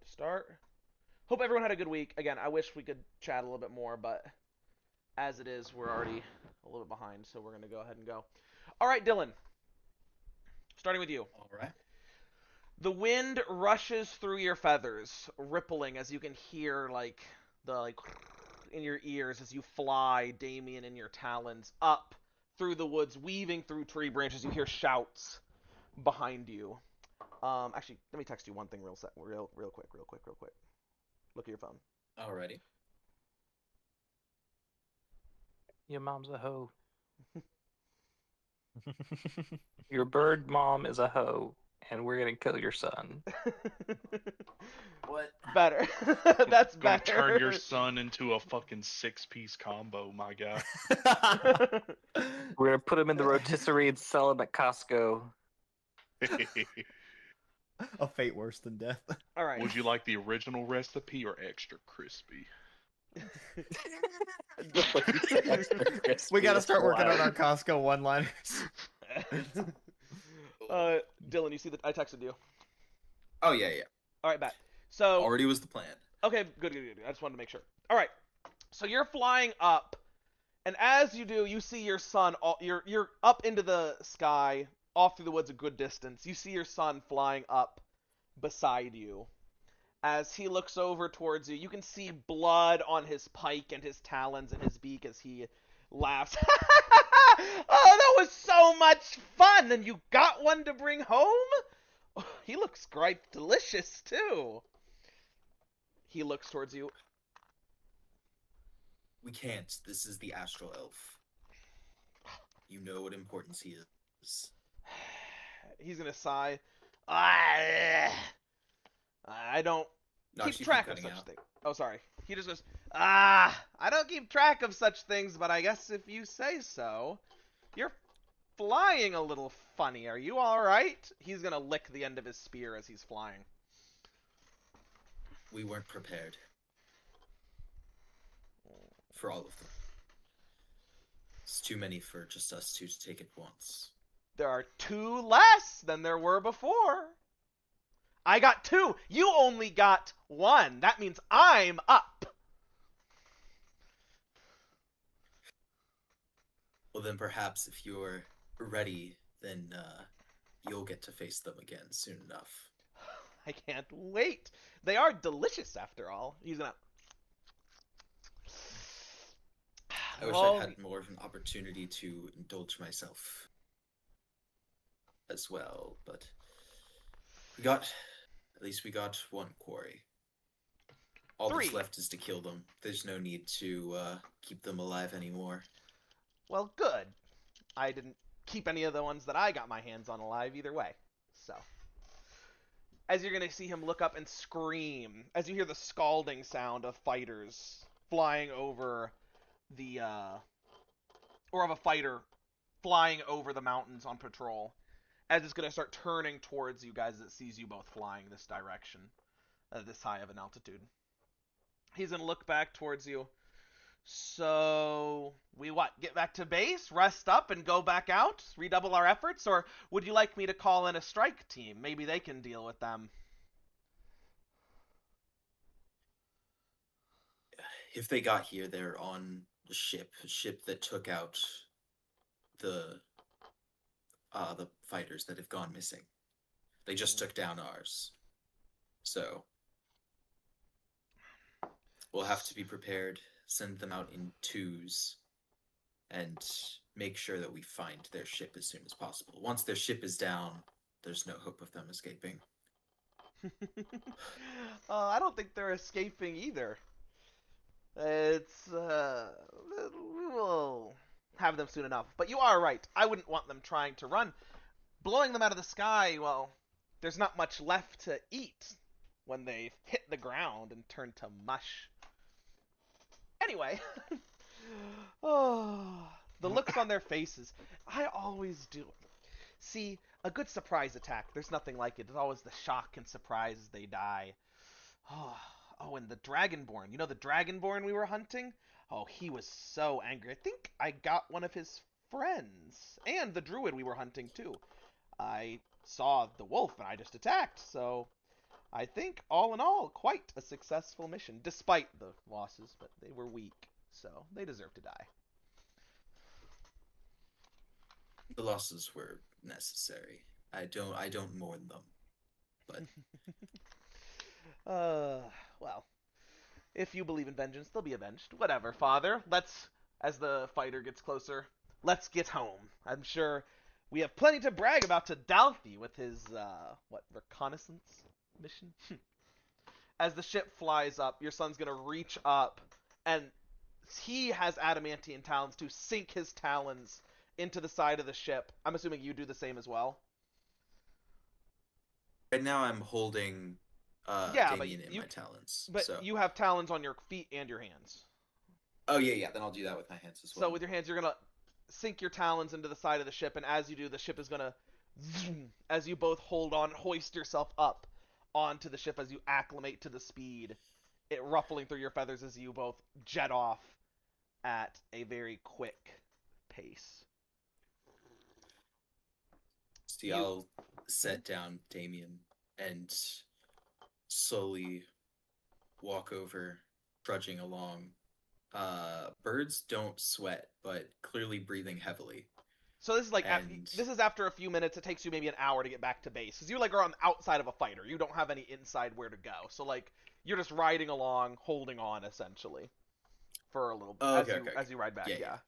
to start. Hope everyone had a good week. Again, I wish we could chat a little bit more, but as it is, we're already a little bit behind, so we're going to go ahead and go. All right, Dylan, starting with you. All right. The wind rushes through your feathers, rippling as you can hear the in your ears as you fly, Damien, in your talons up through the woods, weaving through tree branches. You hear shouts behind you. Actually, let me text you one thing real quick. Look at your phone. Alrighty. Your mom's a hoe. Your bird mom is a hoe, and we're gonna kill your son. What? Better. That's Gonna better. turn your son into a fucking 6-piece combo, my guy. We're gonna put him in the rotisserie and sell him at Costco. A fate worse than death. All right. Would you like the original recipe or extra crispy? We gotta start working on our Costco one-liners. Dylan, you see that I texted you. Oh yeah, yeah. All right, bet. So Already was the plan. okay, good. I just wanted to make sure. All right. So you're flying up, and as you do, you see your son. You're up into the sky, off through the woods a good distance. You see your son flying up beside you. As he looks over towards you, you can see blood on his pike and his talons and his beak as he laughs. Oh, that was so much fun! And you got one to bring home? Oh, he looks quite delicious, too. He looks towards you. We can't. This is the astral elf. You know what importance he is. He's gonna sigh. I don't No, keep actually, track of cutting such out. things. Oh, sorry. He just goes, I don't keep track of such things, but I guess if you say so. You're flying a little funny. Are you alright? He's gonna lick the end of his spear as he's flying. We weren't prepared for all of them. It's too many for just us two to take at once. There are 2 less than there were before. I got 2. You only got 1. That means I'm up. Well, then perhaps if you're ready, then you'll get to face them again soon enough. I can't wait. They are delicious after all. He's gonna. I wish Well, I had more of an opportunity to indulge myself as well, but at least we got one quarry. All 3. that's left is to kill them. There's no need to keep them alive anymore. Well, good. I didn't keep any of the ones that I got my hands on alive either way. So, as you're going to see him look up and scream, as you hear the scalding sound of fighters flying over or of a fighter flying over the mountains on patrol, as it's going to start turning towards you guys as it sees you both flying this direction, this high of an altitude. He's going to look back towards you. So, we get back to base, rest up, and go back out? Redouble our efforts? Or would you like me to call in a strike team? Maybe they can deal with them. If they got here, they're on a ship that took out the fighters that have gone missing. They just took down ours. So, we'll have to be prepared, send them out in 2s, and make sure that we find their ship as soon as possible. Once their ship is down, there's no hope of them escaping. I don't think they're escaping either. We will have them soon enough. But you are right. I wouldn't want them trying to run. Blowing them out of the sky, well, there's not much left to eat when they hit the ground and turn to mush. Anyway, oh, the looks on their faces. I always do. See, a good surprise attack, there's nothing like it. It's always the shock and surprise as they die. Oh, and the Dragonborn. You know the Dragonborn we were hunting? Oh, he was so angry. I think I got one of his friends. And the Druid we were hunting, too. I saw the wolf and I just attacked, so I think, all in all, quite a successful mission, despite the losses, but they were weak, so they deserve to die. The losses were necessary. I don't mourn them, but Uh, well, if you believe in vengeance, they'll be avenged. Whatever, father. As the fighter gets closer, let's get home. I'm sure we have plenty to brag about to Dalthy with his, reconnaissance mission? As the ship flies up, your son's gonna reach up, and he has adamantine talons to sink his talons into the side of the ship. I'm assuming you do the same as well. right now I'm holding Yeah, Damien in my talons. but So you have talons on your feet and your hands. oh yeah, then I'll do that with my hands as well. So with your hands, you're gonna sink your talons into the side of the ship, and as you do, the ship is gonna zoom, as you both hold on, hoist yourself up onto the ship as you acclimate to the speed, it ruffling through your feathers as you both jet off at a very quick pace. See, I'll set down Damien and slowly walk over, trudging along. Birds don't sweat, but clearly breathing heavily. So this is like And- this is after a few minutes. It takes you maybe an hour to get back to base because you like are on the outside of a fighter. You don't have any inside where to go. So like you're just riding along, holding on essentially for a little bit as you ride back. Yeah.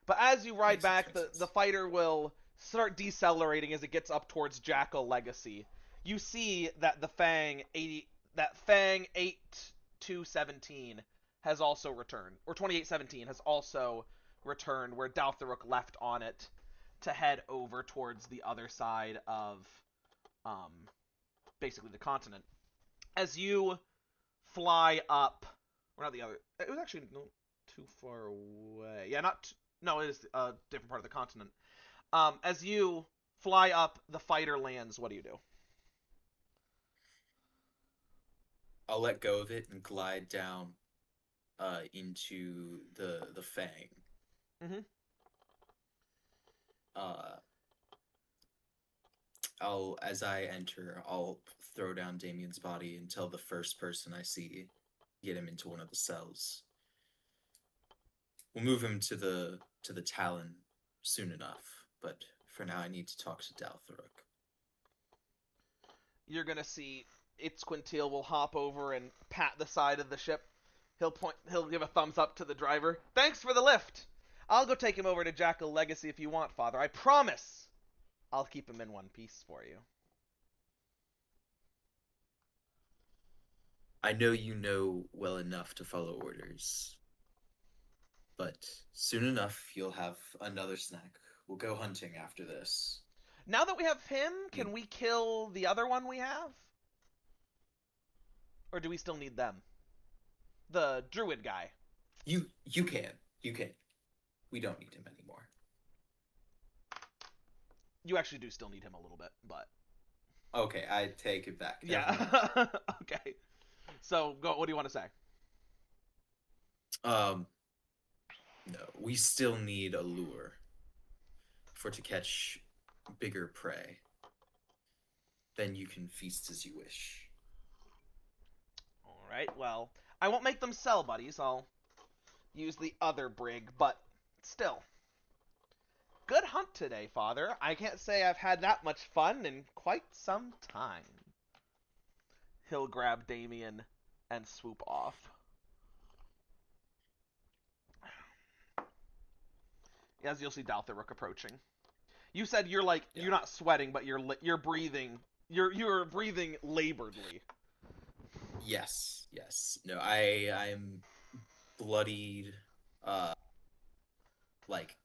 But as you ride Makes sense, back, makes sense. the fighter will start decelerating as it gets up towards Jackal Legacy. You see that the Fang 8217 has also returned, or 2817 has also returned, where Daltharuk left on it to head over towards the other side of, basically the continent. As you fly up, or not the other, it was actually not too far away. Yeah, no, it is a different part of the continent. As you fly up, the fighter lands. What do you do? I'll let go of it and glide down into the Fang. Mhm. As I enter, I'll throw down Damien's body and tell the first person I see, get him into one of the cells. We'll move him to the Talon soon enough, but for now I need to talk to Daltharuk. You're gonna see Itzquintil will hop over and pat the side of the ship. He'll give a thumbs up to the driver. Thanks for the lift. I'll go take him over to Jackal Legacy if you want, Father. I promise. I'll keep him in one piece for you. I know you know well enough to follow orders, but soon enough you'll have another snack. We'll go hunting after this. Now that we have him, can we kill the other one we have? Or do we still need them? The druid guy. You can. We don't need him anymore. You actually do still need him a little bit, but Okay, I take it back. Never mind. yeah. Okay. So, what do you want to say? No, we still need a lure to catch bigger prey. Then you can feast as you wish. All right. Well, I won't make them sell, buddies. I'll use the other brig, but still. Good hunt today, Father. I can't say I've had that much fun in quite some time. He'll grab Damien and swoop off. As you'll see Daltharuk approaching. You said you're not sweating, but you're breathing. You're breathing laboredly. Yes. No, I'm bloodied. Like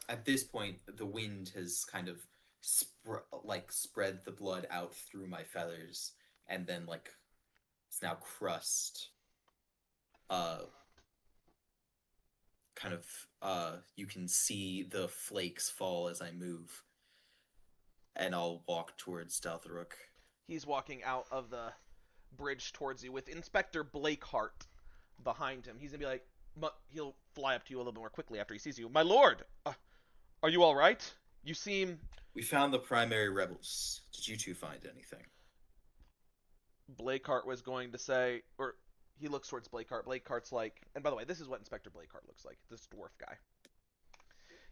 at this point, the wind has kind of spread the blood out through my feathers, and then it's now crust. You can see the flakes fall as I move, and I'll walk towards Daltharuk. He's walking out of the bridge towards you with Inspector Blakehart behind him. He's gonna be like, he'll fly up to you a little bit more quickly after he sees you. My lord, are you all right? You seem. We found the primary rebels. Did you two find anything? Blakeheart was going to say, or he looks towards Blakeheart. Blakeheart's like, and by the way, this is what Inspector Blakeheart looks like, this dwarf guy.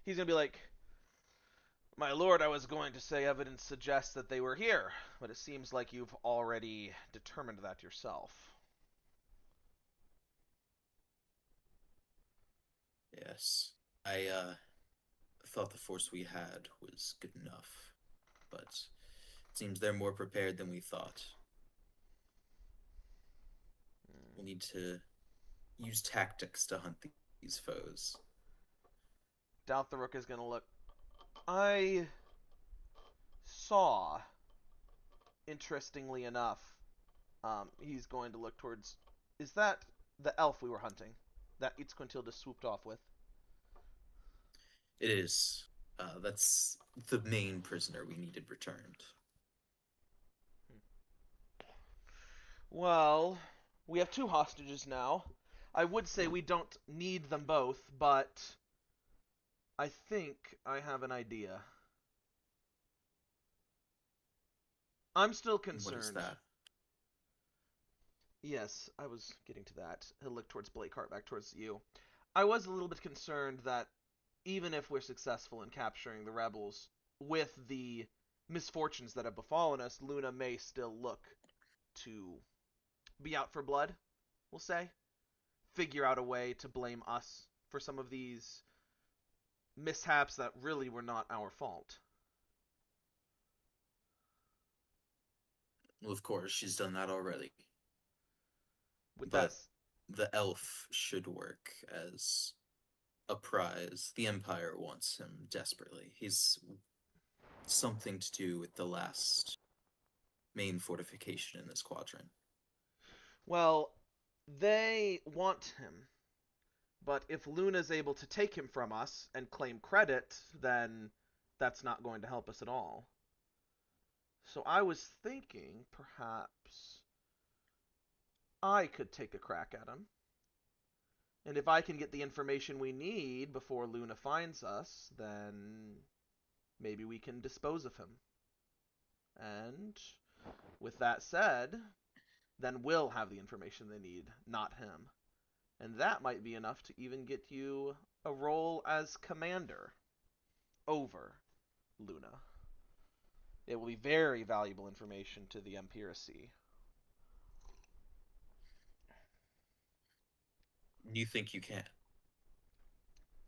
He's going to be like, my lord, I was going to say evidence suggests that they were here, but it seems like you've already determined that yourself. Yes. I thought the force we had was good enough, but it seems they're more prepared than we thought. We need to use tactics to hunt these foes. Daltharuk is going to look. I saw, interestingly enough, he's going to look towards. Is that the elf we were hunting? That Itzquintilda swooped off with? It is. That's the main prisoner we needed returned. Well, we have 2 hostages now. I would say we don't need them both, but I think I have an idea. I'm still concerned. What is that? Yes, I was getting to that. He'll look towards Blakeheart, back towards you. I was a little bit concerned that even if we're successful in capturing the rebels, with the misfortunes that have befallen us, Luna may still look to be out for blood, we'll say. Figure out a way to blame us for some of these mishaps that really were not our fault. Well, of course, she's done that already. With But that, the elf should work as a prize. The Empire wants him desperately. He's something to do with the last main fortification in this quadrant. well, they want him. But if Luna's able to take him from us and claim credit, then that's not going to help us at all. So I was thinking perhaps I could take a crack at him. And if I can get the information we need before Luna finds us, then maybe we can dispose of him. And with that said, then we'll have the information they need, not him. And that might be enough to even get you a role as commander over Luna. It will be very valuable information to the Empiracy. You think you can?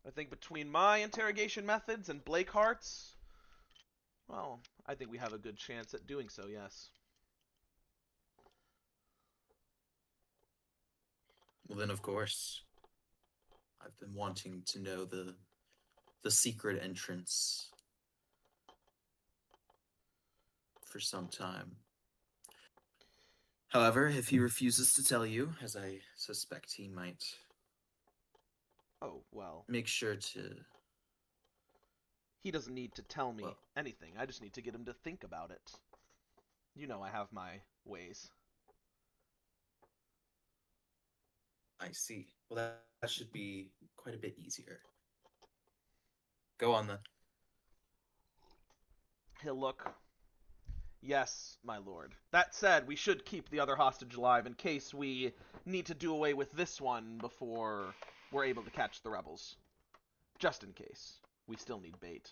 I think between my interrogation methods and Blakeheart's, well, I think we have a good chance at doing so, yes. Well, then, of course. I've been wanting to know the secret entrance for some time. However, if he refuses to tell you, as I suspect he might, Oh, well, make sure to. he doesn't need to tell me Well, anything. I just need to get him to think about it. You know I have my ways. I see. Well, that should be quite a bit easier. Go on then. He'll look. Yes, my lord. That said, we should keep the other hostage alive in case we need to do away with this one before we're able to catch the rebels. Just in case. We still need bait.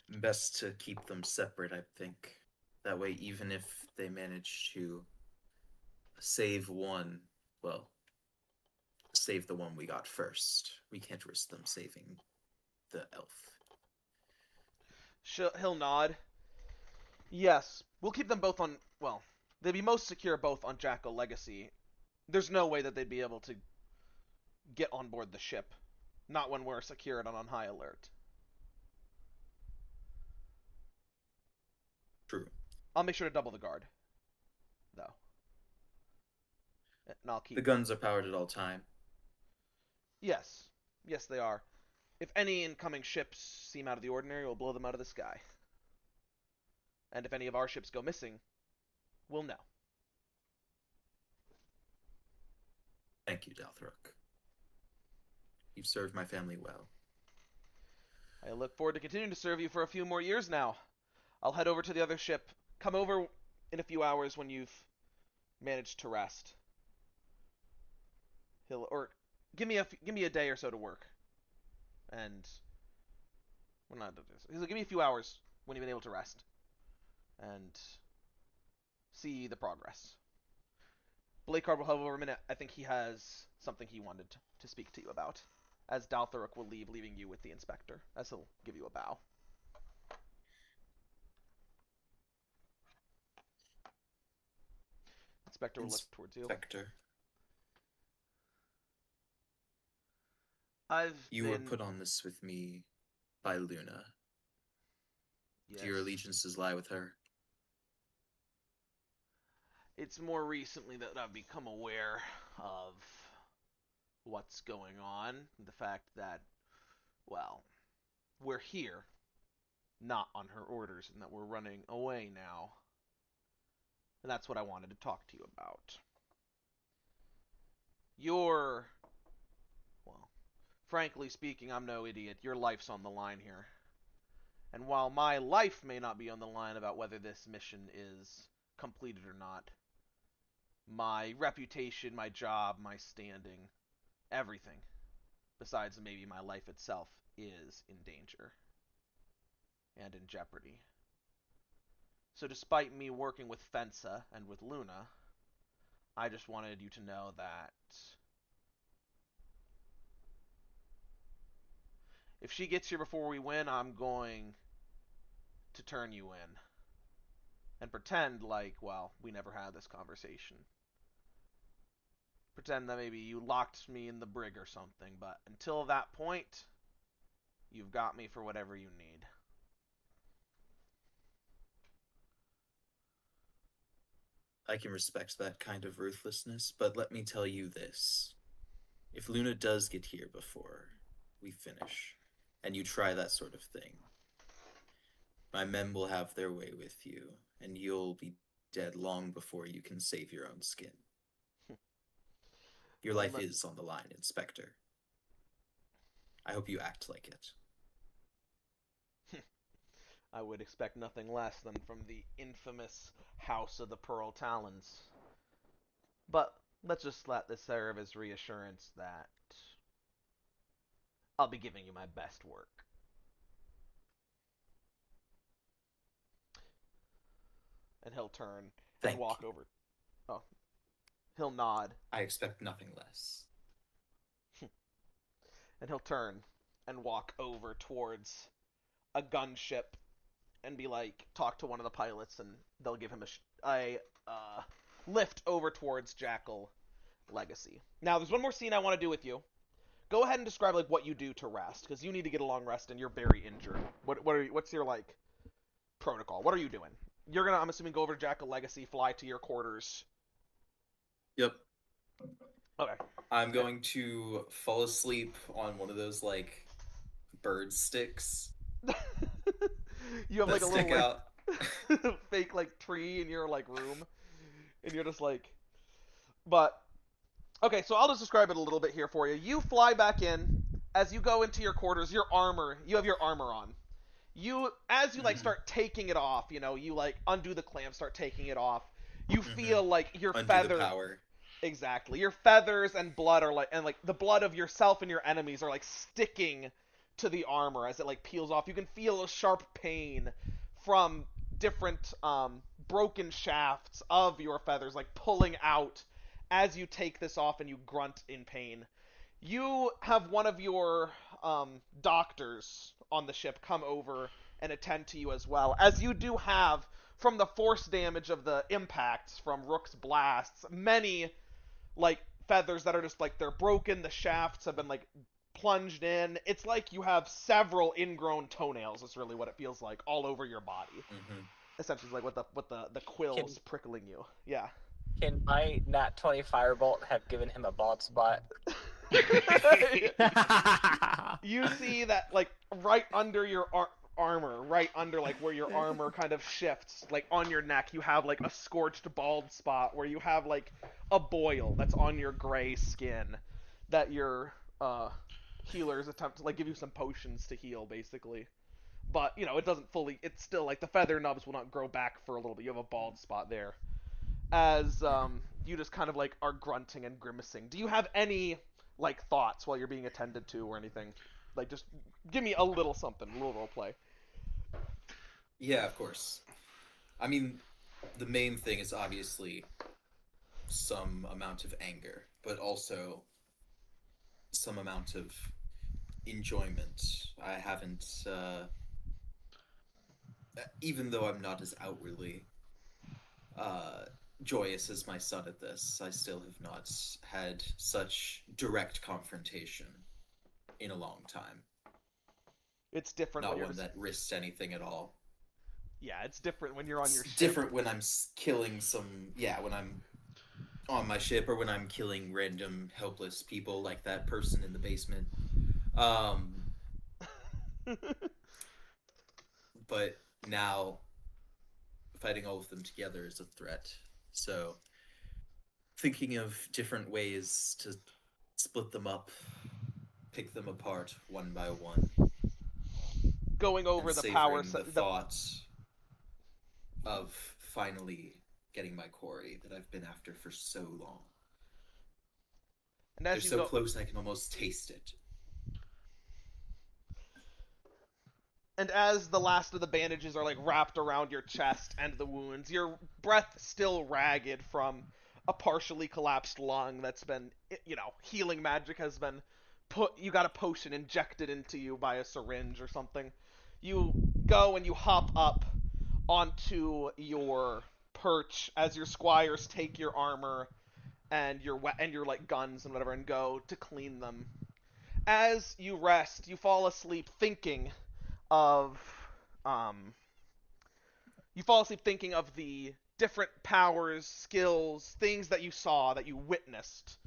Best to keep them separate, I think. That way, even if they manage to save one, well, save the one we got first, we can't risk them saving the elf. He'll nod. Yes, we'll keep them both on. Well, they'd be most secure both on Jackal Legacy. There's no way that they'd be able to get on board the ship. Not when we're secured and on high alert. True. I'll make sure to double the guard, though. And I'll keep. The guns are powered at all time. Yes. Yes, they are. If any incoming ships seem out of the ordinary, we'll blow them out of the sky. And if any of our ships go missing, we'll know. Thank you, Dalthruk. You've served my family well. I look forward to continuing to serve you for a few more years now. I'll head over to the other ship, come over in a few hours when you've managed to rest. Or give me a day or so to work, and we're not doing this. He's like, give me a few hours when you've been able to rest, and see the progress. Blakard will have over a minute. I think he has something he wanted to speak to you about. As Dalthorok will leave, leaving you with the inspector, as he'll give you a bow. Inspector will look towards you. Inspector, you were been... put on this with me by Luna. Yes. Do your allegiances lie with her? It's more recently that I've become aware of what's going on. The fact that, well, we're here, not on her orders, and that we're running away now. And that's what I wanted to talk to you about. Well, frankly speaking, I'm no idiot. Your life's on the line here. And while my life may not be on the line about whether this mission is completed or not, my reputation, my job, my standing, everything, besides maybe my life itself, is in danger and in jeopardy. So despite me working with Fensa and with Luna, I just wanted you to know that if she gets here before we win, I'm going to turn you in and pretend like, well, we never had this conversation. Pretend that maybe you locked me in the brig or something, but until that point, you've got me for whatever you need. I can respect that kind of ruthlessness, but let me tell you this. If Luna does get here before we finish, and you try that sort of thing, my men will have their way with you, and you'll be dead long before you can save your own skin. Your life is on the line, Inspector. I hope you act like it. I would expect nothing less than from the infamous House of the Pearl Talons. But let's just let this serve as reassurance that I'll be giving you my best work. And he'll turn and walk over. Oh. He'll nod. I expect nothing less. And he'll turn and walk over towards a gunship and be like, talk to one of the pilots, and they'll give him a lift over towards Jackal Legacy. Now, there's one more scene I want to do with you. Go ahead and describe like what you do to rest, because you need to get a long rest and you're very injured. What's your like protocol? What are you doing? You're gonna, I'm assuming, go over to Jackal Legacy, fly to your quarters. Yep. Okay. I'm going to fall asleep on one of those like bird sticks. You have like a stick little out. like, fake like tree in your like room, and you're just like, but okay. So I'll just describe it a little bit here for you. You fly back in. As you go into your quarters, you have your armor on. As you like start taking it off, you like undo the clamp, start taking it off. You feel like your feathers. The power. Exactly. Your feathers and blood are like the blood of yourself and your enemies are like sticking to the armor as it like peels off. You can feel a sharp pain from different broken shafts of your feathers like pulling out as you take this off and you grunt in pain. You have one of your doctors on the ship come over and attend to you as well, as you do have from the force damage of the impacts from Rook's blasts, many like feathers that are just like they're broken, the shafts have been like plunged in. It's like you have several ingrown toenails, is really what it feels like, all over your body. Essentially like with the quills prickling you. Yeah. Can my Nat 20 Firebolt have given him a bald spot? You see that like right under your armor, right under like where your armor kind of shifts, like on your neck, you have like a scorched bald spot where you have like a boil that's on your gray skin that your healers attempt to like give you some potions to heal basically. but it doesn't fully. It's still like the feather nubs will not grow back for a little bit. You have a bald spot there. As you just kind of like are grunting and grimacing. Do you have any like thoughts while you're being attended to or anything? Like just give me a little something, a little role play. Yeah, of course. I mean, the main thing is obviously some amount of anger, but also some amount of enjoyment. I haven't, even though I'm not as outwardly uh, joyous as my son at this, I still have not had such direct confrontation in a long time. It's different when Not you're one that risks anything at all. yeah, it's different when you're on your It's ship. different when I'm killing when I'm on my ship or when I'm killing random helpless people like that person in the basement. Um, but now fighting all of them together is a threat. So thinking of different ways to split them up, pick them apart one by one, Going and over the power savoring the thought of finally getting my quarry that I've been after for so long. and They're as you so go close I can almost taste it. and as the last of the bandages are like wrapped around your chest and the wounds, your breath still ragged from a partially collapsed lung that's been, healing magic has been put. You got a potion injected into you by a syringe or something. You go and you hop up onto your perch as your squires take your armor and your like guns and whatever and go to clean them. As you rest, you fall asleep of um thinking of the different powers, skills, things that you saw, that you witnessed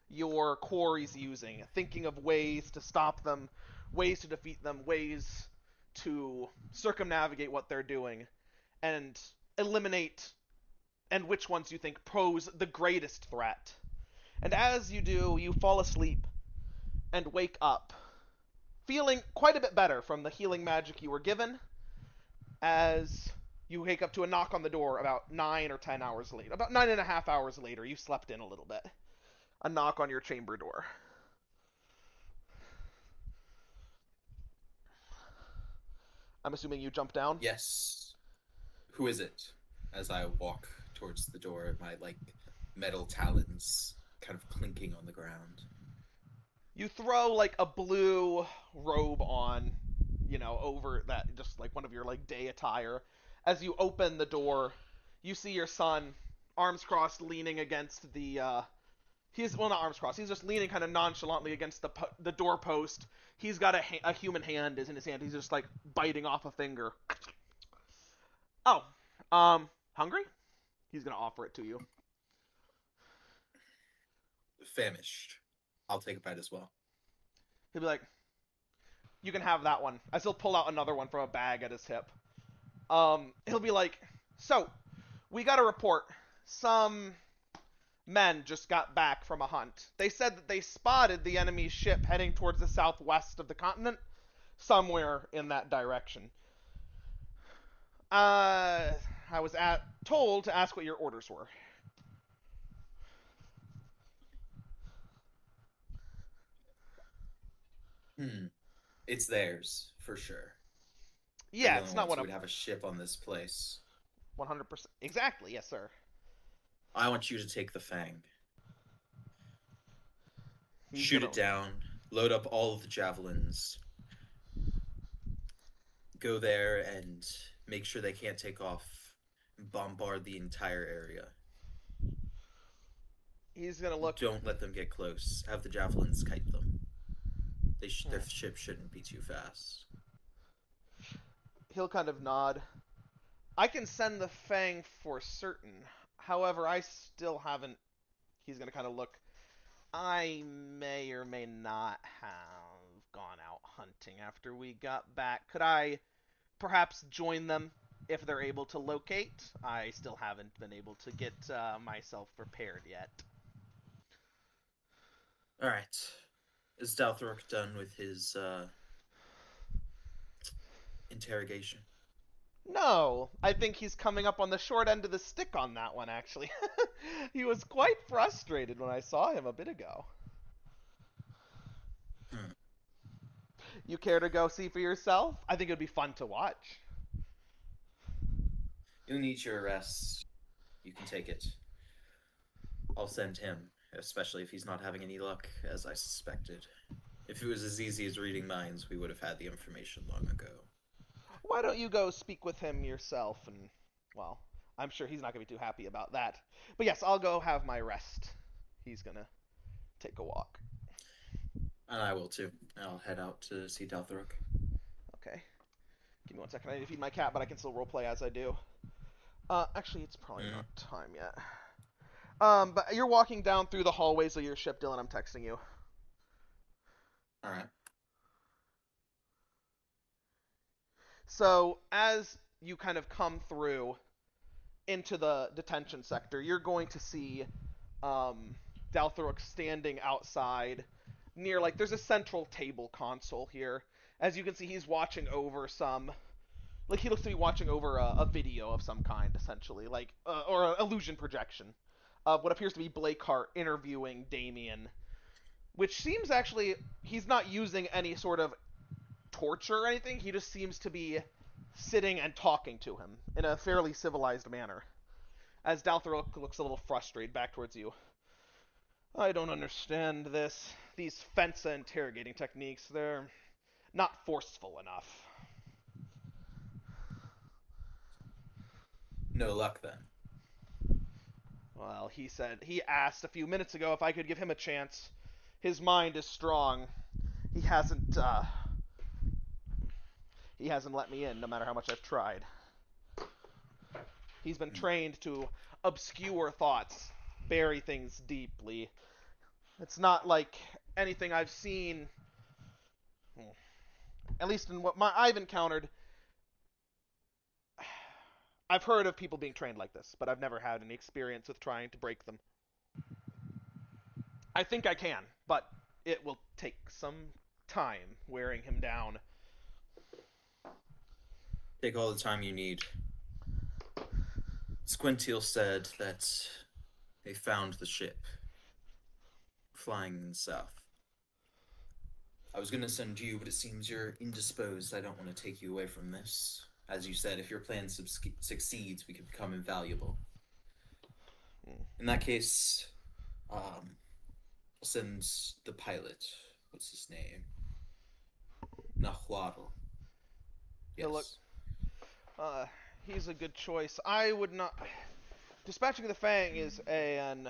your quarries using, thinking of ways to stop them, ways to defeat them, ways to circumnavigate what they're doing, and eliminate and which ones you think pose the greatest threat. And as you do, you fall asleep and wake up, feeling quite a bit better from the healing magic you were given, as you wake up to a knock on the door about 9 or 10 hours later. About 9.5 hours later, you slept in a little bit. A knock on your chamber door. I'm assuming you jump down. Yes. Who is it? As I walk towards the door, my metal talons kind of clinking on the ground. You throw like a blue robe on, over that, just like one of your like day attire. As you open the door, you see your son, arms crossed, leaning against the. He's well, not arms crossed. He's just leaning kind of nonchalantly against the doorpost. He's got a human hand is in his hand. He's just like biting off a finger. Oh, hungry? He's gonna offer it to you. Famished. I'll take a bite as well. He'll be like, "You can have that one." As he'll pull out another one from a bag at his hip. He'll be like, "So, we got a report. Some men just got back from a hunt. They said that they spotted the enemy's ship heading towards the southwest of the continent, somewhere in that direction. I was told to ask what your orders were." It's theirs, for sure. They're Yeah, the it's only not ones what who I'm. would have a ship on this place. 100%. Exactly, yes, sir. I want you to take the Fang. He's Shoot gonna. it down, load up all of the javelins, go there and make sure they can't take off, and bombard the entire area. He's gonna look. Don't let them get close. Have the javelins kite them. Their ship shouldn't be too fast. He'll kind of nod. I can send the Fang for certain. However, I still haven't. He's gonna kind of look. I may or may not have gone out hunting after we got back. Could I perhaps join them if they're able to locate? I still haven't been able to get myself prepared yet. All right. Is Dalthorok done with his interrogation? No, I think he's coming up on the short end of the stick on that one, actually. He was quite frustrated when I saw him a bit ago. Hmm. You care to go see for yourself? I think it would be fun to watch. You need your rest. You can take it. I'll send him, especially if he's not having any luck, as I suspected. If it was as easy as reading minds, we would have had the information long ago. Why don't you go speak with him yourself and, well, I'm sure he's not going to be too happy about that. But yes, I'll go have my rest. He's going to take a walk. And I will too. I'll head out to see Dalthrok. Okay. Give me 1 second. I need to feed my cat, but I can still roleplay as I do. Actually, it's probably not time yet. But you're walking down through the hallways of your ship, Dylan. I'm texting you. Alright. So, as you kind of come through into the detention sector, you're going to see Dalthrok standing outside near, like, there's a central table console here. As you can see, he's watching over some, like, he looks to be watching over a video of some kind, essentially, like, or an illusion projection of what appears to be Blakeheart interviewing Damien, which seems actually, he's not using any sort of torture or anything, he just seems to be sitting and talking to him in a fairly civilized manner. As Dalthrok looks a little frustrated back towards you. I don't understand this. These Fensa interrogating techniques, they're not forceful enough. No luck then. Well, he asked a few minutes ago if I could give him a chance. His mind is strong. He hasn't let me in no matter how much I've tried. He's been trained to obscure thoughts, bury things deeply. It's not like anything I've seen, at least in what I've encountered. I've heard of people being trained like this, but I've never had any experience with trying to break them. I think I can, but it will take some time wearing him down. Take all the time you need. Squintiel said that they found the ship flying south. I was going to send you, but it seems you're indisposed. I don't want to take you away from this. As you said, if your plan succeeds, we could become invaluable. In that case, I'll send the pilot. What's his name? Nahuatl. Yes. Look, he's a good choice. I would not. Dispatching the Fang is an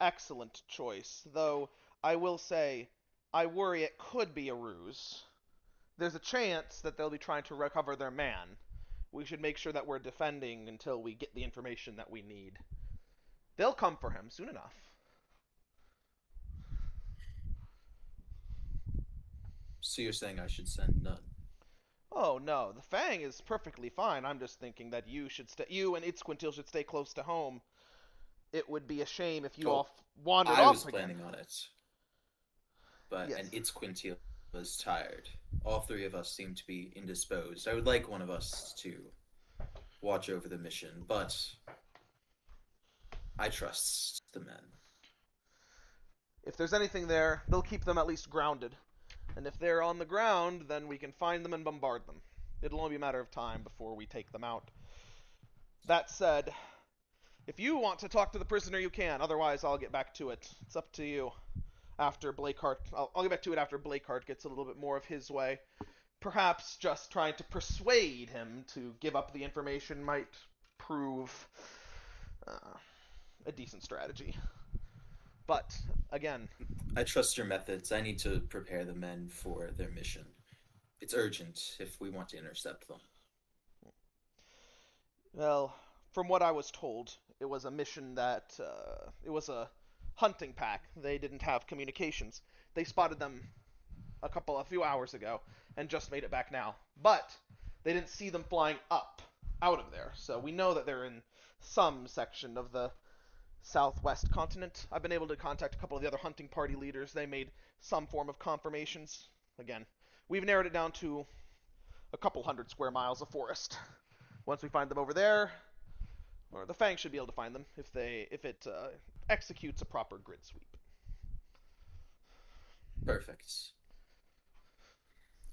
excellent choice, though I will say I worry it could be a ruse. There's a chance that they'll be trying to recover their man. We should make sure that we're defending until we get the information that we need. They'll come for him soon enough. So you're saying I should send none? Oh no, the Fang is perfectly fine. I'm just thinking that you and Itzquintil should stay close to home. It would be a shame if you all wandered I off was again. planning on it. But Yes. and Itzquintil was tired. All three of us seem to be indisposed. I would like one of us to watch over the mission, but I trust the men. If there's anything there, they'll keep them at least grounded. And if they're on the ground, then we can find them and bombard them. It'll only be a matter of time before we take them out. That said, if you want to talk to the prisoner, you can. Otherwise, I'll get back to it. It's up to you. After Blakeheart, I'll get back to it after Blakeheart gets a little bit more of his way. Perhaps just trying to persuade him to give up the information might prove a decent strategy. But, again, I trust your methods. I need to prepare the men for their mission. It's urgent if we want to intercept them. well, from what I was told, it was a mission that, it was a hunting pack. They didn't have communications. They spotted them a few hours ago, and just made it back now. But, they didn't see them flying up, out of there. So we know that they're in some section of the southwest continent. I've been able to contact a couple of the other hunting party leaders. They made some form of confirmations. Again, we've narrowed it down to a couple hundred square miles of forest. Once we find them over there, or the Fang should be able to find them if it executes a proper grid sweep. Perfect.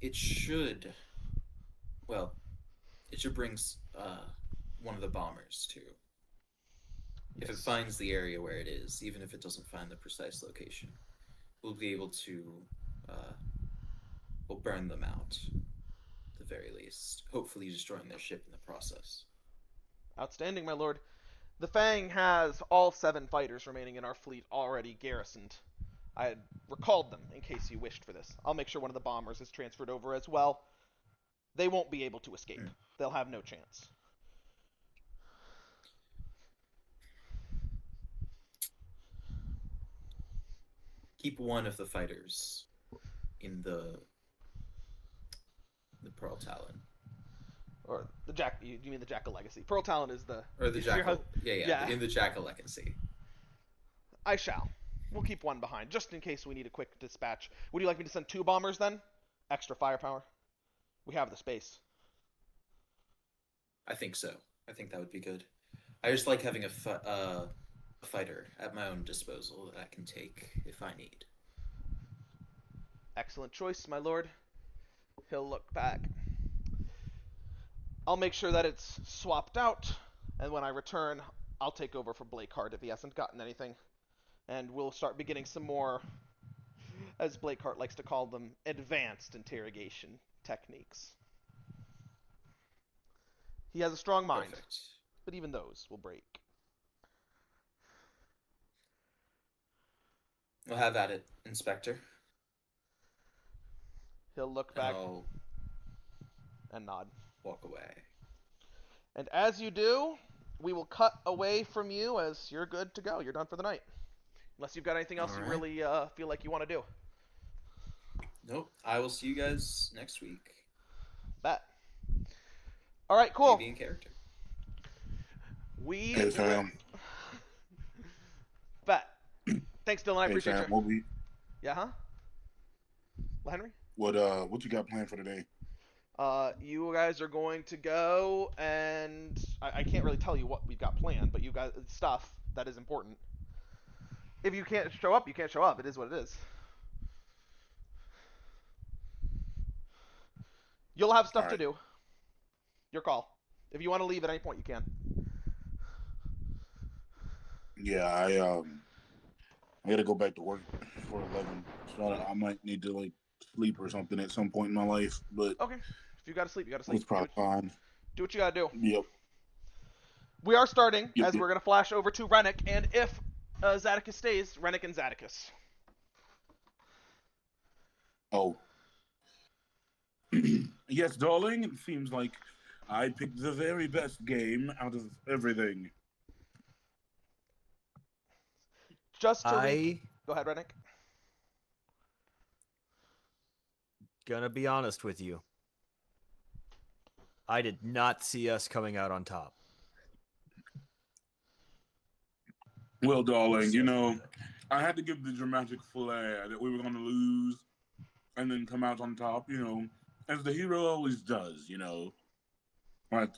It should. Well, it should bring one of the bombers too. If it finds the area where it is, even if it doesn't find the precise location, we'll be able to, we'll burn them out, at the very least. Hopefully destroying their ship in the process. Outstanding, my lord. The Fang has all 7 fighters remaining in our fleet already garrisoned. I had recalled them in case you wished for this. I'll make sure one of the bombers is transferred over as well. They won't be able to escape. They'll have no chance. Keep one of the fighters in the Pearl Talon. Or the Jack, you mean the Jackal Legacy. Pearl Talon is the... Or the Jackal. Yeah, in the Jackal Legacy. I shall. We'll keep one behind, just in case we need a quick dispatch. Would you like me to send 2 bombers then? Extra firepower? We have the space. I think so. I think that would be good. I just like having a fighter at my own disposal that I can take if I need. Excellent choice, my lord. He'll look back. I'll make sure that it's swapped out, and when I return, I'll take over for Blakeheart if he hasn't gotten anything. And we'll start beginning some more, as Blakeheart likes to call them, advanced interrogation techniques. He has a strong mind, Perfect. but even those will break. We'll have at it, Inspector. He'll look And back I'll and nod. walk away. And as you do, we will cut away from you as you're good to go. You're done for the night. Unless you've got anything else you Alright. really feel like you want to do. Nope. I will see you guys next week. Bet. All right, cool. Maybe in character. We Hey, fam. bet. Thanks, Dylan. I Hey, appreciate fam. you. Yeah, huh? Well, Henry? What you got planned for today? You guys are going to go, and I can't really tell you what we've got planned, but you got stuff that is important. If you can't show up, you can't show up. It is what it is. You'll have stuff to Alright. do. Your call. If you want to leave at any point, you can. Yeah, I gotta go back to work for 11, so I might need to like sleep or something at some point in my life. But Okay. If you gotta sleep, you gotta sleep. it's probably fine. Do what you gotta do. Yep. We are starting, Yep, as yep. we're gonna flash over to Rennick, and if Zadicus stays, Rennick and Zadicus. Oh. Yes, darling. It seems like I picked the very best game out of everything. Just to I go ahead, Rennick. gonna be honest with you. I did not see us coming out on top. Well, darling, you know, I had to give the dramatic flair that we were going to lose and then come out on top, you know, as the hero always does, you know. But,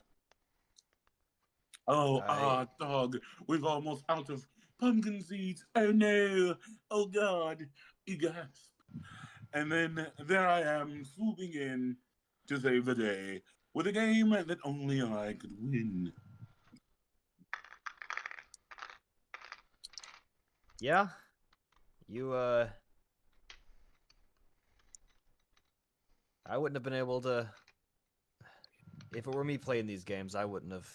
dog, we've almost out of pumpkin seeds. Oh, no. Oh, God. You gasp. And then there I am, swooping in to save the day with a game that only I could win. Yeah? You, I wouldn't have been able to... If it were me playing these games, I wouldn't have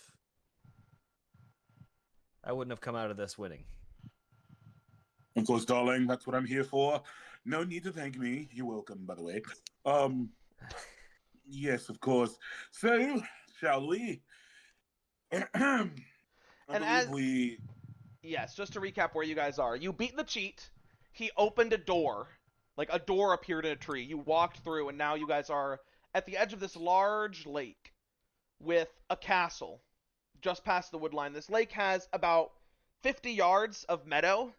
come out of this winning. Of course, darling, that's what I'm here for. No need to thank me. You're welcome, by the way. Yes, of course. So, shall we? I as- believe we... Yes, just to recap where you guys are. You beat the cheat. He opened a door. Like, a door appeared in a tree. You walked through, and now you guys are at the edge of this large lake with a castle just past the wood line. This lake has about 50 yards of meadow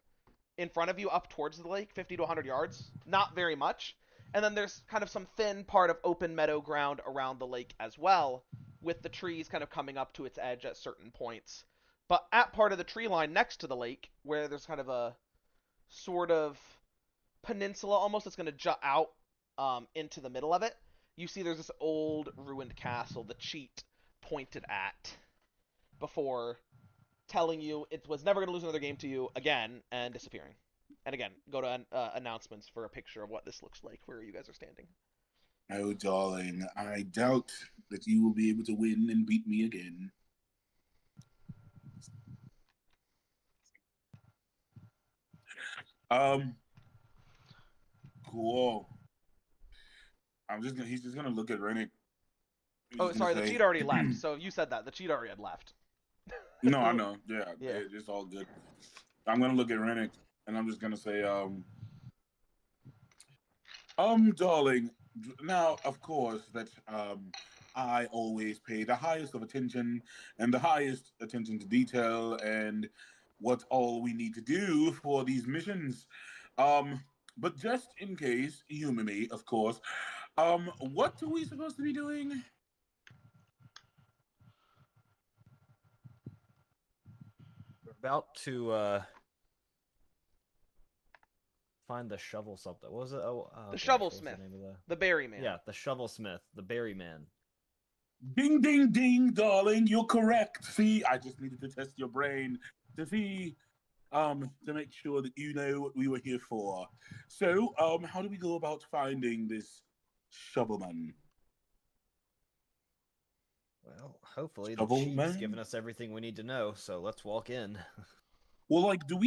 in front of you up towards the lake, 50 to 100 yards. Not very much. And then there's kind of some thin part of open meadow ground around the lake as well, with the trees kind of coming up to its edge at certain points. But at part of the tree line next to the lake, where there's kind of a sort of peninsula almost that's going to jut out into the middle of it, you see there's this old ruined castle the cheat pointed at before telling you it was never going to lose another game to you again and disappearing. And again, go to announcements for a picture of what this looks like where you guys are standing. Oh, darling, I doubt that you will be able to win and beat me again. Cool. He's just gonna look at Rennick. Oh, He's gonna sorry, the say, cheat already left. So you said that. The cheat already had left. No, I know. Yeah, Yeah. it's all good. I'm gonna look at Rennick and I'm just gonna say, darling, now of course that I always pay the highest of attention and the highest attention to detail and what all we need to do for these missions. But just in case, humor me, of course. What are we supposed to be doing? We're about to find the shovel something. What was it? Oh, The gosh, what was Shovelesmith. the name of the... The Berry Man. Yeah, the shovelesmith, the berry man. Ding, ding, ding, darling, you're correct. See, I just needed to test your brain to see, to make sure that you know what we were here for. So, how do we go about finding this shovelman? Well, hopefully the Shovel cheat's man? given us everything we need to know, so let's walk in. Well, like, does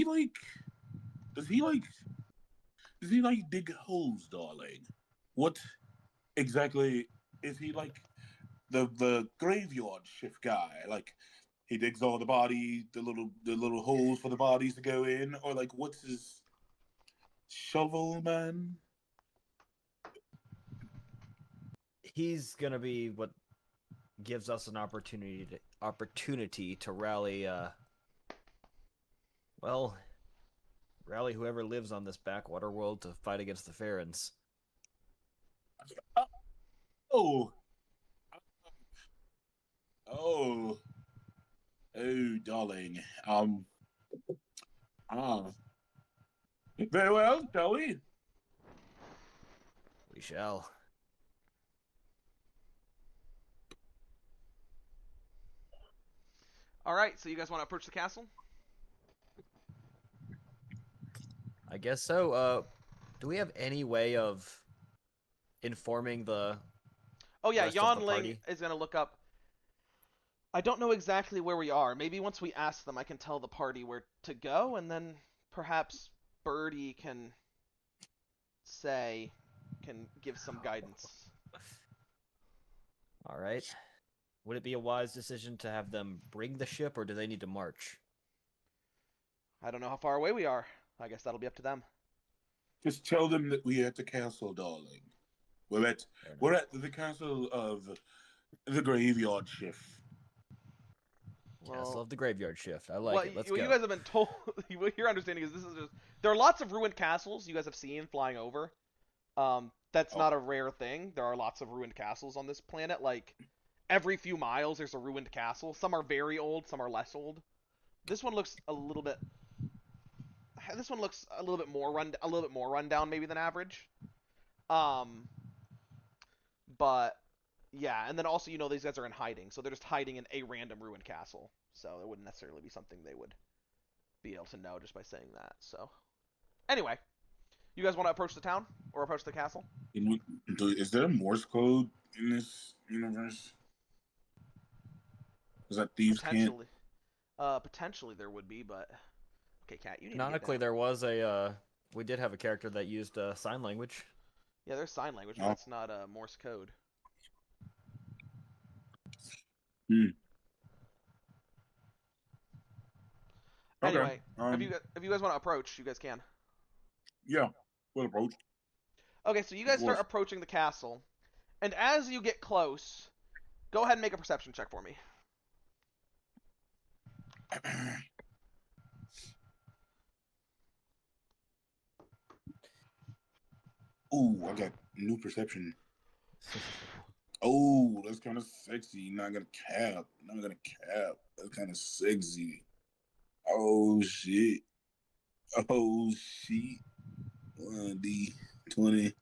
he dig holes, darling? What exactly is he like? The graveyard shift guy, like he digs all the little holes for the bodies to go in, or like what's his shovel man? He's gonna be what gives us an opportunity to rally well, rally whoever lives on this backwater world to fight against the Farrens. Oh, oh, oh, darling. Ah, very well, shall we? We shall. All right, so you guys want to approach the castle? I guess so. Do we have any way of informing the Oh yeah, rest of the Yonling party? is going to look up. I don't know exactly where we are. Maybe once we ask them, I can tell the party where to go, and then perhaps Birdie can give some guidance. All right. Would it be a wise decision to have them bring the ship, or do they need to march? I don't know how far away we are. I guess that'll be up to them. Just tell them that we're at the castle, darling. We're at the castle of the graveyard shift. Castle Well, of the Graveyard Shift. I like it. Let's what go. you guys have been told. What your understanding is this is just there are lots of ruined castles you guys have seen flying over. That's Oh. not a rare thing. There are lots of ruined castles on this planet. Like every few miles, there's a ruined castle. Some are very old, some are less old. This one looks a little bit. This one looks a little bit more run down maybe than average. But yeah, and then also these guys are in hiding, so they're just hiding in a random ruined castle. So it wouldn't necessarily be something they would be able to know just by saying that. So anyway, you guys want to approach the town or approach the castle? Is there a Morse code in this universe? Is that thieves can't? Potentially there would be, but okay, Cat, you need to get Canonically, down. there was a. We did have a character that used sign language. Yeah, there's sign language, but Oh. that's not Morse code. Hmm. Okay. Anyway, if you guys want to approach, you guys can. Yeah, we'll approach. Okay, so you guys start course. approaching the castle, and as you get close, go ahead and make a perception check for me. Ooh, I got New perception. Oh, that's kind of sexy. Not gonna cap. Not gonna cap. That's kind of sexy. Oh shit. Oh shit. 1d20.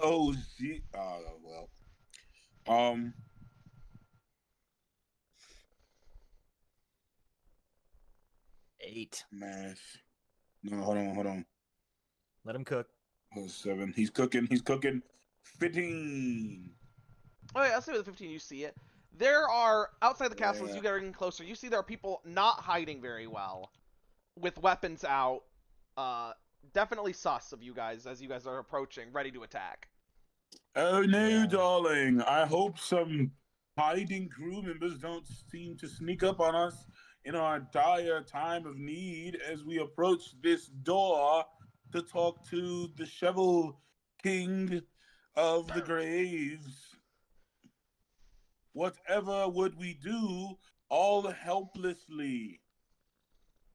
Oh shit. Oh well. Um. 8. Math. No, hold on. Let him cook. 7. He's cooking. 15. Oh yeah, I'll say with the 15 you see it. There are outside the castle as Yeah. you get in closer. You see there are people not hiding very well, with weapons out. Definitely sus of you guys as you guys are approaching, ready to attack. Oh no, Yeah. darling. I hope some hiding crew members don't seem to sneak up on us in our dire time of need as we approach this door to talk to the Shovel King of the Graves. Whatever would we do all helplessly?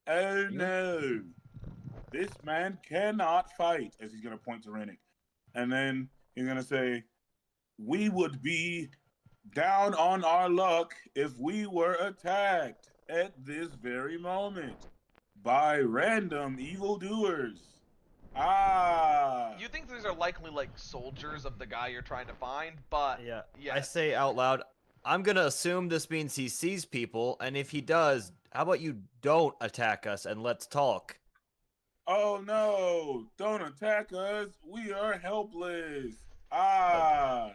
Oh You- no. This man cannot fight, as he's going to point to Rennick. And then he's going to say, we would be down on our luck if we were attacked at this very moment by random evildoers. Ah. You think these are likely like soldiers of the guy you're trying to find, but Yeah. yeah. I say out loud, I'm gonna assume this means he sees people, and if he does, how about you don't attack us and let's talk? Oh no, don't attack us. We are helpless. Ah.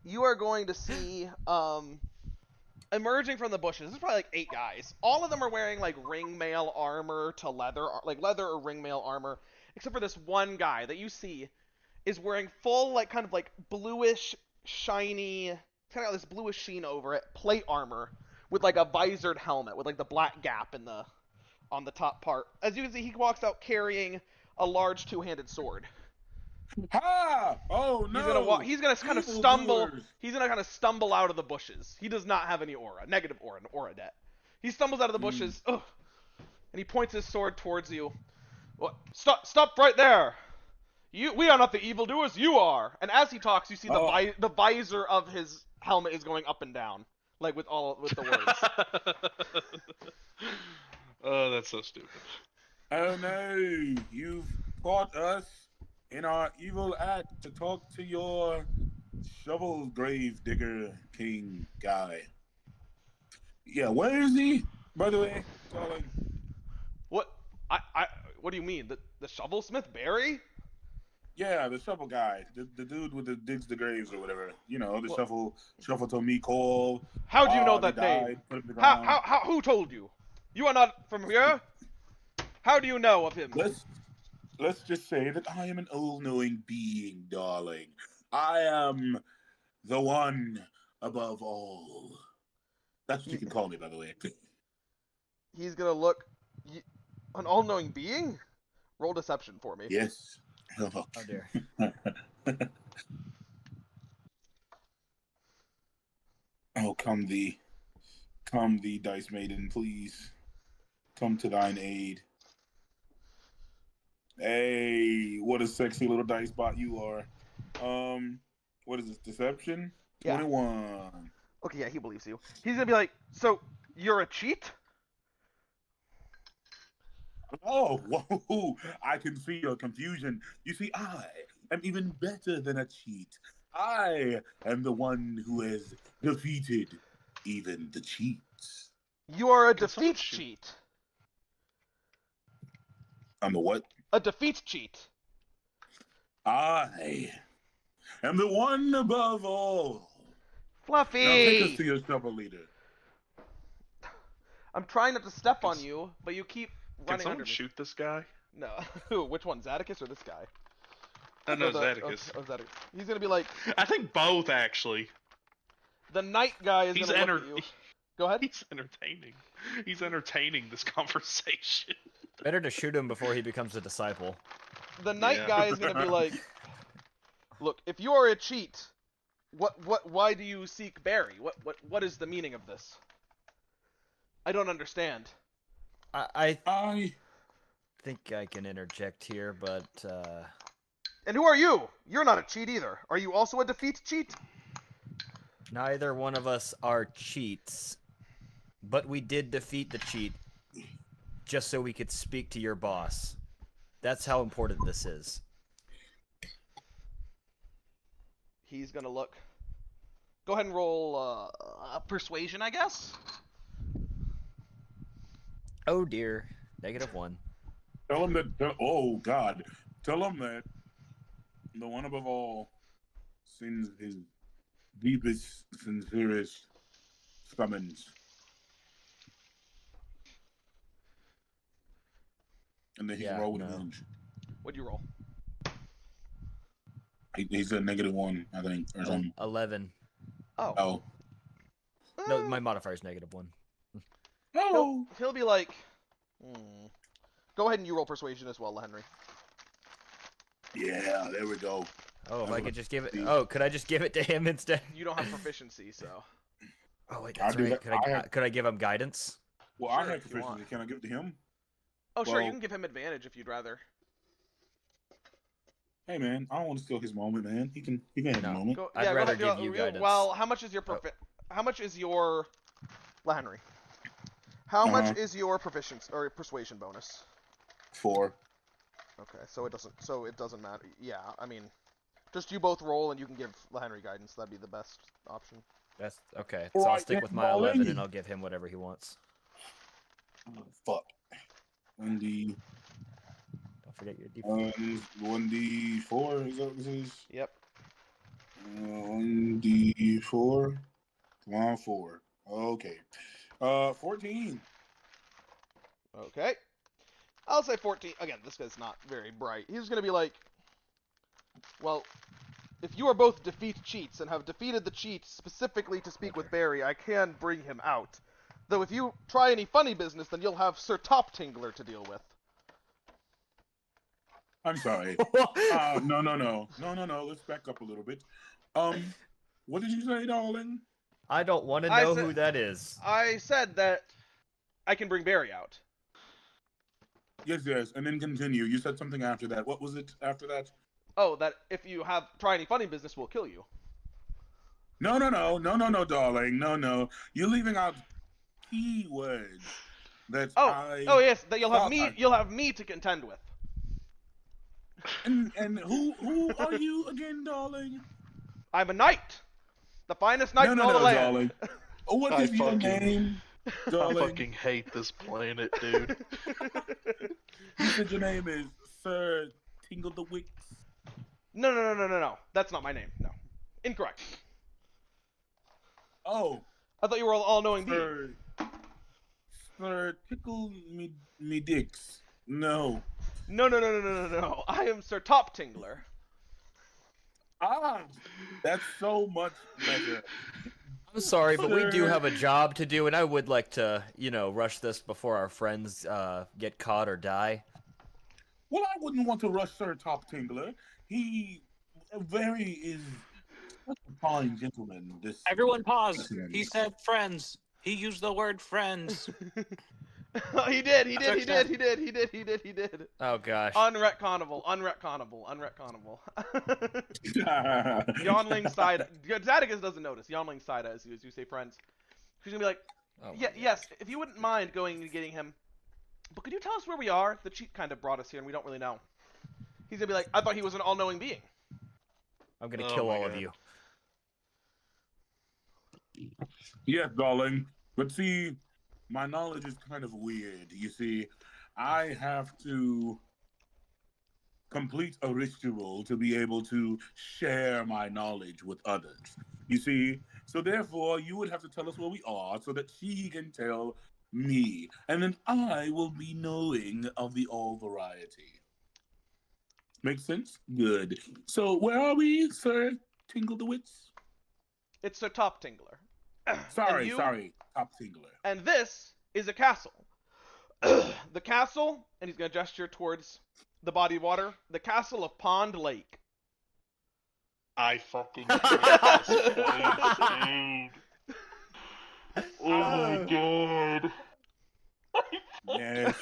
You are going to see emerging from the bushes. This is probably like 8 guys. All of them are wearing like ringmail armor to leather, like leather or ringmail armor, except for this one guy that you see is wearing full like kind of like bluish shiny, kind of got this bluish sheen over it, plate armor with like a visored helmet with like the black gap in the on the top part. As you can see, he walks out carrying a large two-handed sword. Ha! Oh no. He's gonna walk. He's gonna kind of stumble. Evildoers. He's gonna kind of stumble out of the bushes. He does not have any aura, negative aura debt. He stumbles out of the bushes, and he points his sword towards you. What? Stop right there! We are not the evildoers. You are. And as he talks, you see the visor of his helmet is going up and down, like with the words. Oh, that's so stupid. Oh no, you've caught us in our evil act to talk to your shovel grave digger king guy. Yeah, where is he? By the way, darling. What? What do you mean? The shovelsmith Barry? Yeah, the shovel guy, the dude with the digs the graves or whatever. You know, the Well- shovel to me Cole. How do you know he that died, name? put him in the ground. Who told you? You are not from here. How do you know of him? Let's just say that I am an all-knowing being, darling. I am the one above all. That's what you can call me, by the way. He's gonna look. An all-knowing being? Roll deception for me. Yes. Oh dear. Oh, come thee, dice maiden, please. Come to thine aid. Hey, what a sexy little dice bot you are. What is this? Deception? Yeah. 21. Okay, yeah, he believes you. He's gonna be like, so you're a cheat? Oh, whoa! I can see your confusion. You see, I am even better than a cheat. I am the one who has defeated even the cheats. You are a Can someone defeat shoot? cheat. I'm the what? A defeat cheat. I am the one above all. Now take us Fluffy! to your shovel leader. I'm trying not to step on you, but you keep Can running someone under me. shoot this guy? No. Who? Which one? Zadicus or this guy? No, Or the- Zadicus. Oh, Zadicus. He's gonna be like, I think both actually. the knight guy is He's gonna look at you. Go ahead. He's entertaining. He's entertaining this conversation. Better to shoot him before he becomes a disciple. The knight Yeah. guy is gonna be like, look, if you are a cheat, why do you seek Barry? What is the meaning of this? I don't understand. I I think I can interject here, but And who are you? You're not a cheat either. Are you also a defeat cheat? neither one of us are cheats. But we did defeat the cheat just so we could speak to your boss. That's how important this is. He's gonna look. Go ahead and roll persuasion, I guess. Oh dear. -1. Tell him that. Oh God! Tell him that the one above all sends his deepest, sincerest summons, and then he can Yeah, roll with no. advantage. What'd you roll? He said -1, I think, or something. 11. Oh. Oh. No, my modifier's -1. He'll be like. Go ahead and you roll persuasion as well, Henry. Yeah, there we go. Oh, if I could just give it. See. Oh, could I just give it to him instead? You don't have proficiency, so. Oh wait, I'll that's do right. that. Could I give him guidance? Well, Sure, I have if you want. proficiency. Can I give it to him? Oh, sure, you Well- can give him advantage if you'd rather. Hey, man, I don't want to steal his moment, man. He can have No. a moment. Go, I'd yeah, go rather ahead, give go- you go- guidance. Well, how much is your How much is your Henry? How much is your proficiency or persuasion bonus? 4. Okay, so it doesn't matter. Yeah, I mean, just you both roll and you can give Henry guidance. That'd be the best option. That's okay. So I'll Right, stick then, with my 11 Molly. and I'll give him whatever he wants. Fuck. 1D. Don't forget your D. 1D4. Is that what this is? Yep. 1D4. Come on, 4. Okay. 14. Okay. I'll say 14. Again, this guy's not very bright. He's gonna be like, well, if you are both defeat cheats and have defeated the cheat specifically to speak with Barry, I can bring him out. Though if you try any funny business, then you'll have Sir Top Tingler to deal with. I'm sorry. No. Let's back up a little bit. What did you say, darling? I don't want to I know said- who that is. I said that I can bring Barry out. Yes, and then continue. You said something after that. What was it after that? Oh, that if you try any funny business, we'll kill you. No, darling. No. You're leaving out key words that Oh yes, that you'll have thought me. I- You'll have me to contend with. And who are you again, darling? I'm a knight, the finest knight No, in all the land. darling. What I is your fucking- name, I darling? fucking hate this planet, dude. You said your name is Sir Tingle the Wicks. No. That's not my name. No, incorrect. Oh, I thought you were all-knowing being. Sir Tickle me dicks. No. No. I am Sir Top Tingler. Ah, that's so much better. I'm sorry, but we do Sir. have a job to do, and I would like to, rush this before our friends get caught or die. Well, I wouldn't want to rush Sir Top Tingler. He is such a fine gentleman. This Everyone pause. Listen. He said friends. He used the word friends. He did. Fix that. He did. Oh gosh. Unretconable. Yonling side. Zadicus doesn't notice. Yonling side as you say friends. She's gonna be like, Oh, yeah, yes, if you wouldn't mind going and getting him. But could you tell us where we are? The cheat kind of brought us here and we don't really know. He's gonna be like, I thought he was an all-knowing being. I'm gonna Oh kill my all of God. you. Yes, darling. But see, my knowledge is kind of weird. You see, I have to complete a ritual to be able to share my knowledge with others. You see, so therefore, you would have to tell us where we are so that she can tell me, and then I will be knowing of the all variety. Make sense? Good. So where are we, Sir Tingle the Wits? It's Sir Top Tingler. Sorry, And Top Tingler. And this is a castle. The castle, and he's gonna gesture towards the body of water. The castle of Pond Lake. I fucking hate this place, dude. Oh my god. Yes,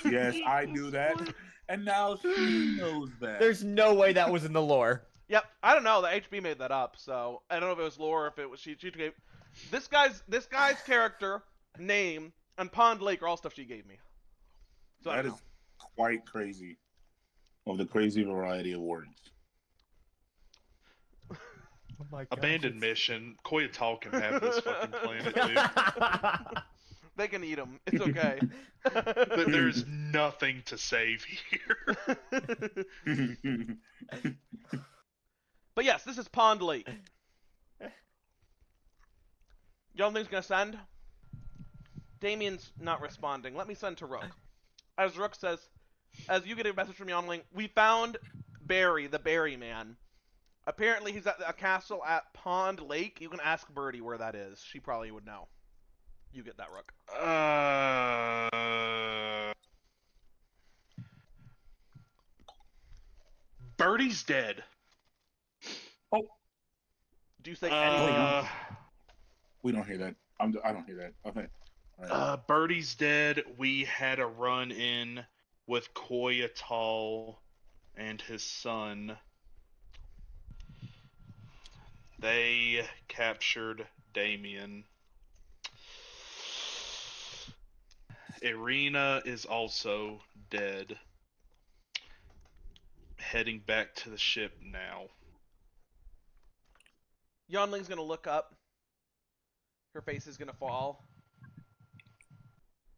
I do that. and now she knows that. There's no way that was in the lore. Yep, I don't know. The HB made that up, so I don't know if it was lore or if it was she gave. This guy's character, name, and Pond Lake are all stuff she gave me. So I That don't is know. quite crazy. Of the crazy variety of words. Oh my gosh, Abandoned mission. Koyatal can have this fucking planet, dude. They can eat them. It's okay. There's nothing to save here. But yes, this is Pond Lake. Y'all think's gonna send? Damien's not responding. Let me send to Rook. As Rook says, as you get a message from Yonling, we found Barry, the Berry Man. Apparently he's at a castle at Pond Lake. You can ask Birdie where that is. She probably would know. You get that, Rook. Birdie's dead. Do you say anything else? We don't hear that. I don't hear that. Okay. All right. Birdie's dead. We had a run-in with Koyatal and his son. They captured Damien. Irina is also dead. Heading back to the ship now. Yonling's gonna look up. Her face is gonna fall.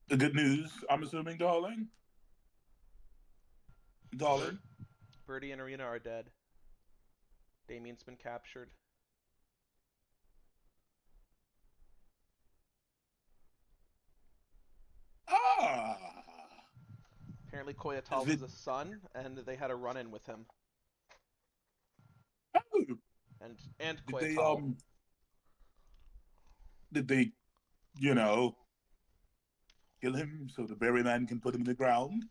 The good news, I'm assuming, darling. Darling. Birdie and Arena are dead. Damien's been captured. Ah. Apparently Koyatal was a son, and they had a run-in with him. Oh. And Did they Koyatal. Did they, you know, kill him so the berry man can put him in the ground?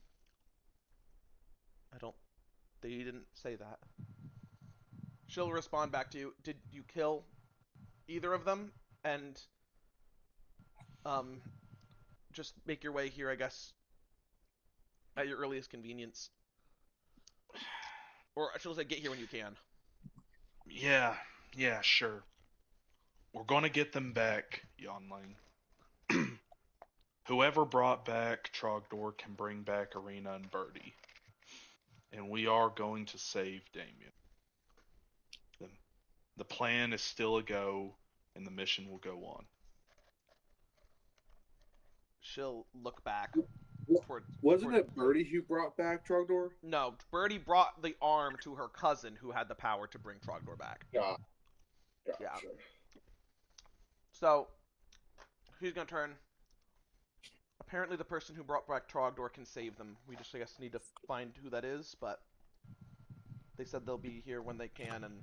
I don't. They didn't say that. She'll respond back to you. Did you kill either of them? And just make your way here, I guess, at your earliest convenience. Or she'll say, get here when you can. Yeah, sure. We're gonna get them back, Yonling. Whoever brought back Trogdor can bring back Arena and Birdie. And we are going to save Damien. The plan is still a go, and the mission will go on. She'll look back. Wasn't it Birdie who brought back Trogdor? No, Birdie brought the arm to her cousin who had the power to bring Trogdor back. Yeah. Yeah. So, she's gonna turn. Apparently the person who brought back Trogdor can save them. We just, I guess, need to find who that is, but they said they'll be here when they can, and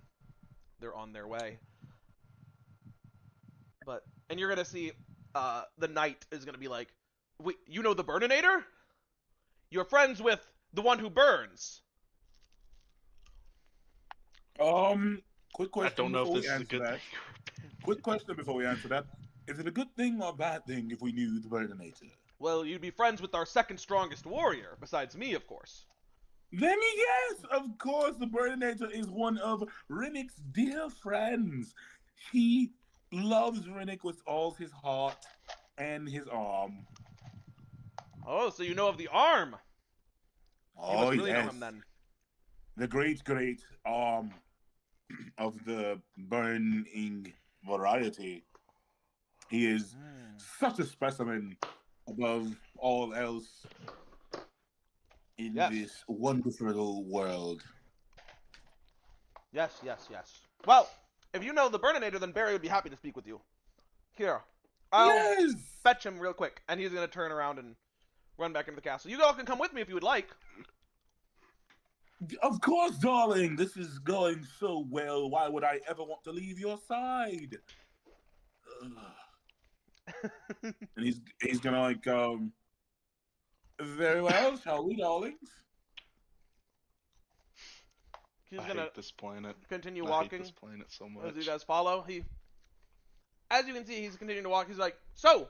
they're on their way. And you're gonna see, the knight is gonna be like, wait, you know the Burninator? You're friends with the one who burns. Quick question. I don't know if before this we is a answer good that. thing. Quick question before we answer that. Is it a good thing or a bad thing if we knew the Burninator? Well, you'd be friends with our second strongest warrior, besides me, of course. Let me guess! Of course, the Burninator is one of Rennick's dear friends. He loves Rennick with all his heart and his arm. Oh, so you know of the arm. You must Oh, really know yes. him then. The great arm of the burning variety. He is such a specimen above all else in this wonderful world. Yes. Well, if you know the Burninator, then Barry would be happy to speak with you. Here, I'll fetch him real quick, and he's gonna turn around and run back into the castle. You all can come with me if you would like. Of course, darling. This is going so well. Why would I ever want to leave your side? And he's gonna like very well, shall we, darlings? He's I gonna hate this planet. continue I walking hate this planet so much. as you guys follow. As you can see, he's continuing to walk. He's like, so,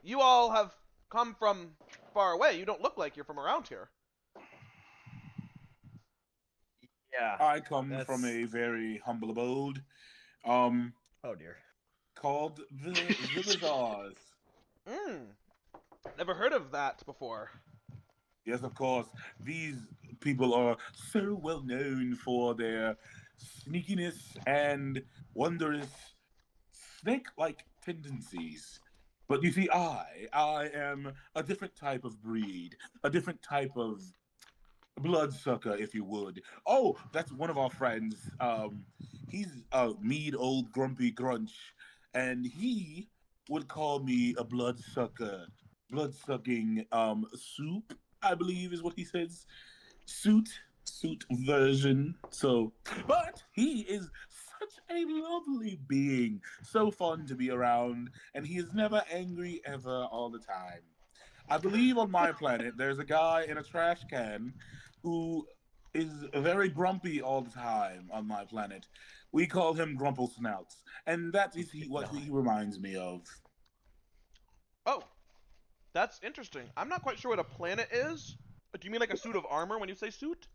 you all have come from far away. You don't look like you're from around here. Yeah. I come from That's- a very humble abode, um, Oh dear. called the Bazaars. Never heard of that before. Yes, of course. These people are so well known for their sneakiness and wondrous snake-like tendencies. But you see, I am a different type of breed, a different type of bloodsucker, if you would. Oh, that's one of our friends. He's a mean old grumpy grunch, and he would call me a bloodsucker, blood-sucking soup, I believe is what he says. Suit version. So, but he is such a lovely being, so fun to be around, and he is never angry ever all the time. I believe on my planet there's a guy in a trash can who is very grumpy all the time on my planet. We call him Grumple Snouts, and that is what he reminds me of. Oh, that's interesting. I'm not quite sure what a planet is. Do you mean like a suit of armor when you say suit?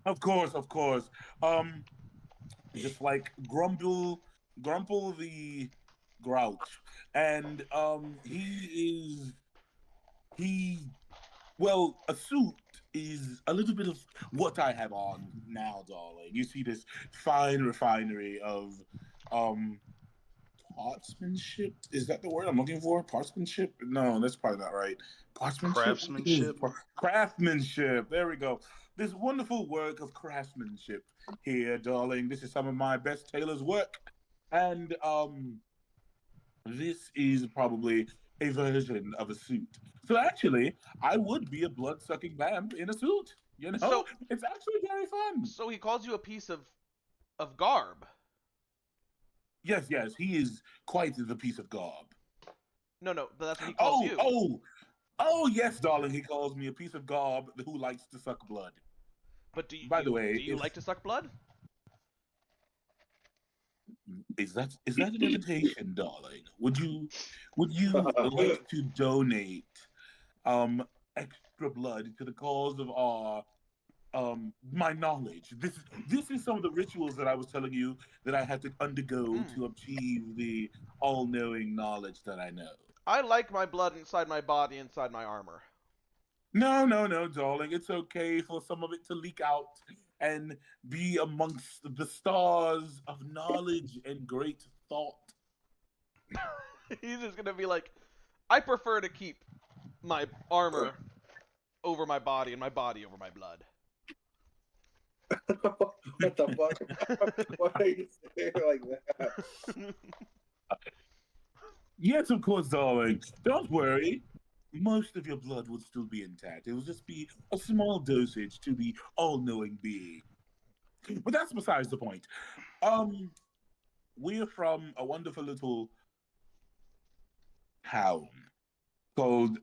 Of course, of course. Um, just like Grumple the Grouch, and he well, a suit is a little bit of what I have on now, darling. You see this fine refinery of um partsmanship. Is that the word I'm looking for? Partsmanship? No, that's probably not right. Partsmanship? Craftsmanship? Craftsmanship. There we go. This wonderful work of craftsmanship here, darling. This is some of my best tailor's work. And this is probably a version of a suit. So actually, I would be a blood-sucking vamp in a suit. You know, So- it's actually very fun. So he calls you a piece of garb. Yes, yes, he is quite the piece of garb. No, but that's what he calls you. Oh, yes, darling. He calls me a piece of garb who likes to suck blood. But do you, By the way, do you like to suck blood? Is that an invitation, darling? Would you like to donate extra blood to the cause of our my knowledge? This is some of the rituals that I was telling you that I had to undergo to achieve the all-knowing knowledge that I know. I like my blood inside my body, inside my armor. No, darling. It's okay for some of it to leak out and be amongst the stars of knowledge and great thought. He's just gonna be like, I prefer to keep my armor over my body and my body over my blood. What the fuck? Why are you saying it like that? Yes, of course, darling. Don't worry. Most of your blood would still be intact. It will just be a small dosage to the all-knowing being. But that's besides the point. We're from a wonderful little town called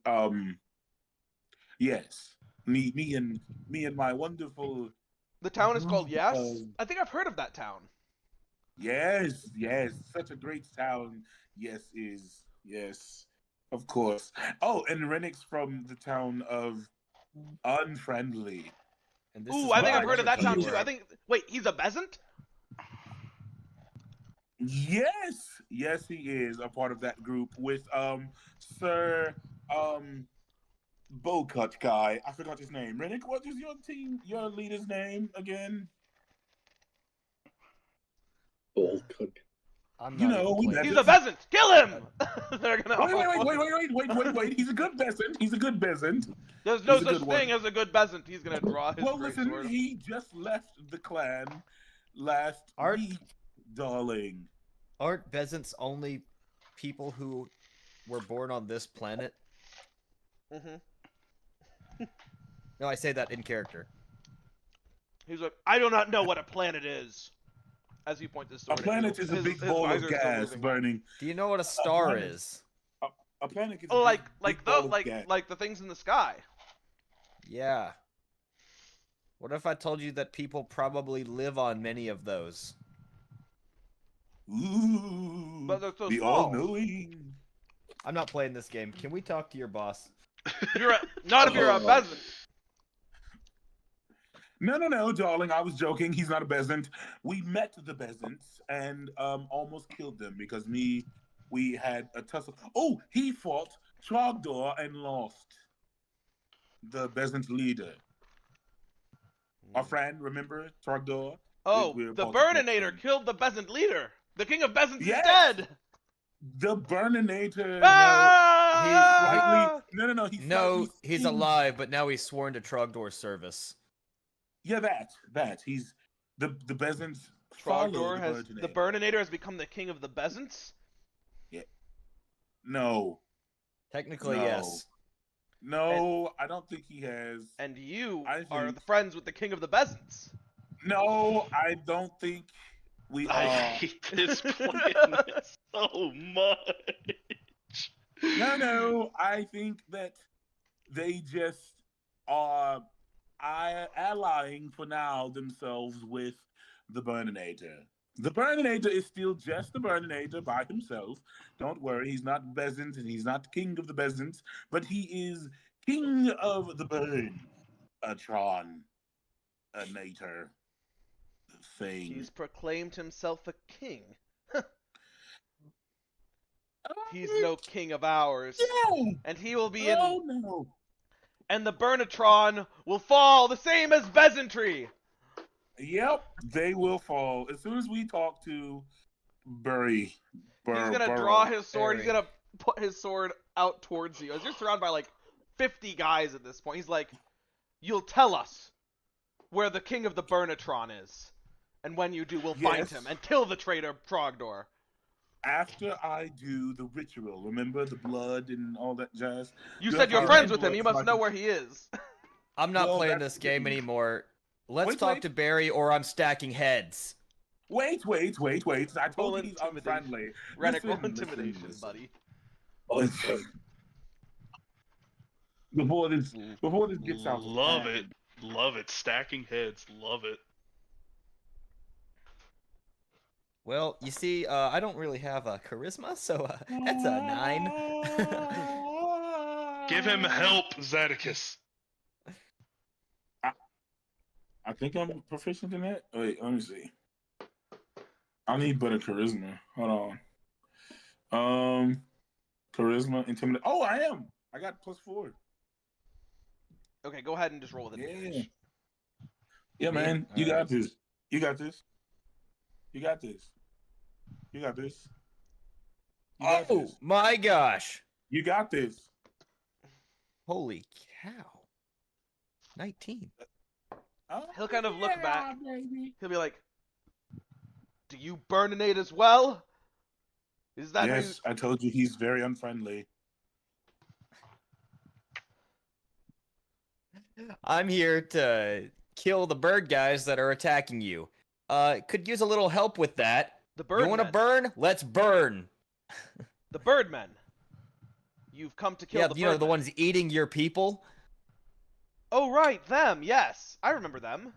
yes. Me and my wonderful The town is called group Yes? of- I think I've heard of that town. Yes, such a great town. Yes, of course. Oh, and Rennick's from the town of Unfriendly. And this Ooh, is I think why I've heard of never that town tell you too. where I think. Wait, he's a peasant? Yes, he is a part of that group with Sir Bowcut guy. I forgot his name. Rennick, what is your leader's name again? Bull cook. I'm You not know, even we playing. He's met a peasant! Kill him! They're gonna. Wait. He's a good peasant. There's no He's a such good one. thing as a good peasant. He's gonna draw his Well, great listen, sword. he just left the clan last Art- week, darling. Aren't peasants only people who were born on this planet? Mm-hmm. No, I say that in character. He's like, I do not know what a planet is. As he points his A sword at planet you. is a His- big his ball of visor's still gas moving. burning. Do you know what a star planet- is? A planet is Oh, a big ball of like gas. the things in the sky. Yeah. What if I told you that people probably live on many of those? Ooh, But they're so the small. all-knowing. I'm not playing this game. Can we talk to your boss? Not if you're a peasant. No, darling. I was joking. He's not a peasant. We met the peasants and almost killed them because we had a tussle. Oh, he fought Trogdor and lost. The peasant leader. Our friend, remember Trogdor? Oh, We were the about to get Burninator him. killed the peasant leader. The king of peasants Yes! is dead. The Burninator. Ah! No, he's No, slightly he's stinged. alive, but now he's sworn to Trogdor's service. Yeah, that. He's the peasants follow Trogdor has Burninator. the Burninator has become the king of the peasants. No. Technically, No. yes. No, I don't think he has. And you I are think- the friends with the king of the peasants. No, I don't think we I are. hate this plan so much. No, I think that they just are allying for now themselves with the Burninator. The Burninator is still just the Burninator by himself. Don't worry, he's not Bezant and he's not king of the Bezants, but he is king of the Burn. A Tron. A Nator thing. He's proclaimed himself a king. He's no king of ours. No! And he will be in. Oh no! And the Burnatron will fall the same as Bezantry. Yep, they will fall as soon as we talk to Burry. He's gonna draw his sword. He's gonna put his sword out towards you. As you're surrounded by like 50 guys at this point, he's like, "You'll tell us where the king of the Burnatron is, and when you do, we'll find Yes. him and kill the traitor Trogdor." After I do the ritual, remember the blood and all that jazz? You You said have you're to friends with remember him. You so I must know can- where he is. I'm not Well, playing that's this game the- anymore. Let's Wait, talk wait. to Barry, or I'm stacking heads. Wait. I told Roll you he's intimidation. unfriendly. Rennick, roll Listen, intimidation, listen. buddy. Before this gets out of Love hand. it. Love it. Stacking heads. Love it. Well, you see, I don't really have a charisma, so that's a 9. Give him help, Zadicus. I think I'm proficient in that. Wait, let me see. I need better charisma. Hold on. Charisma, intimidate. Oh, I am. I got +4. Okay, go ahead and just roll with Yeah. advantage. Yeah, Me? man. You got Alright. this. You got this. You got this. You got this. You got Oh this. my gosh! You got this. Holy cow! 19. Oh, He'll kind of look yeah, back. baby. He'll be like, "Do you burninate as well? Is that Yes, I told you he's very unfriendly. I'm here to kill the bird guys that are attacking you. Could use a little help with that. the You want to birdmen? burn? Let's burn. The birdmen. You've come to kill Yeah, the you know, the birdmen. ones eating your people. Oh, right, them. Yes, I remember them.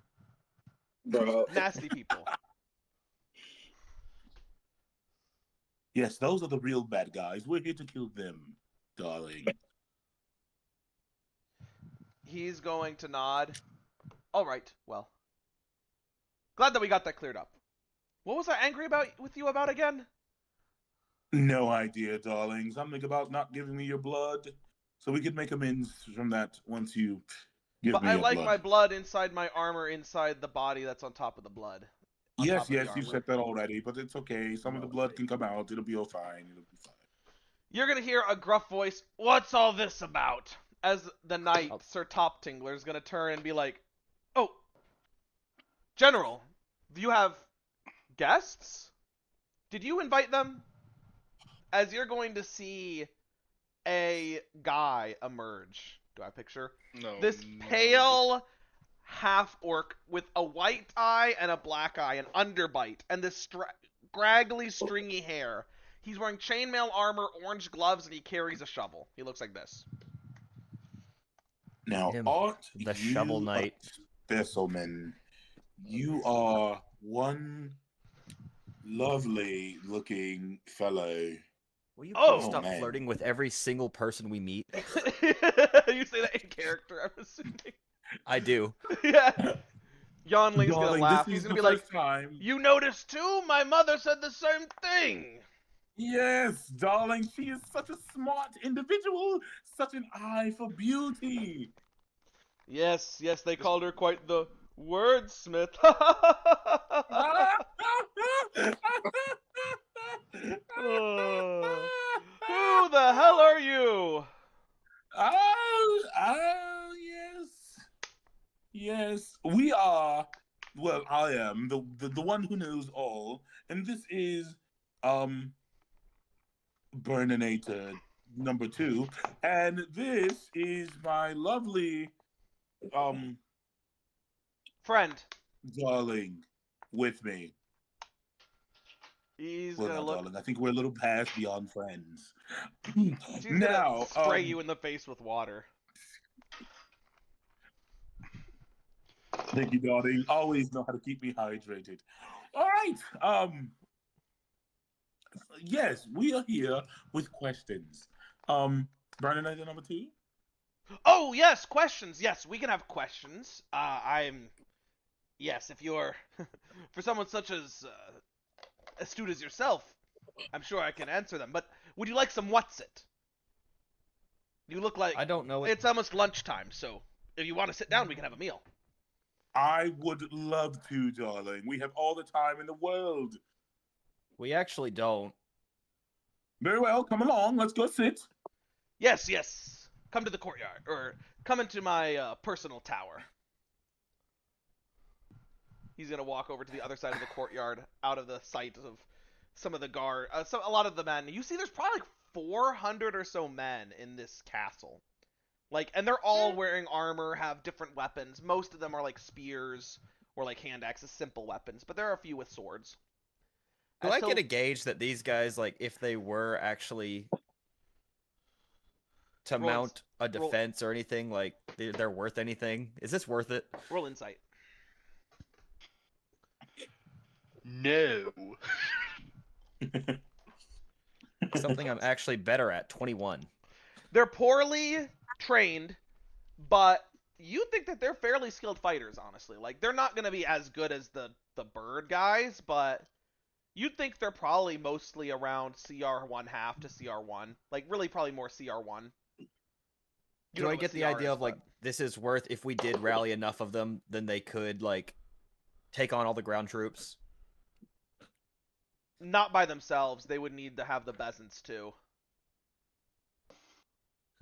Bro. Nasty people. Yes, those are the real bad guys. We're here to kill them, darling. He's going to nod. All right, well. Glad that we got that cleared up. What was I angry about with you about again? No idea, darling. Something about not giving me your blood, so we could make amends from that once you give But me I your like blood. my blood inside my armor, inside the body that's on top of the blood. On top Yes, of the yes, you armor. said that already, but it's okay. Some of the blood can come out. It'll be all fine. It'll be fine. You're gonna hear a gruff voice. What's all this about? As the knight, Oh. Sir Top Tingler, is gonna turn and be like, "Oh, General, do you have guests? Did you invite them?" As you're going to see a guy emerge. Do I picture? No. This no. pale half orc with a white eye and a black eye, an underbite, and this scraggly, stringy hair. He's wearing chainmail armor, orange gloves, and he carries a shovel. He looks like this. Now, Him, aren't the you Shovel a Knight. specimen? You are one lovely looking fellow. Will you Oh, please stop man. flirting with every single person we meet? You say that in character, I'm assuming. I do. Yeah. Yonling's gonna Darling, laugh. this He's is gonna the be like, first time. "You noticed too? My mother said the same thing." Yes, darling, she is such a smart individual, such an eye for beauty. Yes, yes, they called her quite the wordsmith. Oh, who the hell are you? Yes. Yes, we are. Well, I am the one who knows all, and this is Burninator #2, and this is my lovely um Friend. darling with me. He's Well, gonna now, look. darling, I think we're a little past beyond friends. She's Now, gonna spray you in the face with water. thank you, darling. Always know how to keep me hydrated. All right. Yes, we are here with questions. Burninator #2. Oh yes, questions. Yes, we can have questions. Yes, if you're for someone such as astute as yourself, I'm sure I can answer them. But would you like some what's it? You look like I don't know it. it's almost lunchtime, so if you want to sit down, we can have a meal. I would love to, darling. We have all the time in the world. We actually don't. Very well, come along. Let's go sit. Yes, yes. Come to the courtyard, or come into my personal tower. He's gonna walk over to the other side of the courtyard, out of the sight of some of the guard, a lot of the men. You see, there's probably like 400 or so men in this castle. Like, and they're all wearing armor, have different weapons. Most of them are like spears or like hand axes, simple weapons, but there are a few with swords. Do As I to- get a gauge that these guys, like, if they were actually to Roll ins- mount a defense or anything, like, they're worth anything? Is this worth it? roll insight. No. Something I'm actually better at, 21. They're poorly trained, but you think that they're fairly skilled fighters, honestly. Like, they're not going to be as good as the bird guys, but you think they're probably mostly around CR1 half to CR1. Like, really probably more CR1. You Do don't I know get what the CR idea is, of, like, but- this is worth, if we did rally enough of them, then they could, like, take on all the ground troops? Not by themselves. They would need to have the peasants, too.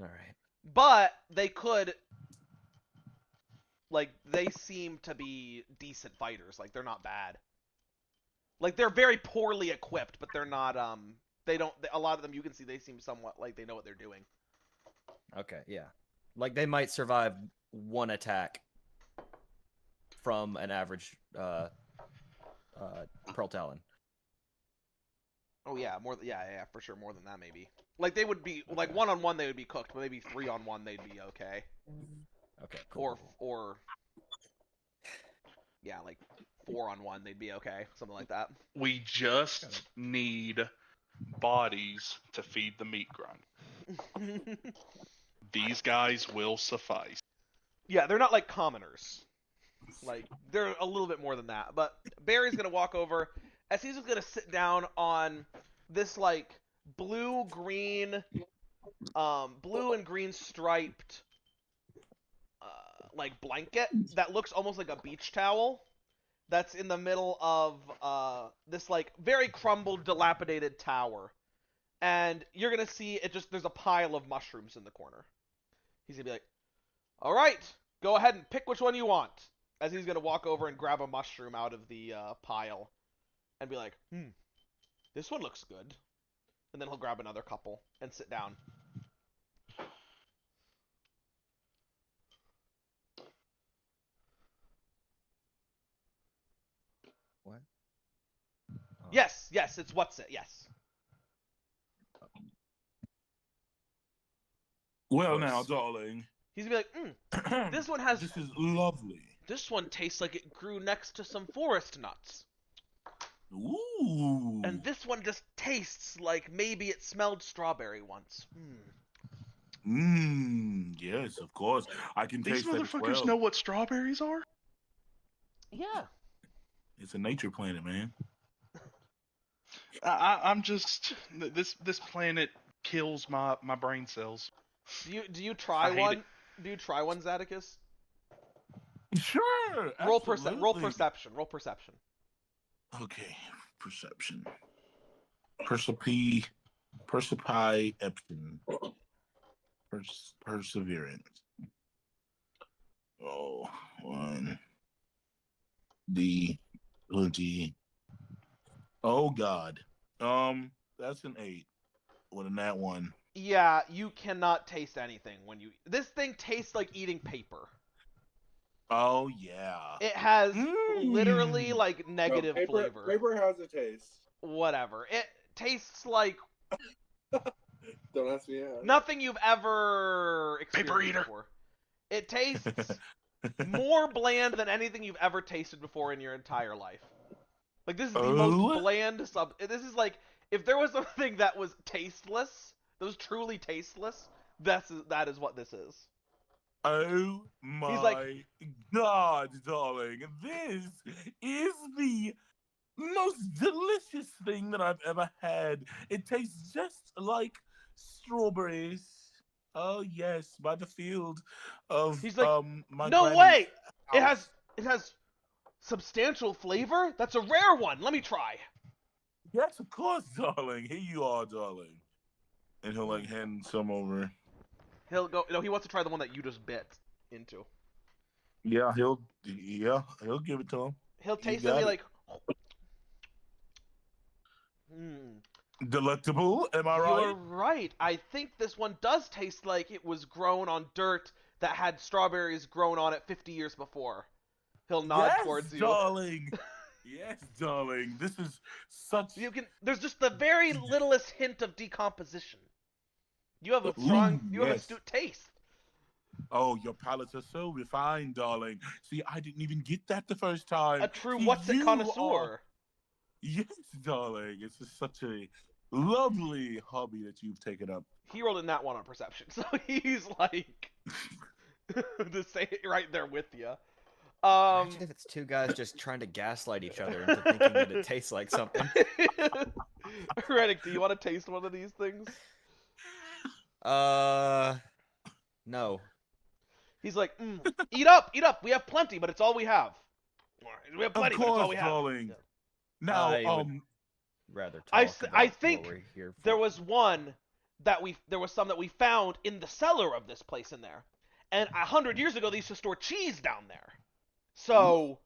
Alright. But they could... Like, they seem to be decent fighters. Like, they're not bad. Like, they're very poorly equipped, but they're not, They don't... A lot of them, you can see, they seem somewhat like they know what they're doing. Okay, yeah. Like, they might survive one attack from an average Pearl Talon. Oh, yeah, yeah, for sure, more than that, maybe. Like, they would be... Like, one-on-one, they would be cooked, but maybe 3-on-1, they'd be okay. Okay, cool. Or... Yeah, like, 4-on-1, they'd be okay. Something like that. We just need bodies to feed the meat grind. These guys will suffice. Yeah, they're not like commoners. Like, they're a little bit more than that. But Barry's gonna walk over as he's just gonna sit down on this like blue and green striped like blanket that looks almost like a beach towel that's in the middle of this like very crumbled, dilapidated tower. And you're gonna see it just there's a pile of mushrooms in the corner. He's gonna be like, all right, go ahead and pick which one you want. As he's gonna walk over and grab a mushroom out of the pile, and be like, this one looks good. And then he'll grab another couple and sit down. What? Oh. Yes, it's what's it, yes. Well, now, darling. He's gonna be like, this one has... This is lovely. This one tastes like it grew next to some forest nuts. Ooh. And this one just tastes like maybe it smelled strawberry once. Yes, of course. I can These taste that as motherfuckers well. know what strawberries are? Yeah. It's a nature planet, man. I'm just this planet kills my brain cells. Do you try I hate one? it. Do you try one, Zaticus? Sure, Roll absolutely. perception. Roll perception. Okay, perception. Persepi Epson. Perseverance. Oh, 1D20. Oh God. That's an 8. With a nat 1. Yeah, you cannot taste anything when you. This thing tastes like eating paper. Oh yeah. It has literally Mm. like No, negative flavor. paper has a taste. Whatever. It tastes like Don't ask me how. nothing you've ever experienced Paper eater. before. It tastes more bland than anything you've ever tasted before in your entire life. Like this is the most bland sub. This is like if there was something that was tasteless, that was truly tasteless. That is what this is. Oh He's like, my God, darling. This is the most delicious thing that I've ever had. It tastes just like strawberries. Oh yes, by the field of he's like, my no granny's way. house. It has substantial flavor. That's a rare one. Let me try. Yes, of course, darling. Here you are, darling. And he'll like hand some over. He'll go. No, he wants to try the one that you just bit into. Yeah, he'll give it to him. He'll You taste it and got be it. like, Delectable, am I You're right? right. I think this one does taste like it was grown on dirt that had strawberries grown on it 50 years before. He'll nod Yes, towards you. darling. Yes, darling. This is such. There's just the very littlest hint of decomposition. You have a you have yes. astute taste. Oh, your palates are so refined, darling. See, I didn't even get that the first time. A true See, what's it you connoisseur. are- Yes, darling. It's just such a lovely hobby that you've taken up. He rolled in that one on perception, so he's like to say it right there with you. Imagine if it's two guys just trying to gaslight each other into thinking that it tastes like something. Reddick, do you want to taste one of these things? No. He's like, eat up. We have plenty, but it's all we have. We have plenty, Of but it's all course, we have. darling. Yeah. Now, I would rather talk I about think what we're here for. there was one there was some that we found in the cellar of this place in there, and 100 years ago they used to store cheese down there, so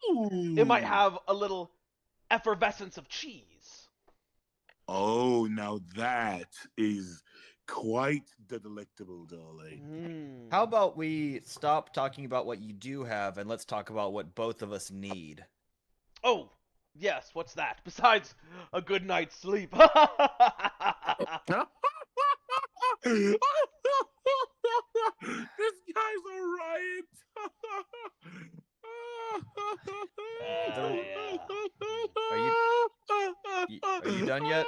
it might have a little effervescence of cheese. Oh, now that is quite the delectable, darling. How about we stop talking about what you do have and let's talk about what both of us need? Oh, yes, what's that? Besides a good night's sleep. This guy's a riot. Are you done yet?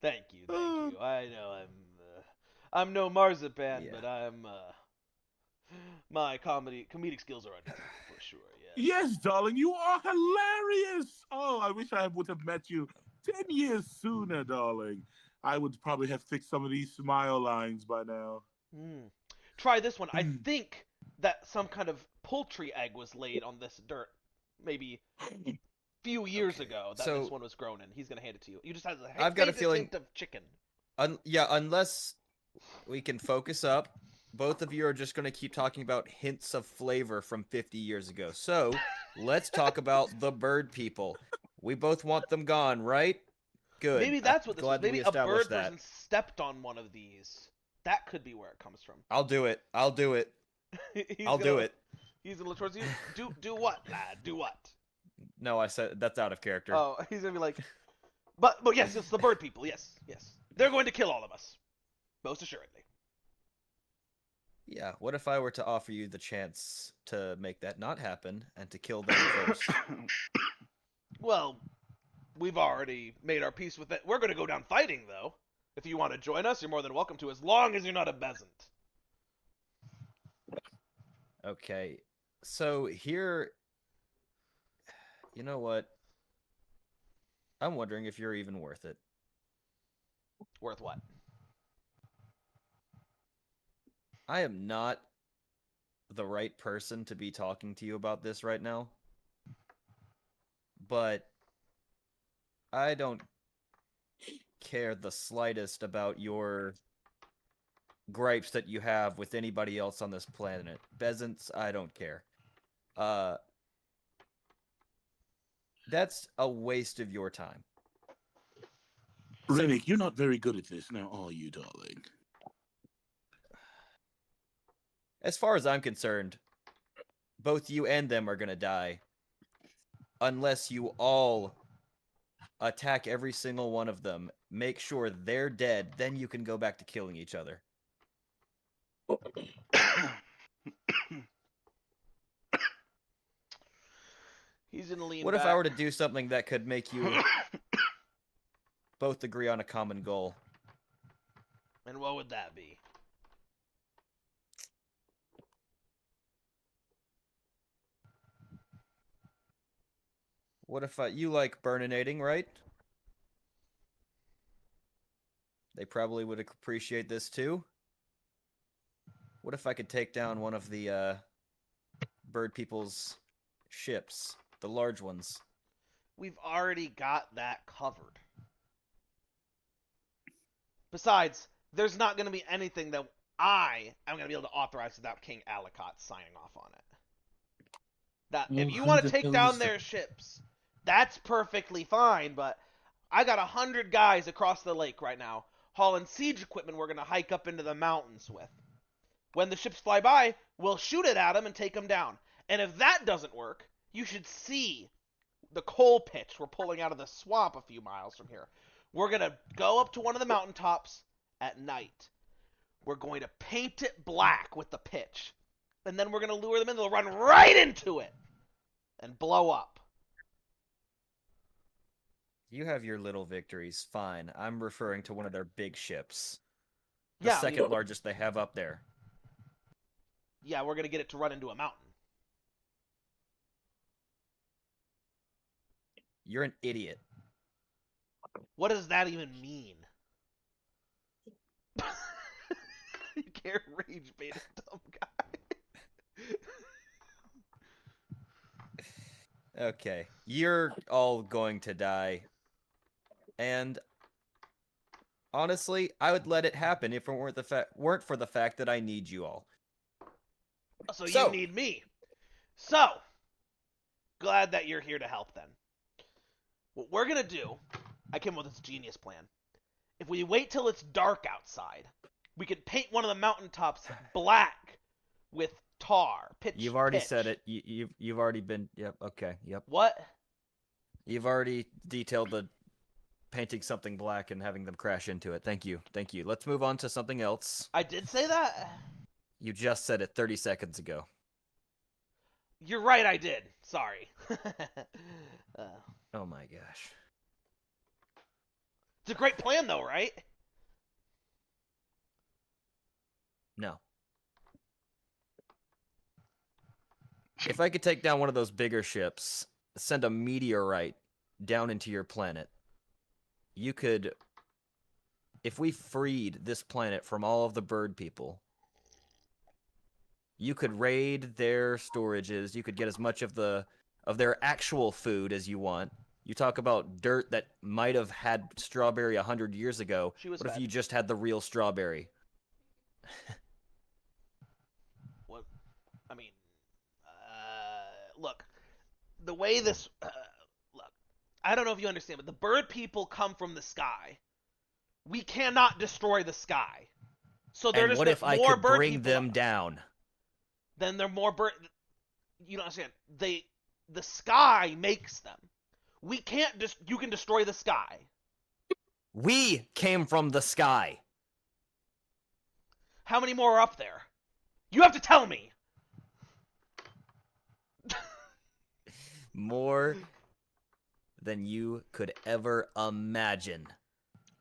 Thank you. I know I'm no marzipan, Yeah. but my comedic skills are undefeated for sure. Yes. Yes, darling, you are hilarious. Oh, I wish I would have met you 10 years sooner, darling. I would probably have fixed some of these smile lines by now. Try this one. I think that some kind of poultry egg was laid on this dirt, maybe a few years ago. That this one was grown in. He's gonna hand it to you. You just have a I've got a faintest feeling hint of chicken. Yeah, unless we can focus up, both of you are just going to keep talking about hints of flavor from 50 years ago. So, let's talk about the bird people. We both want them gone, right? Good. Maybe that's what this was. Glad Maybe we a established bird that. person stepped on one of these. That could be where it comes from. I'll do it. I'll do it. I'll do it. He's gonna look towards you. Do what, lad? Do what? No, I said that's out of character. Oh, he's gonna be like, but yes, it's the bird people. Yes. They're going to kill all of us, most assuredly. Yeah, what if I were to offer you the chance to make that not happen and to kill them first? Well, We've already made our peace with it. We're going to go down fighting, though. If you want to join us, you're more than welcome to, as long as you're not a peasant. Okay. So here, you know what? I'm wondering if you're even worth it. Worth what? I am not the right person to be talking to you about this right now. But I don't care the slightest about your gripes that you have with anybody else on this planet. Peasants, I don't care. That's a waste of your time. Rennick, you're not very good at this now, are you, darling? As far as I'm concerned, both you and them are gonna die. Unless you all attack every single one of them, make sure they're dead, then you can go back to killing each other. He's going to lean What back. if I were to do something that could make you both agree on a common goal? And what would that be? What if you like burninating, right? They probably would appreciate this too. What if I could take down one of the bird people's ships, the large ones? We've already got that covered. Besides, there's not going to be anything that I am going to be able to authorize without King Alicott signing off on it. That Well, if you who want to the take hell down is their that? ships, that's perfectly fine, but I got 100 guys across the lake right now hauling siege equipment we're going to hike up into the mountains with. When the ships fly by, we'll shoot it at them and take them down. And if that doesn't work, you should see the coal pitch we're pulling out of the swamp a few miles from here. We're going to go up to one of the mountaintops at night. We're going to paint it black with the pitch. And then we're going to lure them in. They'll run right into it and blow up. You have your little victories, fine. I'm referring to one of their big ships. The Yeah, second largest they have up there. Yeah, we're going to get it to run into a mountain. You're an idiot. What does that even mean? You can't rage bait a dumb guy. Okay, you're all going to die. And honestly, I would let it happen if it weren't for the fact that I need you all. So you need me. So, glad that you're here to help then. What we're going to do, I came up with this genius plan. If we wait till it's dark outside, we could paint one of the mountaintops black with tar, pitch. You've already pitch. said it. You've already been. Yep. Okay. Yep. What? You've already detailed the painting something black and having them crash into it. Thank you. Thank you. Let's move on to something else. I did say that? You just said it 30 seconds ago. You're right, I did. Sorry. Oh my gosh. It's a great plan, though, right? No. If I could take down one of those bigger ships, send a meteorite down into your planet, you could... If we freed this planet from all of the bird people, you could raid their storages, you could get as much of their actual food as you want. You talk about dirt that might have had strawberry 100 years ago. She was what fed. if you just had the real strawberry? What? I mean, look, the way this, look, I don't know if you understand, but the bird people come from the sky. We cannot destroy the sky. So they're And just what if I more could bird bring people them down? Then they're more bird. You don't understand. The sky makes them. We can't just. You can destroy the sky. We came from the sky. How many more are up there? You have to tell me. More than you could ever imagine.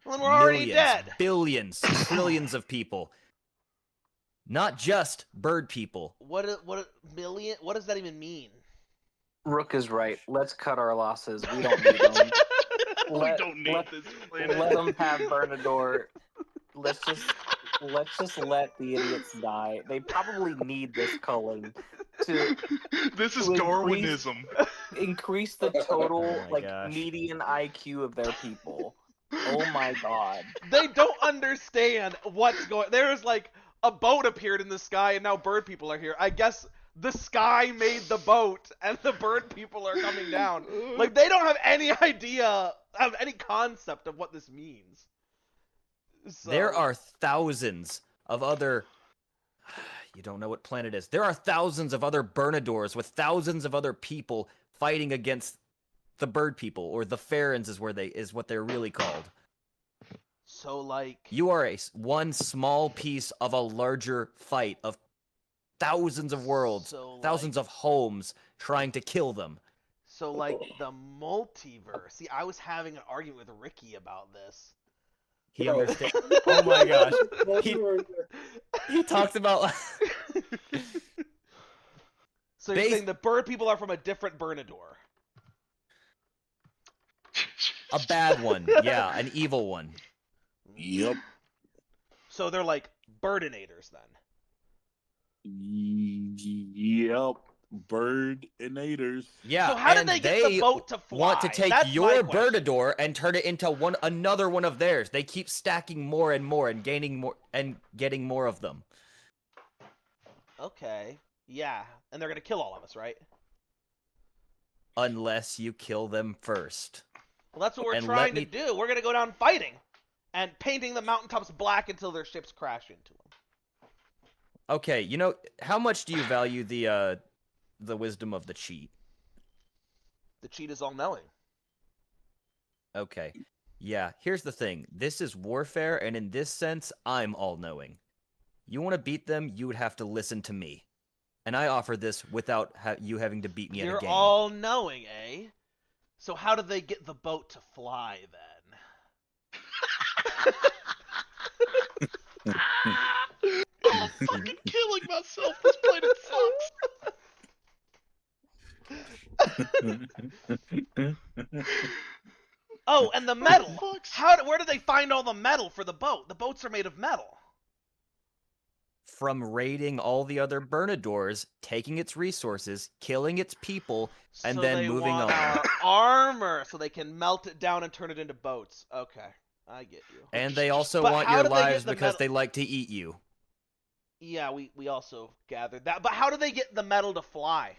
Well, then we're already Millions, dead. billions, trillions of people. Not just bird people. What million? What does that even mean? Rook is right. Let's cut our losses. We don't need them. We don't need this planet. Let them have Bernador. Let's just let the idiots die. They probably need this culling to This is to increase- Darwinism. increase the total my gosh. median IQ of their people. Oh my god. They don't understand what's going. There's like a boat appeared in the sky, and now bird people are here. I guess the sky made the boat, and the bird people are coming down. Like they don't have any idea, have any concept of what this means. So, There are thousands of other. You don't know what planet is. There are thousands of other Bernadors with thousands of other people fighting against the bird people, or the Farrens is what they're really called. So like You are one small piece of a larger fight of thousands of worlds, so thousands of homes trying to kill them. So like the multiverse. See, I was having an argument with Ricky about this. He Bro. understands. Oh my gosh. Multiverse- He talks about. So you're Bas- saying the bird people are from a different Bernador. A bad one. Yeah, an evil one. Yep. So they're like birdinators then. Yep. Bird-inators. Yeah, So how did and they get the boat to fly? want to take That's my your question. Birdador and turn it into another one of theirs. They keep stacking more and more and gaining more and getting more of them. Okay. Yeah. And they're gonna kill all of us, right? Unless you kill them first. Well, that's what we're And trying let to do. We're gonna go down fighting and painting the mountaintops black until their ships crash into them. Okay, you know, how much do you value the wisdom of the cheat? The cheat is all knowing. Okay. Yeah, here's the thing. This is warfare, and in this sense, I'm all-knowing. You want to beat them, you would have to listen to me. And I offer this without you having to beat me in a You're game. all knowing, eh? So how did they get the boat to fly then? I'm fucking killing myself. This planet sucks. Oh, and the metal. Fuck's- Where did they find all the metal for the boat? The boats are made of metal. From raiding all the other Bernadors, taking its resources, killing its people, and So then they moving want on. our armor so they can melt it down and turn it into boats. Okay, I get you. And they also But want how your did they get lives the because metal- they like to eat you. Yeah, we also gathered that. But how do they get the metal to fly?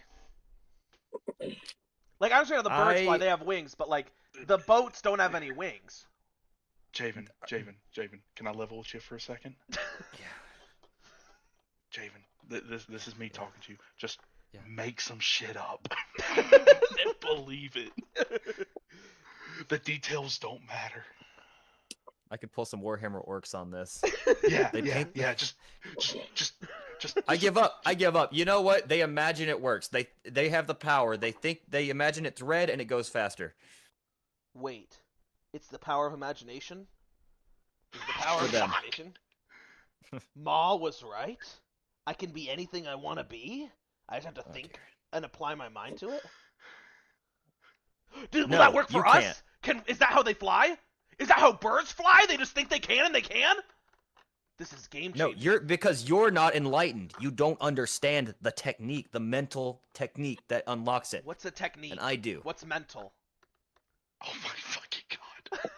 Like, I understand how the birds fly, I- they have wings, but like the boats don't have any wings. Javen, can I level with you for a second? Javen, this is me talking to you. Just Yeah. make some shit up and believe it. The details don't matter. I could pull some Warhammer orcs on this. Yeah, They paint- yeah. Just. I give up. I give up. You know what? They imagine it works. They have the power. They imagine it's red and it goes faster. Wait, it's the power of imagination? Is the power For of them. imagination? Ma was right? I can be anything I want to be? I just have to think dear. and apply my mind to it? Will No, that work you for us? Is that how they fly? Is that how birds fly? They just think they can and they can? This is game No, changing. because you're not enlightened. You don't understand the technique, the mental technique that unlocks it. What's a technique? And I do. What's mental? Oh my fucking god.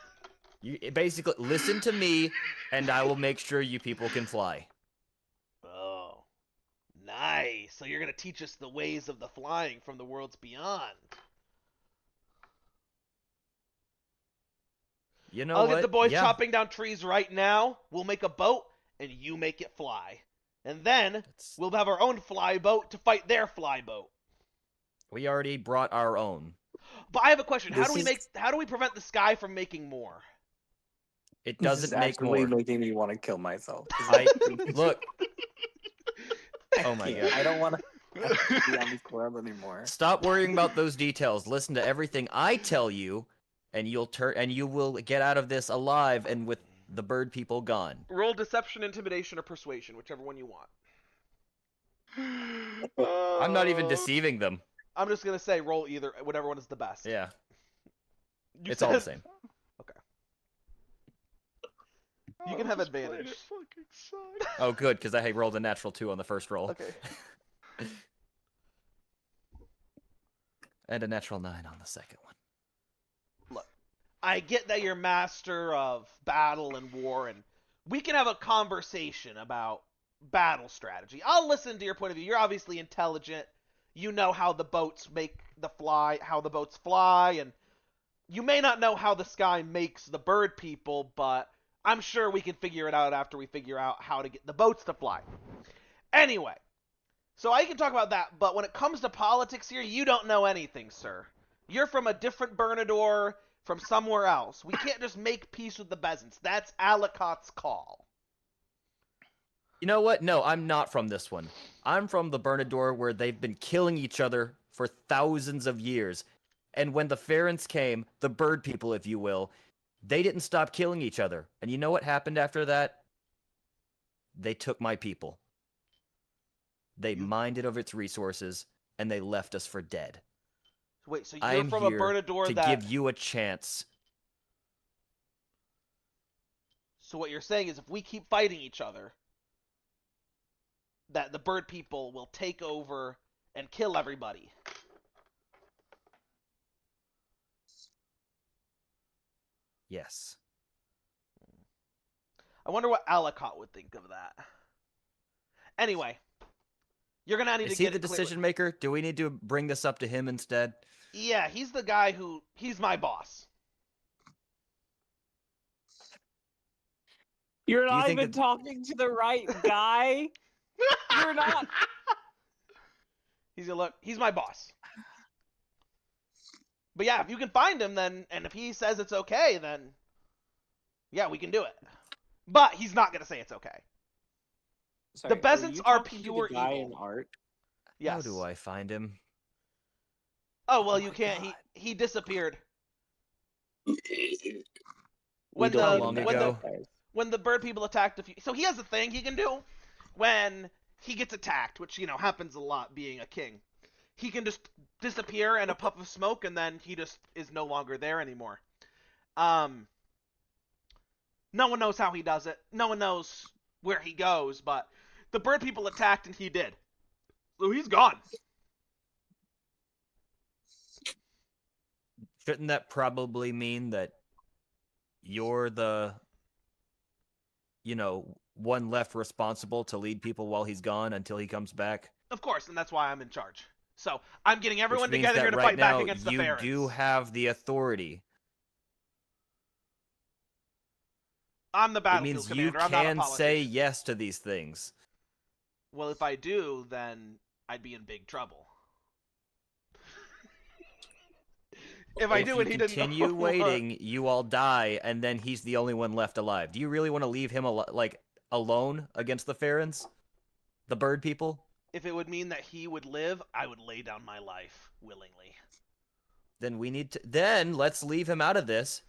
You basically listen to me, and I will make sure you people can fly. Oh, nice. So you're going to teach us the ways of the flying from the worlds beyond. You know I'll what? get the boys Yeah. chopping down trees right now. We'll make a boat, and you make it fly. And then That's- we'll have our own fly boat to fight their fly boat. We already brought our own. But I have a question. How This do we prevent the sky from making more? It This is doesn't make actually more. making me want to kill myself. I look. Oh my can't. god. I don't want to. be on this world anymore. Stop worrying about those details. Listen to everything I tell you, and you will get out of this alive and with the bird people gone. Roll deception, intimidation, or persuasion, whichever one you want. I'm not even deceiving them. I'm just gonna say roll either, whatever one is the best. Yeah, You it's all the said- same. You can have advantage. Oh, good, because I rolled a natural 2 on the first roll. Okay. And a natural 9 on the second one. Look, I get that you're master of battle and war, and we can have a conversation about battle strategy. I'll listen to your point of view. You're obviously intelligent. You know how the boats how the boats fly, and you may not know how the sky makes the bird people, but I'm sure we can figure it out after we figure out how to get the boats to fly. Anyway, so I can talk about that, but when it comes to politics here, you don't know anything, sir. You're from a different Bernador, from somewhere else. We can't just make peace with the Bezants. That's Alicott's call. You know what? No, I'm not from this one. I'm from the Bernador, where they've been killing each other for thousands of years. And when the Farrens came, the bird people, if you will, they didn't stop killing each other. And you know what happened after that? They took my people. They mined it of its resources, and they left us for dead. Wait, so you're I'm from a here Bernador to that... give you a chance. So what you're saying is if we keep fighting each other, that the bird people will take over and kill everybody. Yes. I wonder what Alicott would think of that. Anyway, you're gonna need Is to he get the it clear- decision maker? Do we need to bring this up to him instead? Yeah, he's the guy he's my boss. You're Do you not think even that- talking to the right guy. You're not. He's my boss. But yeah, if you can find him, then, and if he says it's okay, then yeah, we can do it. But he's not gonna say it's okay. Sorry, The Bezants you are talking to pure the guy evil. in art. Yes. How do I find him? Oh well, Oh you my can't. God. He disappeared We when don't How the even long know when the ago? that guy. when the bird people attacked a few. So he has a thing he can do when he gets attacked, which happens a lot being a king. He can just disappear in a puff of smoke, and then he just is no longer there anymore. No one knows how he does it. No one knows where he goes, but the bird people attacked, and he did. So he's gone. Shouldn't that probably mean that you're the, one left responsible to lead people while he's gone until he comes back? Of course, and that's why I'm in charge. So I'm getting everyone Which means together that here to right fight now back against the you Farrens. do have the authority. I'm the It battlefield means you commander. I'm not a can politician. say yes to these things. Well, if I do, then I'd be in big trouble. If I If do you and he didn't continue know, waiting, you all die, and then he's the only one left alive. Do you really want to leave him alone against the Farrens? The bird people? if it would mean that he would live, I would lay down my life willingly. Then let's leave him out of this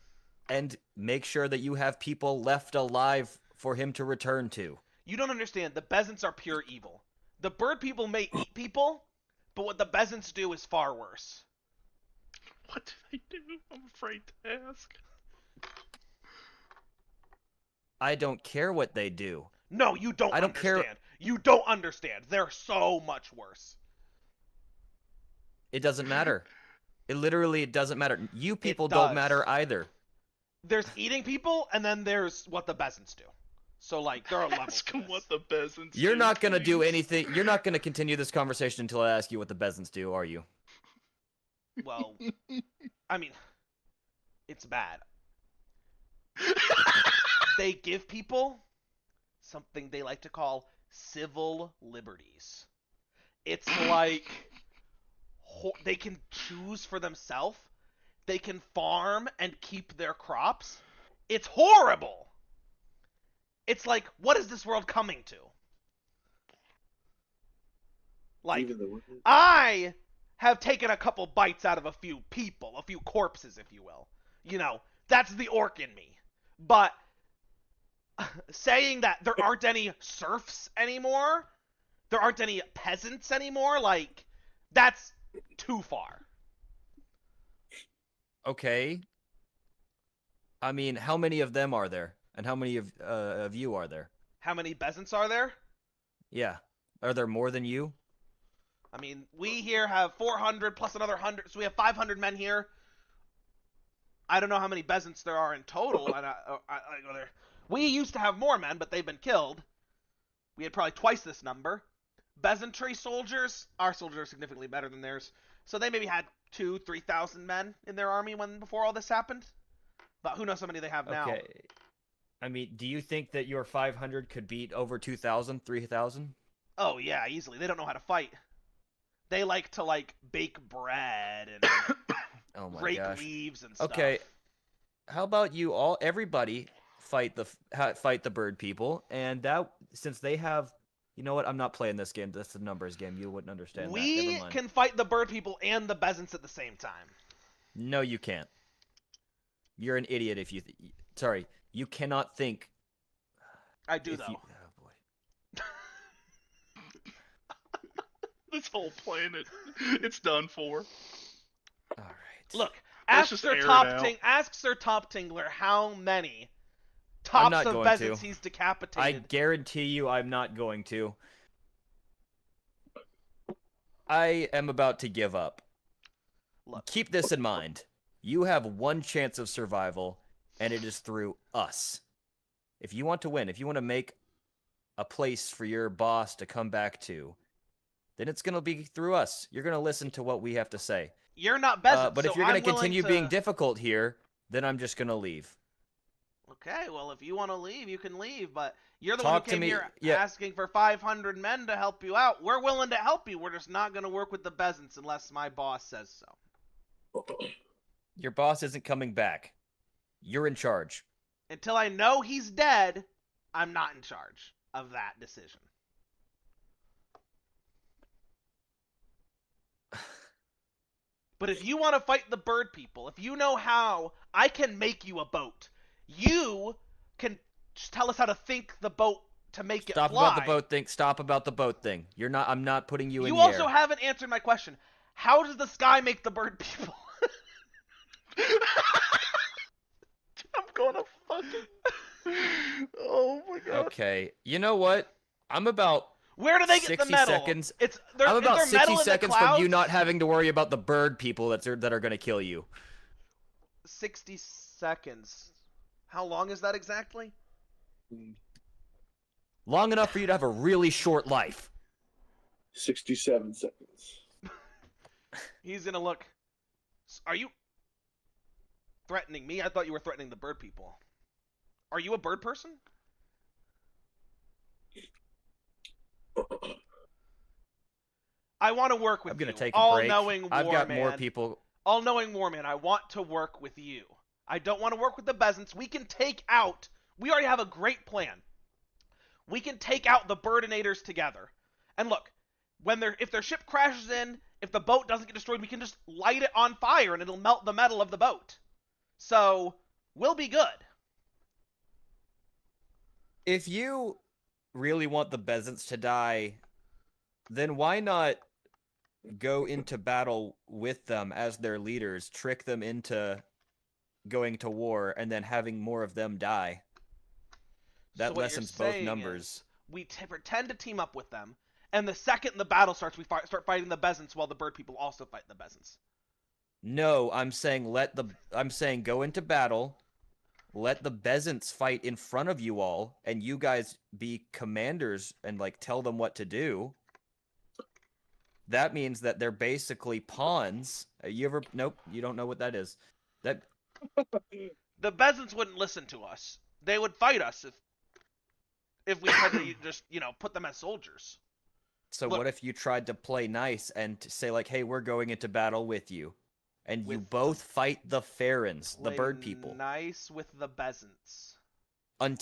and make sure that you have people left alive for him to return to. You don't understand. The Bezants are pure evil. The bird people may eat people, but what the Bezants do is far worse. What did I do? I'm afraid to ask. I don't care what they do. No, you don't I don't care- understand. You don't understand. They're so much worse. It doesn't matter. It doesn't matter. You people don't does. matter either. There's eating people, and then there's what the Bezants do. So, there are levels Ask to him this. what the peasants You're do, not going to do please. anything. You're not going to continue this conversation until I ask you what the Bezants do, are you? Well, I mean, it's bad. They give people something they like to call civil liberties. It's like they can choose for themselves. They can farm and keep their crops. It's horrible. It's like, what is this world coming to? Like, Even the wounded. I have taken a couple bites out of a few people, a few corpses, if you will. You know, that's the orc in me. But saying that there aren't any serfs anymore, there aren't any peasants anymore, like, that's too far. Okay. I mean, how many of them are there? And how many of you are there? How many peasants are there? Yeah. Are there more than you? I mean, we here have 400 plus another 100, so we have 500 men here. I don't know how many peasants there are in total. I go there. We used to have more men, but they've been killed. We had probably twice this number. Peasantry soldiers, our soldiers are significantly better than theirs, so they maybe had 2,000-3,000 men in their army before all this happened. But who knows how many they have now? Okay. I mean, do you think that your 500 could beat over 2,000, 3,000? Oh yeah, easily. They don't know how to fight. They like to bake bread and Oh my rake gosh. leaves and stuff. Okay. How about everybody fight the bird people, and that since they have, you know what? I'm not playing this game. That's a numbers game. You wouldn't understand that. We Never mind. can fight the bird people and the peasants at the same time. No, you can't. You're an idiot if you. Sorry, you cannot think. I do though. Oh boy. This whole planet, it's done for. All right. Look, Let's ask just Sir air it out. Ask Sir Top Tingler how many I'm tops not of going peasants to. he's I decapitated. guarantee you, I'm not going to. I am about to give up. Look, Keep this in mind. You have one chance of survival, and it is through us. If you want to win, if you want to make a place for your boss to come back to, then it's going to be through us. You're going to listen to what we have to say. you're not peasants, But so if you're going I'm to continue willing being difficult here, then I'm just going to leave. Okay, well, if you want to leave, you can leave, but you're the Talk one to who came me- here yeah. asking for 500 men to help you out. We're willing to help you. We're just not going to work with the peasants unless my boss says so. Your boss isn't coming back. You're in charge. Until I know he's dead, I'm not in charge of that decision. But if you want to fight the bird people, if you know how, I can make you a boat. You can just tell us how to think the boat to make Stop it fly. about the boat thing. Stop about the boat thing. I'm not putting you in You the also air. haven't answered my question. How does the sky make the bird people? I'm gonna fucking. Oh my god. Okay. You know what? I'm about Where do they get the 60 metal? seconds. Is I'm there about metal 60 in the seconds from you clouds? not having to worry about the bird people that are going to kill you. 60 seconds. How long is that exactly? Long enough for you to have a really short life. 67 seconds. He's gonna look. Are you threatening me? I thought you were threatening the bird people. Are you a bird person? I want to work with I'm going you. to take a break. All-knowing I've got warman. more people. All-knowing warman. I want to work with you. I don't want to work with the peasants. We can take out. We already have a great plan. We can take out the birdinators together. And look, if their ship crashes in, if the boat doesn't get destroyed, we can just light it on fire and it'll melt the metal of the boat. So, we'll be good. If you really want the peasants to die, then why not go into battle with them as their leaders, trick them into going to war, and then having more of them die? That So what you're lessens both saying numbers. is we pretend to team up with them, and the second the battle starts, we start fighting the peasants while the bird people also fight the peasants. No, I'm saying go into battle, let the peasants fight in front of you all, and you guys be commanders and tell them what to do. That means that they're basically pawns. Nope, you don't know what that is. That The peasants wouldn't listen to us. They would fight us if we tried to just, put them as soldiers. So Look. what if you tried to play nice and say hey, we're going into battle with you, and you With both fight the Farons, the Play bird people, nice with the peasants. and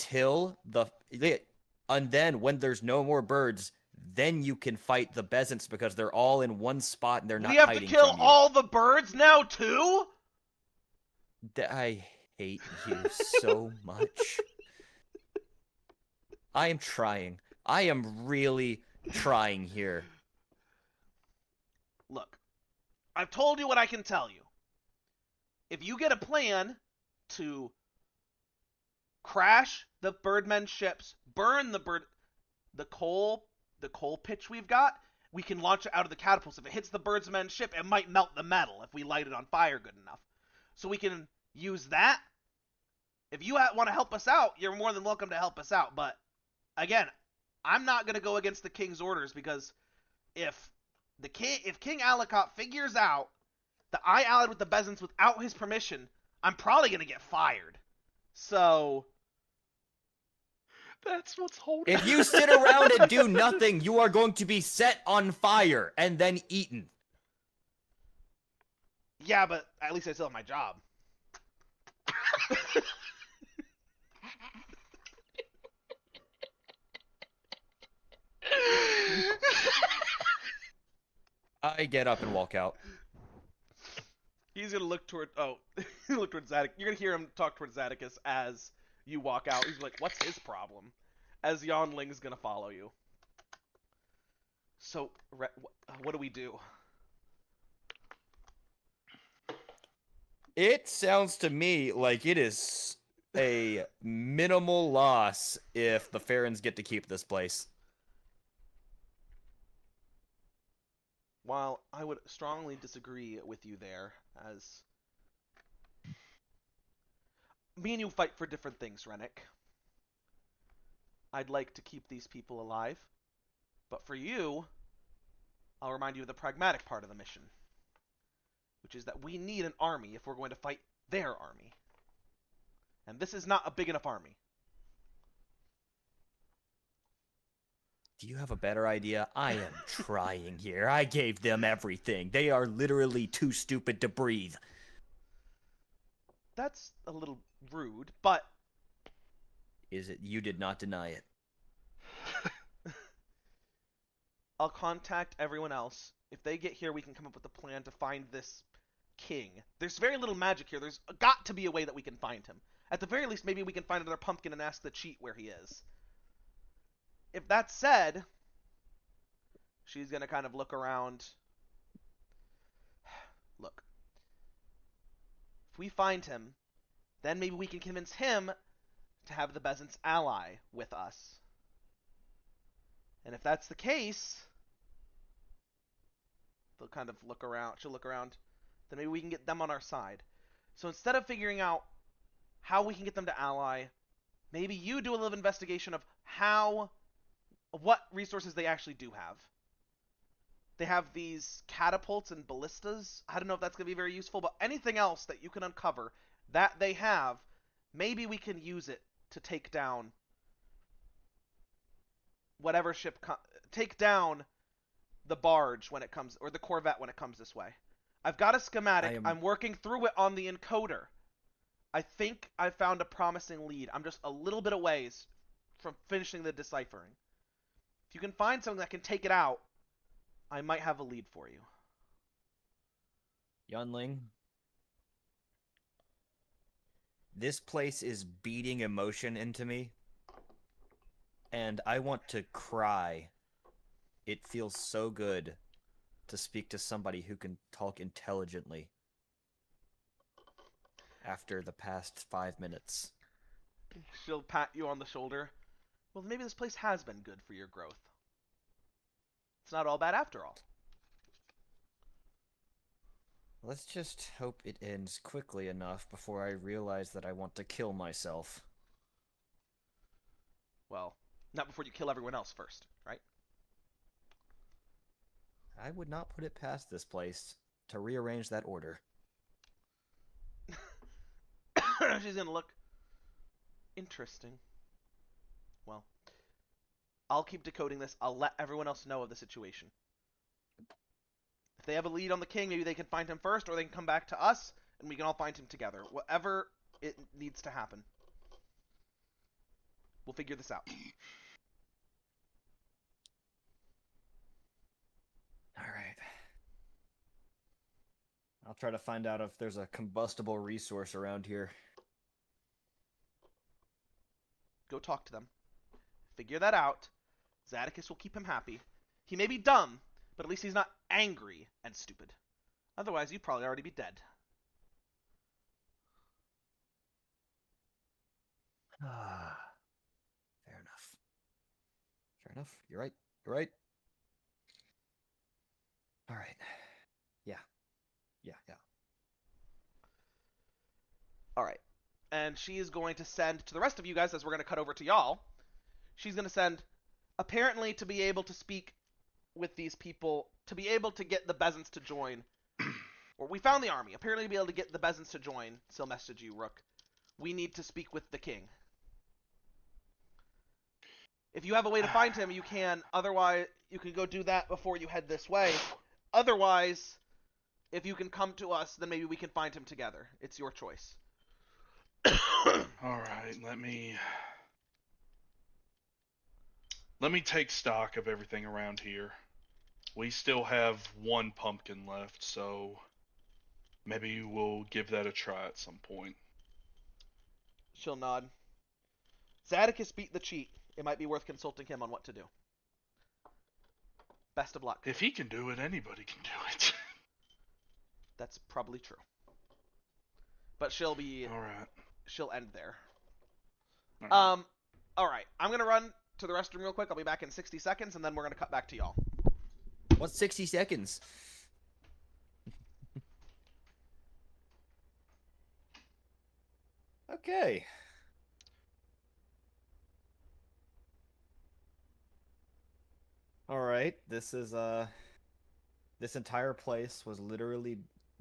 then when there's no more birds, then you can fight the Bezants because they're all in one spot and they're not We have to hiding kill from you. all the birds now too? I hate you so much. I am trying. I am really trying here. Look, I've told you what I can tell you. If you get a plan to crash the Birdmen ships, burn the coal pitch we've got, we can launch it out of the catapults. If it hits the Birdmen's ship, it might melt the metal if we light it on fire good enough. So we can use that. If you want to help us out, you're more than welcome to help us out. But again, I'm not going to go against the king's orders because if King Alikot figures out that I allied with the Bezants without his permission, I'm probably going to get fired. So That's what's holding. If you sit around and do nothing, you are going to be set on fire and then eaten. yeah, but at least I still have my job. I get up and walk out. He's gonna look toward look towards Zadok. You're gonna hear him talk towards Zadocus as you walk out. He's like, "What's his problem?" As Yonling's gonna follow you. So, what do we do? It sounds to me like it is a minimal loss if the Farrens get to keep this place. While I would strongly disagree with you there, as me and you fight for different things, Rennick. I'd like to keep these people alive, but for you, I'll remind you of the pragmatic part of the mission, which is that we need an army if we're going to fight their army. And this is not a big enough army. Do you have a better idea? I am trying here. I gave them everything. They are literally too stupid to breathe. That's a little rude, but Is it? You did not deny it. I'll contact everyone else. If they get here, we can come up with a plan to find this king. There's very little magic here. There's got to be a way that we can find him. At the very least, maybe we can find another pumpkin and ask the cheat where he is. If that's said, she's going to kind of look around. Look. If we find him, then maybe we can convince him to have the Bezants ally with us. And if that's the case, they'll kind of look around. She'll look around. Then maybe we can get them on our side. So instead of figuring out how we can get them to ally, maybe you do a little investigation of what resources they actually do have. They have these catapults and ballistas. I don't know if that's going to be very useful, but anything else that you can uncover that they have, maybe we can use it to take down whatever ship, take down the barge when it comes, or the corvette when it comes this way. I've got a schematic. I'm working through it on the encoder. I think I found a promising lead. I'm just a little bit away from finishing the deciphering. If you can find something that can take it out, I might have a lead for you. Yunling, this place is beating emotion into me, and I want to cry. It feels so good to speak to somebody who can talk intelligently after the past 5 minutes. She'll pat you on the shoulder. Well, maybe this place has been good for your growth. It's not all bad after all. Let's just hope it ends quickly enough before I realize that I want to kill myself. Well, not before you kill everyone else first, right? I would not put it past this place to rearrange that order. She's gonna look interesting. Well, I'll keep decoding this. I'll let everyone else know of the situation. If they have a lead on the king, maybe they can find him first, or they can come back to us, and we can all find him together. Whatever it needs to happen. We'll figure this out. I'll try to find out if there's a combustible resource around here. Go talk to them. Figure that out. Zadicus will keep him happy. He may be dumb, but at least he's not angry and stupid. Otherwise, you'd probably already be dead. Ah, fair enough. Fair enough. You're right. You're right. All right. Yeah. Yeah. All right. And she is going to send to the rest of you guys, as we're going to cut over to y'all, she's going to send, apparently to be able to speak with these people, to be able to get the Bezants to join. Or we found the army. Apparently to be able to get the Bezants to join, still message you, Rook. We need to speak with the king. If you have a way to find him, you can. Otherwise, you can go do that before you head this way. Otherwise, if you can come to us, then maybe we can find him together. It's your choice. All right, let me take stock of everything around here. We still have one pumpkin left, so maybe we'll give that a try at some point. She'll nod. Zadicus beat the cheat. It might be worth consulting him on what to do. Best of luck. If he can do it, anybody can do it. That's probably true. But she'll be... All right. She'll end there. All right. Alright. I'm gonna run to the restroom real quick. I'll be back in 60 seconds, and then we're gonna cut back to y'all. What's 60 seconds? Okay. All right. This is this entire place was literally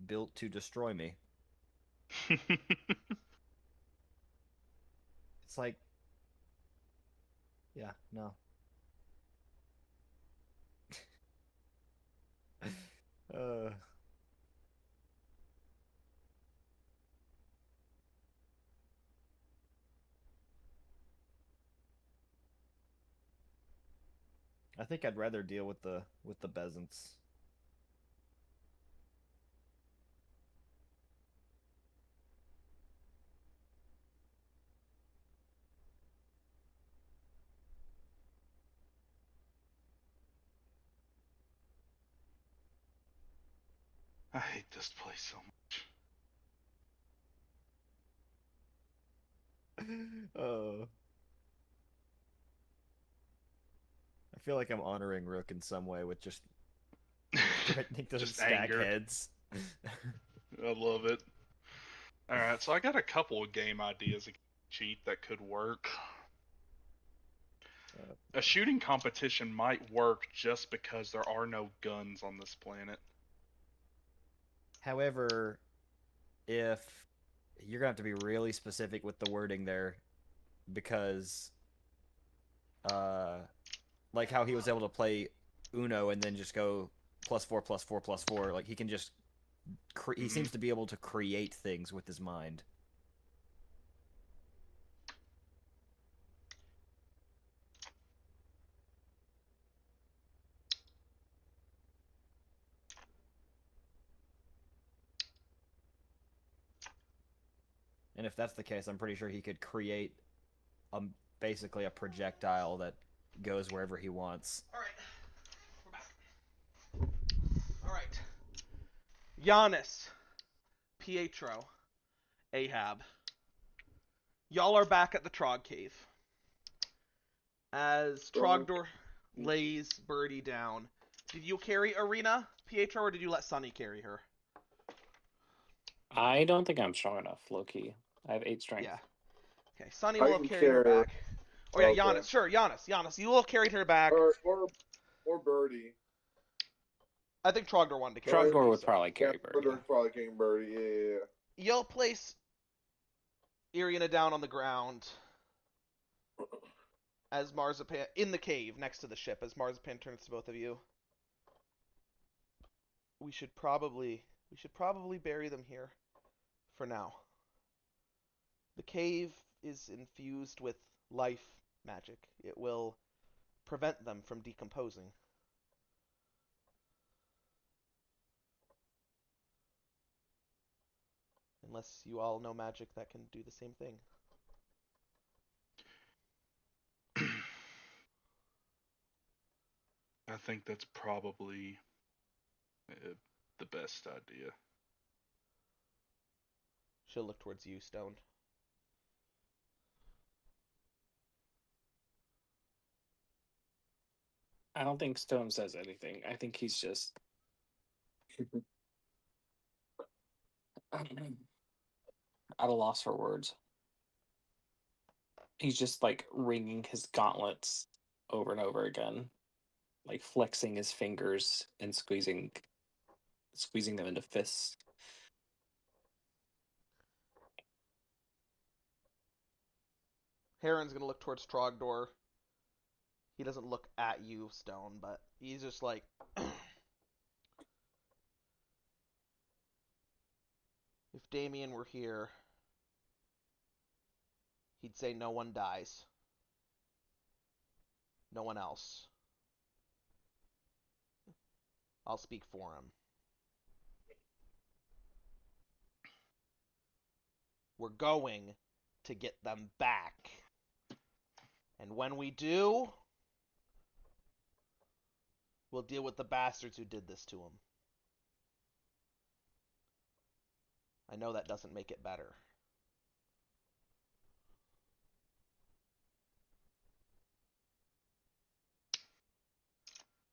built to destroy me. It's like, yeah, no. uh I think I'd rather deal with the Bezants. I hate this place so much. I feel like I'm honoring Rook in some way with just threatening to Just stack anger. heads. I love it. All right, so I got a couple of game ideas against cheat that could work. A shooting competition might work just because there are no guns on this planet. However, if you're gonna have to be really specific with the wording there, because like how he was able to play Uno and then just go +4 +4 +4, like he can just he seems to be able to create things with his mind. And if that's the case, I'm pretty sure he could create basically a projectile that goes wherever he wants. Alright. We're back. Alright. Giannis. Pietro. Ahab. Y'all are back at the Trog Cave. As Trogdor lays Birdie down. Did you carry Arena, Pietro, or did you let Sunny carry her? I don't think I'm strong enough, low-key. I have 8 strength. Yeah. Okay, Sunny I will have can carried her carry her. back. Oh yeah, Okay. Giannis. Sure, Giannis. You will have carried her back. Or Birdie. I think Trogdor wanted to carry her. Trogdor would so. probably carry Yeah, Bird. Birdie's probably King Birdie. Yeah. You'll place Irina down on the ground as Marzipan in the cave next to the ship. As Marzipan turns to both of you, we should probably bury them here for now. The cave is infused with life magic. It will prevent them from decomposing. Unless you all know magic that can do the same thing. I think that's probably the best idea. She'll look towards you, Stone. I don't think Stone says anything. I think he's just at a loss for words. He's just like wringing his gauntlets over and over again, like flexing his fingers and squeezing them into fists. Heron's gonna look towards Trogdor. He doesn't look at you, Stone, but he's just like, if Damien were here, he'd say no one dies. No one else. I'll speak for him. We're going to get them back. And when we do, we'll deal with the bastards who did this to him. I know that doesn't make it better.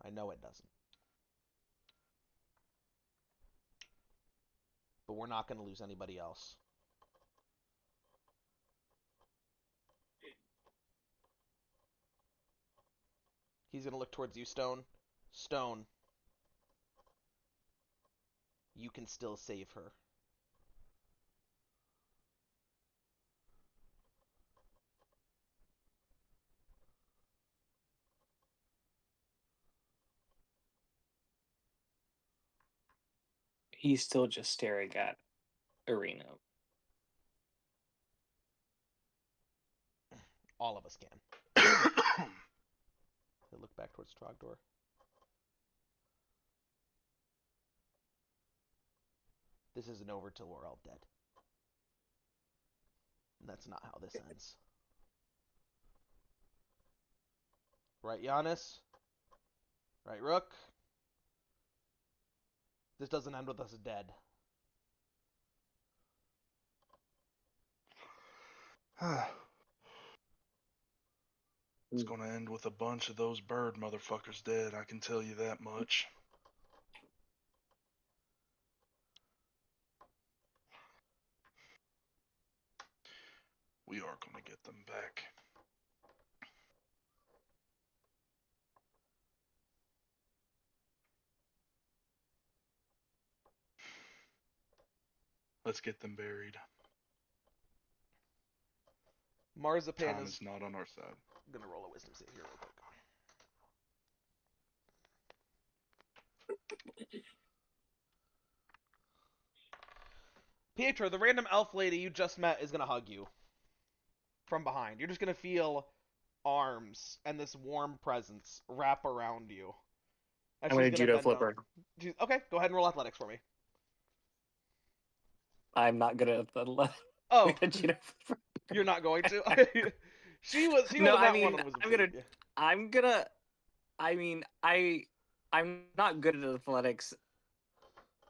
I know it doesn't. But we're not going to lose anybody else. He's going to look towards you, Stone. Stone, you can still save her. He's still just staring at Arena. All of us can. He'll look back towards Trogdor. This isn't over till we're all dead. And that's not how this ends. Right, Giannis? Right, Rook? This doesn't end with us dead. It's gonna end with a bunch of those bird motherfuckers dead, I can tell you that much. We are gonna get them back. Let's get them buried. Marzipan Time is is not on our side. gonna roll a wisdom save here real quick. Pietro, the random elf lady you just met is gonna hug you from behind. You're just gonna feel arms and this warm presence wrap around you. And I'm she's gonna judo bend flip down. her. Okay, go ahead and roll athletics for me. I'm not good at the. Oh, Judo flip her. you're not going to? She No, rolled I that mean, one on wisdom I'm save. gonna. Yeah. I'm gonna. I mean, I'm not good at athletics.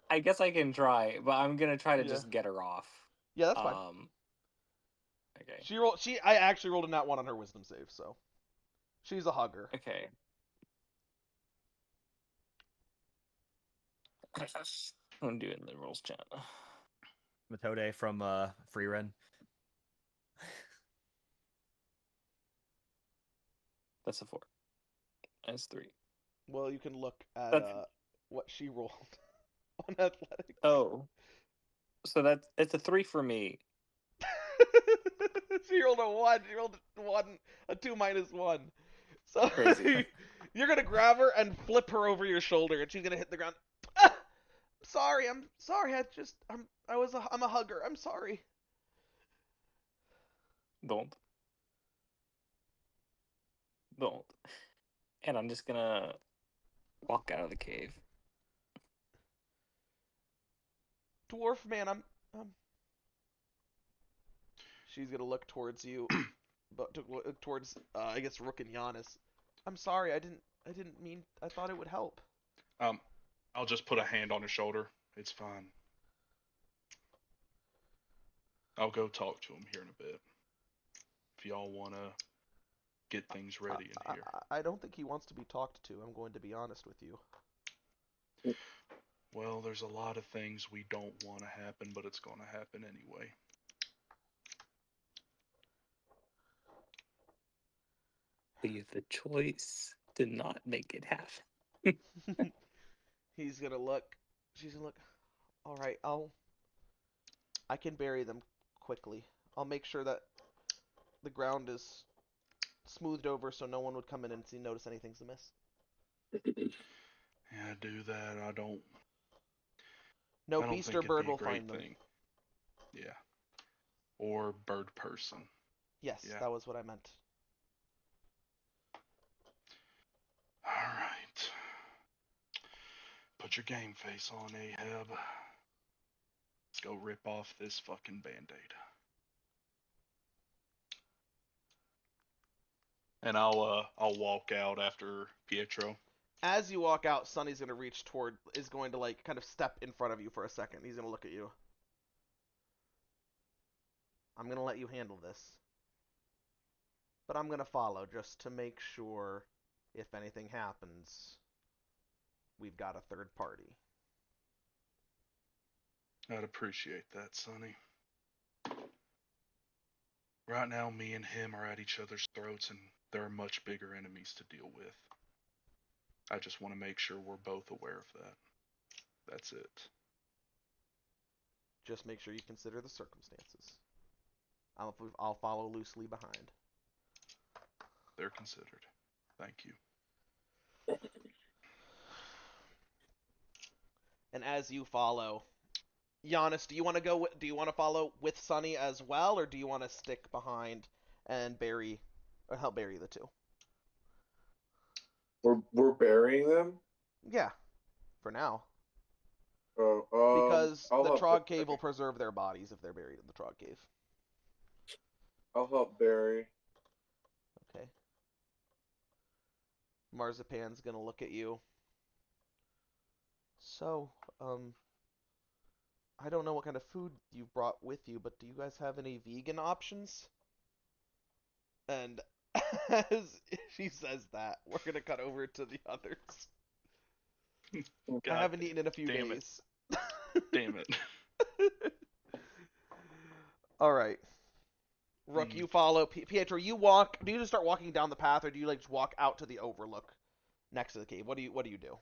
I guess I can try, but I'm gonna try to Yeah. just get her off. Yeah, that's fine. Okay. I actually rolled a nat one on her wisdom save, so she's a hugger. Okay. I'm doing the rules chat. Methode from Free Run. That's a 4. That's 3. Well, you can look at That's- what she rolled on athletics. Oh. So it's a 3 for me. She rolled a 1. She rolled a 2 minus 1. So Crazy. you're gonna grab her and flip her over your shoulder, and she's gonna hit the ground. Ah! Sorry, I'm sorry. I'm a hugger. I'm sorry. Don't. And I'm just gonna walk out of the cave. Dwarf man, I'm She's gonna look towards you, but towards I guess Rook and Giannis. I'm sorry, I didn't mean. I thought it would help. I'll just put a hand on his shoulder. It's fine. I'll go talk to him here in a bit. If y'all wanna get things ready in here. I don't think he wants to be talked to. I'm going to be honest with you. Well, there's a lot of things we don't want to happen, but it's going to happen anyway. We have the choice to not make it happen. He's gonna look. She's gonna look. All right, I can bury them quickly. I'll make sure that the ground is smoothed over so no one would come in and notice anything's amiss. Yeah, do that. No I don't beast think or it'd bird be a will great find them. thing. Yeah. Or bird person. Yes, Yeah. that was what I meant. All right. Put your game face on, Ahab. Let's go rip off this fucking band-aid. And I'll walk out after Pietro. As you walk out, Sonny's gonna is going to like kind of step in front of you for a second. He's gonna look at you. I'm gonna let you handle this. But I'm gonna follow just to make sure if anything happens, we've got a third party. I'd appreciate that, Sonny. Right now, me and him are at each other's throats, and there are much bigger enemies to deal with. I just want to make sure we're both aware of that. That's it. Just make sure you consider the circumstances. I'll follow loosely behind. They're considered. Thank you. And as you follow, Giannis, do you want to go? Do you want to follow with Sonny as well, or do you want to stick behind and help bury the two? We're burying them. Yeah, for now. Oh, Because I'll the help Trog Cave will preserve their bodies if they're buried in the Trog Cave. I'll help bury. Okay. Marzipan's gonna look at you. So, I don't know what kind of food you brought with you, but do you guys have any vegan options? And as she says that, we're gonna cut over to the others. I haven't eaten in a few damn days. Damn it. All right. Rook, you follow. Pietro, you walk. Do you just start walking down the path, or do you like just walk out to the overlook next to the cave? What do you do?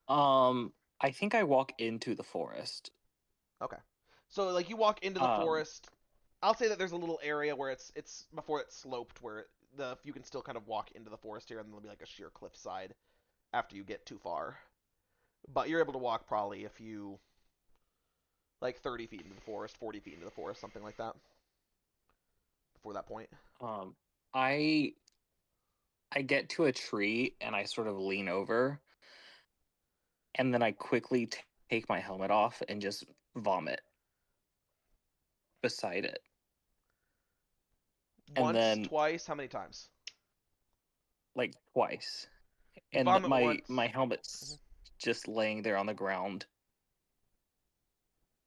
I think I walk into the forest. Okay. So like you walk into the forest. I'll say that there's a little area where it's before it's sloped where you can still kind of walk into the forest here, and there'll be like a sheer cliffside after you get too far. But you're able to walk probably if you like 30 feet into the forest, 40 feet into the forest, something like that. Before that point. I get to a tree and I sort of lean over, and then I quickly take my helmet off and just vomit beside it. And Once, then, twice, how many times? like twice. You And vomit my once. my helmet's just laying there on the ground.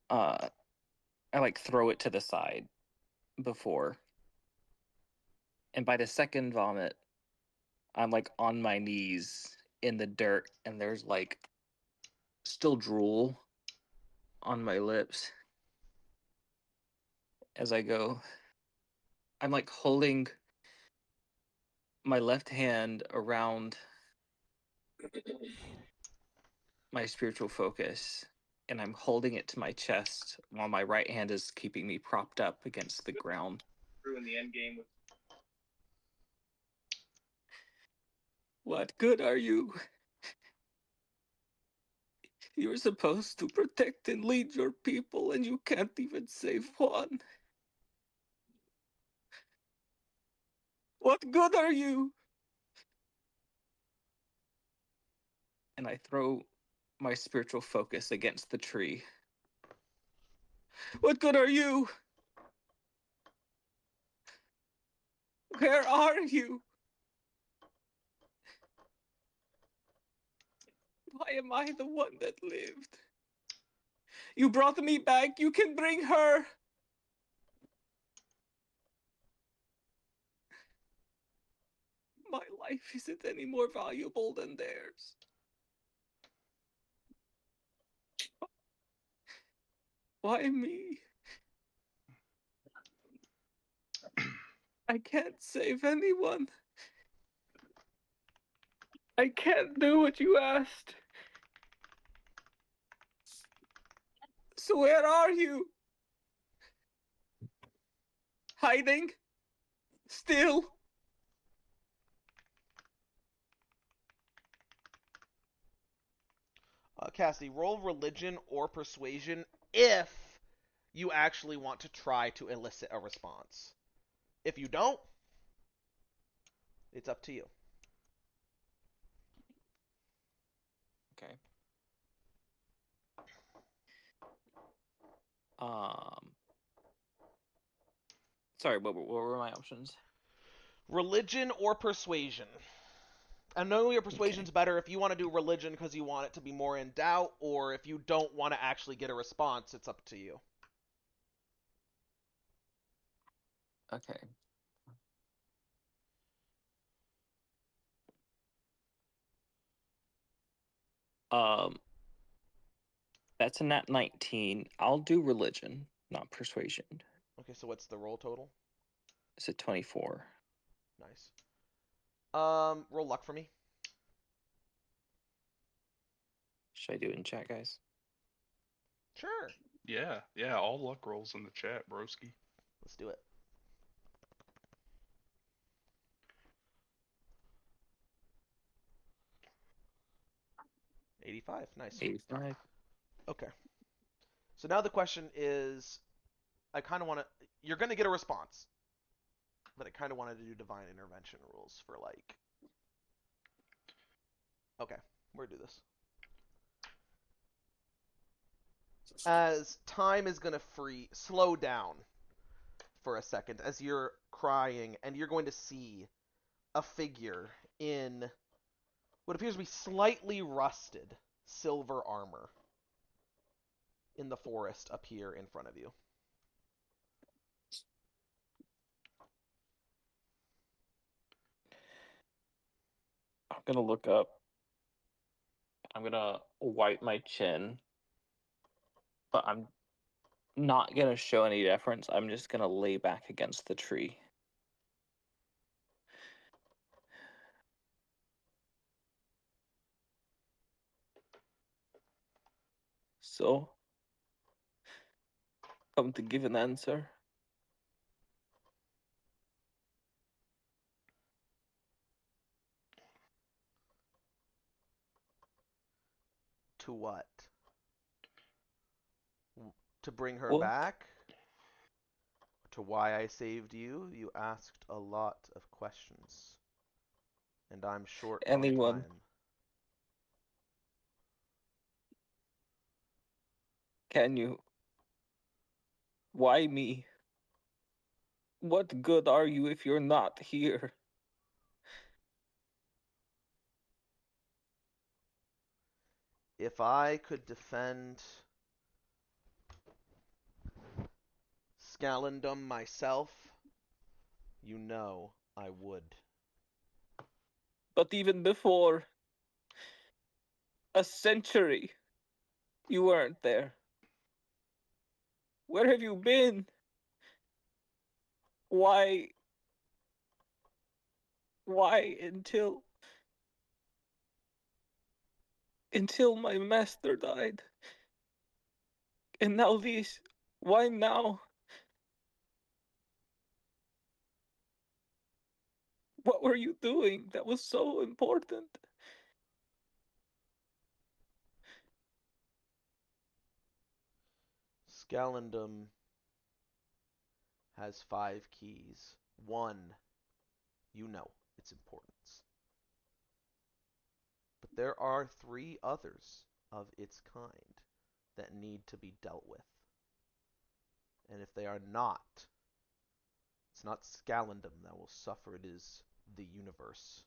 I like throw it to the side before. And by the second vomit, I'm like on my knees in the dirt, and there's like still drool on my lips as I go. I'm like holding my left hand around my spiritual focus, and I'm holding it to my chest while my right hand is keeping me propped up against the ground. In the end game with What good are you? You're supposed to protect and lead your people, and you can't even save one. What good are you? And I throw my spiritual focus against the tree. What good are you? Where are you? Why am I the one that lived? You brought me back. You can bring her. My life isn't any more valuable than theirs. Why me? I can't save anyone. I can't do what you asked. So where are you? Hiding? Still? Cassie, roll religion or persuasion if you actually want to try to elicit a response. If you don't, it's up to you. Okay. Um. Sorry, what were my options? Religion or persuasion. I know your persuasion's better if you want to do religion because you want it to be more in doubt, or if you don't want to actually get a response, it's up to you. Okay. Um, that's a nat 19. I'll do religion, not persuasion. Okay, so what's the roll total? It's a 24. Nice. Roll luck for me. Should I do it in chat, guys? Sure. Yeah, all luck rolls in the chat, broski. Let's do it. $85. Nice. 85. Okay. So now the question is, I kind of want to. You're going to get a response, but I kind of wanted to do divine intervention rules for like. Okay, we're gonna do this. As time is going to slow down for a second as you're crying, and you're going to see a figure in what appears to be slightly rusted silver armor in the forest appear in front of you. I'm gonna look up. I'm gonna wipe my chin, but I'm not gonna show any deference. I'm just gonna lay back against the tree. So, come to give an answer. To what? To bring her What? back? To why I saved you? You asked a lot of questions. And I'm short on Anyone? time. Can you? Why me? What good are you if you're not here? If I could defend Scallendum myself, you know I would. But even before a century, you weren't there. Where have you been? Why? Why until my master died? And now these. Why now? What were you doing that was so important? Scallendum has 5 keys. One, you know its importance. But there are 3 others of its kind that need to be dealt with. And if they are not, it's not Scalendum that will suffer, it is the universe.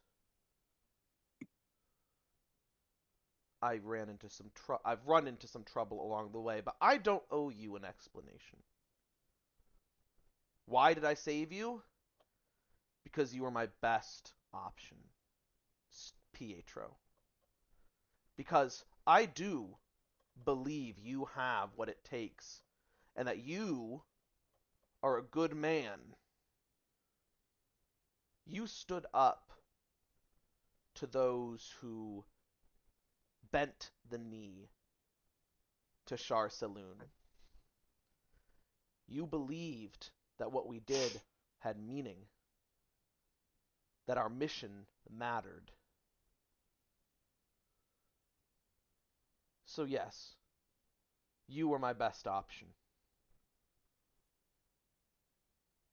I've run into some trouble along the way, but I don't owe you an explanation. Why did I save you? Because you were my best option, Pietro. Because I do believe you have what it takes, and that you are a good man. You stood up to those who bent the knee to Shar Saloon. You believed that what we did had meaning, that our mission mattered. So yes, you were my best option.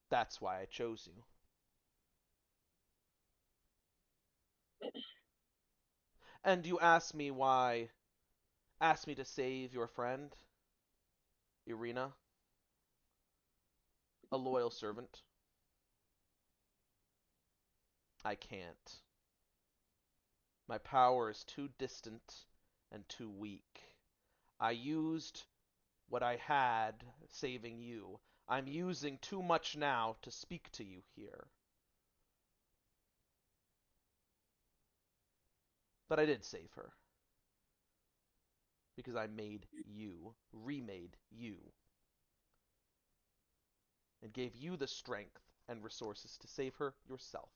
That's why I chose you. And you asked me to save your friend, Irina, a loyal servant. I can't. My power is too distant and too weak. I used what I had saving you. I'm using too much now to speak to you here. But I did save her. Because I remade you, and gave you the strength and resources to save her yourself.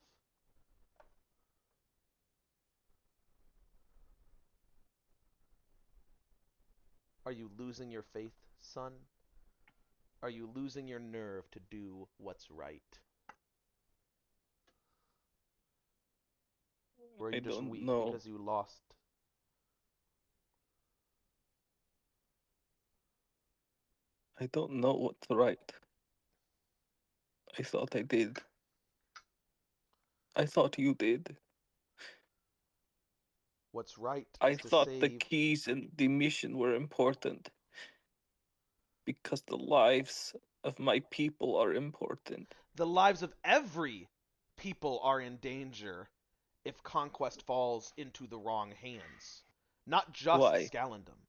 Are you losing your faith, son? Are you losing your nerve to do what's right? Or are I you just don't weak know. because you lost? I don't know what's right. I thought I did. I thought you did. What's right I is to thought the save. keys and the mission were important because the lives of my people are important. The lives of every people are in danger if conquest falls into the wrong hands. Not just Why? Scalendum.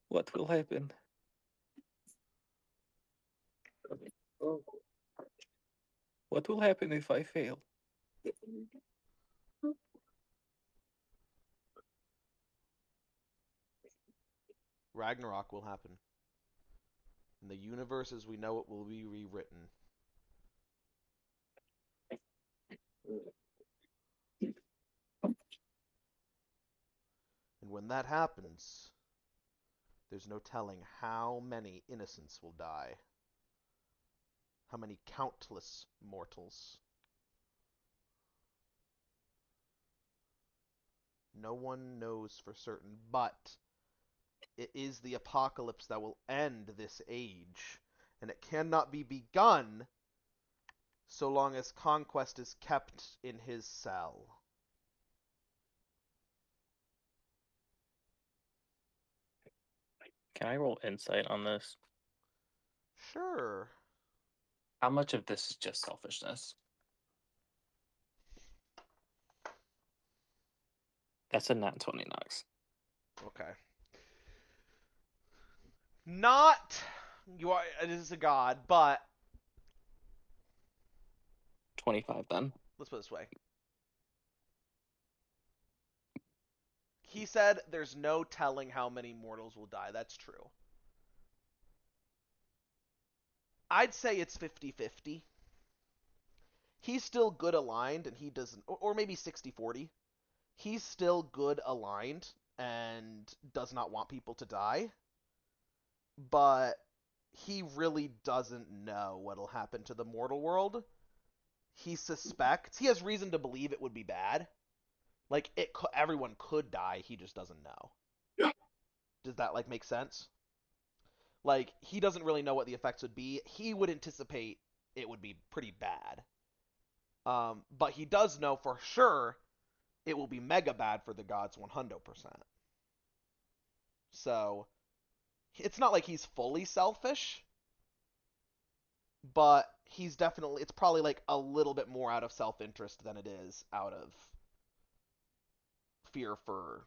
What will happen? Oh, What will happen if I fail? Ragnarok will happen. And the universe as we know it will be rewritten. And when that happens, there's no telling how many innocents will die. How many countless mortals. No one knows for certain, but it is the apocalypse that will end this age, and it cannot be begun so long as conquest is kept in his cell. Can I roll insight on this? Sure. How much of this is just selfishness? That's a nat 20 Knox. Okay. Not you are it is a god, but 25 then. let's put it this way. He said there's no telling how many mortals will die. That's true. I'd say it's 50-50. He's still good aligned and he doesn't, or maybe 60-40. He's still good aligned and does not want people to die, but he really doesn't know what'll happen to the mortal world. He suspects, he has reason to believe it would be bad. Like everyone could die, he just doesn't know. Yeah. Does that like make sense? Like he doesn't really know what the effects would be. He would anticipate it would be pretty bad. But he does know for sure it will be mega bad for the gods 100%. So it's not like he's fully selfish, but he's definitely, it's probably like a little bit more out of self-interest than it is out of fear for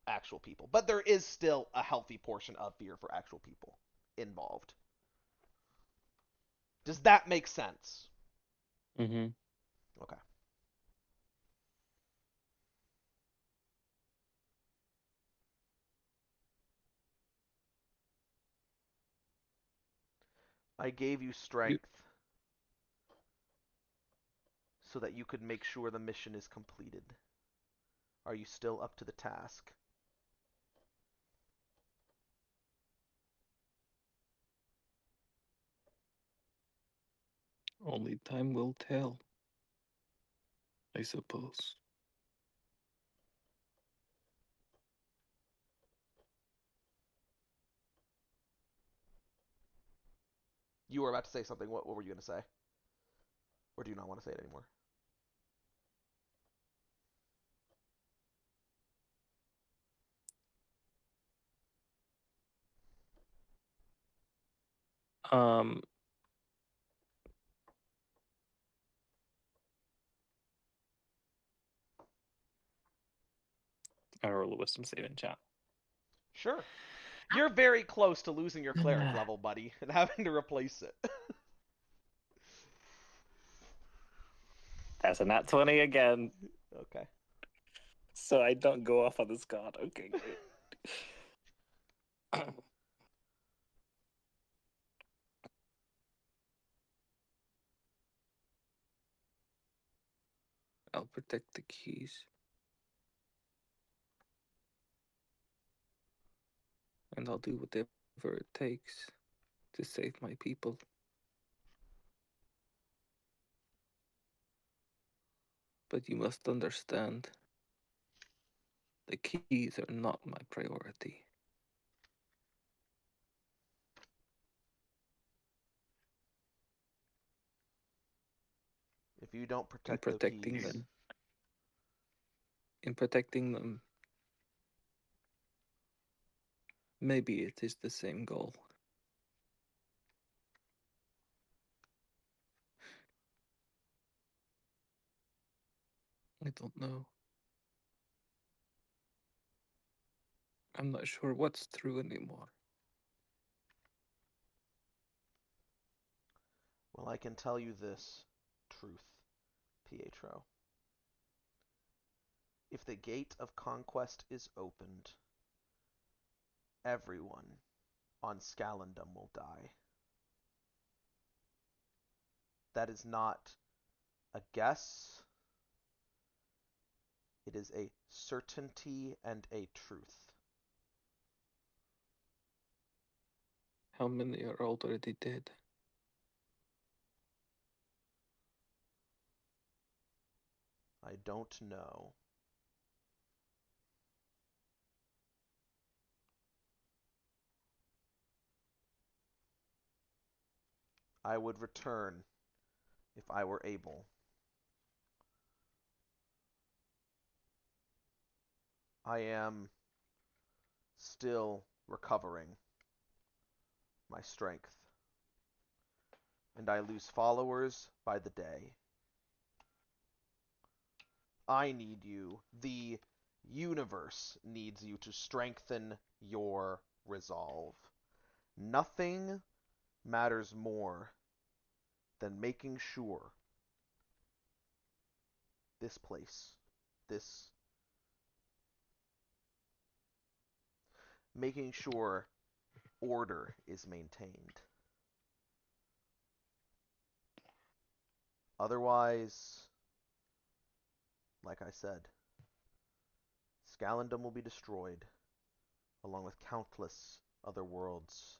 actual people. But there is still a healthy portion of fear for actual people involved. Does that make sense? Mm-hmm. Okay. I gave you strength so that you could make sure the mission is completed. Are you still up to the task? Only time will tell, I suppose. You were about to say something. What were you going to say? Or do you not want to say it anymore? Um, I roll a wisdom save in chat. Sure. You're very close to losing your cleric level, buddy, and having to replace it. That's a nat 20 again, Okay. so I don't go off on this god. Okay, great. I'll protect the keys. And I'll do whatever it takes to save my people. But you must understand, the keys are not my priority. If you don't In protect the protecting keys, them. In protecting them, maybe it is the same goal. I don't know. I'm not sure what's true anymore. well, I can tell you this truth, Pietro. If the gate of conquest is opened, everyone on Scalendum will die. That is not a guess. It is a certainty and a truth. How many are already dead? I don't know. I would return if I were able. I am still recovering my strength, and I lose followers by the day. I need you. The universe needs you to strengthen your resolve. Nothing matters more than making sure this place, this, making sure order is maintained. Otherwise, like I said, Scalendum will be destroyed, along with countless other worlds.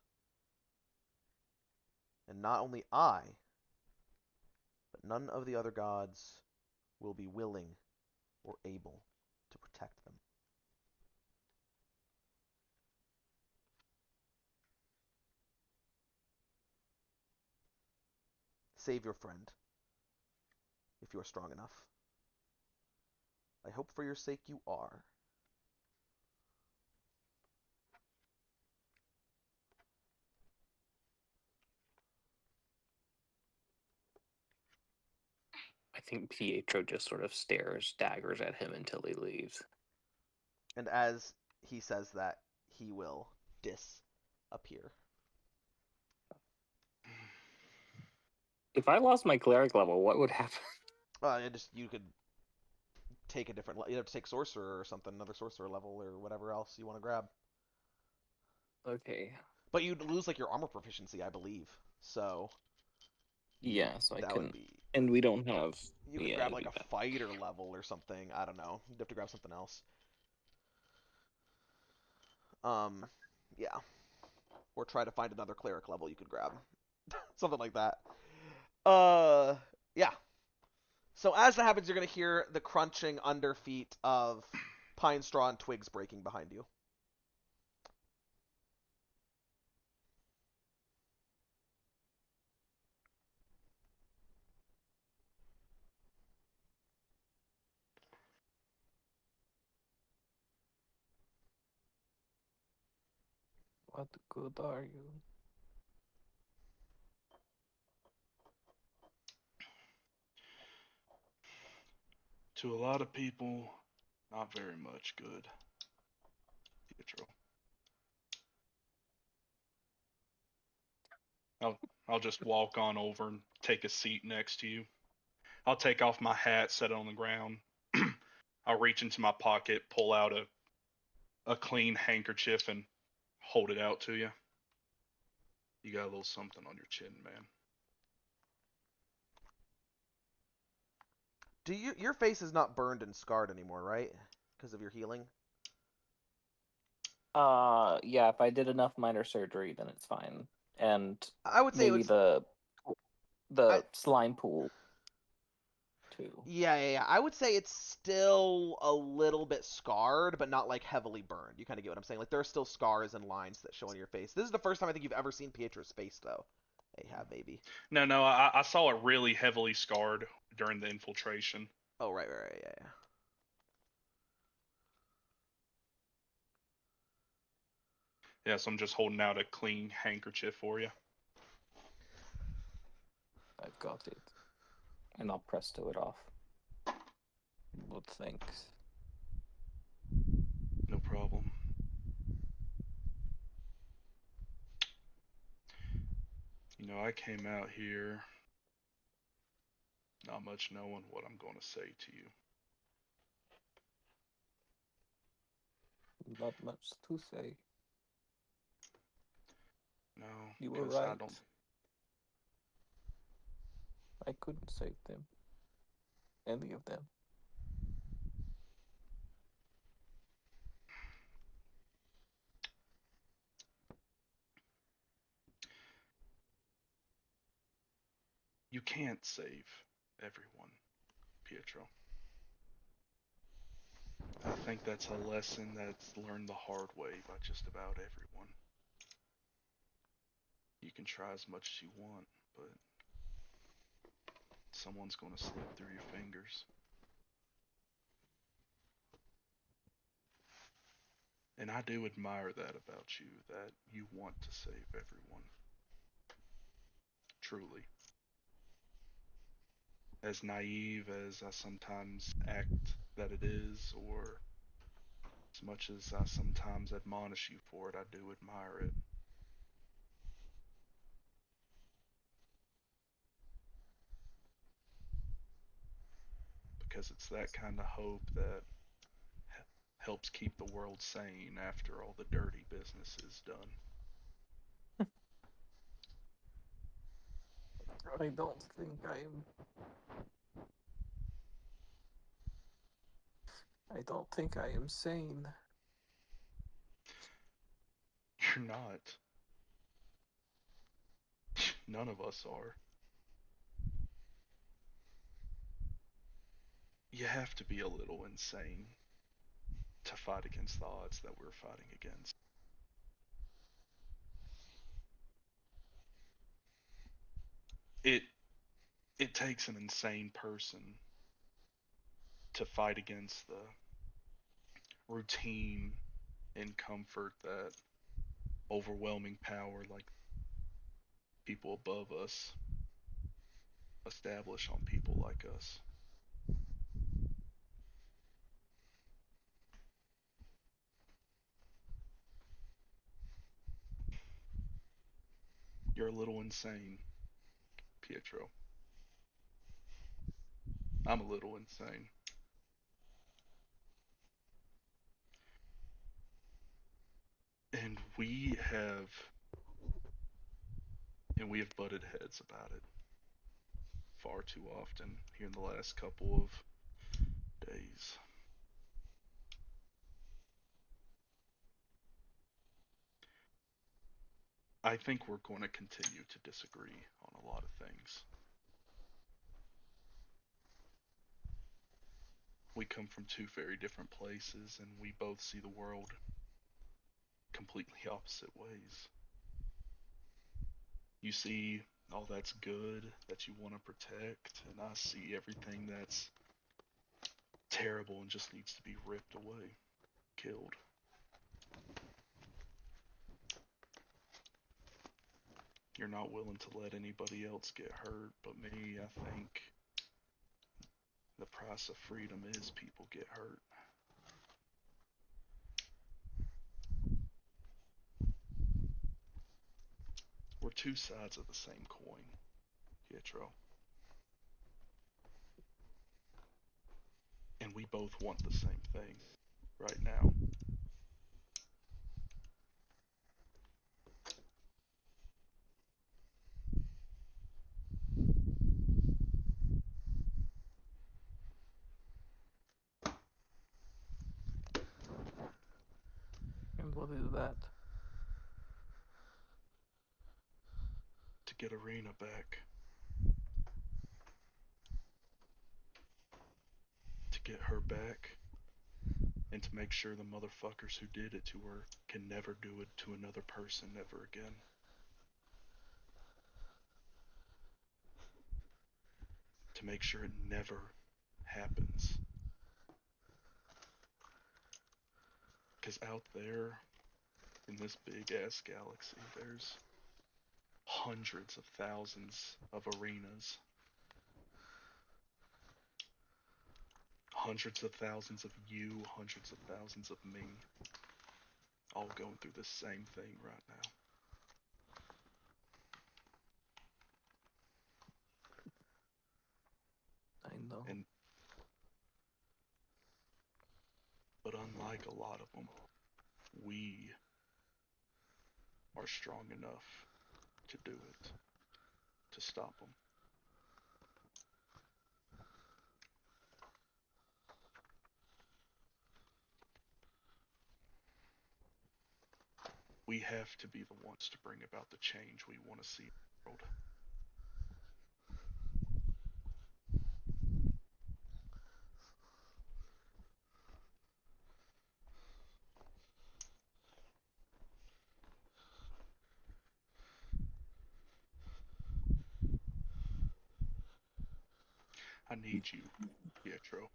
And not only I, but none of the other gods will be willing or able to protect them. Save your friend, if you are strong enough. I hope for your sake you are. I think Pietro just sort of stares daggers at him until he leaves. And as he says that, he will disappear. If I lost my cleric level, what would happen? You could take a different. You have to take sorcerer or something, another sorcerer level or whatever else you want to grab. Okay. But you'd lose like your armor proficiency, I believe. So Yeah, so I that couldn't. would be. And we don't have. You could Yeah, grab it'd like be a bad. fighter level or something. I don't know. You'd have to grab something else. Um, yeah. Or try to find another cleric level you could grab. Something like that. Yeah. So as that happens, you're gonna hear the crunching under feet of pine straw and twigs breaking behind you. What good are you? To a lot of people, not very much good, Pietro. I'll just walk on over and take a seat next to you. I'll take off my hat, set it on the ground. I'll reach into my pocket, pull out a clean handkerchief, and hold it out to you. You got a little something on your chin, man. Your face is not burned and scarred anymore, right? Because of your healing. Yeah, if I did enough minor surgery, then it's fine. And I would say maybe it's the slime pool too. yeah. I would say it's still a little bit scarred, but not like heavily burned. You kind of get what I'm saying. Like there are still scars and lines that show on your face. This is the first time I think you've ever seen Pietro's face, though. They have maybe. No, I saw it really heavily scarred during the infiltration. Oh right, yeah. Yeah, so I'm just holding out a clean handkerchief for you. I've got it. And I'll presto it off. Well, thanks. No problem. You know, I came out here not much knowing what I'm going to say to you. Not much to say. No, You were because I right. don't. I couldn't save them. Any of them. You can't save everyone, Pietro. I think that's a lesson that's learned the hard way by just about everyone. You can try as much as you want, but someone's going to slip through your fingers. And I do admire that about you, that you want to save everyone. Truly. As naive as I sometimes act that it is, or as much as I sometimes admonish you for it, I do admire it. Because it's that kind of hope that helps keep the world sane after all the dirty business is done. I don't think I'm. I don't think I am sane. You're not. None of us are. You have to be a little insane to fight against the odds that we're fighting against. It it takes an insane person to fight against the routine and comfort that overwhelming power like people above us establish on people like us. You're a little insane, Pietro. I'm a little insane. And we have butted heads about it far too often here in the last couple of days. I think we're going to continue to disagree on a lot of things. We come from two very different places and we both see the world completely opposite ways. You see all that's good that you want to protect, and I see everything that's terrible and just needs to be ripped away, killed. You're not willing to let anybody else get hurt, but me, I think the price of freedom is people get hurt. We're two sides of the same coin, Pietro. And we both want the same thing right now. And what is that? To get Arena back. To get her back. And to make sure the motherfuckers who did it to her can never do it to another person ever again. To make sure it never happens. Because out there, in this big ass galaxy, there's hundreds of thousands of arenas. Hundreds of thousands of you, hundreds of thousands of me, all going through the same thing right now. I know. But unlike a lot of them, we are strong enough to do it, to stop them. We have to be the ones to bring about the change we want to see in the world. I need you, Pietro.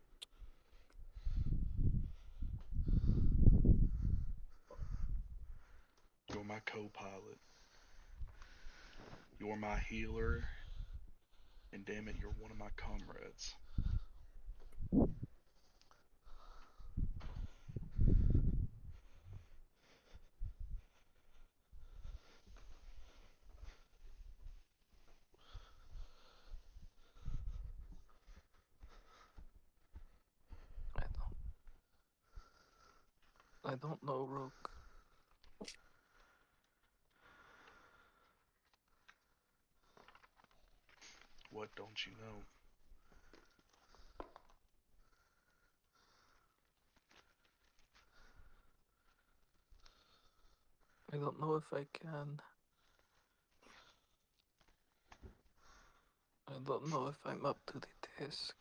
You're my co-pilot. You're my healer. And damn it, you're one of my comrades. I don't know, Rook. What don't you know? I don't know if I can. I don't know if I'm up to the task.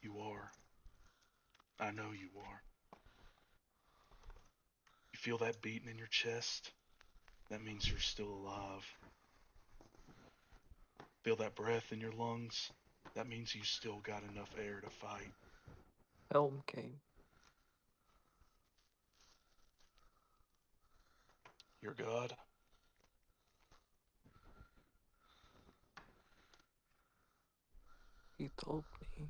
You are. I know you are. You feel that beating in your chest? That means you're still alive. Feel that breath in your lungs? That means you still got enough air to fight. Helm came. Your God? He told me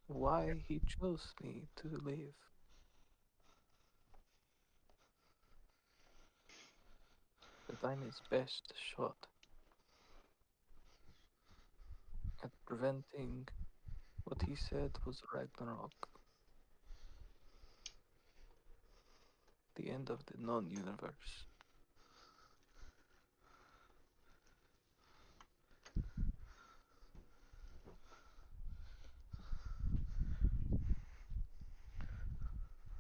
why he chose me to live. that I'm his best shot at preventing what he said was Ragnarok. The end of the known universe.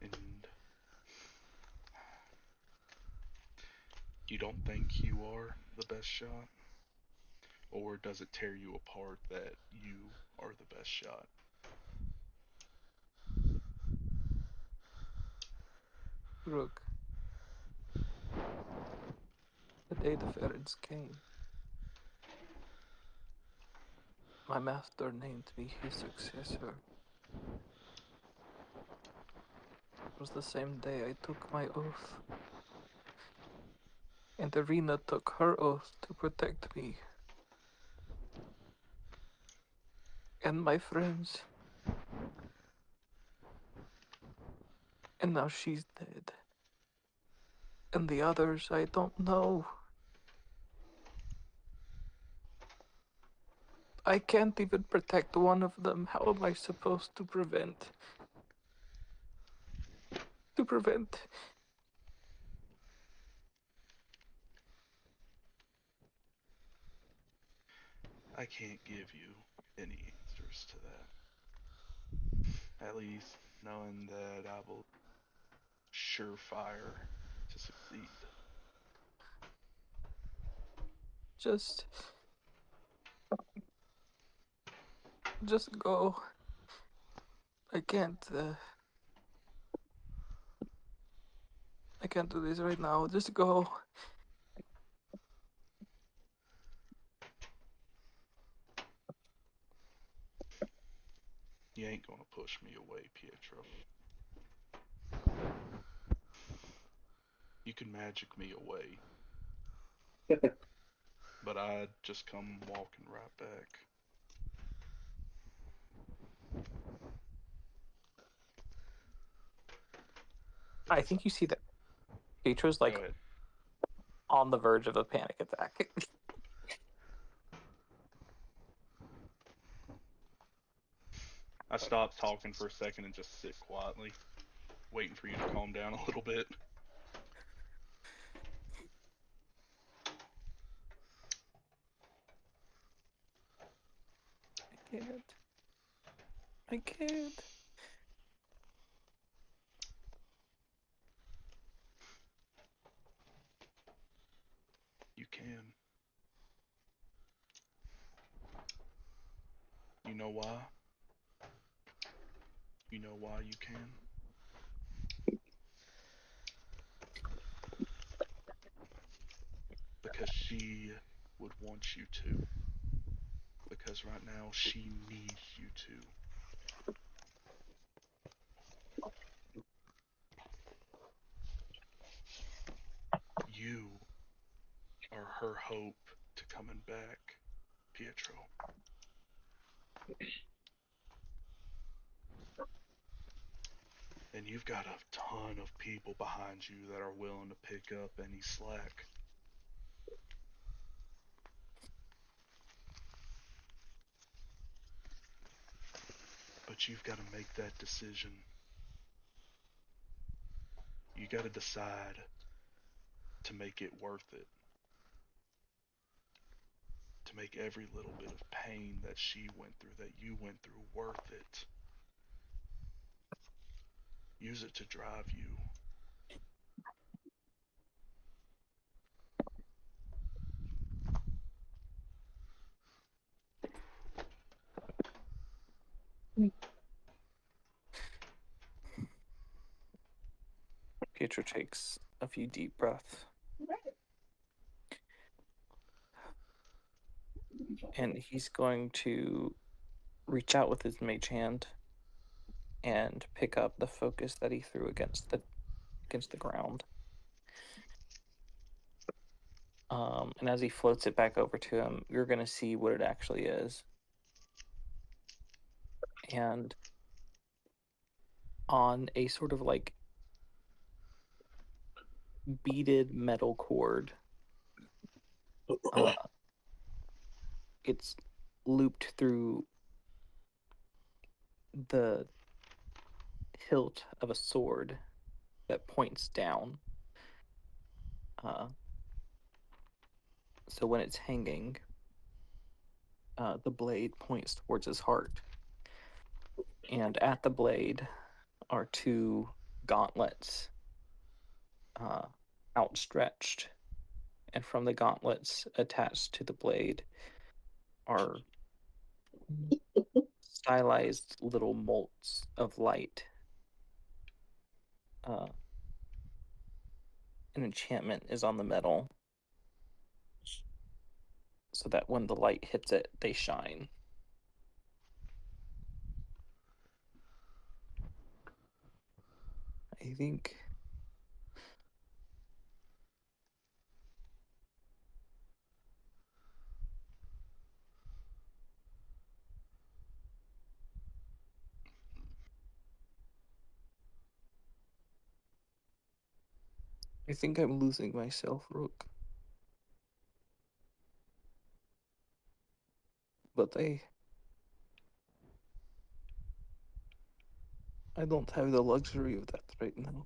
And you don't think you are the best shot? Or does it tear you apart that you are the best shot? Rook, the day the Ferens came, my master named me his successor. It was the same day I took my oath, and Arena took her oath to protect me and my friends. And now she's dead. And the others, I don't know. I can't even protect one of them. How am I supposed to prevent? To prevent? I can't give you any answers to that. At least knowing that I will surefire to succeed. Just go. I can't. I can't do this right now. Just go. You ain't gonna push me away, Pietro. You can magic me away, but I'd just come walking right back. I think you see that Pietro's Go like ahead. on the verge of a panic attack. I stop talking for a second and just sit quietly, waiting for you to calm down a little bit. I can't. I can't. You can. You know why? You know why you can? Because she would want you to. Because right now she needs you to. You are her hope to coming back, Pietro. And you've got a ton of people behind you that are willing to pick up any slack. But you've got to make that decision. You got to decide to make it worth it. To make every little bit of pain that she went through, that you went through, worth it. Use it to drive you. Pietro takes a few deep breaths. And he's going to reach out with his mage hand and pick up the focus that he threw against the ground. And as he floats it back over to him, you're going to see what it actually is. And on a sort of like beaded metal cord uh, it's looped through the hilt of a sword that points down. So when it's hanging, the blade points towards his heart. And at the blade are two gauntlets outstretched. And from the gauntlets attached to the blade are stylized little motes of light. An enchantment is on the metal so that when the light hits it, they shine. I think I'm losing myself, Rook. But I don't have the luxury of that right now.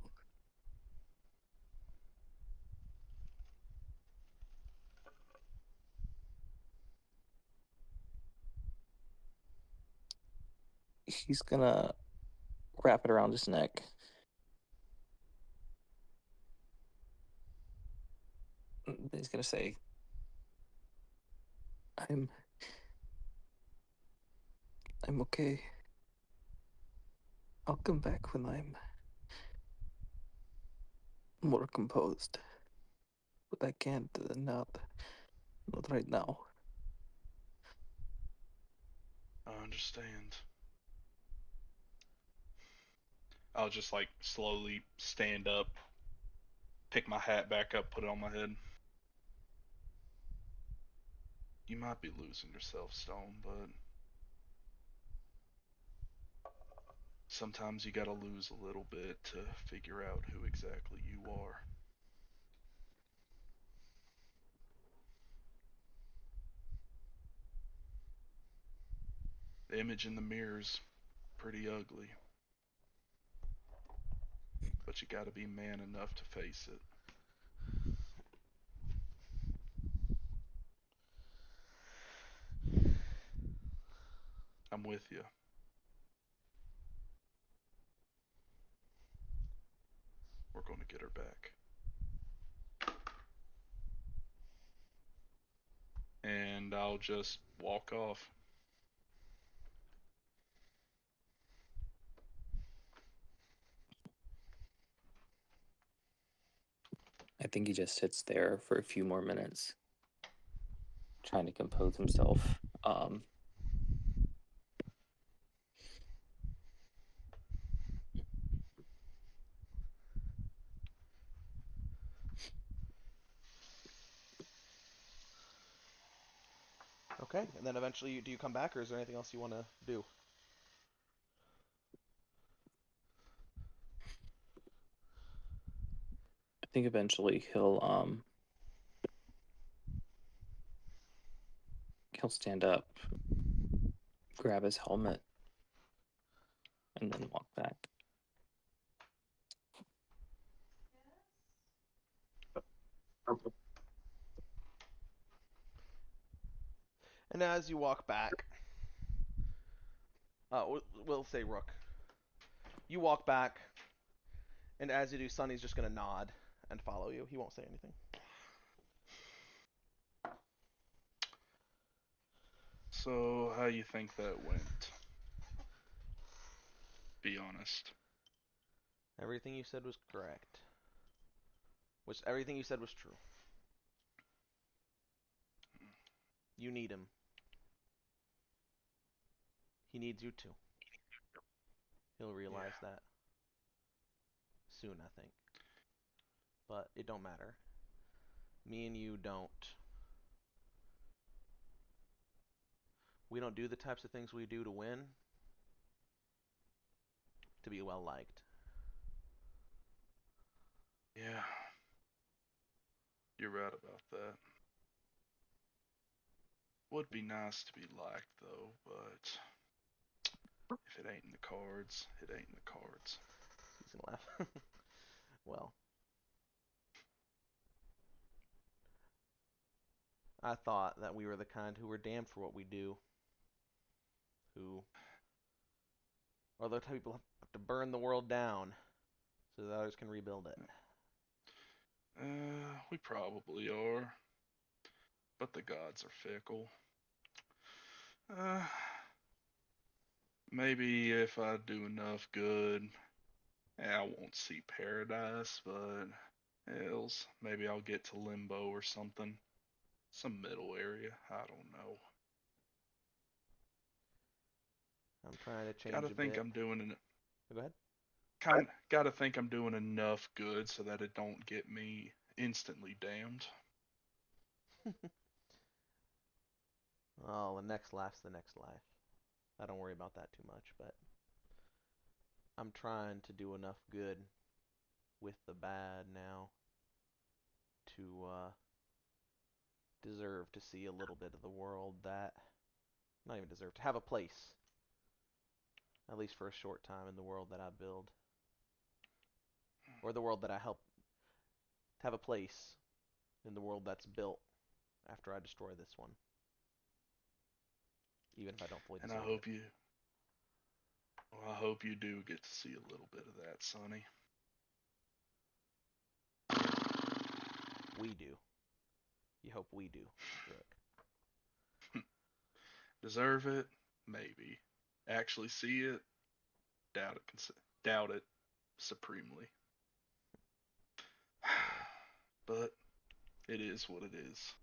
He's gonna wrap it around his neck. He's gonna say, I'm okay. I'll come back when I'm more composed. But I can't not right now. I understand. I'll just like slowly stand up, pick my hat back up, put it on my head. You might be losing yourself, Stone, but sometimes you gotta lose a little bit to figure out who exactly you are. The image in the mirror's pretty ugly, but you gotta be man enough to face it. I'm with you. We're gonna get her back. And I'll just walk off. I think he just sits there for a few more minutes, trying to compose himself. Okay, and then eventually, do you come back, or is there anything else you want to do? I think eventually he'll stand up, grab his helmet, and then walk back. And as you walk back, we'll say Rook. You walk back, and as you do, Sonny's just gonna nod and follow you. He won't say anything. So, how you think that went? Be honest. Everything you said was correct. Which everything you said was true. You need him. He needs you too. He'll realize that soon, I think. But it don't matter. Me and you don't. We don't do the types of things we do to win. To be well liked. Yeah. You're right about that. Would be nice to be liked though, but if it ain't in the cards, it ain't in the cards. He's gonna laugh. Well, I thought that we were the kind who were damned for what we do, who are the type of people who have to burn the world down so that others can rebuild it. We probably are, but the gods are fickle. Uh, maybe if I do enough good, I won't see paradise, but hells, maybe I'll get to limbo or something. Some middle area. I don't know. I'm trying to change Gotta a think bit. I'm doing an Go ahead. gotta think I'm doing enough good so that it don't get me instantly damned. Oh, the next life's the next life. I don't worry about that too much, but I'm trying to do enough good with the bad now to deserve to see a little bit of the world that not even deserve to have a place, at least for a short time in the world that I build, or the world that I help to have a place in the world that's built after I destroy this one, even if I don't fully And deserve I hope it. you well, I hope you do get to see a little bit of that, Sonny. We do. You hope we do, Rook. Deserve it? Maybe. Actually see it? Doubt it. Doubt it supremely. But it is what it is.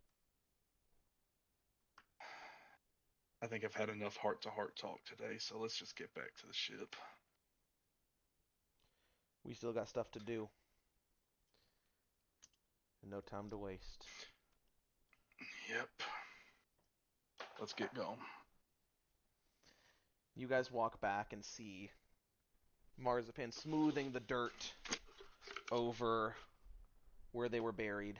I think I've had enough heart-to-heart talk today, so let's just get back to the ship. We still got stuff to do, and no time to waste. Yep. Let's get going. You guys walk back and see Marzipan smoothing the dirt over where they were buried.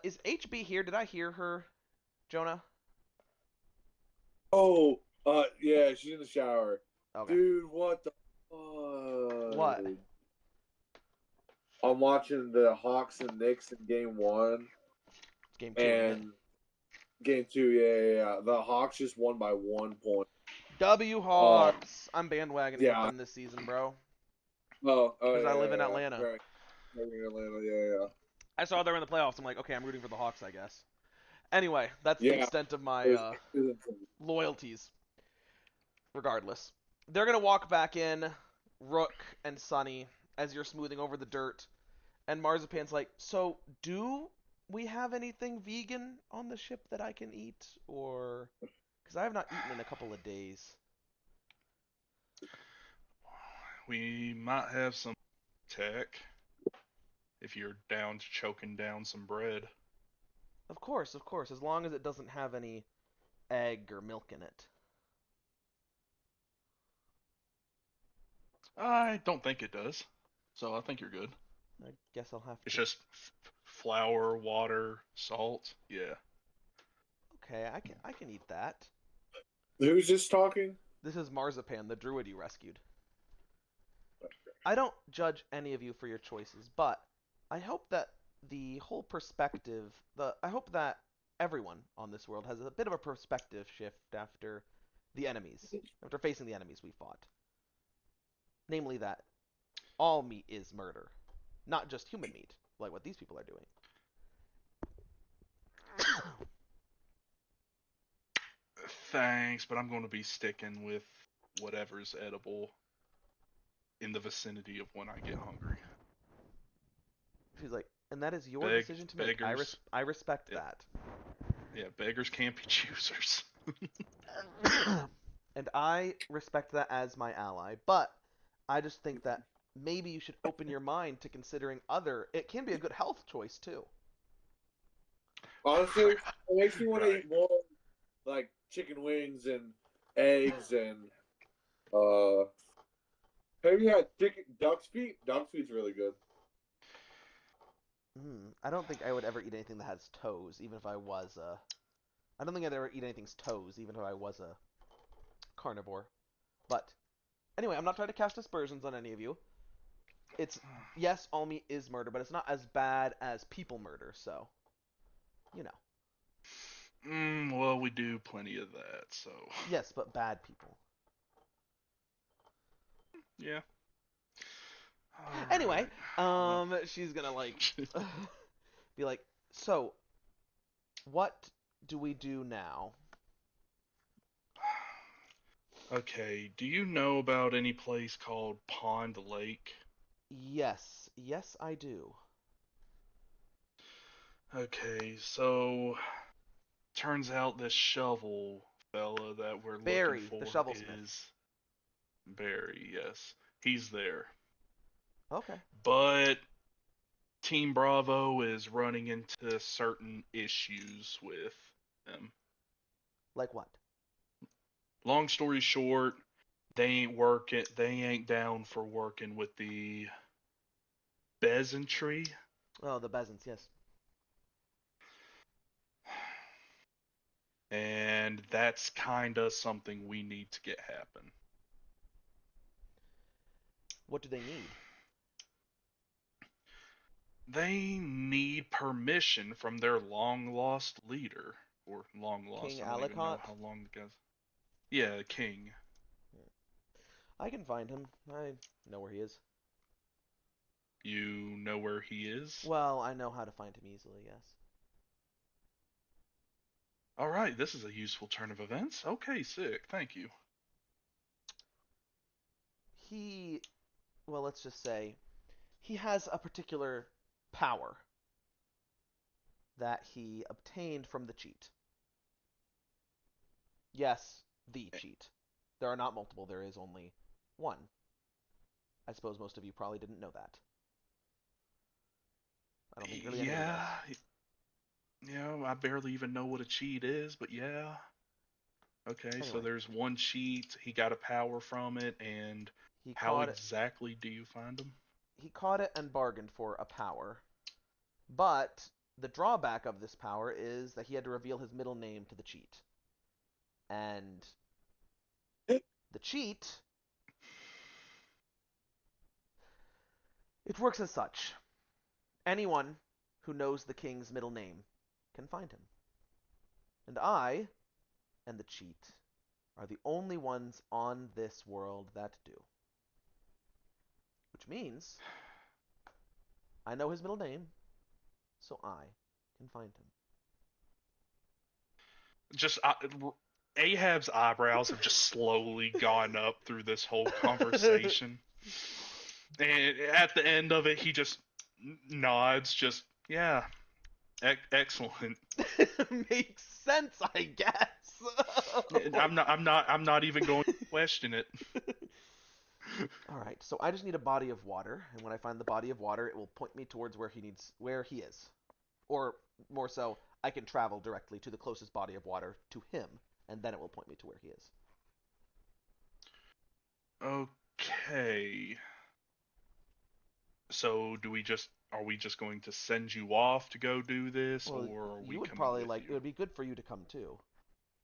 Is HB here? Did I hear her, Jonah? Oh, yeah, she's in the shower. Okay. Dude, what the fuck? What? I'm watching the Hawks and Knicks in game 1 It's game 2, isn't it? and game 2. Yeah. The Hawks just won by 1 point. W Hawks. I'm bandwagoning yeah. them this season, bro. Oh, Because yeah, I live in yeah, Atlanta. Right. In Atlanta, yeah. I saw they were in the playoffs. I'm like, okay, I'm rooting for the Hawks, I guess. Anyway, that's the Yeah. extent of my loyalties. Regardless, they're gonna walk back in, Rook and Sunny, as you're smoothing over the dirt, and Marzipan's like, so do we have anything vegan on the ship that I can eat, or because I have not eaten in a couple of days. We might have some tech if you're down to choking down some bread. Of course, as long as it doesn't have any egg or milk in it. I don't think it does. So I think you're good. I guess I'll have to. It's just flour, water, salt. Yeah. Okay, I can eat that. Who's just talking? This is Marzipan, the druid you rescued. I don't judge any of you for your choices, but I hope that the whole perspective, I hope that everyone on this world has a bit of a perspective shift after facing the enemies we fought. Namely that all meat is murder, not just human meat, like what these people are doing. Thanks, but I'm going to be sticking with whatever's edible in the vicinity of when I get hungry. She's like, and that is your Beg- decision to make. beggars. I respect Yeah. that. Yeah, beggars can't be choosers. And I respect that as my ally, but I just think that maybe you should open your mind to considering it can be a good health choice too. Honestly, it makes me want to Right. eat more like chicken wings and eggs and have you had duck's feet? Duck's feet's really good. I don't think I would ever eat anything that has toes, even if I was a. I don't think I'd ever eat anything's toes, even if I was a carnivore. But anyway, I'm not trying to cast aspersions on any of you. It's yes, all meat is murder, but it's not as bad as people murder. So, you know, Well, we do plenty of that, so yes, but bad people. yeah. Anyway, Alright. she's gonna like be like, so what do we do now? Okay, do you know about any place called Pond Lake? Yes, yes, I do. Okay, so turns out this shovel fella that we're looking Barry, the for shovelsmith. is Barry, yes. He's there. Okay. But Team Bravo is running into certain issues with him. Like what? Long story short, they ain't down for working with the Beasantry. Oh, the Bezants, yes. And that's kinda something we need to get happen. What do they need? They need permission from their long lost leader. Or long lost, King I don't even know Alicott? how long the guy's. Yeah, King. I can find him. I know where he is. You know where he is? Well, I know how to find him easily, yes. Alright, this is a useful turn of events. Okay, sick. Thank you. He, well, let's just say, he has a particular power that he obtained from the cheat. Yes, the cheat. There are not multiple, there is only one. I suppose most of you probably didn't know that. I don't think really anybody does. Yeah, I barely even know what a cheat is, but yeah. Okay, so Anyway, there's one cheat, he got a power from it, and he how caught it. exactly do you find him? He caught it and bargained for a power, but the drawback of this power is that he had to reveal his middle name to the cheat. And the cheat, it works as such. Anyone who knows the king's middle name can find him. And I and the cheat are the only ones on this world that do. Which means I know his middle name, so I can find him. Just Ahab's eyebrows have just slowly gone up through this whole conversation. And at the end of it, he just nods, just, yeah, excellent. Makes sense, I guess. I'm not even going to question it. All right, so I just need a body of water, and when I find the body of water, it will point me towards where he is, or more so, I can travel directly to the closest body of water to him, and then it will point me to where he is. Okay. So are we just going to send you off to go do this, Well, or are we you would coming probably with like. It you? would be good for you to come too.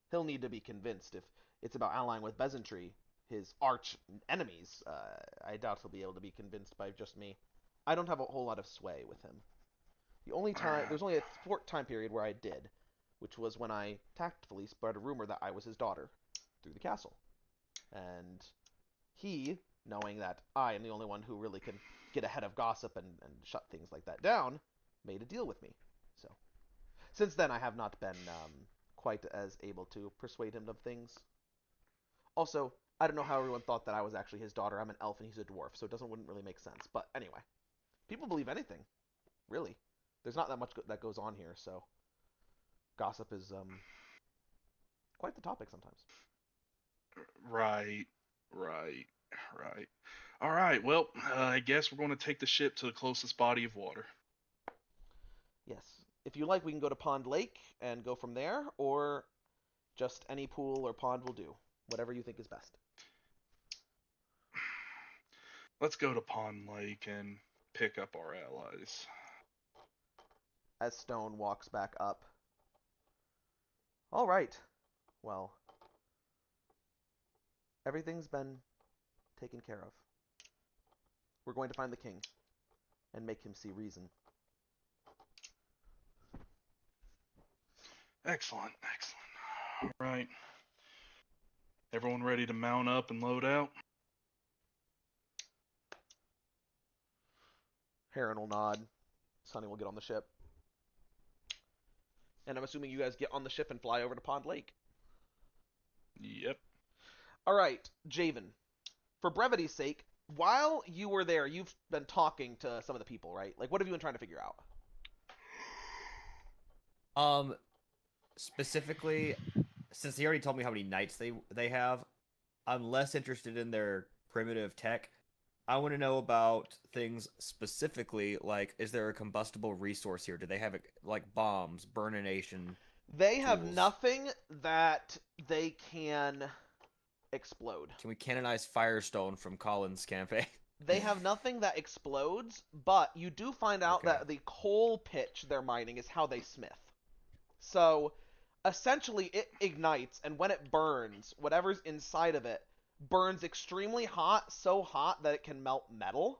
He'll need to be convinced if it's about allying with Bezantry, his arch enemies. I doubt he'll be able to be convinced by just me. I don't have a whole lot of sway with him. There's only a short time period where I did, which was when I tactfully spread a rumor that I was his daughter through the castle. And he, knowing that I am the only one who really can get ahead of gossip and shut things like that down, made a deal with me. So, since then, I have not been quite as able to persuade him of things. Also, I don't know how everyone thought that I was actually his daughter. I'm an elf and he's a dwarf, so wouldn't really make sense. But anyway, people believe anything, really. There's not that much that goes on here, so gossip is quite the topic sometimes. Right, right, right. All right. Well, I guess we're going to take the ship to the closest body of water. Yes. If you like, we can go to Pond Lake and go from there, or just any pool or pond will do. Whatever you think is best. Let's go to Pond Lake and pick up our allies. as Stone walks back up. All right. Well, everything's been taken care of. We're going to find the king and make him see reason. Excellent, excellent. All right. Everyone ready to mount up and load out? Heron will nod. Sonny will get on the ship. And I'm assuming you guys get on the ship and fly over to Pond Lake. Yep. All right, Javen. For brevity's sake, while you were there, you've been talking to some of the people, right? Like, what have you been trying to figure out? Specifically, since he already told me how many knights they have, I'm less interested in their primitive tech. I want to know about things specifically, like, is there a combustible resource here? Do they have, like, bombs, burnination? They have Tools. nothing that they can explode. Can we canonize Firestone from Colin's campaign? They have nothing that explodes, but you do find out Okay. that the coal pitch they're mining is how they smith. So, essentially, it ignites, and when it burns, whatever's inside of it burns extremely hot, so hot that it can melt metal.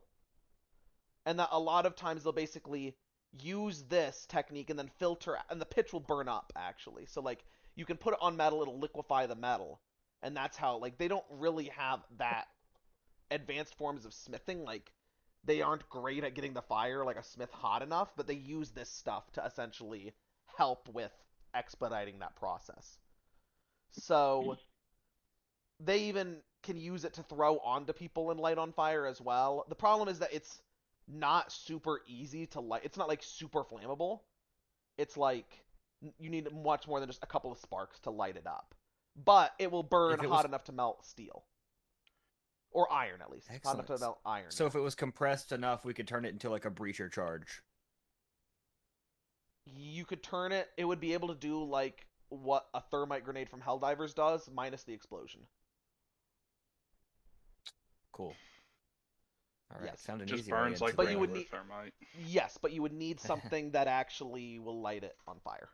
And that a lot of times they'll basically use this technique and then filter, and the pitch will burn up, actually. So, like, you can put it on metal, it'll liquefy the metal. And that's how, like, they don't really have that advanced forms of smithing. Like, they aren't great at getting the fire, like a smith, hot enough, but they use this stuff to essentially help with expediting that process. So they even can use it to throw onto people and light on fire as well. The problem is that it's not super easy to light. It's not like super flammable. It's like you need much more than just a couple of sparks to light it up. But it will burn If it hot was- enough to melt steel. Or iron, at least. Hot enough Excellent. to melt iron. So if it was compressed enough, we could turn it into, like, a breacher charge. You could turn it, it would be able to do like what a thermite grenade from Helldivers does, minus the explosion. Cool. All right, Yes. found an Just easy way burns into like But the- you would regular need- thermite. Yes, but you would need something that actually will light it on fire.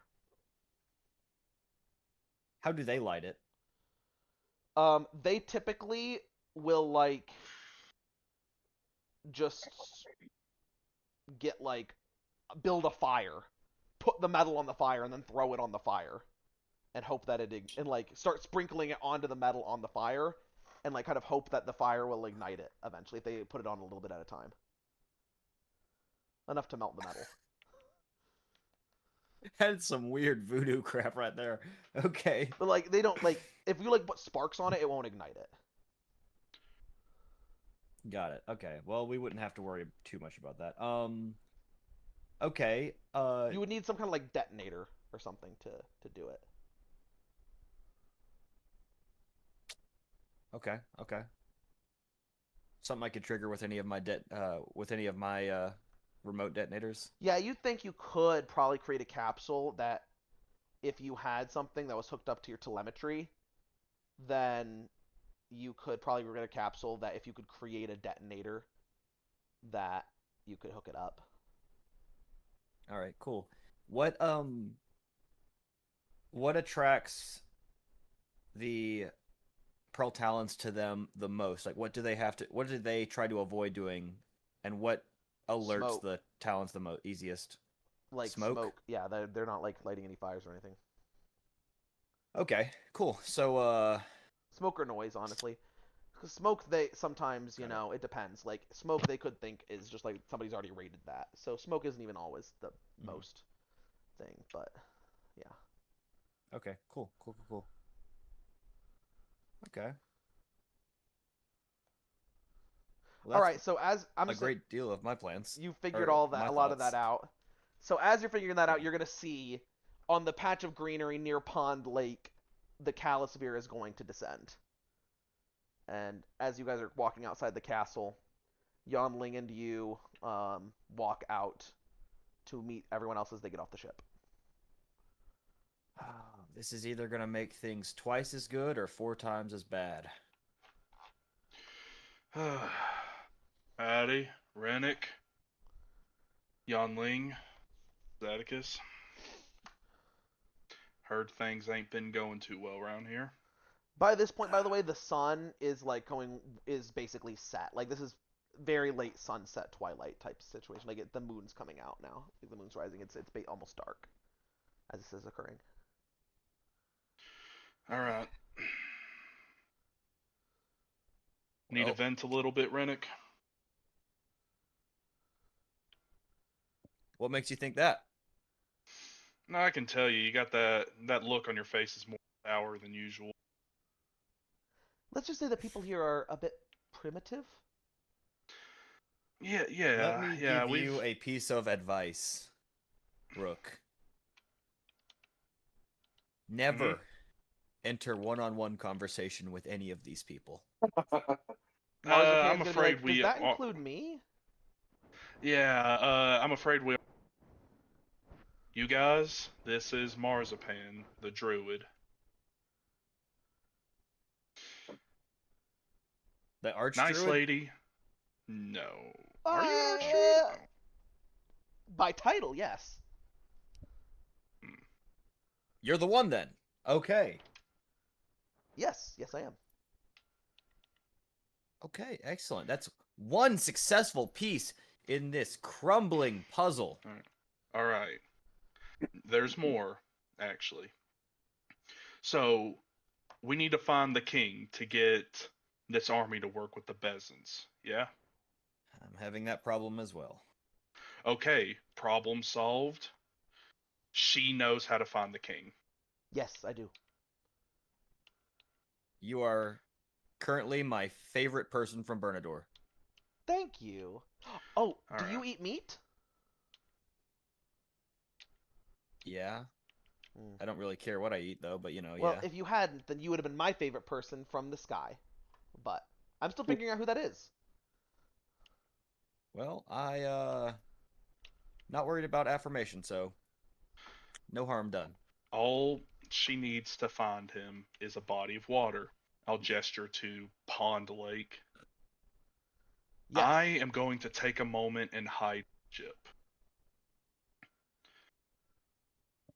How do they light it? They typically will like just get like build a fire, put the metal on the fire, and then throw it on the fire, and hope that and like start sprinkling it onto the metal on the fire, and like kind of hope that the fire will ignite it eventually if they put it on a little bit at a time, enough to melt the metal. That's some weird voodoo crap right there. Okay. But like they don't like if you like put sparks on it, it won't ignite it. Got it. Okay. Well, we wouldn't have to worry too much about that. Okay. You would need some kind of like detonator or something to do it. Okay. Okay. Something I could trigger with any of my remote detonators. Yeah, you'd think you could probably create a capsule that if you had something that was hooked up to your telemetry, then you could probably get a capsule that if you could create a detonator that you could hook it up. All right, cool. What attracts the Pearl Talons to them the most? Like what do they try to avoid doing, and what alerts Smoke. the Talons the easiest? Like Smoke? Yeah, they're not like lighting any fires or anything. Okay, cool. So Smoke or noise, honestly. 'Cause smoke, they sometimes, Got it. it depends. Like smoke, they could think is just like somebody's already rated that. So smoke isn't even always the most thing, but yeah. okay, cool. Okay. Well, All that's right, so as I'm a just great deal of my plans. you figured or all that my a lot of thoughts. that out. So as you're figuring that out, Yeah. you're gonna see on the patch of greenery near Pond Lake, the Calisphere is going to descend. And as you guys are walking outside the castle, Yonling and you walk out to meet everyone else as they get off the ship. This is either gonna make things twice as good or 4 times as bad. Addy, Rennick, Yanling, Atticus. Heard things ain't been going too well around here. By this point, by the way, the sun is is basically set. Like this is very late sunset, twilight type situation. Like the moon's coming out now. Like, the moon's rising. It's almost dark as this is occurring. All right. Need to Well, vent a little bit, Rennick? what makes you think that? No, I can tell you, you got that look on your face is more sour than usual. Let's just say that people here are a bit primitive. Yeah, Let yeah, me yeah. give We've you a piece of advice, Rook. Never enter one-on-one conversation with any of these people. Marzipan's I'm gonna be afraid like, we does that are. include me? Yeah, I'm afraid we. You guys, this is Marzipan, the druid. The Nice archdruid? lady. No. Are you an archdruid? Oh. By title, yes. You're the one then. Okay. Yes, I am. Okay, excellent. That's one successful piece in this crumbling puzzle. All right. There's more, actually. So, we need to find the king to get this army to work with the Bezants. Yeah? I'm having that problem as well. Okay, problem solved. She knows how to find the king. Yes, I do. You are currently my favorite person from Bernador. Thank you. Oh, All do you right. eat meat? Yeah. Hmm. I don't really care what I eat though, but Well, yeah. if you hadn't, then you would have been my favorite person from the sky. But I'm still figuring out who that is. Well, not worried about affirmation, so no harm done. All she needs to find him is a body of water. I'll gesture to Pond Lake. Yes. I am going to take a moment and hide the ship.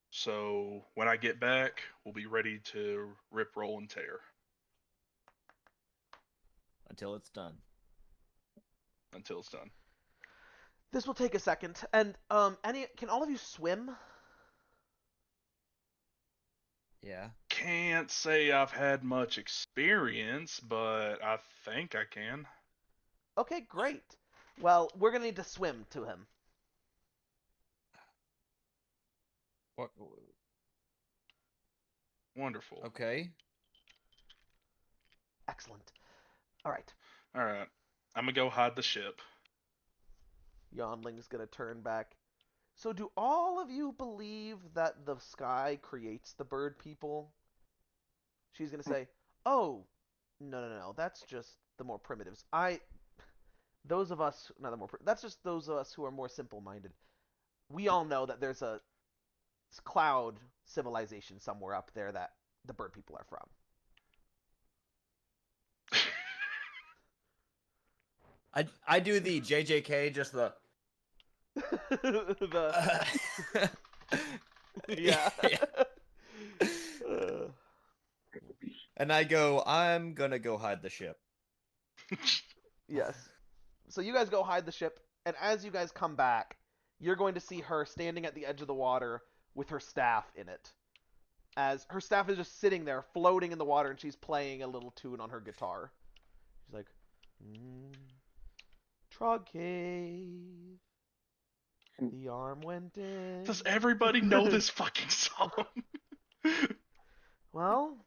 So when I get back, we'll be ready to rip, roll, and tear. Until it's done. Until it's done. This will take a second. And can all of you swim? Yeah. Can't say I've had much experience, but I think I can. Okay, great. Well, we're gonna need to swim to him. What? Wonderful. Okay. Excellent. All right. All right. I'm gonna go hide the ship. Yonling's gonna turn back. So, do all of you believe that the sky creates the bird people? She's gonna say, "Oh, no. That's just the more primitives. Those of us, not the more. That's just those of us who are more simple-minded. We all know that there's a cloud civilization somewhere up there that the bird people are from." I do the JJK, just the Yeah. And I go, I'm gonna go hide the ship. Yes. So you guys go hide the ship, and as you guys come back, you're going to see her standing at the edge of the water with her staff in it. As her staff is just sitting there, floating in the water, and she's playing a little tune on her guitar. She's like, Trog Cave. The arm went in. Does everybody know this fucking song? Well,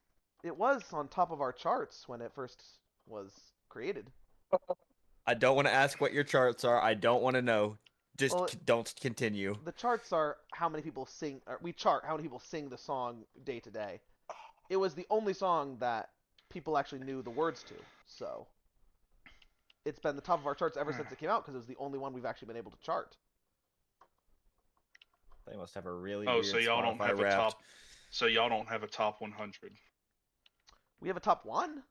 it was on top of our charts when it first was created. I don't want to ask what your charts are. I don't want to know. Just Well, don't continue. The charts are how many people sing. We chart how many people sing the song day to day. It was the only song that people actually knew the words to, so it's been the top of our charts ever since it came out because it was the only one we've actually been able to chart. They must have a really Oh, weird so y'all don't Spotify have a Wrapped. top. So y'all don't have a top 100. We have a top one.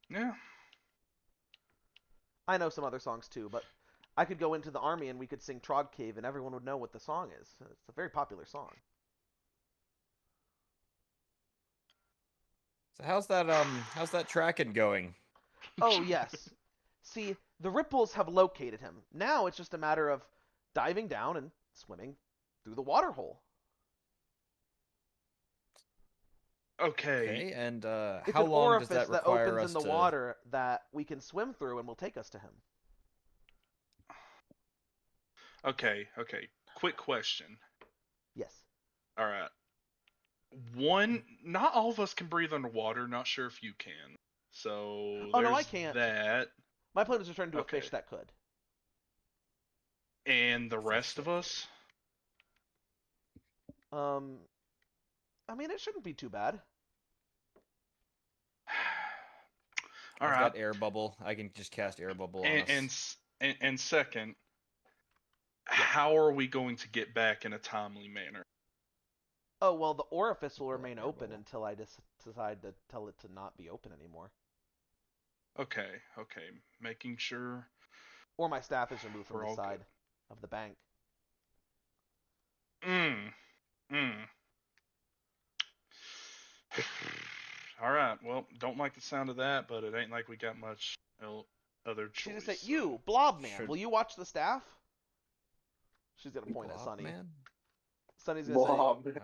Yeah. I know some other songs too, but I could go into the army and we could sing Trog Cave and everyone would know what the song is. It's a very popular song. So how's that tracking going? Oh, yes. See, the ripples have located him. Now it's just a matter of diving down and swimming through the water hole. Okay. Okay, and It's how an long does orifice that that require opens us in the to? water that we can swim through and will take us to him. Okay. Quick question. Yes. All right. One, not all of us can breathe underwater. Not sure if you can. So Oh, no, there's I can't. that. My plan was to turn into a Okay. fish that could. And the rest of us? Um, I mean, it shouldn't be too bad. All I've right. got air bubble. I can just cast air bubble on us. And second, how are we going to get back in a timely manner? Oh, well, the orifice will remain air open bubble. until I decide to tell it to not be open anymore. Okay. Making sure Or my staff is removed from we're the all side of the bank. good. All right. Well, don't like the sound of that, but it ain't like we got much other She's choice. gonna say, so- "You, Blob Man, Should- will you watch the staff?" She's gonna point at Blob Sunny. man? Sunny's gonna Blob. Oh. say,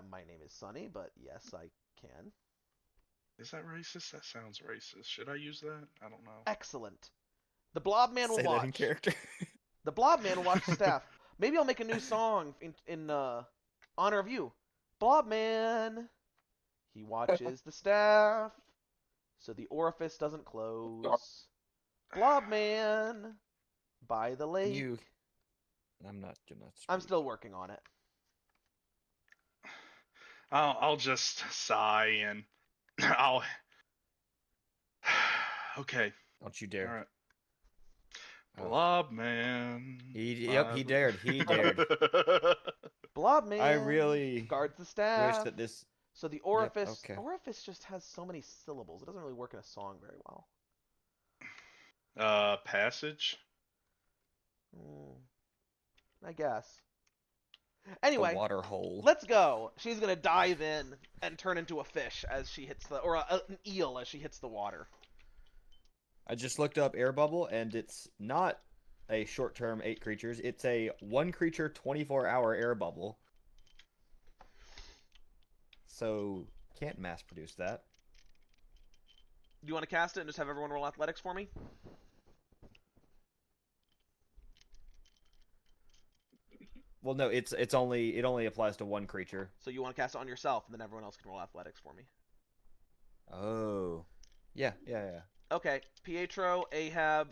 "My name is Sunny, but yes, I can." Is that racist? That sounds racist. Should I use that? I don't know. Excellent. The Blob Man will Say that in watch. character. The Blob Man will watch the staff. Maybe I'll make a new song in honor of you. Blob Man. He watches the staff, so the orifice doesn't close. Blob Man. By the lake. You. I'm not gonna. I'm speak. still working on it. I'll just sigh and I'll. Okay. Don't you All dare. right. Oh. Blob Man. Yep, he dared. He dared. Blob Man. I really guards the wish staff. that this. So the orifice. okay. Orifice just has so many syllables. It doesn't really work in a song very well. Passage. I guess. The Anyway, water hole. let's go. She's gonna dive in and turn into a fish as she hits or an eel as she hits the water. I just looked up air bubble, and it's not a short-term 8 creatures. It's a 1 creature 24-hour air bubble. So can't mass produce that. Do you want to cast it and just have everyone roll athletics for me? Well, no, it only applies to 1 creature. So you want to cast it on yourself, and then everyone else can roll athletics for me. Oh, yeah. Okay, Pietro, Ahab,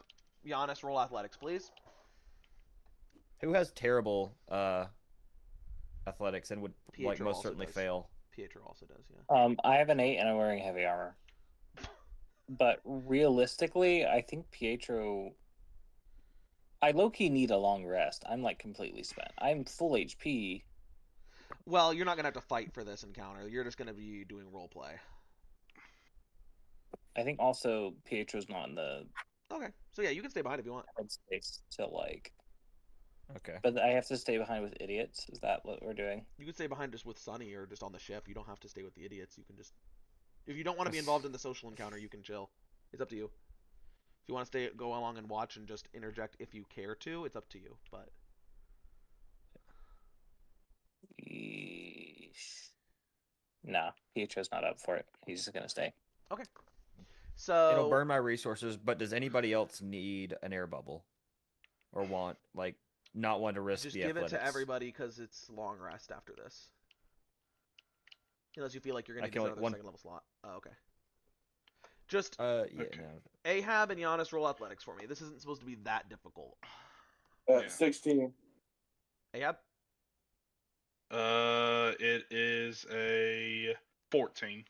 Giannis, roll athletics, please. Who has terrible athletics and would Pietro most also certainly does. fail? Pietro also does, yeah. I have an 8 and I'm wearing heavy armor. But realistically, I think Pietro. I low-key need a long rest. I'm like completely spent. I'm full HP. Well, you're not gonna have to fight for this encounter. You're just gonna be doing roleplay. I think also Pietro's not in the Okay, so yeah, you can stay behind if you want. headspace to like. Okay. But I have to stay behind with idiots. Is that what we're doing? You can stay behind just with Sunny or just on the ship. You don't have to stay with the idiots. You can just, if you don't want to be involved in the social encounter, you can chill. It's up to you. If you want to go along and watch and just interject if you care to, it's up to you. But Yeesh. Nah, Pietro's not up for it. He's just gonna stay. okay. So It'll burn my resources, but does anybody else need an air bubble? Or not want to risk just the give athletics? it to everybody because it's long rest after this. Unless you feel like you're gonna I need can only- another one- second level slot. Oh, okay. Just Yeah, Okay. no. Ahab and Giannis roll athletics for me. This isn't supposed to be that difficult. Yeah. 16. Ahab? It is a 14.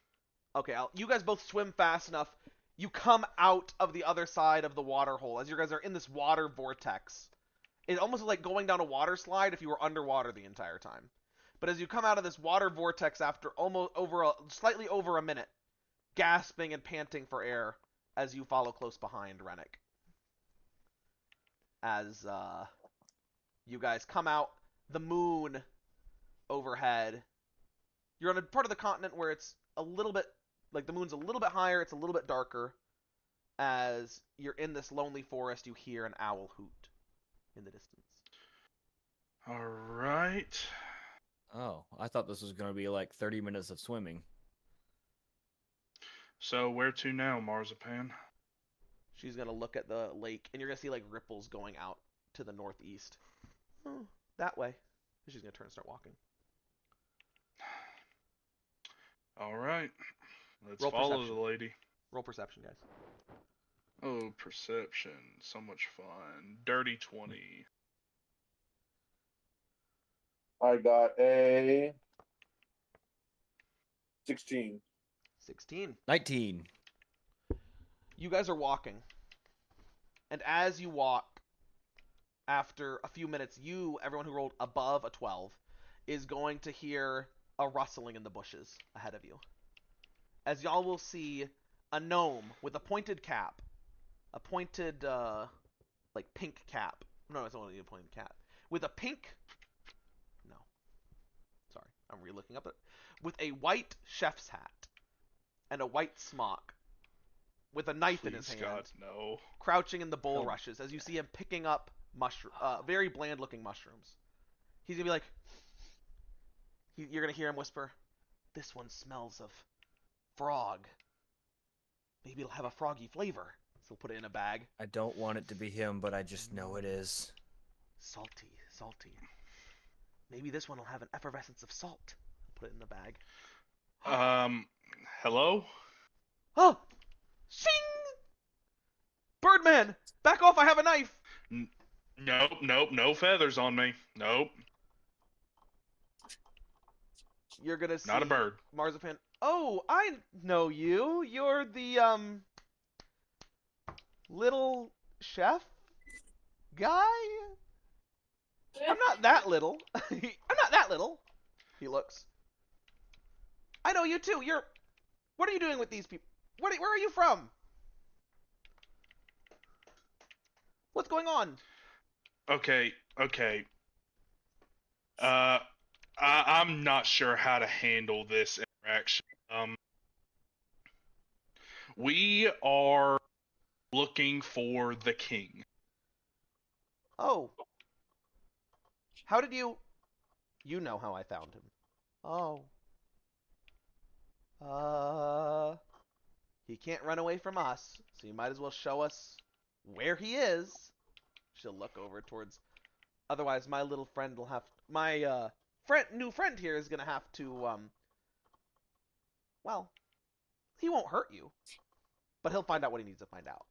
Okay, you guys both swim fast enough. You come out of the other side of the water hole as you guys are in this water vortex. It almost is like going down a water slide if you were underwater the entire time. But as you come out of this water vortex after slightly over a minute, gasping and panting for air as you follow close behind Rennick. as you guys come out. The moon overhead. You're on a part of the continent where it's a little bit like the moon's a little bit higher, it's a little bit darker. As you're in this lonely forest, you hear an owl hoot in the distance. All right. Oh, I thought this was going to be like 30 minutes of swimming. So where to now, Marzipan? She's gonna look at the lake, and you're gonna see like ripples going out to the northeast. Oh, that way. She's gonna turn and start walking. All right. Let's Roll follow perception. the lady. Roll perception, guys. Oh, perception. So much fun. Dirty 20. I got a 16. 16. 19. You guys are walking. And as you walk, after a few minutes, everyone who rolled above a 12, is going to hear a rustling in the bushes ahead of you. As y'all will see a gnome with a pointed cap. A pointed, like, pink cap. No, it's only a pointed cap. With a pink... No. Sorry, I'm re-looking up it. With a white chef's hat. And a white smock. With a knife in his Please, hand. God, no. Crouching in the bulrushes as you see him picking up very bland-looking mushrooms. He's gonna be like... You're gonna hear him whisper, "This one smells of frog. Maybe it'll have a froggy flavor." So put it in a bag. I don't want it to be him, but I just know it is. Salty, salty. Maybe this one will have an effervescence of salt. Put it in the bag. Hello? Oh! Shing! Birdman! Back off, I have a knife! Nope, no feathers on me. Nope. You're gonna see... Not a bird. Marzipan. Oh, I know you. You're the, little chef guy? I'm not that little. I'm not that little. He looks. I know you too. What are you doing with these people? Where are you from? What's going on? Okay. I'm not sure how to handle this interaction. We are looking for the king. Oh. How did you... You know how I found him. Oh. He can't run away from us, so you might as well show us where he is. She'll look over towards... Otherwise, my little friend will have... My, new friend here is gonna have to, well, he won't hurt you, but he'll find out what he needs to find out.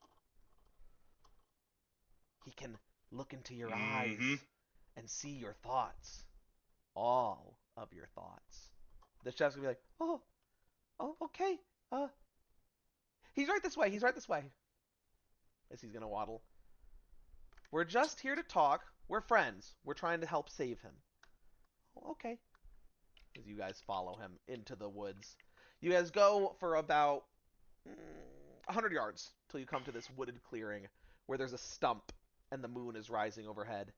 He can look into your eyes and see your thoughts. All of your thoughts. The chef's gonna be like, oh, okay, he's right this way, As he's gonna waddle. We're just here to talk. We're friends. We're trying to help save him. Okay. As you guys follow him into the woods. You guys go for about 100 yards till you come to this wooded clearing where there's a stump and the moon is rising overhead.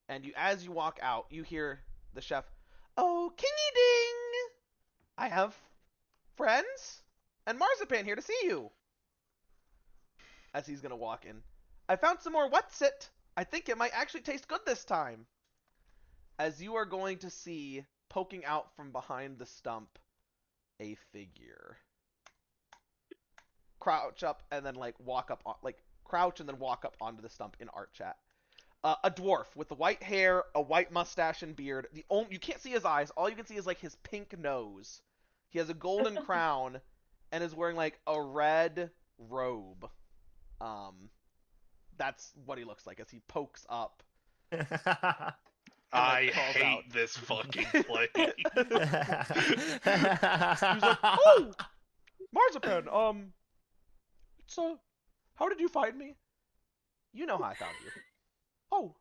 And as you walk out, you hear the chef, "Oh, kingy ding! I have friends and Marzipan here to see you." As he's gonna walk in. "I found some more what's it. I think it might actually taste good this time." As you are going to see, poking out from behind the stump, a figure. Crouch up and then walk up, crouch and then walk up onto the stump in art chat. A dwarf with the white hair, a white mustache and beard. You can't see his eyes. All you can see is his pink nose. He has a golden crown and is wearing a red robe. That's what he looks like as he pokes up. I calls hate out. this fucking place. He's like, "Oh, Marzipan, how did you find me?" "You know how I found you." "Oh,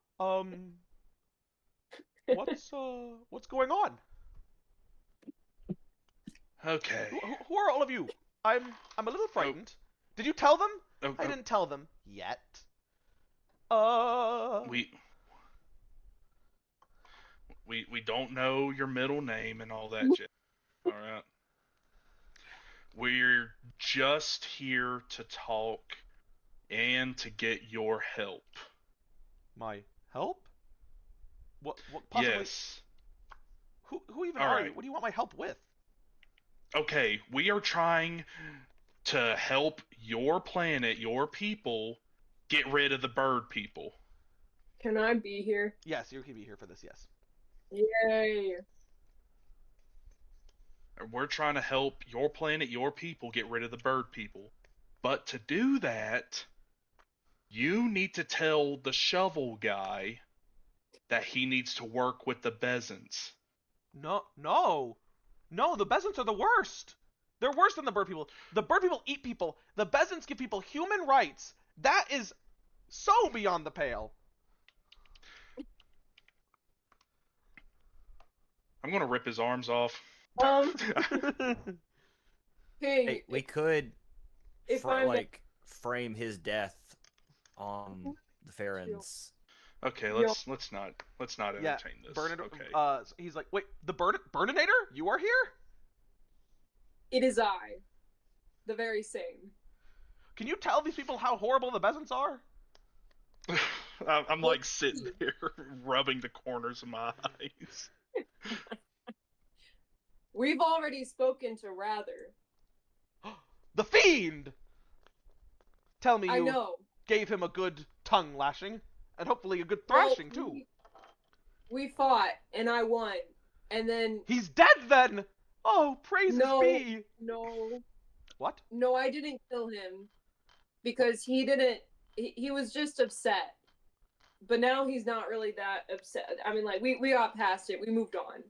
what's going on? Okay. Who are all of you? I'm a little frightened." "Did you tell them?" Oh, "I didn't tell them yet." We we don't know your middle name and all that jazz. All right. We're just here to talk and to get your help. My help? What possibly? Yes. Who even All are you? right. What do you want my help with? Okay, we are trying to help your planet, your people, get rid of the bird people. Can I be here? Yes, you can be here for this. Yes. Yay. We're trying to help your planet, your people, get rid of the bird people. But to do that, you need to tell the shovel guy that he needs to work with the Bezants. No. The Bezants are the worst. They're worse than the bird people. The bird people eat people. The Bezants give people human rights. That is so beyond the pale. I'm gonna rip his arms off. King, Hey, we could if I'm frame his death on the Farron's. Okay, Yo. let's not Yeah, entertain this. Bernard. Okay. He's like, wait, the Burninator? You are here? it is I, the very same. Can you tell these people how horrible the Bezants are? I'm like sitting here rubbing the corners of my eyes. We've already spoken to Rather. The fiend! Tell me I you know. gave him a good tongue lashing, and hopefully a good Well, thrashing too. We fought, and I won. And then He's dead then! Oh, praises be! no, What? no, I didn't kill him because he didn't. He was just upset. But now he's not really that upset. I mean, like we got past it. We moved on.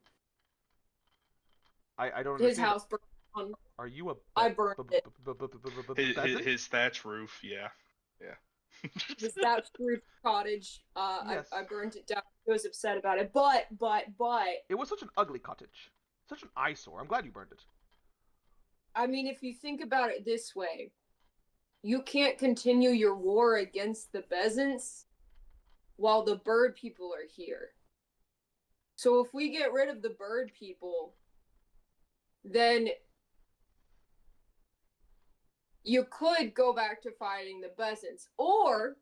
I don't His understand. house burned down. Are you a I burned it. Bezant? His thatch roof, yeah. His thatched roof cottage. Yes. I burned it down. I was upset about it. But It was such an ugly cottage. Such an eyesore. I'm glad you burned it. I mean, if you think about it this way, you can't continue your war against the Bezants while the bird people are here. So if we get rid of the bird people, then you could go back to fighting the Bezants. Or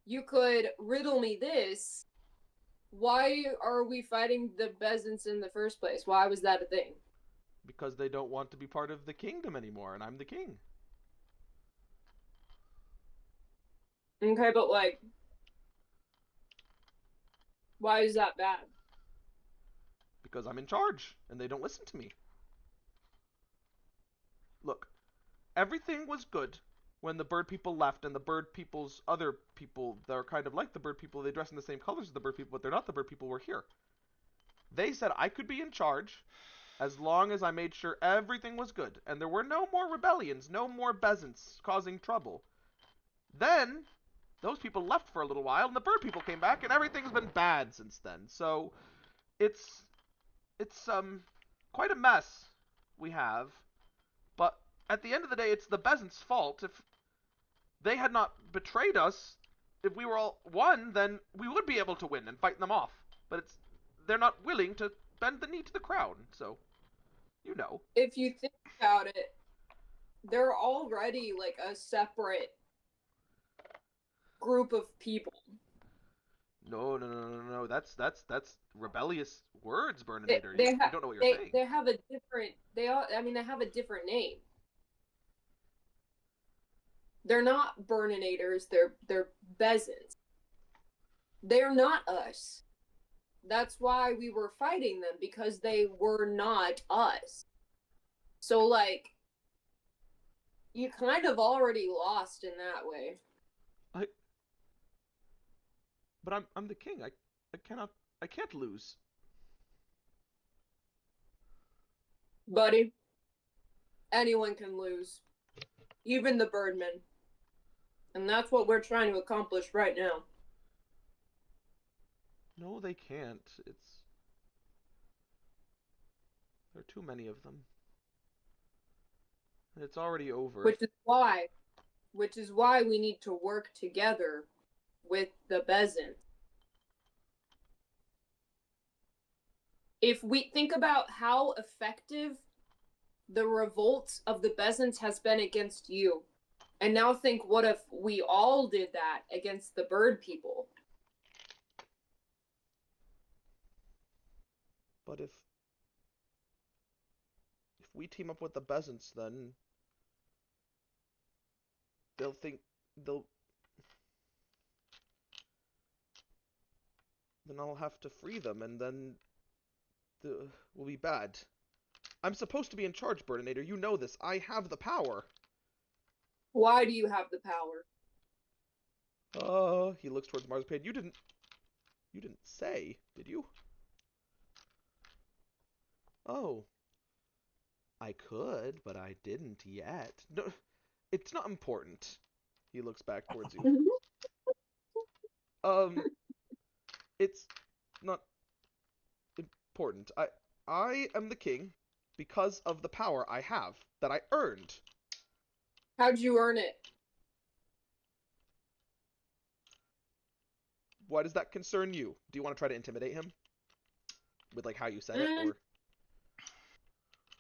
you could riddle me this. Why are we fighting the Bezants in the first place? Why was that a thing? Because they don't want to be part of the kingdom anymore, and I'm the king. Okay, but like, why is that bad? Because I'm in charge, and they don't listen to me. Look, everything was good when the bird people left, and the bird people's other people that are kind of like the bird people, they dress in the same colors as the bird people, but they're not the bird people, were here. They said I could be in charge as long as I made sure everything was good, and there were no more rebellions, no more Bezants causing trouble. Then, those people left for a little while, and the bird people came back, and everything's been bad since then. So, it's quite a mess we have. But at the end of the day, it's the Bezants' fault. If they had not betrayed us, if we were all one, then we would be able to win and fight them off. But they're not willing to bend the knee to the crown, so you know. If you think about it, they're already like a separate group of people. No. That's rebellious words, Burninator. They You don't know what you're saying. They have a different. They have a different name. They're not Burninators. They're Bezants. They're not us. That's why we were fighting them, because they were not us. So like, you kind of already lost in that way. But I'm the king. I can't lose. Buddy, anyone can lose. Even the Birdmen. And that's what we're trying to accomplish right now. No, they can't. There are too many of them. And it's already over. Which is why we need to work together with the Bezant. If we think about how effective the revolt of the Bezants has been against you, and now think what if we all did that against the bird people? But if we team up with the Bezants, then they'll think they'll then I'll have to free them, and then will be bad. I'm supposed to be in charge, Burninator. You know this. I have the power. Why do you have the power? He looks towards Marzipan. You didn't say, did you? Oh. I could, but I didn't yet. No, it's not important. He looks back towards you. It's not important. I am the king because of the power I have that I earned. How'd you earn it? Why does that concern you? Do you want to try to intimidate him with like how you said it, or?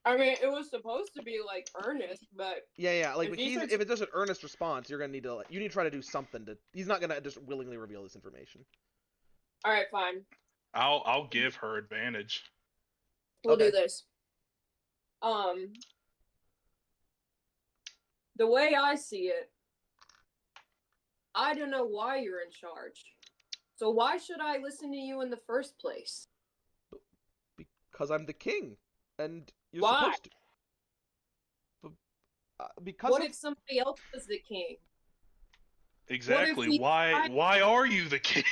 I mean, it was supposed to be like earnest, but Yeah. Like if if it's just an earnest response, you're gonna need to you need to try to do something to. He's not gonna just willingly reveal this information. all right, fine. I'll give her advantage. We'll Okay. do this. The way I see it, I don't know why you're in charge. So why should I listen to you in the first place? Because I'm the king, and you're Why? supposed to. Because what of... if somebody else was the king? Exactly. Why are you the king?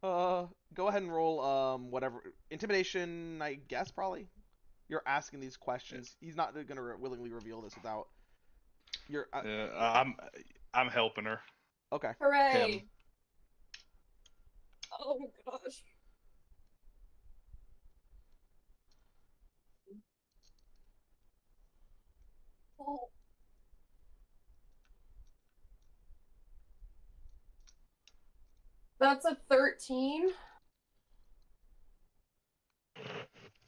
Go ahead and roll whatever intimidation. I guess probably. You're asking these questions. He's not gonna willingly reveal this without. You're. I'm helping her. Okay. Hooray! Him. Oh gosh. Oh. That's a 13.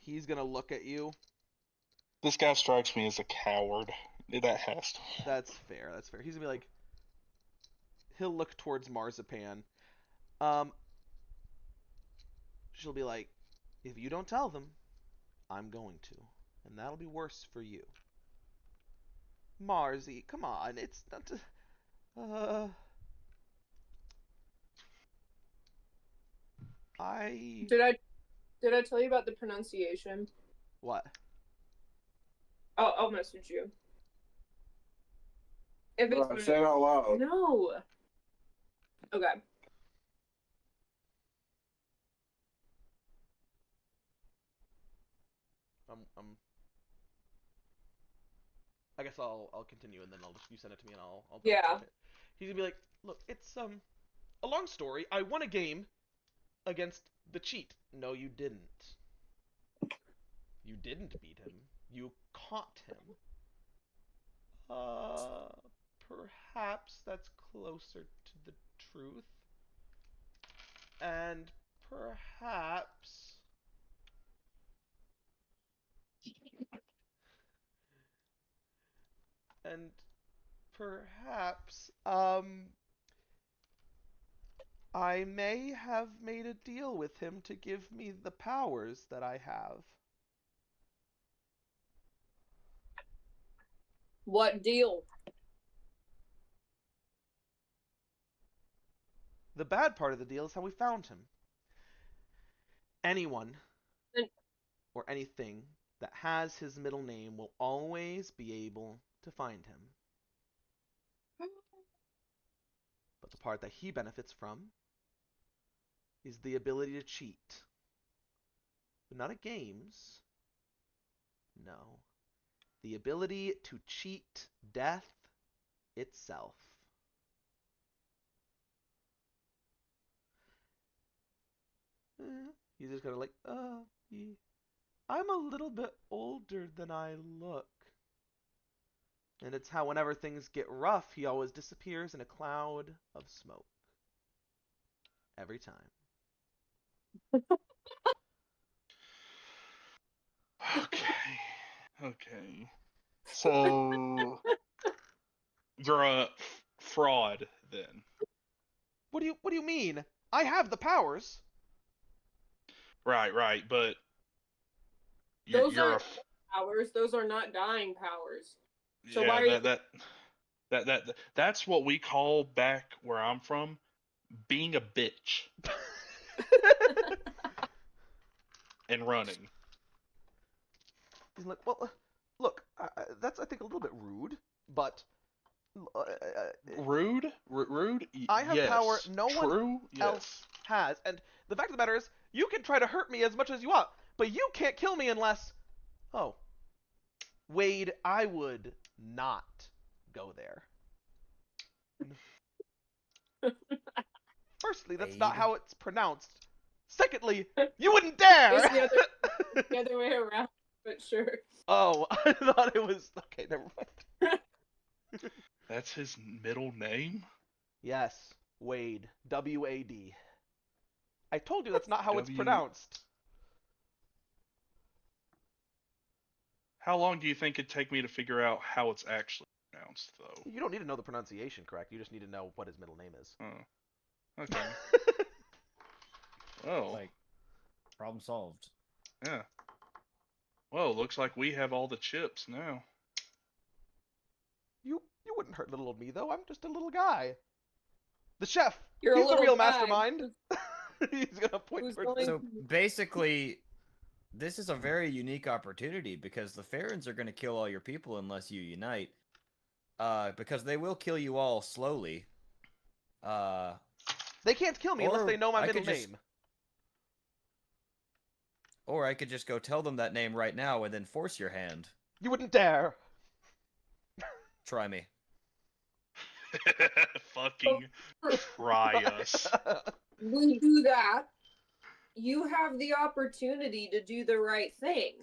He's gonna look at you. This guy strikes me as a coward. That has to. That's fair. That's fair. He's gonna be like. He'll look towards Marzipan. She'll be like, if you don't tell them, I'm going to, and that'll be worse for you. Marzi, come on, it's not. I. Did I tell you about the pronunciation? What? I'll message you. If it's say it out loud. No. Okay. I guess I'll continue and then you send it to me and I'll Yeah. check it. He's gonna be like, look, it's a long story. I won a game against the cheat. No, you didn't. You didn't beat him. You caught him. Perhaps that's closer to the truth. And perhaps and perhaps I may have made a deal with him to give me the powers that I have. What deal? The bad part of the deal is how we found him. Anyone or anything that has his middle name will always be able to find him. But the part that he benefits from is the ability to cheat. But not at games. No. The ability to cheat death itself. He's just kind of like, I'm a little bit older than I look. And it's how whenever things get rough, he always disappears in a cloud of smoke. Every time. Okay. Okay. So you're a fraud then. What do you mean? I have the powers. Right, but Those you're a aren't powers. Those are not dying powers. So why yeah, are you? that's what we call back where I'm from being a bitch and running. He's like, well, look, that's I think a little bit rude, but Rude? I have power Yes. no one True? else Yes. has, and the fact of the matter is, you can try to hurt me as much as you want, but you can't kill me unless. Oh, Wade, I would not go there. Firstly, that's not Wade. how it's pronounced. Secondly, you wouldn't dare. It's the other way around, but sure. Oh, I thought it was okay. Never mind. That's his middle name? Yes, Wade. W-A-D. I told you that's not how it's W. pronounced. How long do you think it'd take me to figure out how it's actually pronounced, though? You don't need to know the pronunciation, correct? You just need to know what his middle name is. Oh, okay. Well, Like, problem solved. yeah. Well, looks like we have all the chips now. You wouldn't hurt little old me though. I'm just a little guy. The chef. You're a He's the little real guy mastermind. He's gonna point who's towards going- So basically, this is a very unique opportunity because the Farrens are going to kill all your people unless you unite. Because they will kill you all slowly. They can't kill me unless Or they know my I middle could just- name. Or I could just go tell them that name right now and then force your hand. You wouldn't dare. Try me. Fucking try us. we do that, you have the opportunity to do the right thing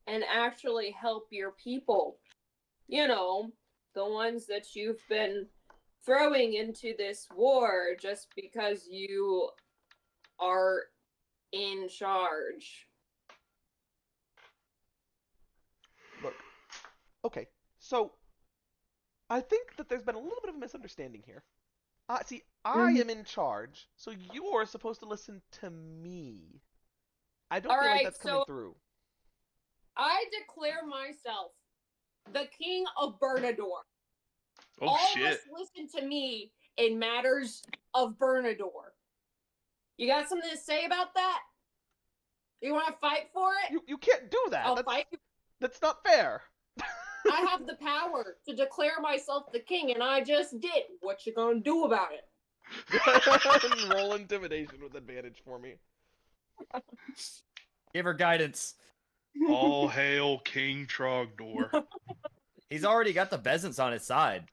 and actually help your people. You know, the ones that you've been throwing into this war just because you are in charge. Look. Okay, so I think that there's been a little bit of a misunderstanding here. See, I am in charge, so you're supposed to listen to me. I don't All feel like right, that's coming so- through. I declare myself the king of Bernador. Oh All shit. of us listen to me in matters of Bernador. You got something to say about that? You want to fight for it? You can't do that. I'll fight. That's not fair. I have the power to declare myself the king, and I just did. What you gonna do about it? Roll intimidation with advantage for me. Give her guidance. All hail King Trogdor. He's already got the peasants on his side.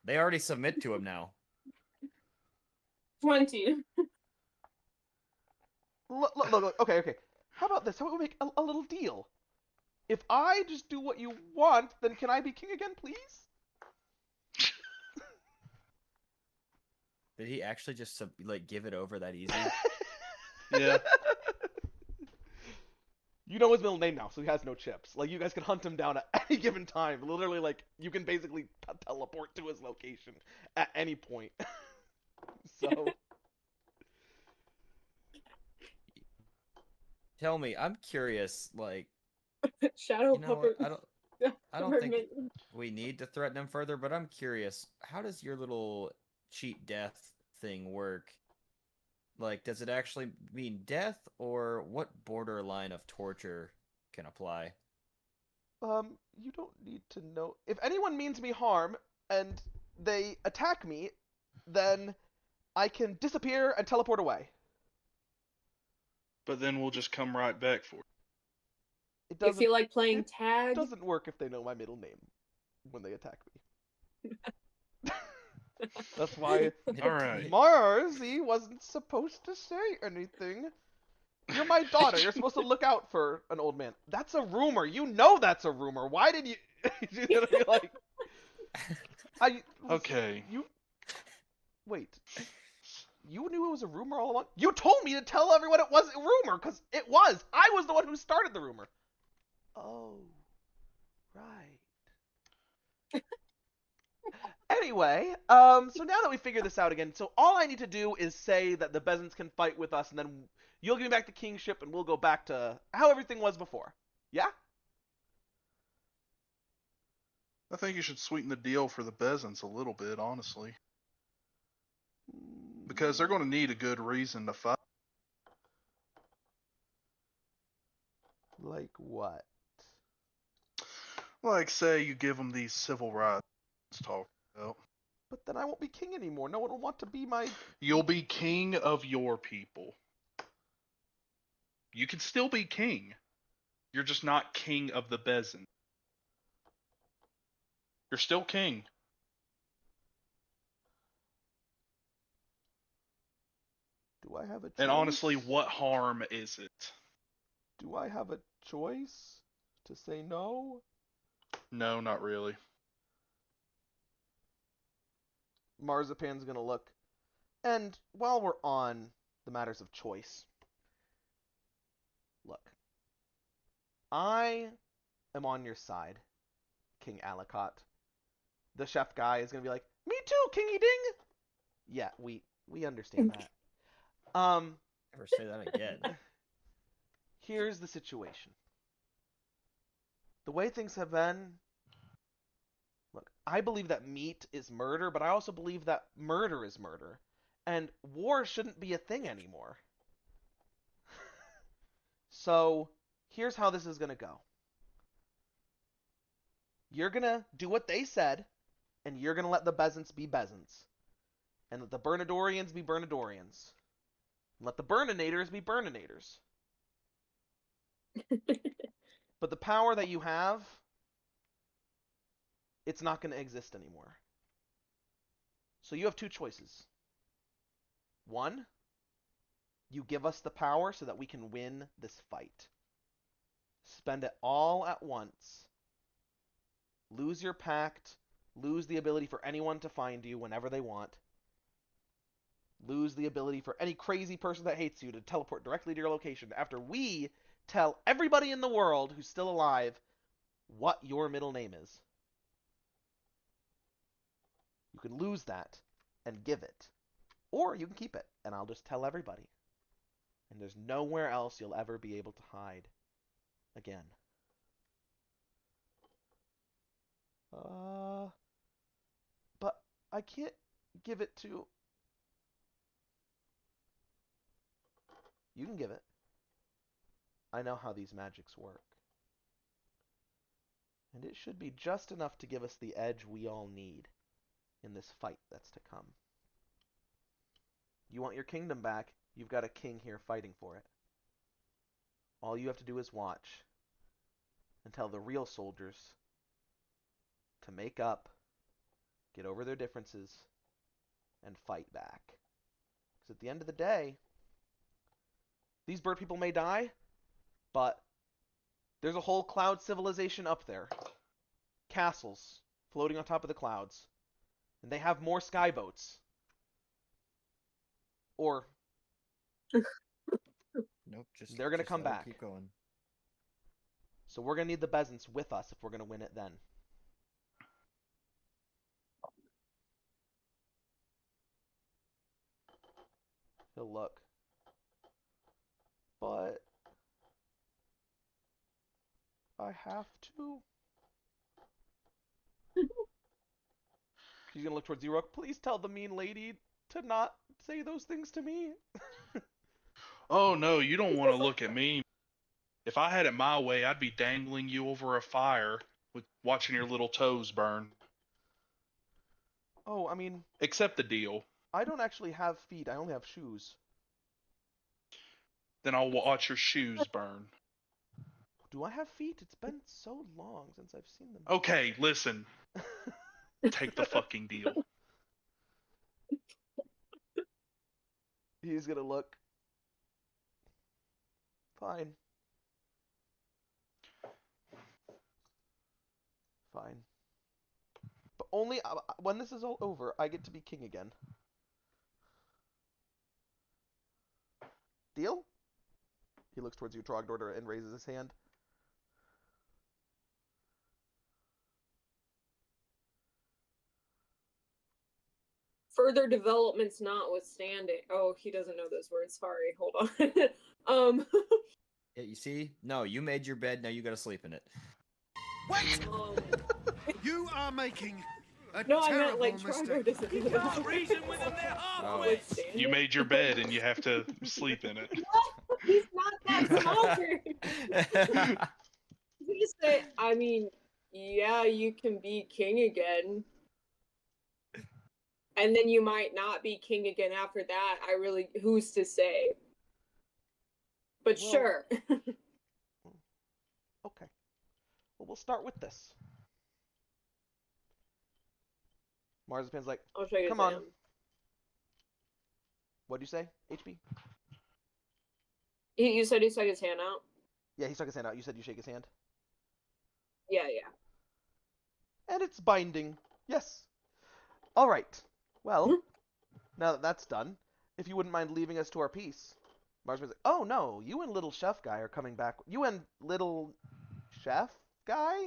They already submit to him now. 20. Look. Okay. How about this? How about we make a little deal? If I just do what you want, then can I be king again, please? Did he actually just give it over that easy? Yeah. You know his middle name now, so he has no chips. Like, you guys can hunt him down at any given time. Literally, like, you can basically teleport to his location at any point. So, Tell me, I'm curious. Like, Shadow you know, puppet. I don't think we need to threaten him further. But I'm curious. How does your little cheat death thing work? Like, does it actually mean death, or what borderline of torture can apply? you don't need to know. If anyone means me harm and they attack me, then I can disappear and teleport away. But then we'll just come right back for it. It You doesn't. feel like playing it tag? doesn't work if they know my middle name when they attack me. That's why All right. Mars, he wasn't supposed to say anything. You're my daughter. You're supposed to look out for an old man. That's a rumor. You know that's a rumor. Why did you? You're gonna be like, Okay. You wait. You knew it was a rumor all along. You told me to tell everyone it wasn't a rumor because it was. I was the one who started the rumor. Oh, right. Anyway, so now that we figured this out again, so all I need to do is say that the Bezants can fight with us, and then you'll give me back the kingship, and we'll go back to how everything was before. Yeah? I think you should sweeten the deal for the Bezants a little bit, honestly. Because they're going to need a good reason to fight. Like what? Like, say you give them these civil rights talk about. But then I won't be king anymore. No one will want to be my... You'll be king of your people. You can still be king. You're just not king of the Bezant. You're still king. Do I have a choice? And honestly, what harm is it? Do I have a choice to say no? No, not really. Marzipan's gonna look. And while we're on the matters of choice, look. I am on your side, King Alicott. The chef guy is gonna be like, me too, Kingy Ding! Yeah, we understand that. Never say that again. Here's the situation. The way things have been, look, I believe that meat is murder, but I also believe that murder is murder. And war shouldn't be a thing anymore. So, here's how this is going to go. You're going to do what they said, and you're going to let the Bezants be Bezants. And let the Bernadorians be Bernadorians. And let the Burninator's be Burninators. But the power that you have, it's not going to exist anymore. So you have two choices. One, you give us the power so that we can win this fight. Spend it all at once. Lose your pact. Lose the ability for anyone to find you whenever they want. Lose the ability for any crazy person that hates you to teleport directly to your location after we tell everybody in the world who's still alive what your middle name is. You can lose that and give it. Or you can keep it, and I'll just tell everybody. And there's nowhere else you'll ever be able to hide again. But I can't give it to... You can give it. I know how these magics work. And it should be just enough to give us the edge we all need in this fight that's to come. You want your kingdom back, you've got a king here fighting for it. All you have to do is watch and tell the real soldiers to make up, get over their differences, and fight back. Because at the end of the day, these bird people may die, but there's a whole cloud civilization up there. Castles floating on top of the clouds. And they have more skyboats. Or Nope, just they're gonna just come let 'em back. Keep going. So we're going to need the Bezants with us if we're going to win it then. He'll look. But I have to. He's going to look towards Zero. Please tell the mean lady to not say those things to me. Oh no, you don't want to look at me. If I had it my way, I'd be dangling you over a fire with watching your little toes burn. Oh, I mean, Accept the deal. I don't actually have feet. I only have shoes. Then I'll watch your shoes burn. Do I have feet? It's been so long since I've seen them. Okay, listen. Take the fucking deal. He's gonna look. Fine. Fine. But only when this is all over, I get to be king again. Deal? He looks towards you, Trogdor, and raises his hand. Further developments notwithstanding. Oh, he doesn't know those words. Sorry. Hold on. Yeah, you see? No, you made your bed. Now you gotta sleep in it. Wait! um, You are making a no, I meant terrible like mistake. Trogdor doesn't know those words. Oh. You made your bed and you have to sleep in it. He's not that smart. You say, I mean, yeah, you can be king again. And then you might not be king again after that. Who's to say? But Well, sure. Okay. Well, we'll start with this. Marzipan's like, I'll show you come on. What'd you say, HB? You said he stuck his hand out? Yeah, he stuck his hand out. You said you shake his hand? Yeah, yeah. And it's binding. Yes. All right. Well, now that that's done, if you wouldn't mind leaving us to our peace. Marzipan's like, oh no, you and little chef guy are coming back. You and little chef guy?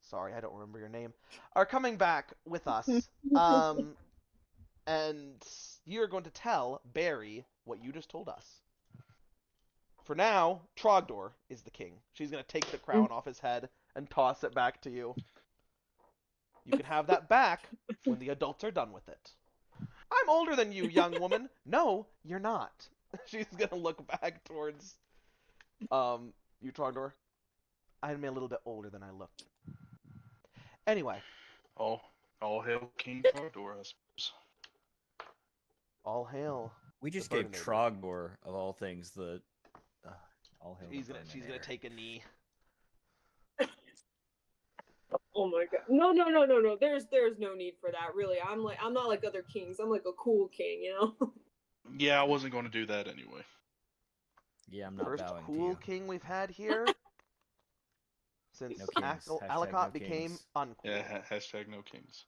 Sorry, I don't remember your name. Are coming back with us. And you're going to tell Barry what you just told us. For now, Trogdor is the king. She's going to take the crown off his head and toss it back to you. You can have that back when the adults are done with it. I'm older than you, young woman. No, you're not. She's going to look back towards you, Trogdor. I'm a little bit older than I look. Anyway. All hail King Trogdor, I suppose. All hail. We just the gave Burninator. Trogdor, of all things, the all hail. She's the gonna Burninator. take a knee. Oh my god. No. There's no need for that, really. I'm not like other kings. I'm like a cool king, you know? Yeah, I wasn't going to do that anyway. Yeah, I'm not First bowing to cool you. king we've had here since No kings. Hashtag Alikot no became kings. uncool. Yeah, hashtag no kings.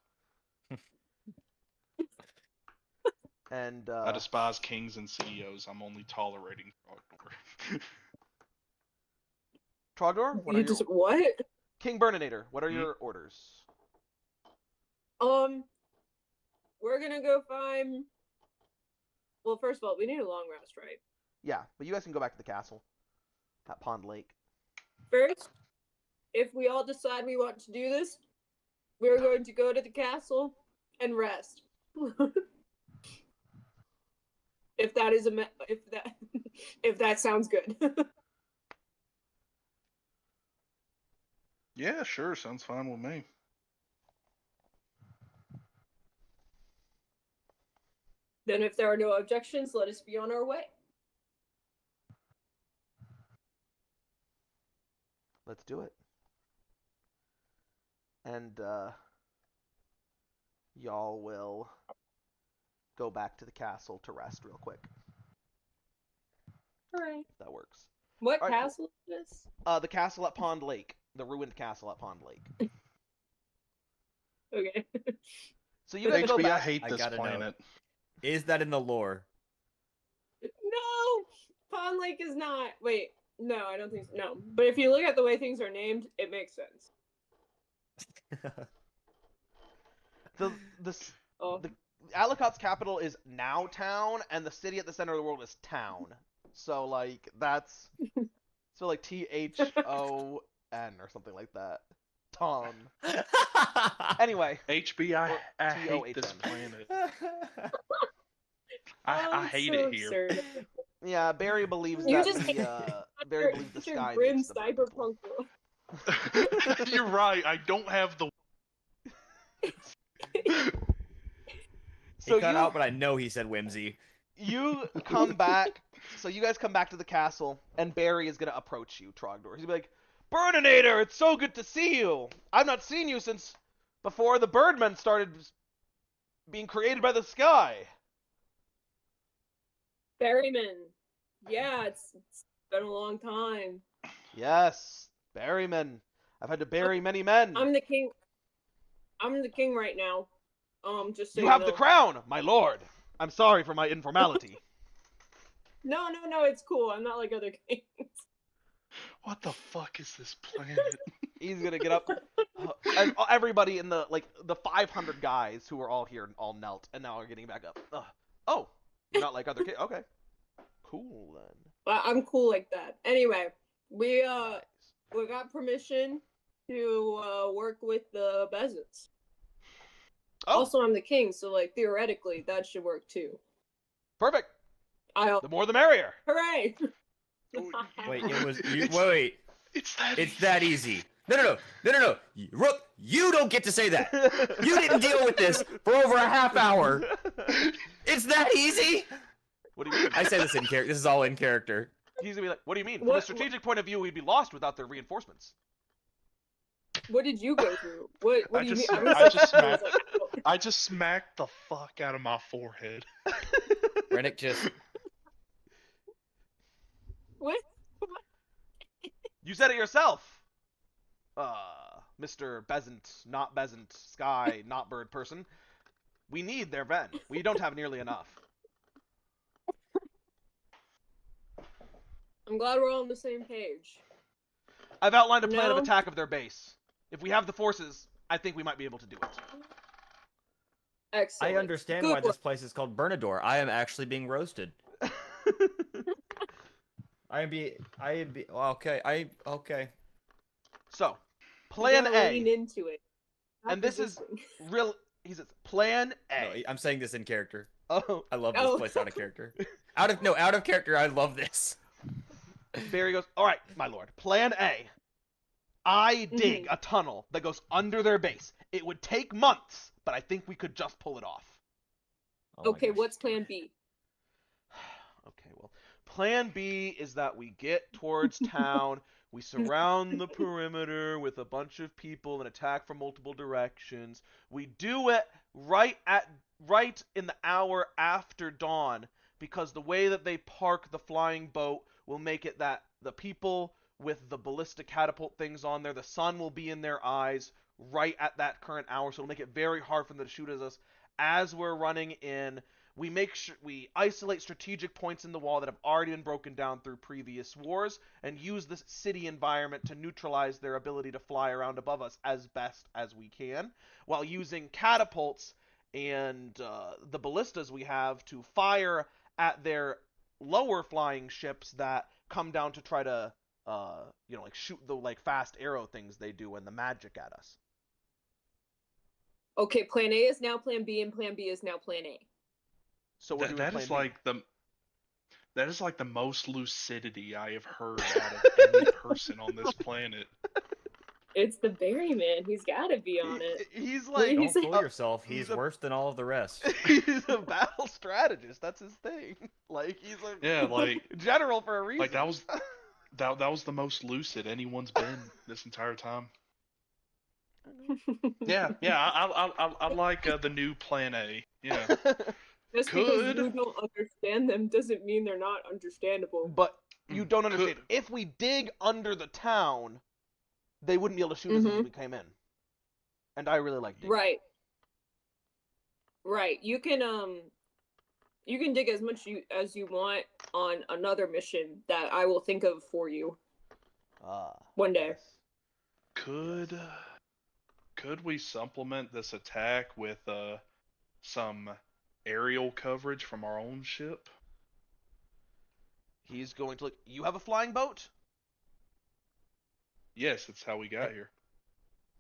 And I despise kings and CEOs. I'm only tolerating Trogdor. Trogdor, what are You your just what? King Burninator? What are your orders? We're gonna go find. Well, first of all, we need a long rest, right? Yeah, but you guys can go back to the castle at Pond Lake. First, if we all decide we want to do this, we're going to go to the castle and rest. If that is if that sounds good. Yeah, sure. Sounds fine with me. Then if there are no objections, let us be on our way. Let's do it. And y'all will go back to the castle to rest real quick. Alright. If that works. What All right, castle is this? The castle at Pond Lake. The ruined castle at Pond Lake. Okay. So you guys go HB, I back. hate I this gotta know. planet. Is that in the lore? No! Pond Lake is not. Wait. No, I don't think so. No. But if you look at the way things are named, it makes sense. The Oh. Alikot's capital is Now Town, and the city at the center of the world is Town. So like that's so like THON or something like that. Tom. Anyway. HB, I hate this TOHN. planet. I it's hate so it here. absurd. Yeah, Barry believes You that just Barry believes the It's your sky grim makes the cyberpunk world. You're right. I don't have the. So he cut out, but I know he said whimsy. you come back. So you guys come back to the castle, and Barry is gonna approach you, Trogdor. He's gonna be like, "Burninator, it's so good to see you. I've not seen you since before the Birdmen started being created by the sky." Berryman. Yeah, it's been a long time. Yes, berrymen. I've had to bury many men. I'm the king. I'm the king right now. Just so You you have the know. crown, my lord. I'm sorry for my informality. No, it's cool. I'm not like other kings. What the fuck is this planet? He's gonna get up. And everybody in the 500 guys who were all here all knelt and now are getting back up. Oh, you're not like other kids. Okay, cool then. But I'm cool like that. Anyway, we Nice. we got permission to work with the peasants. Oh, Also, I'm the king, so like theoretically that should work too. perfect. I The more the merrier. hooray! Wait, wait. It's that. It's that easy. No. Rook, you don't get to say that. You didn't deal with this for over a half hour. It's that easy. What do you mean? I say this in character. This is all in character. He's gonna be like, what do you mean? From a strategic point of view, we'd be lost without their reinforcements. What did you go through? What I do you mean? I just smacked the fuck out of my forehead. Rennick just. What? You said it yourself. Mr. Bezant, Sky, not bird person. We need their men. We don't have nearly enough. I'm glad we're all on the same page. I've outlined a plan of No? attack of their base. If we have the forces, I think we might be able to do it. Excellent. I understand Good why this place is called Bernador. I am actually being roasted. Okay. So, You plan gotta lean A. into it. Not And this is resisting. real. He says, plan No, A. I'm saying this in character. Oh, I love this Oh. place out of character. Out of character, I love this. Barry goes, all right, my lord. Plan A. I dig Mm-hmm. a tunnel that goes under their base. It would take months, but I think we could just pull it off. Oh my Okay, gosh. what's plan B? Okay, well, plan B is that we get towards town, we surround the perimeter with a bunch of people and attack from multiple directions. We do it right in the hour after dawn, because the way that they park the flying boat will make it that the people with the ballistic catapult things on there, the sun will be in their eyes right at that current hour, so it'll make it very hard for them to shoot at us as we're running in. We make sure we isolate strategic points in the wall that have already been broken down through previous wars and use this city environment to neutralize their ability to fly around above us as best as we can, while using catapults and the ballistas we have to fire at their lower flying ships that come down to try to like shoot the like fast arrow things they do and the magic at us. Okay, plan A is now plan B, and plan B is now plan A. So we're doing That plan is B. that is like the most lucidity I have heard out of any person on this planet. It's the Berryman. He's got to be on it. He's like Don't He's fool yourself. He's a- worse than all of the rest. he's a battle strategist. That's his thing. Like he's a Yeah, like general for a reason. like that was the most lucid anyone's been this entire time. Yeah, I like the new plan A. Yeah. Just Could. because you don't understand them doesn't mean they're not understandable. But you don't understand. Could. If we dig under the town, they wouldn't be able to shoot us as we came in. And I really like digging. Right. You can dig as much as you want on another mission that I will think of for you one day. Yes. Could we supplement this attack with some aerial coverage from our own ship? He's going to look. You have a flying boat? Yes, that's how we got here.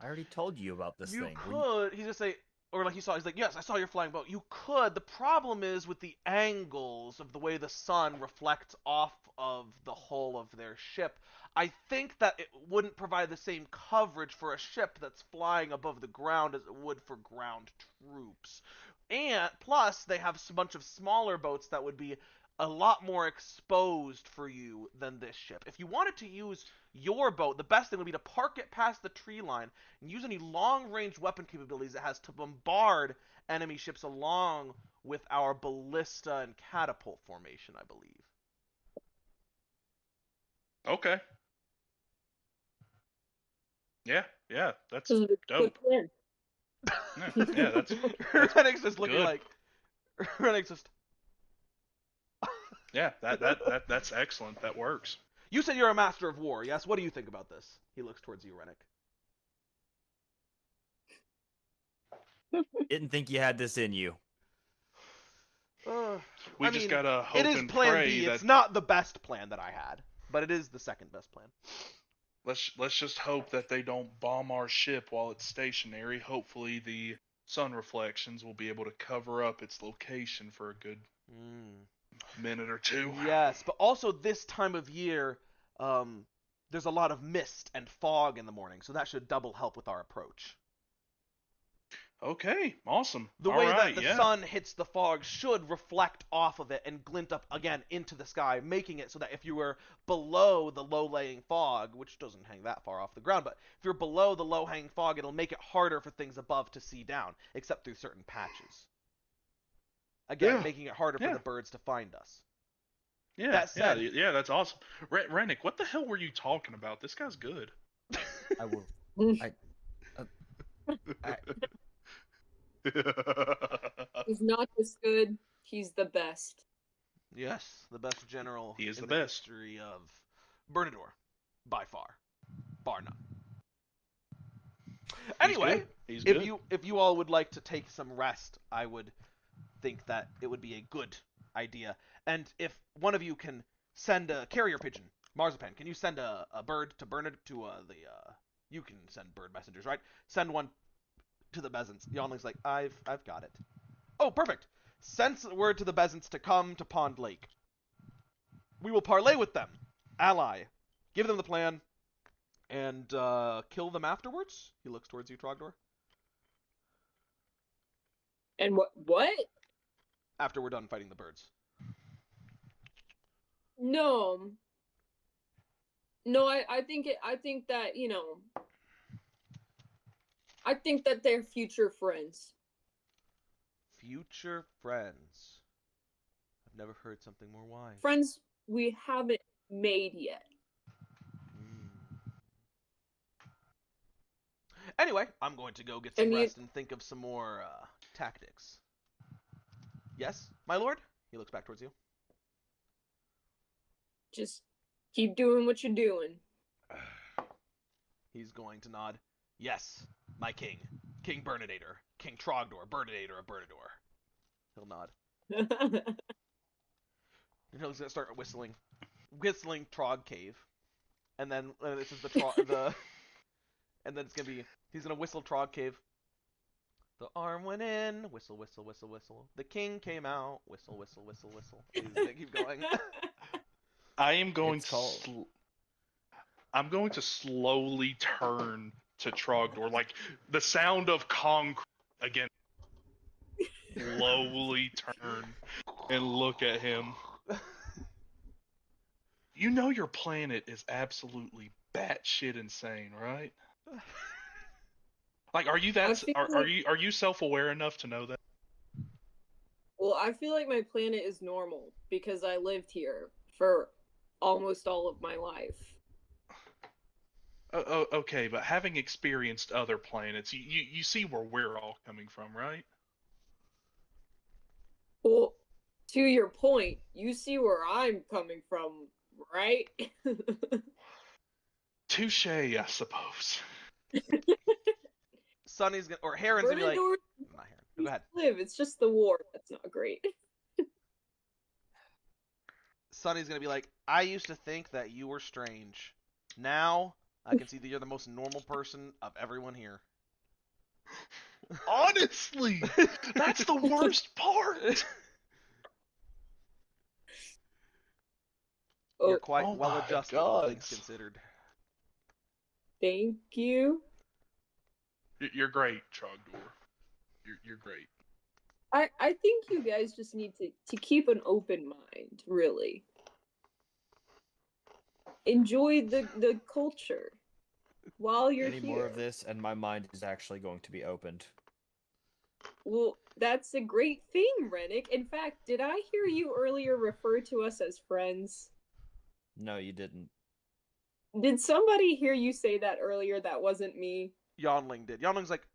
I already told you about this You thing. could. He's just say, or like he saw. He's like, yes, I saw your flying boat. You could. The problem is with the angles of the way the sun reflects off of the hull of their ship. I think that it wouldn't provide the same coverage for a ship that's flying above the ground as it would for ground troops. And plus, they have a bunch of smaller boats that would be a lot more exposed for you than this ship. If you wanted to use your boat, the best thing would be to park it past the tree line and use any long-range weapon capabilities it has to bombard enemy ships along with our ballista and catapult formation, I believe. Okay. Yeah, that's This is a good dope. plan. Yeah, that's Rennick's just looking good. like Rennick's just. Yeah, that's excellent. That works. You said you're a master of war, yes? What do you think about this? He looks towards you, Rennick. Didn't think you had this in you. We I just mean, gotta hope it is and Plan pray B. that It's not the best plan that I had, but it is the second best plan. let's just hope that they don't bomb our ship while it's stationary. Hopefully the sun reflections will be able to cover up its location for a good minute or two. Yes, but also this time of year, there's a lot of mist and fog in the morning, so that should double help with our approach. Okay, awesome. The All way right, that the yeah. sun hits the fog should reflect off of it and glint up again into the sky, making it so that if you were below the low-lying fog, which doesn't hang that far off the ground, but if you're below the low-hanging fog, it'll make it harder for things above to see down, except through certain patches. Again, Yeah. making it harder for Yeah. the birds to find us. Yeah, That said- yeah, that's awesome. Rennick, what the hell were you talking about? This guy's good. I will. He's not just good, he's the best. Yes, the best general He is in the best. history of Bernador, by far, bar none. Anyway, He's if good. you all would like to take some rest, I would think that it would be a good idea. And if one of you can send a carrier pigeon, Marzipan, can you send a bird to Bernard to you can send bird messengers, right? Send one to the Bezants. Yonling's like, I've got it. Oh, perfect. Send word to the Bezants to come to Pond Lake. We will parley with them. Ally. Give them the plan. And kill them afterwards? He looks towards you, Trogdor. And what? After we're done fighting the birds. No. No, I think that, I think that they're future friends. Future friends. I've never heard something more wise. Friends we haven't made yet. Anyway, I'm going to go get some rest and think of some more tactics. Yes, my lord? He looks back towards you. Just keep doing what you're doing. He's going to nod. Yes, my king. King Bernadator. King Trogdor. Bernadator of Bernador. He'll nod. And he'll start whistling. Whistling Trog Cave. And then this is the and then it's gonna be he's gonna whistle Trog Cave. The arm went in, whistle, whistle, whistle, whistle. The king came out, whistle, whistle, whistle, whistle. He's gonna keep going. I am going It's to called- I'm going to slowly turn to Trogdor, like the sound of concrete again. Slowly turn and look at him. You know your planet is absolutely batshit insane, right? Like, are you are you self-aware enough to know that? Well, I feel like my planet is normal because I lived here for almost all of my life. Okay, but having experienced other planets, you see where we're all coming from, right? Well, to your point, you see where I'm coming from, right? Touche, I suppose. Sonny's gonna or Heron's gonna be like Bernador, not Heron. Go ahead. live. It's just the war that's not great. Sonny's gonna be like, I used to think that you were strange. Now I can see that you're the most normal person of everyone here. Honestly, that's the worst part. You're quite oh well my adjusted, all things gods. considered. Thank you. You're great, Trogdor. You're great. I think you guys just need to keep an open mind, really. Enjoy the culture while you're Any here. more of this, and my mind is actually going to be opened. Well, that's a great thing, Rennick. In fact, did I hear you earlier refer to us as friends? No, you didn't. Did somebody hear you say that earlier? That wasn't me. Yonling did. Yonling's like,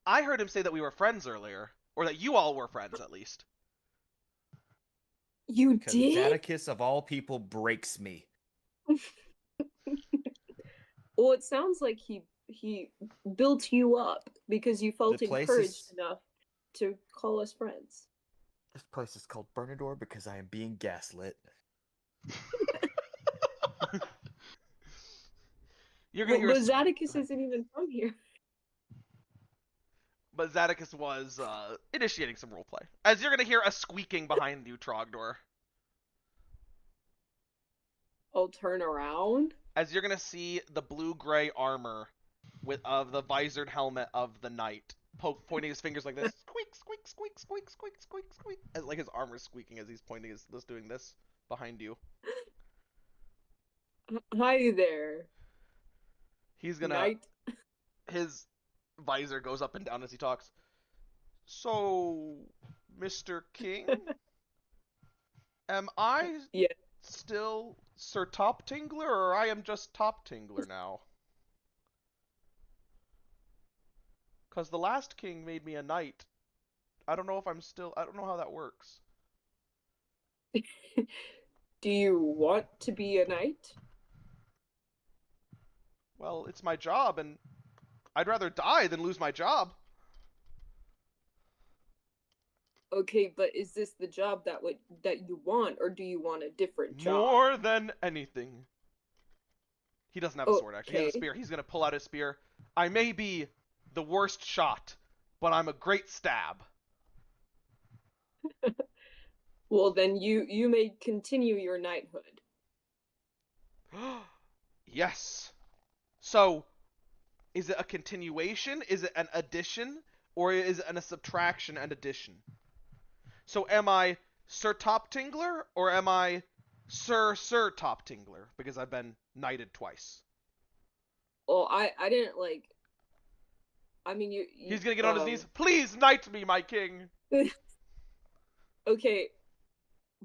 I heard him say that we were friends earlier, or that you all were friends at least. You Because did? Atticus of all people breaks me. Well, it sounds like he built you up because you felt The place encouraged is- enough to call us friends. This place is called Bernador because I am being gaslit. You're gonna hear, But Zadicus isn't even from here. but Zadicus was initiating some roleplay. As you're gonna hear a squeaking behind you, Trogdor. I'll turn around. As you're gonna see the blue-gray armor of the visored helmet of the knight, pointing his fingers like this, squeak, squeak, squeak, squeak, squeak, squeak, squeak, as like his armor's squeaking as he's pointing his doing this behind you. Hi there, He's gonna knight. his visor goes up and down as he talks. So, Mr. King, am I Yeah. still Sir Top Tingler, or I am just Top Tingler now? Because the last king made me a knight. I don't know how that works. Do you want to be a knight? Well, it's my job, and I'd rather die than lose my job. Okay, but is this the job that you want, or do you want a different job? More than anything. He doesn't have a sword, actually. He has a Okay. spear. He's going to pull out his spear. I may be the worst shot, but I'm a great stab. Well, then you may continue your knighthood. Yes. So, is it a continuation? Is it an addition? Or is it a subtraction and addition? So am I Sir Top Tingler, or am I Sir Top Tingler? Because I've been knighted twice. Well, I didn't like. I mean, you He's gonna get on his knees. Please knight me, my king. Okay,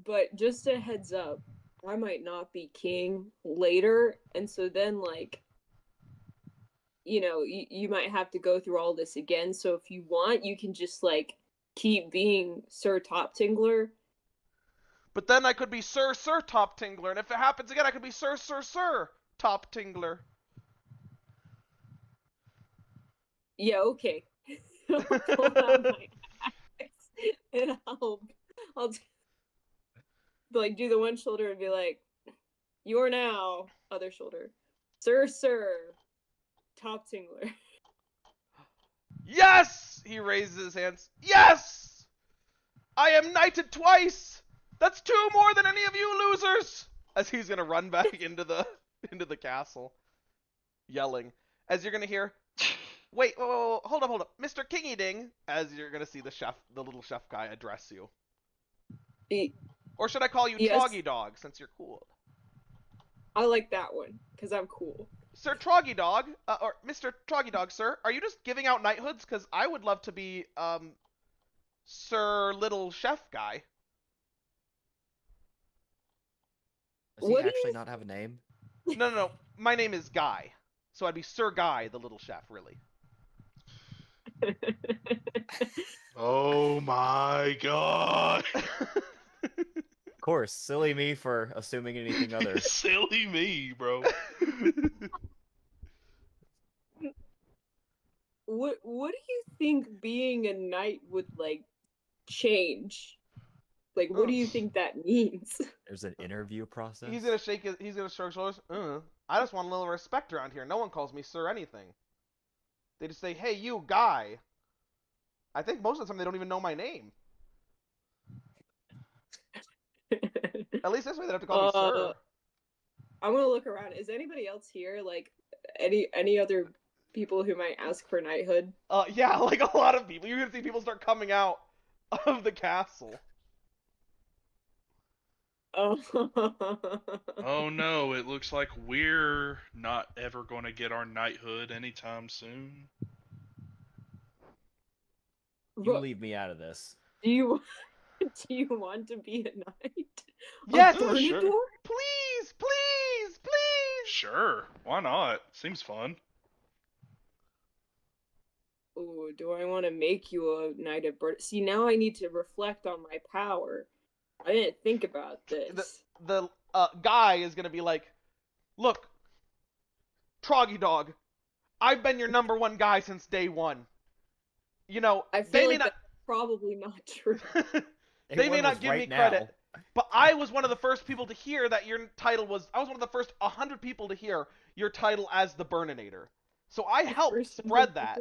but just a heads up, I might not be king later, and so then like, you might have to go through all this again. So if you want, you can just like keep being Sir Top Tingler. But then I could be Sir Top Tingler, and if it happens again, I could be Sir Top Tingler. Yeah, okay. I'll pull out my axe and I'll like do the one shoulder and be like, "You are now," other shoulder, Sir Top Tingler. Yes! He raises his hands. Yes! I am knighted twice! That's 2 more than any of you losers! As he's gonna run back into the castle, yelling. As you're gonna hear, wait, whoa, hold up, Mr. Kingy Ding! As you're gonna see the little chef guy address you. Or should I call you Yes. Troggy Dog, since you're cool? I like that one, because I'm cool. Sir Troggy Dog, or Mr. Troggy Dog, sir, are you just giving out knighthoods? Because I would love to be, Sir Little Chef Guy. Does he What do actually you- not have a name? No. My name is Guy. So I'd be Sir Guy, the Little Chef, really. Oh my god. Of course, silly me for assuming anything other. Silly me, bro. What do you think being a knight would like change? Like, what do you think that means? There's an interview process. He's gonna shrug his shoulders. I just want a little respect around here. No one calls me Sir anything. They just say, "Hey, you Guy." I think most of the time they don't even know my name. At least this way they have to call me Sir. I'm gonna look around. Is anybody else here? Like, any other people who might ask for knighthood? Yeah, like a lot of people. You're gonna see people start coming out of the castle. Oh. Oh no, it looks like we're not ever going to get our knighthood anytime soon. You leave me out of this. Do you want to be a knight? Yes, Bernador? Please, please, please, Sure, why not? Seems fun. Ooh, do I want to make you a knight of bird? See, now I need to reflect on my power. I didn't think about this. The guy is gonna be like, look, Troggy Dog, I've been your number one guy since day one. You know, I they feel may like that's probably not true. they may One not was give right me now. credit, but I was one of the first people to hear that your title was. I was one of the first 100 people to hear your title as the Burninator. So I helped First spread that.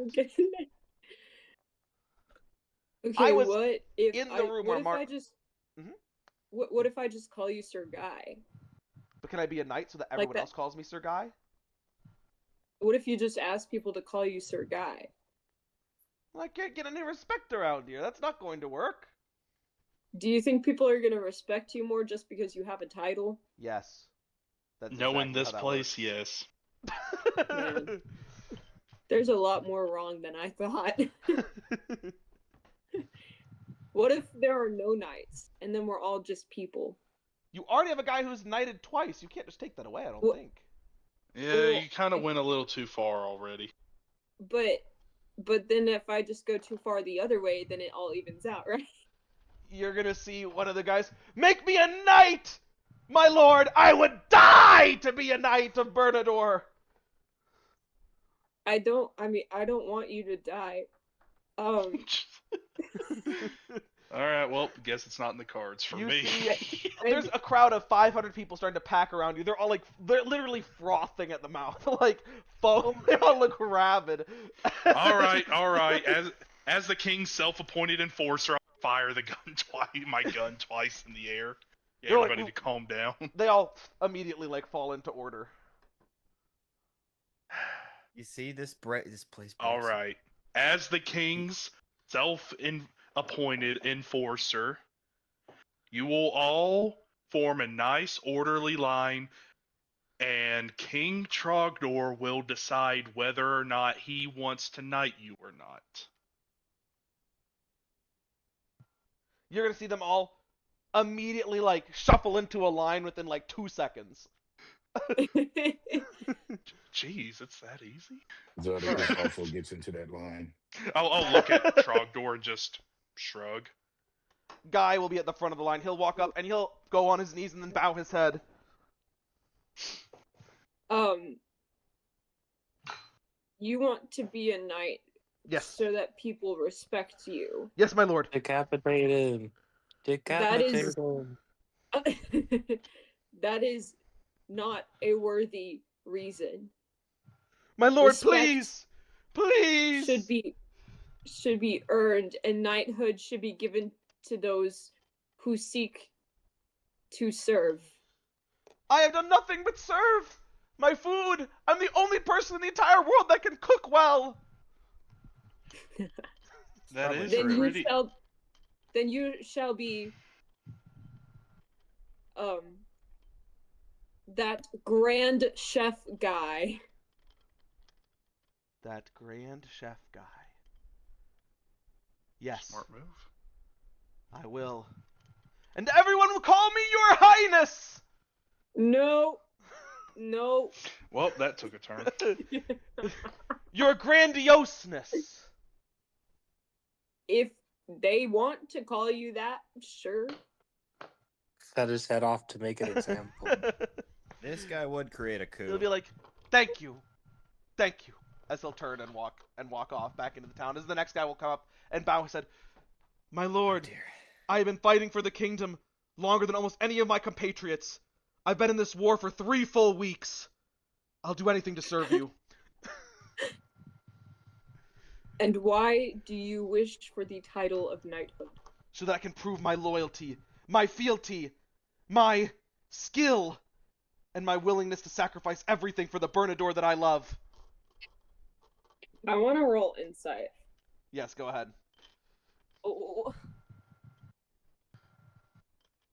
Okay, I was what if in the room what where if Mark. I just Mhm. what if I just call you Sir Guy? But can I be a knight so that everyone else calls me Sir Guy? What if you just ask people to call you Sir Guy? Well, I can't get any respect around here. That's not going to work. Do you think people are gonna respect you more just because you have a title? Yes. That's Knowing exactly this how that place, yes. works. Man. There's a lot more wrong than I thought. What if there are no knights and then we're all just people? You already have a guy who's knighted twice. You can't just take that away, I don't Well- think. Yeah, Well, you kind of went a little too far already. But then if I just go too far the other way, then it all evens out, right? You're gonna see one of the guys, make me a knight! My lord, I would die to be a knight of Bernador! I don't want you to die. Alright, well, guess it's not in the cards for You me. see, there's a crowd of 500 people starting to pack around you. They're all like, they're literally frothing at the mouth, like, they all look rabid. Alright. As the king's self-appointed enforcer, I'll fire the gun my gun twice in the air. Yeah, They're like, everybody to calm down. They all immediately like fall into order. You see this this place. Alright. As the king's self-appointed enforcer, you will all form a nice orderly line, and King Trogdor will decide whether or not he wants to knight you or not. You're gonna see them all immediately like shuffle into a line within like 2 seconds. Jeez, it's that easy? Zodicus also gets into that line. I'll look at Trogdor and just shrug. Guy will be at the front of the line. He'll walk up and he'll go on his knees and then bow his head. You want to be a knight Yes. so that people respect you. Yes, my lord. Decapitate him. Decapitate him. That is not a worthy reason. My lord, Respect please! Please! Should be earned, and knighthood should be given to those who seek to serve. I have done nothing but serve! My food! I'm the only person in the entire world that can cook well! That is Then pretty. you shall be that grand chef guy. That grand chef guy. Yes. Smart move. I will. And everyone will call me your highness! No. Well, that took a turn. Your grandioseness. If they want to call you that, sure. Cut his head off to make an example. This guy would create a coup. He'll be like, thank you. Thank you. As he'll turn and walk off back into the town. As the next guy will come up and bow his head. My lord, I have been fighting for the kingdom longer than almost any of my compatriots. I've been in this war for 3 full weeks. I'll do anything to serve you. And why do you wish for the title of knighthood? So that I can prove my loyalty, my fealty, my skill, and my willingness to sacrifice everything for the Bernador that I love. I want to roll insight. Yes, go ahead. Oh.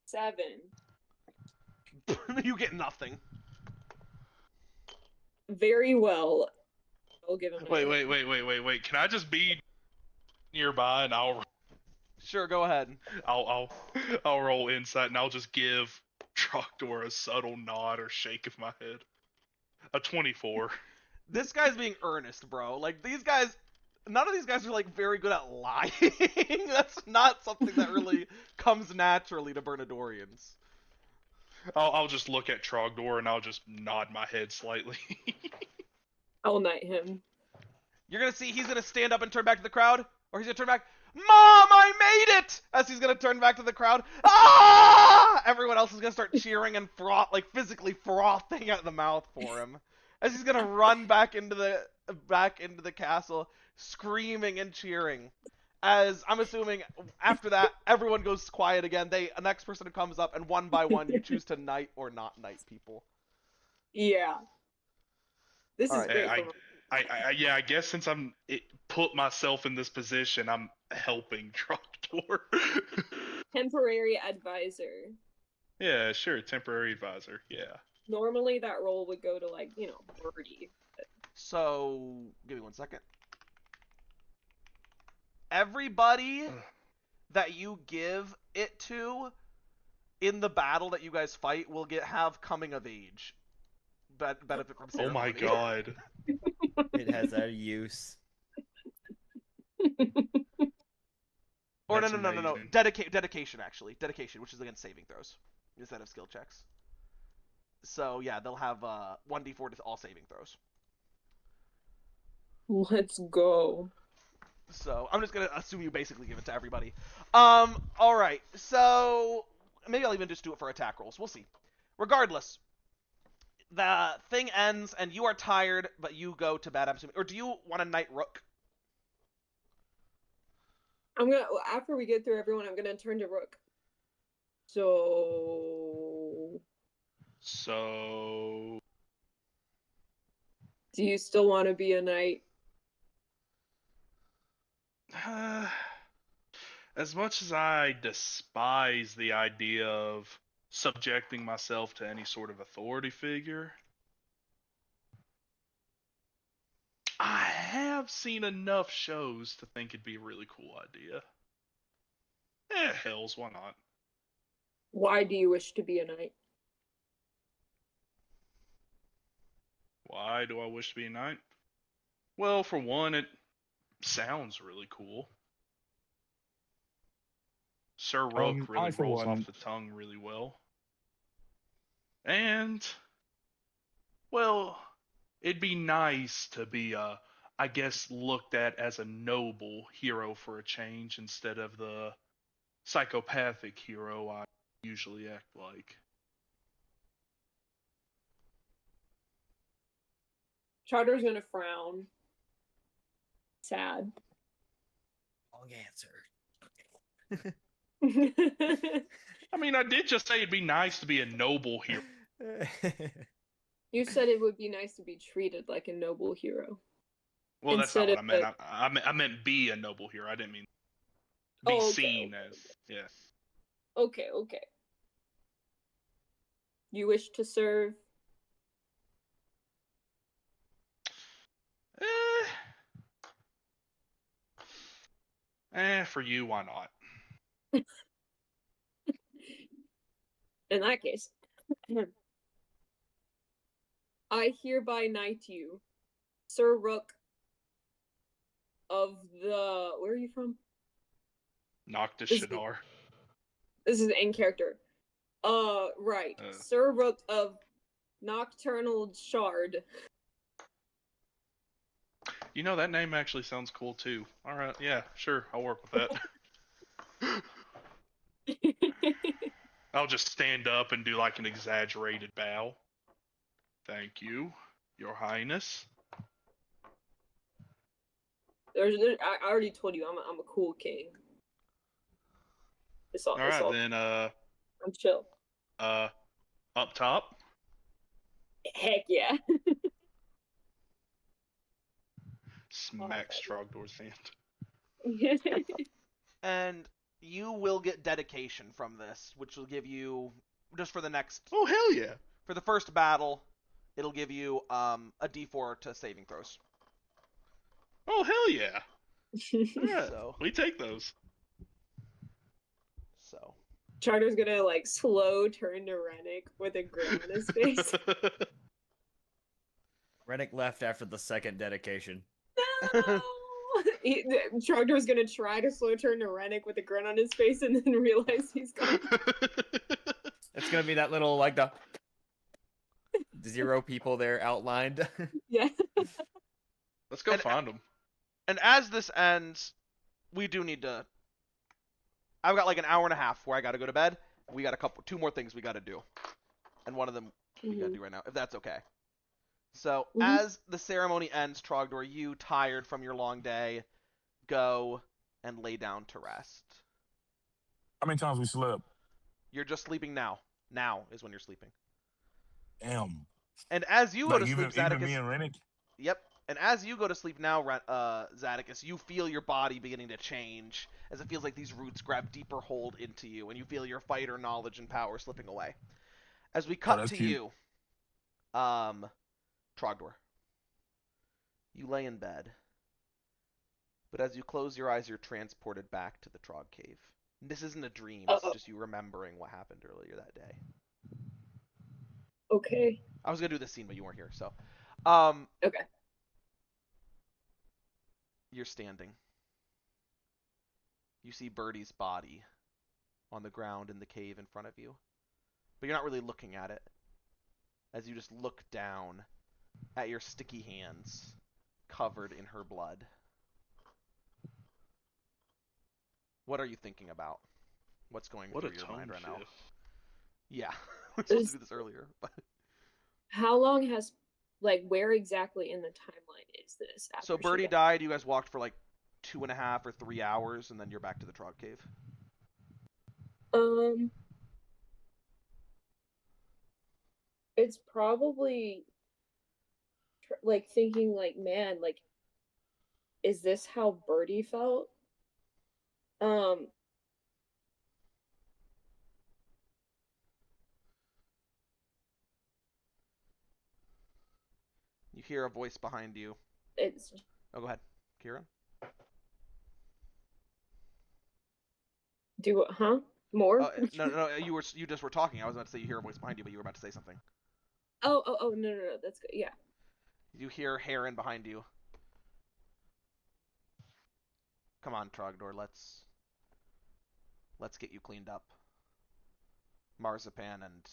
7. You get nothing. Very well. I'll give him. Wait. Can I just be nearby and Sure, go ahead. I'll roll insight and I'll just give Trogdor a subtle nod or shake of my head. A 24. This guy's being earnest, bro. Like, these guys, none of these guys are, like, very good at lying. That's not something that really comes naturally to Bernadorians. I'll just look at Trogdor and I'll just nod my head slightly. I'll knight him. You're gonna see he's gonna stand up and turn back to the crowd, or he's gonna turn back. Mom, I made it! As he's gonna turn back to the crowd. Ah! Everyone else is gonna start cheering and physically frothing at the mouth for him. As he's gonna run back into the castle, screaming and cheering. As I'm assuming after that, everyone goes quiet again. The next person who comes up, and one by one, you choose to knight or not knight people. Yeah. This All is right. great. I guess since put myself in this position, I'm helping Trogdor. Temporary advisor. Yeah, sure, temporary advisor. Yeah. Normally that role would go to, like, Birdie. So, give me 1 second. Everybody that you give it to in the battle that you guys fight will have coming of age. Benefit from Oh ceremony. my god. It has that use. Or That's no. amazing. Dedication, actually. Dedication, which is against saving throws instead of skill checks. So, yeah, they'll have 1d4 to all saving throws. Let's go. So, I'm just going to assume you basically give it to everybody. Alright. So, maybe I'll even just do it for attack rolls. We'll see. Regardless, the thing ends and you are tired, but you go to bed, I'm assuming. Or do you want to knight Rook? After we get through everyone, I'm gonna turn to Rook. So, do you still want to be a knight? As much as I despise the idea of subjecting myself to any sort of authority figure, I have seen enough shows to think it'd be a really cool idea. Hells, why not? Why do you wish to be a knight? Why do I wish to be a knight? Well, for one, it sounds really cool. Sir Rook really I, for rolls one- off the tongue really well. And, well, it'd be nice to be, I guess, looked at as a noble hero for a change instead of the psychopathic hero I usually act like. Charter's gonna frown. Sad. Long answer. I mean, I did just say it'd be nice to be a noble hero. You said it would be nice to be treated like a noble hero. Well, that's not Instead what I of meant. I meant be a noble hero. I didn't mean be Oh, okay, seen okay. as. Yeah. Okay. You wish to serve? For you, why not? In that case, I hereby knight you, Sir Rook of the... Where are you from? Noctis This is- Shadar. This is in character. Right. Sir Rook of Nocturnal Shard. You know, that name actually sounds cool too. Alright, yeah, sure, I'll work with that. I'll just stand up and do like an exaggerated bow. Thank you, Your Highness. I already told you I'm a cool king. Alright, then, I'm chill. up top. Heck yeah. Smacks Trogdor's hand. And you will get dedication from this, which will give you, just for the next... Oh, hell yeah. For the first battle, it'll give you a d4 to saving throws. Oh, hell yeah. Yeah, So. we take those. So. Charter's gonna, like, slow turn to Rennick with a grin on his face. Rennick left after the second dedication. No! Trogdor's gonna try to slow turn to Rennick with a grin on his face and then realize he's gone. It's gonna be that little, like, the 0 people there outlined. Yeah. Let's go find them. And as this ends, we do need to. I've got like an hour and a half where I got to go to bed. We got two more things we got to do, and one of them we got to do right now, if that's okay. So as the ceremony ends, Trogdor, you, tired from your long day, go and lay down to rest. How many times we slept? You're just sleeping now. Now is when you're sleeping. Damn. And as you go to sleep, even Zadicus. me and Rennick? Yep. And as you go to sleep now, Zadicus, you feel your body beginning to change, as it feels like these roots grab deeper hold into you, and you feel your fighter knowledge and power slipping away. As we cut to cute. you, Trogdor, you lay in bed, but as you close your eyes, you're transported back to the Trog Cave. This isn't a dream, it's just you remembering what happened earlier that day. Okay. I was going to do this scene, but you weren't here, so. Okay. You're standing. You see Birdie's body on the ground in the cave in front of you, but you're not really looking at it, as you just look down at your sticky hands covered in her blood. What are you thinking about? What's going through your mind right now? Yeah, we were supposed to do this earlier. But how long has, like, where exactly in the timeline is this? So Birdie died. You guys walked for like 2.5 or 3 hours, and then you're back to the Trog Cave. It's probably like thinking, like, man, like, is this how Birdie felt? You hear a voice behind you. It's. Oh, go ahead, Kira. Do what? Huh? More? No. You just were talking. I was about to say you hear a voice behind you, but you were about to say something. Oh, no, that's good. Yeah. You hear Heron behind you. Come on, Trogdor, let's get you cleaned up. Marzipan and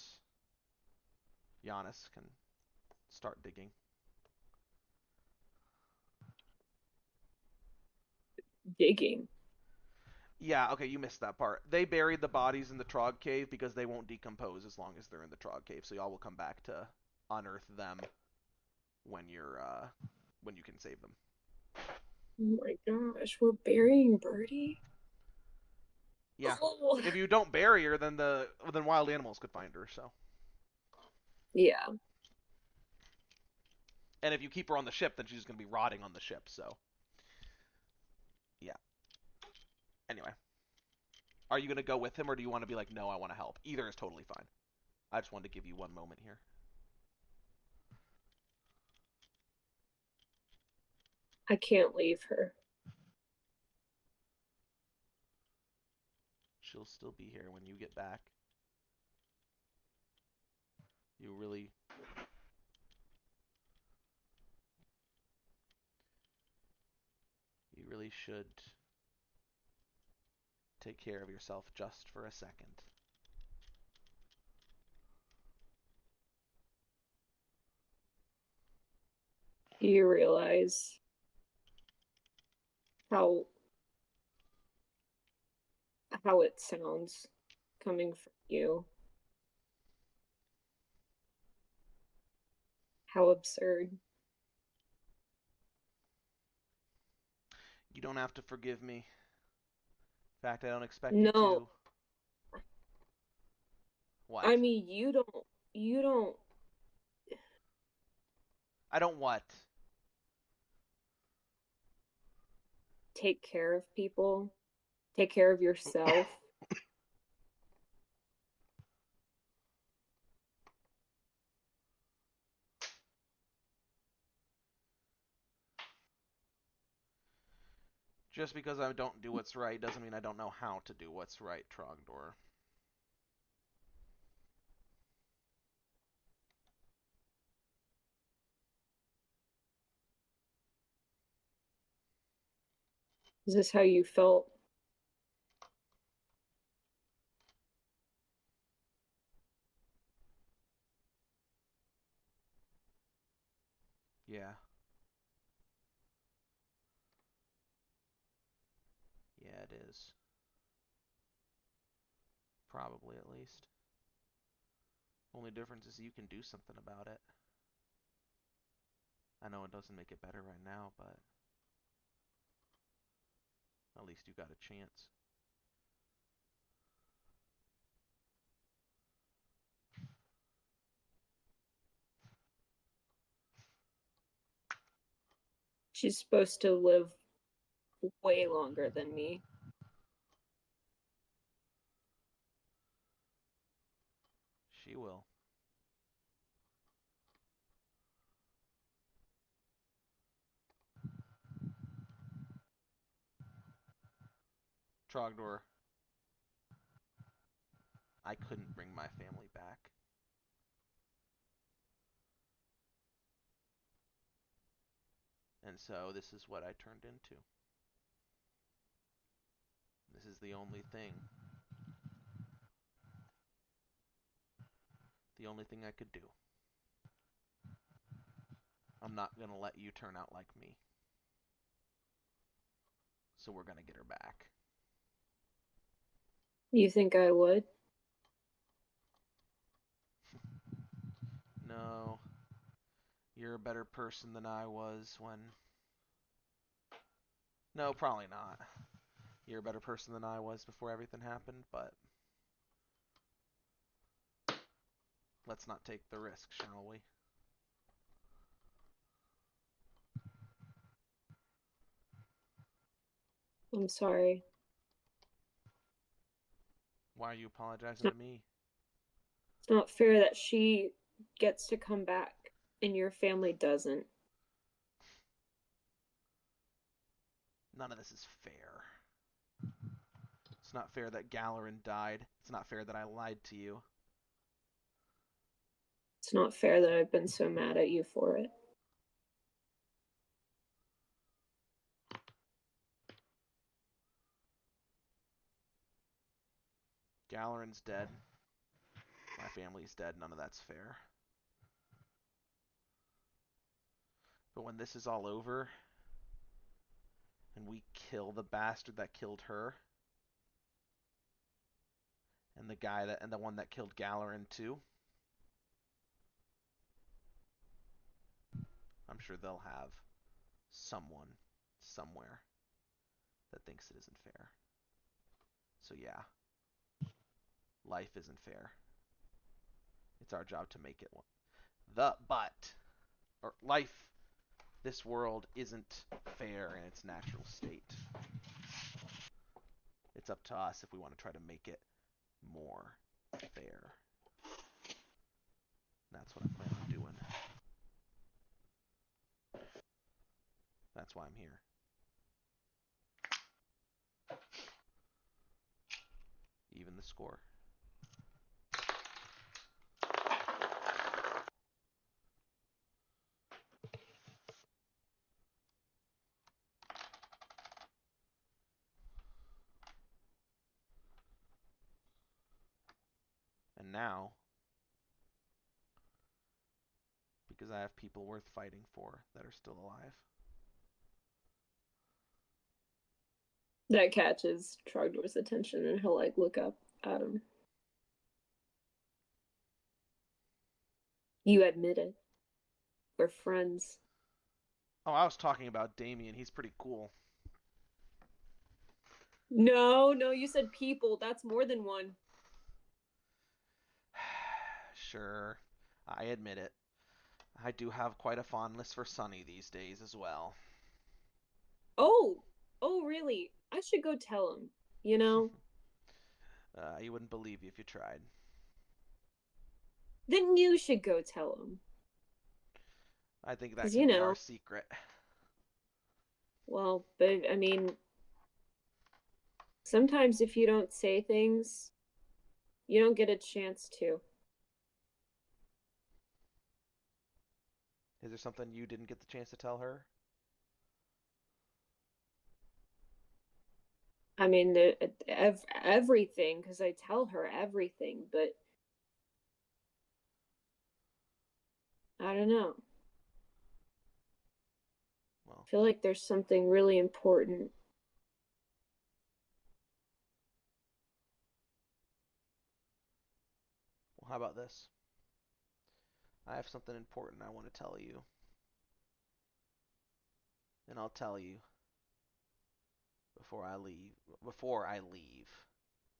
Giannis can start digging. Digging? Yeah, okay, you missed that part. They buried the bodies in the Trog Cave because they won't decompose as long as they're in the Trog Cave, so y'all will come back to unearth them when you can save them. Oh my gosh, we're burying Birdie? Yeah. Oh. If you don't bury her, then wild animals could find her, so. Yeah. And if you keep her on the ship, then she's going to be rotting on the ship, so. Yeah. Anyway. Are you going to go with him, or do you want to be like, no, I want to help? Either is totally fine. I just wanted to give you one moment here. I can't leave her. She'll still be here when you get back. You really should take care of yourself just for a second. Do you realize how it sounds coming from you? How absurd. You don't have to forgive me. In fact, I don't expect you to. No. What? I mean, you don't. I don't what? Take care of people. Take care of yourself. Just because I don't do what's right doesn't mean I don't know how to do what's right, Trogdor. Is this how you felt? Yeah. Yeah, it is. Probably, at least. Only difference is you can do something about it. I know it doesn't make it better right now, but at least you got a chance. She's supposed to live way longer than me. She will. Trogdor, I couldn't bring my family back. And so this is what I turned into. This is the only thing. The only thing I could do. I'm not going to let you turn out like me. So we're going to get her back. You think I would? No. You're a better person than I was when... No, probably not. You're a better person than I was before everything happened, but... Let's not take the risk, shall we? I'm sorry. Why are you apologizing to me? It's not fair that she gets to come back and your family doesn't. None of this is fair. It's not fair that Galerin died. It's not fair that I lied to you. It's not fair that I've been so mad at you for it. Galerin's dead. My family's dead. None of that's fair. But when this is all over, and we kill the bastard that killed her, and the one that killed Galerin too, I'm sure they'll have someone somewhere that thinks it isn't fair. So yeah, life isn't fair. It's our job to make it one. Life, this world isn't fair in its natural state. It's up to us if we want to try to make it more fair. That's what I plan on doing. That's why I'm here. Even the score. And now, because I have people worth fighting for that are still alive. That catches Trogdor's attention and he'll like look up at him. You admit it. We're friends. Oh, I was talking about Damien. He's pretty cool. No, you said people. That's more than one. Sure, I admit it. I do have quite a fondness for Sunny these days as well. Oh, really? I should go tell him, you know? You wouldn't believe you if you tried. Then you should go tell him. I think that 'Cause, can you be know. our secret. Well, but I mean, sometimes if you don't say things, you don't get a chance to. Is there something you didn't get the chance to tell her? I mean, everything, because I tell her everything, but I don't know. Well, I feel like there's something really important. well, how about this? I have something important I want to tell you. And I'll tell you before I leave. Before I leave,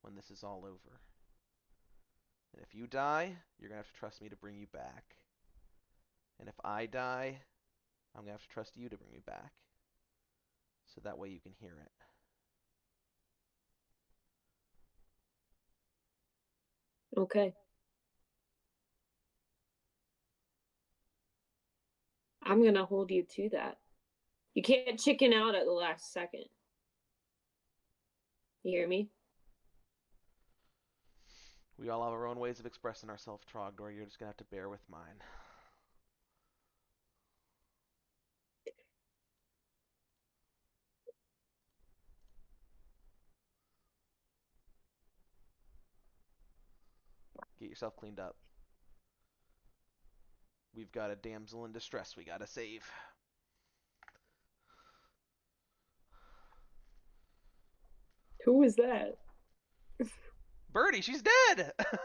when this is all over. And if you die, you're gonna have to trust me to bring you back. And if I die, I'm gonna have to trust you to bring me back. So that way you can hear it. Okay. I'm gonna hold you to that. You can't chicken out at the last second. You hear me? We all have our own ways of expressing ourselves, Trogdor. You're just gonna have to bear with mine. Get yourself cleaned up. We've got a damsel in distress we gotta save. Who was that? Birdie, she's dead! Okay,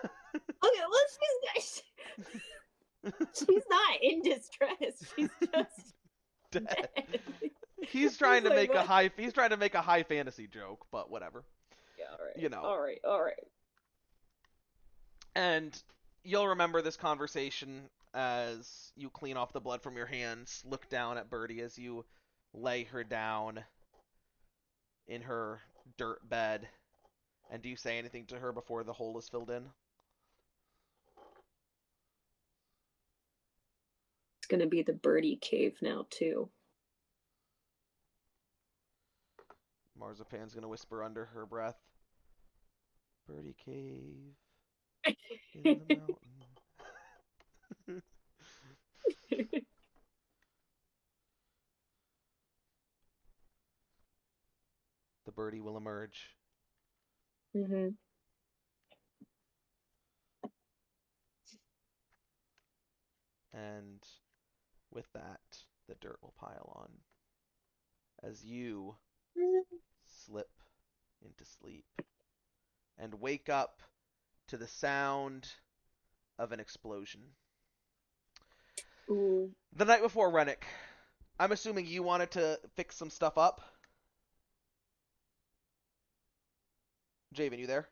well, she's not in distress. She's just Dead. dead. He's trying to Like, make a what? high fantasy joke, but whatever. Yeah, all right. You know. All right. All right. And you'll remember this conversation as you clean off the blood from your hands, look down at Birdie as you lay her down in her dirt bed. And do you say anything to her before the hole is filled in? It's gonna be the birdie cave now too. Marzipan's gonna whisper under her breath, Birdie Cave in the mountain. The birdie will emerge. Mm-hmm. And with that, the dirt will pile on as you slip into sleep and wake up to the sound of an explosion. Ooh. The night before, Rennick, I'm assuming you wanted to fix some stuff up. Javen, you there?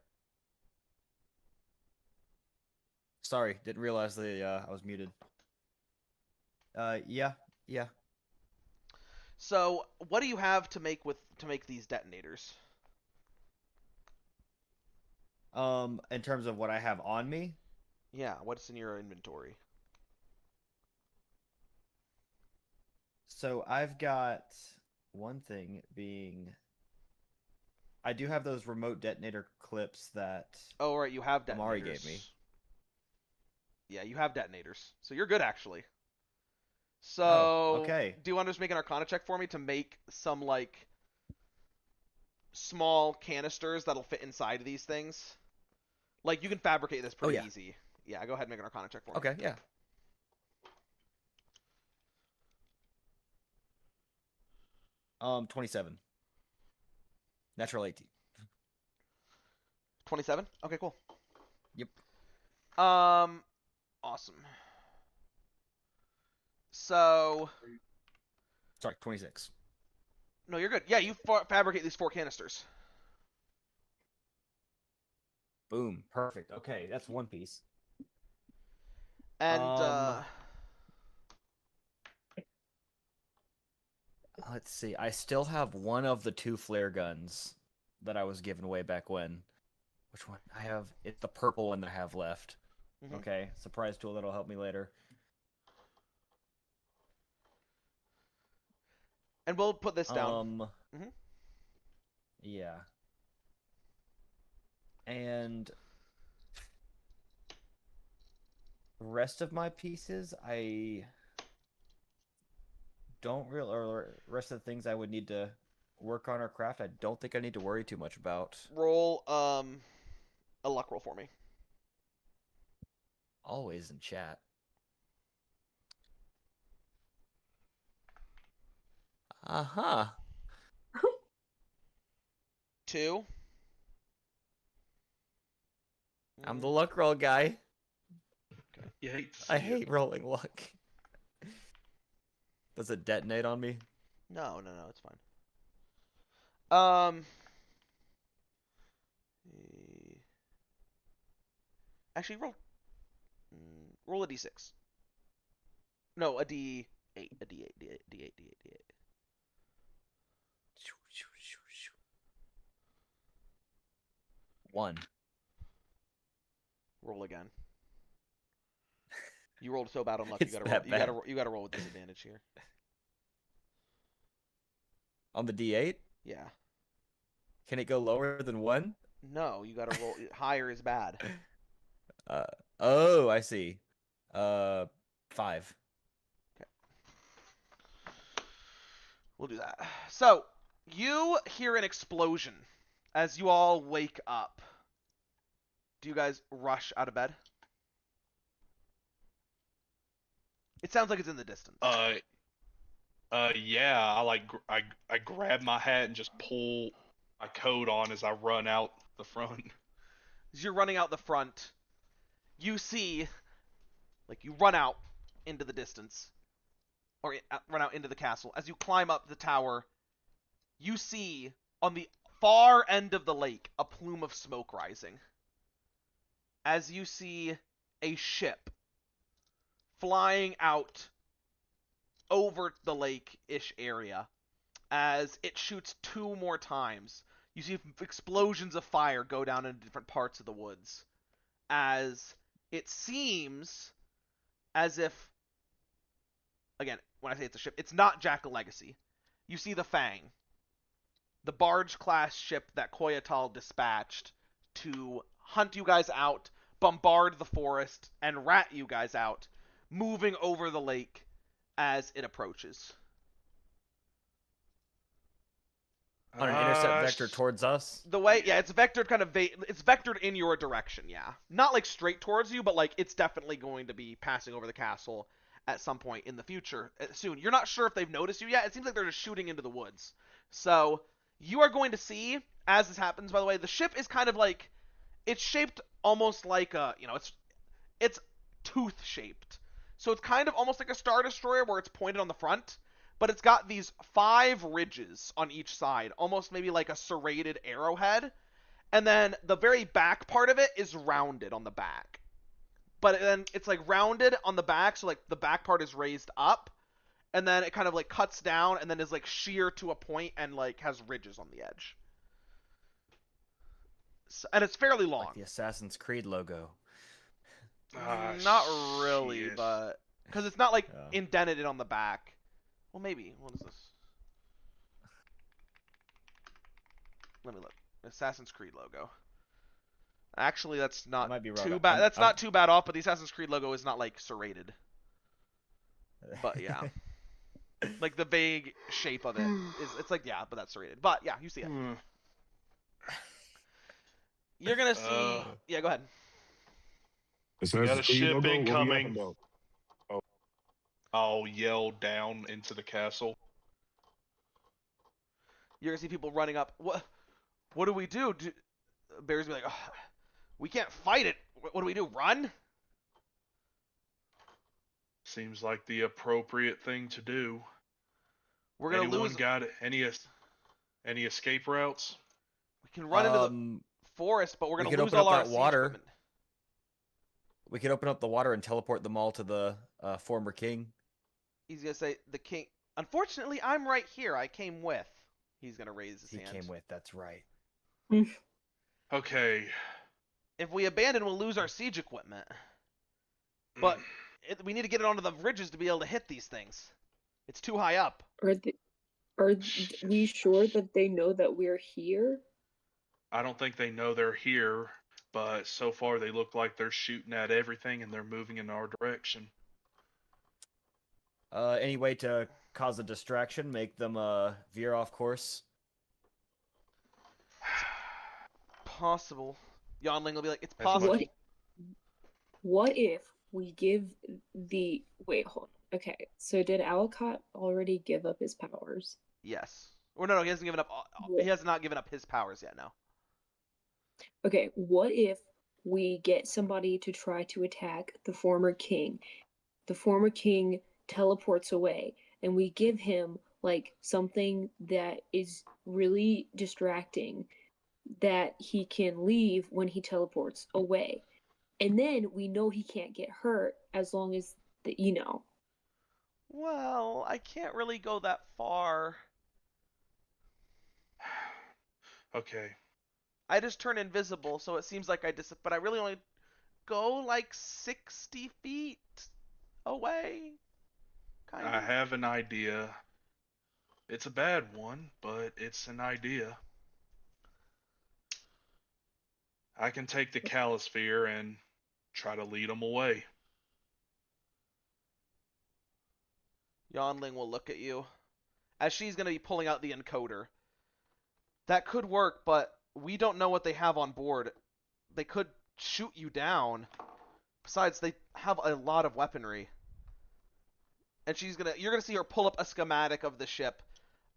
Sorry, didn't realize I was muted. Yeah. So, what do you have to make these detonators? In terms of what I have on me, Yeah, what's in your inventory? so I've got one thing being, I do have those remote detonator clips that Oh, right, you have detonators. Amari gave me. Yeah, you have detonators. So you're good, actually. So, Oh, okay. do you want to just make an Arcana check for me to make some, like, small canisters that'll fit inside of these things? Like, you can fabricate this pretty yeah. easy. Yeah, go ahead and make an Arcana check for me. Okay, yeah. Um, 27. Natural 18. 27? Okay, cool. Yep. Awesome. So, Sorry, 26. no, you're good. Yeah, you fabricate these 4 canisters. Boom. Perfect. Okay, that's one piece. And, let's see. I still have one of the 2 flare guns that I was given way back when. Which one? I have. It's the purple one that I have left. Mhm. Okay, surprise tool that'll help me later. And we'll put this down. Yeah. And the rest of my pieces, I don't really, or rest of the things I would need to work on our craft, I don't think I need to worry too much about. Roll a luck roll for me. Always in chat. Uh-huh. 2. I'm the luck roll guy. You hate to see I it. hate rolling luck. Does it detonate on me? No, it's fine. Actually, roll a d6. No, a d8. A d8. D8. 1. Roll again. You rolled so bad on luck. It's You gotta that roll. bad. You gotta roll with disadvantage here. On the D8? Yeah. Can it go lower than 1? No, you gotta roll. Higher is bad. Oh, I see. 5. We'll do that. So, you hear an explosion as you all wake up. Do you guys rush out of bed? It sounds like it's in the distance. Yeah. I grab my hat and just pull my coat on as I run out the front. As you're running out the front, you see, like, you run out into the distance, or run out into the castle. As you climb up the tower, you see on the far end of the lake a plume of smoke rising. As you see a ship flying out over the lake-ish area, as it shoots 2 more times. You see explosions of fire go down in different parts of the woods, as it seems as if, again, when I say it's a ship, it's not Jackal Legacy. You see the Fang, the barge-class ship that Koyatal dispatched to hunt you guys out, bombard the forest, and rat you guys out, moving over the lake as it approaches. On an intercept vector towards us? The way, yeah, it's vectored kind of it's vectored in your direction, yeah. Not like straight towards you, but like it's definitely going to be passing over the castle at some point in the future soon. You're not sure if they've noticed you yet. It seems like they're just shooting into the woods. So, you are going to see, as this happens, by the way, the ship is kind of like, it's shaped almost like a, it's tooth-shaped. So it's kind of almost like a Star Destroyer where it's pointed on the front, but it's got these 5 ridges on each side, almost maybe like a serrated arrowhead. And then the very back part of it is rounded on the back. But then it's like rounded on the back, so like the back part is raised up, and then it kind of like cuts down and then is like sheer to a point and like has ridges on the edge. So, and it's fairly long. Like the Assassin's Creed logo. Not really, shit. but because it's not like indented on the back. Well, maybe. What is this? Let me look. Assassin's Creed logo. Actually, that's not might be wrong. too bad. That's not too bad off, but the Assassin's Creed logo is not like serrated. But yeah, like the vague shape of it is. It's like, yeah, but that's serrated. But yeah, you see it. You're gonna see. Yeah, go ahead. We got a ship incoming. I'll yell down into the castle. You're gonna see people running up. What do we do? Bear's be like, oh, we can't fight it. What do we do? Run? Seems like the appropriate thing to do. We're gonna Anyone lose. got any escape routes? We can run into the forest, but we're gonna lose all our water. equipment. We could open up the water and teleport them all to the former king. He's gonna say, the king. Unfortunately, I'm right here. I came with. He's gonna raise his hand. He came with. That's right. Okay. If we abandon, we'll lose our siege equipment. But we need to get it onto the ridges to be able to hit these things. It's too high up. Are we sure that they know that we're here? I don't think they know they're here, but so far they look like they're shooting at everything and they're moving in our direction. Any way to cause a distraction, make them veer off course? possible. Yonling will be like, it's As much- possible. What if we give the wait, hold on. Okay, so did Alcott already give up his powers? Yes. Or no, he hasn't given up. He has not given up his powers yet. No. Okay, what if we get somebody to try to attack the former king? The former king teleports away, and we give him like something that is really distracting that he can leave when he teleports away. And then we know he can't get hurt as long as the. Well, I can't really go that far. Okay. I just turn invisible, so it seems like but I really only go like 60 feet away. Kind I of. have an idea. It's a bad one, but it's an idea. I can take the Calisphere and try to lead them away. Yonling will look at you as she's going to be pulling out the encoder. That could work, but we don't know what they have on board. They could shoot you down. Besides, they have a lot of weaponry. And you're gonna see her pull up a schematic of the ship.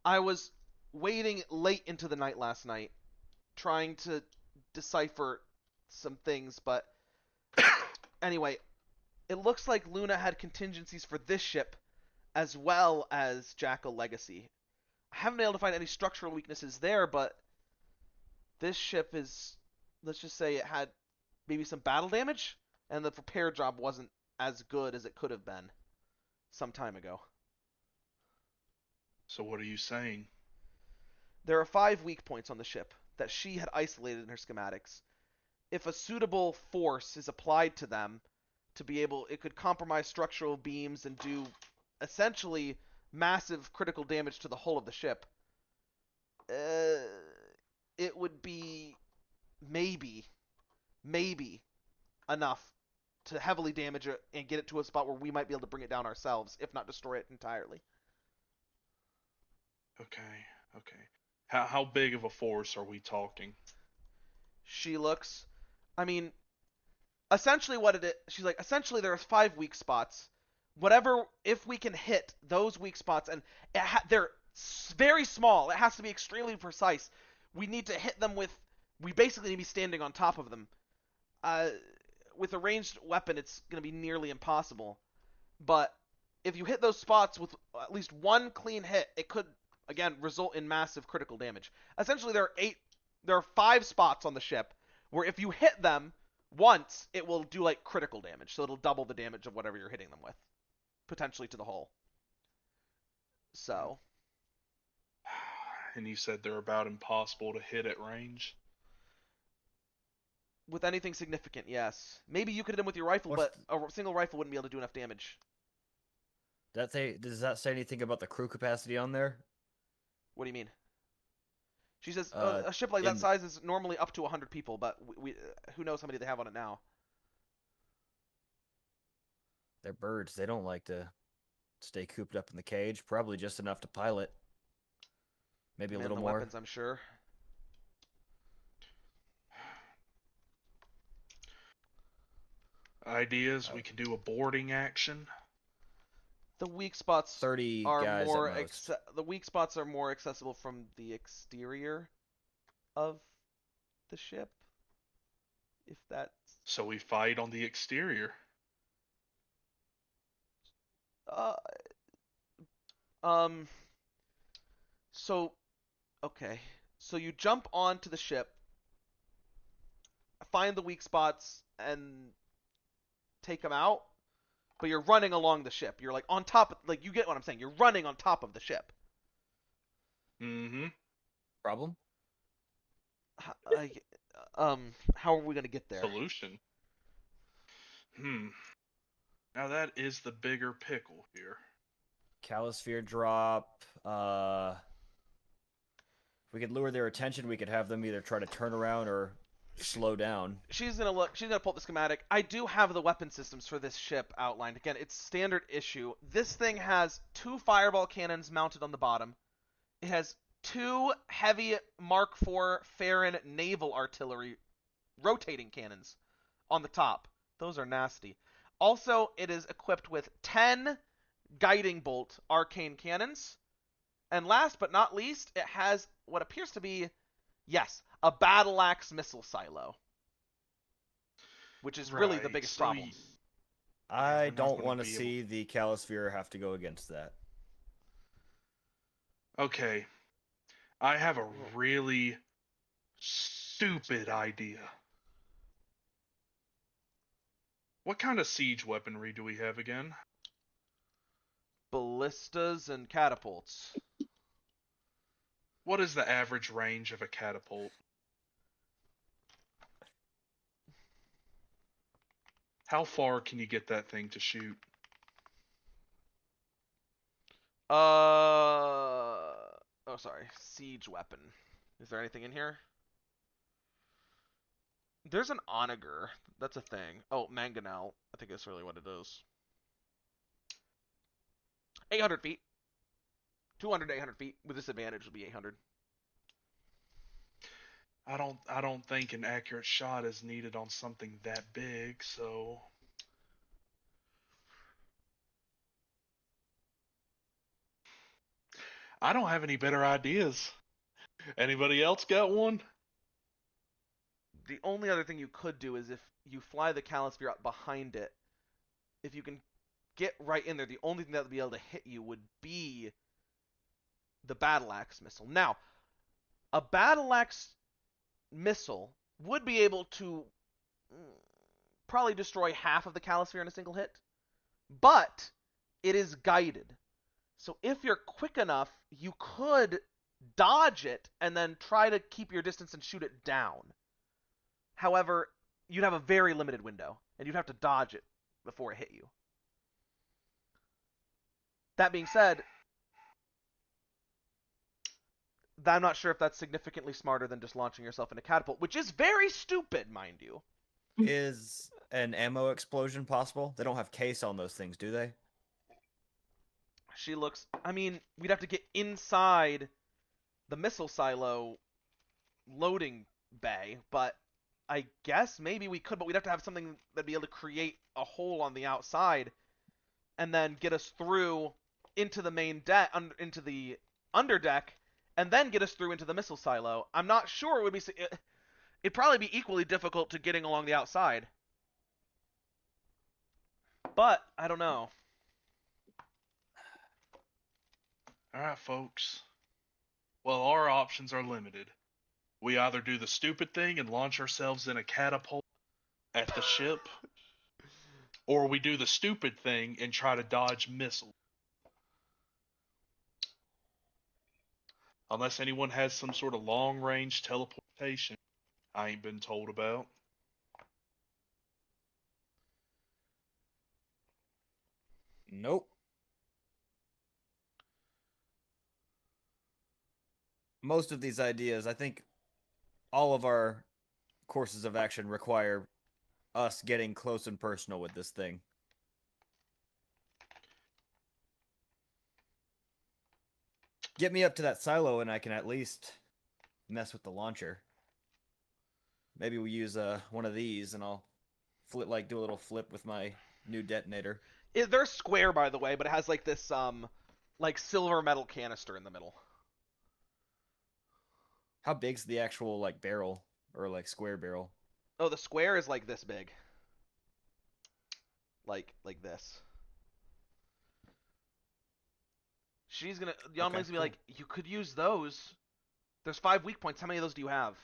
I was waiting late into the night last night, trying to decipher some things, but anyway, it looks like Luna had contingencies for this ship as well as Jackal Legacy. I haven't been able to find any structural weaknesses there, but this ship is, let's just say it had maybe some battle damage, and the repair job wasn't as good as it could have been some time ago. So what are you saying? There are 5 weak points on the ship that she had isolated in her schematics. If a suitable force is applied to them it could compromise structural beams and do essentially massive critical damage to the hull of the ship. It would be maybe enough to heavily damage it and get it to a spot where we might be able to bring it down ourselves, if not destroy it entirely. Okay. How big of a force are we talking? She looks. I mean, essentially what it is, she's like, essentially there's 5 weak spots. If we can hit those weak spots, and they're very small, it has to be extremely precise. We need to hit them we basically need to be standing on top of them. With a ranged weapon, it's going to be nearly impossible. But if you hit those spots with at least one clean hit, it could, again, result in massive critical damage. Essentially, there are 5 spots on the ship where if you hit them once, it will do like critical damage. So it'll double the damage of whatever you're hitting them with, potentially to the hull. So. And you said they're about impossible to hit at range? With anything significant, yes. Maybe you could hit them with your rifle, but a single rifle wouldn't be able to do enough damage. Does that say anything about the crew capacity on there? What do you mean? She says a ship like that size is normally up to 100 people, but who knows how many they have on it now. They're birds. They don't like to stay cooped up in the cage. Probably just enough to pilot. Maybe a little more. Weapons, I'm sure. Ideas, we can do a boarding action. The weak spots 30 are guys more at most. the weak spots are more accessible from the exterior of the ship. If that's So we fight on the exterior. So okay. So you jump onto the ship, find the weak spots and take them out. But you're running along the ship. You're like on top of, like, you get what I'm saying. You're running on top of the ship. Mm-hmm. Problem? How are we gonna get there? Solution. Now that is the bigger pickle here. Calisphere drop. If we could lure their attention, we could have them either try to turn around or slow down. She's gonna pull up the schematic. I do have the weapon systems for this ship outlined. Again, it's standard issue. This thing has 2 fireball cannons mounted on the bottom. It has 2 heavy Mark IV Farron naval artillery rotating cannons on the top. Those are nasty. Also, it is equipped with 10 guiding bolt arcane cannons. And last but not least, it has what appears to be, yes, a battle axe missile silo, which is really the Right, biggest so problem. I they're not don't gonna want to be able- see the Calisphere have to go against that. Okay, I have a really stupid idea. What kind of siege weaponry do we have again? Ballistas and catapults. What is the average range of a catapult? How far can you get that thing to shoot? Oh, sorry. Siege weapon. Is there anything in here? There's an onager. That's a thing. Oh, mangonel. I think that's really what it is. 800 feet. 200 to 800 feet. With disadvantage would be 800. I don't think an accurate shot is needed on something that big, so I don't have any better ideas. Anybody else got one? The only other thing you could do is if you fly the Calisphere up behind it, if you can get right in there, the only thing that would be able to hit you would be the battle axe missile. Now, a battle axe missile would be able to probably destroy half of the Calisphere in a single hit, but it is guided. So if you're quick enough, you could dodge it and then try to keep your distance and shoot it down. However, you'd have a very limited window, and you'd have to dodge it before it hit you. That being said, I'm not sure if that's significantly smarter than just launching yourself in a catapult, which is very stupid, mind you. Is an ammo explosion possible? They don't have case on those things, do they? She looks... I mean, we'd have to get inside the missile silo loading bay, but I guess maybe we could, but we'd have to have something that'd be able to create a hole on the outside and then get us through into the main deck, into the underdeck, and then get us through into the missile silo. I'm not sure it would be... It'd probably be equally difficult to getting along the outside. But, I don't know. Alright, folks. Well, our options are limited. We either do the stupid thing and launch ourselves in a catapult at the ship, or we do the stupid thing and try to dodge missiles. Unless anyone has some sort of long-range teleportation I ain't been told about. Nope. Most of these ideas, I think all of our courses of action require us getting close and personal with this thing. Get me up to that silo and I can at least mess with the launcher. Maybe we use one of these and I'll do a little flip with my new detonator. They're square, by the way, but it has like this like silver metal canister in the middle. How big's the actual like barrel or like square barrel? Oh, the square is like this big. Like this. She's gonna... Yonling's gonna be like, you could use those. There's 5 weak points. How many of those do you have?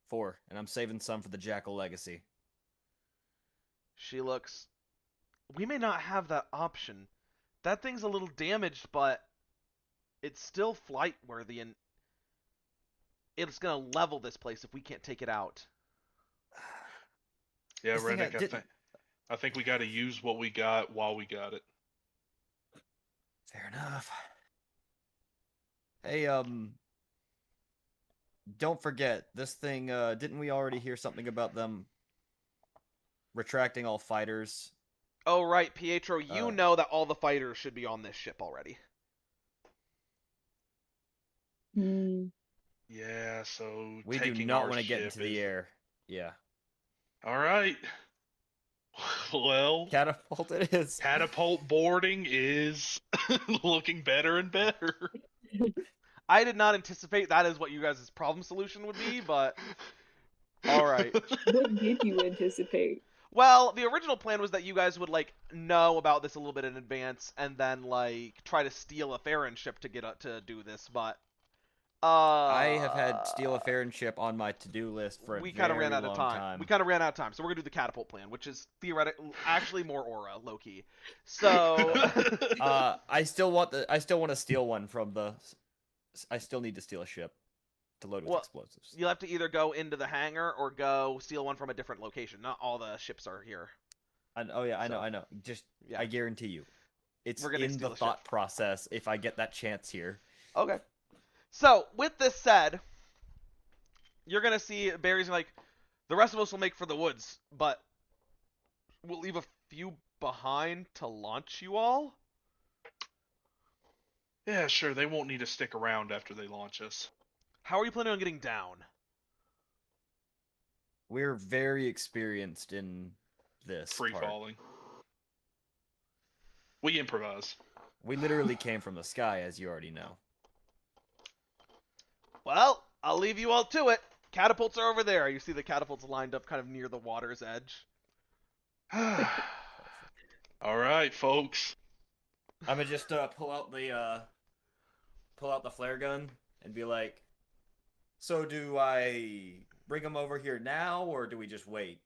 4, and I'm saving some for the Jackal Legacy. She looks... We may not have that option. That thing's a little damaged, but it's still flight worthy, and it's gonna level this place if we can't take it out. Yeah, This thing Reddick, I think we got to use what we got while we got it. Fair enough. Hey, don't forget, this thing, didn't we already hear something about them retracting all fighters? Oh, right, Pietro, you know that all the fighters should be on this ship already. Hmm. Yeah, so We do taking not our want to get ship into the is- air. Yeah. All right. Well, Catapult it is. catapult boarding is looking better and better. I did not anticipate that is what you guys' problem solution would be, but all right. What did you anticipate? Well, the original plan was that you guys would like know about this a little bit in advance and then like try to steal a Farron ship to get to do this, but I have had steal a Farron ship on my to-do list for a we kind of very ran out of long time. time. We kind of ran out of time, so we're gonna do the catapult plan, which is theoretically actually more aura, low key. So I still want to steal one from the. I still need to steal a ship to load with Well, explosives. you'll have to either go into the hangar or go steal one from a different location. Not all the ships are here. Oh yeah, I So, know. Just yeah. I guarantee you, it's We're gonna in steal the a thought ship. process. If I get that chance here, Okay. So with this said, you're gonna see Barry's like, the rest of us will make for the woods, but we'll leave a few behind to launch you all. Yeah, sure. They won't need to stick around after they launch us. How are you planning on getting down? we're very experienced in this Free part. falling. We improvise. We literally came from the sky, as you already know. Well, I'll leave you all to it. Catapults are over there. You see the catapults lined up kind of near the water's edge. All right, folks. I'm gonna just pull out the flare gun and be like, so do I bring them over here now, or do we just wait?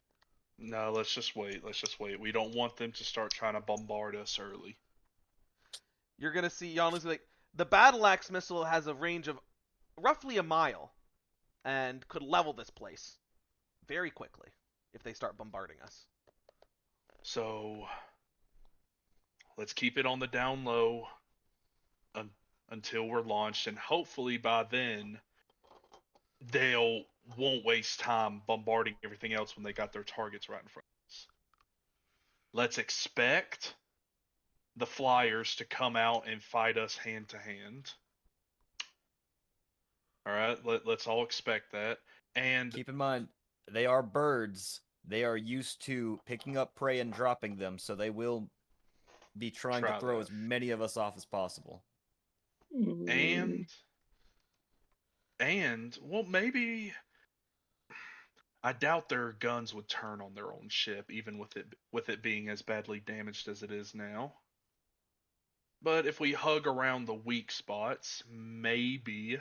No, let's just wait. Let's just wait. We don't want them to start trying to bombard us early. You're gonna see Yonling's like, the battle axe missile has a range of roughly a mile and could level this place very quickly if they start bombarding us. So let's keep it on the down low until we're launched, and hopefully by then they'll won't waste time bombarding everything else when they got their targets right in front of us. Let's expect the flyers to come out and fight us hand to hand. All right, let's all expect that. And Keep in mind, they are birds. They are used to picking up prey and dropping them, so they will be trying Try to throw that. as many of us off as possible. And well, maybe I doubt their guns would turn on their own ship, even with it being as badly damaged as it is now. But if we hug around the weak spots, maybe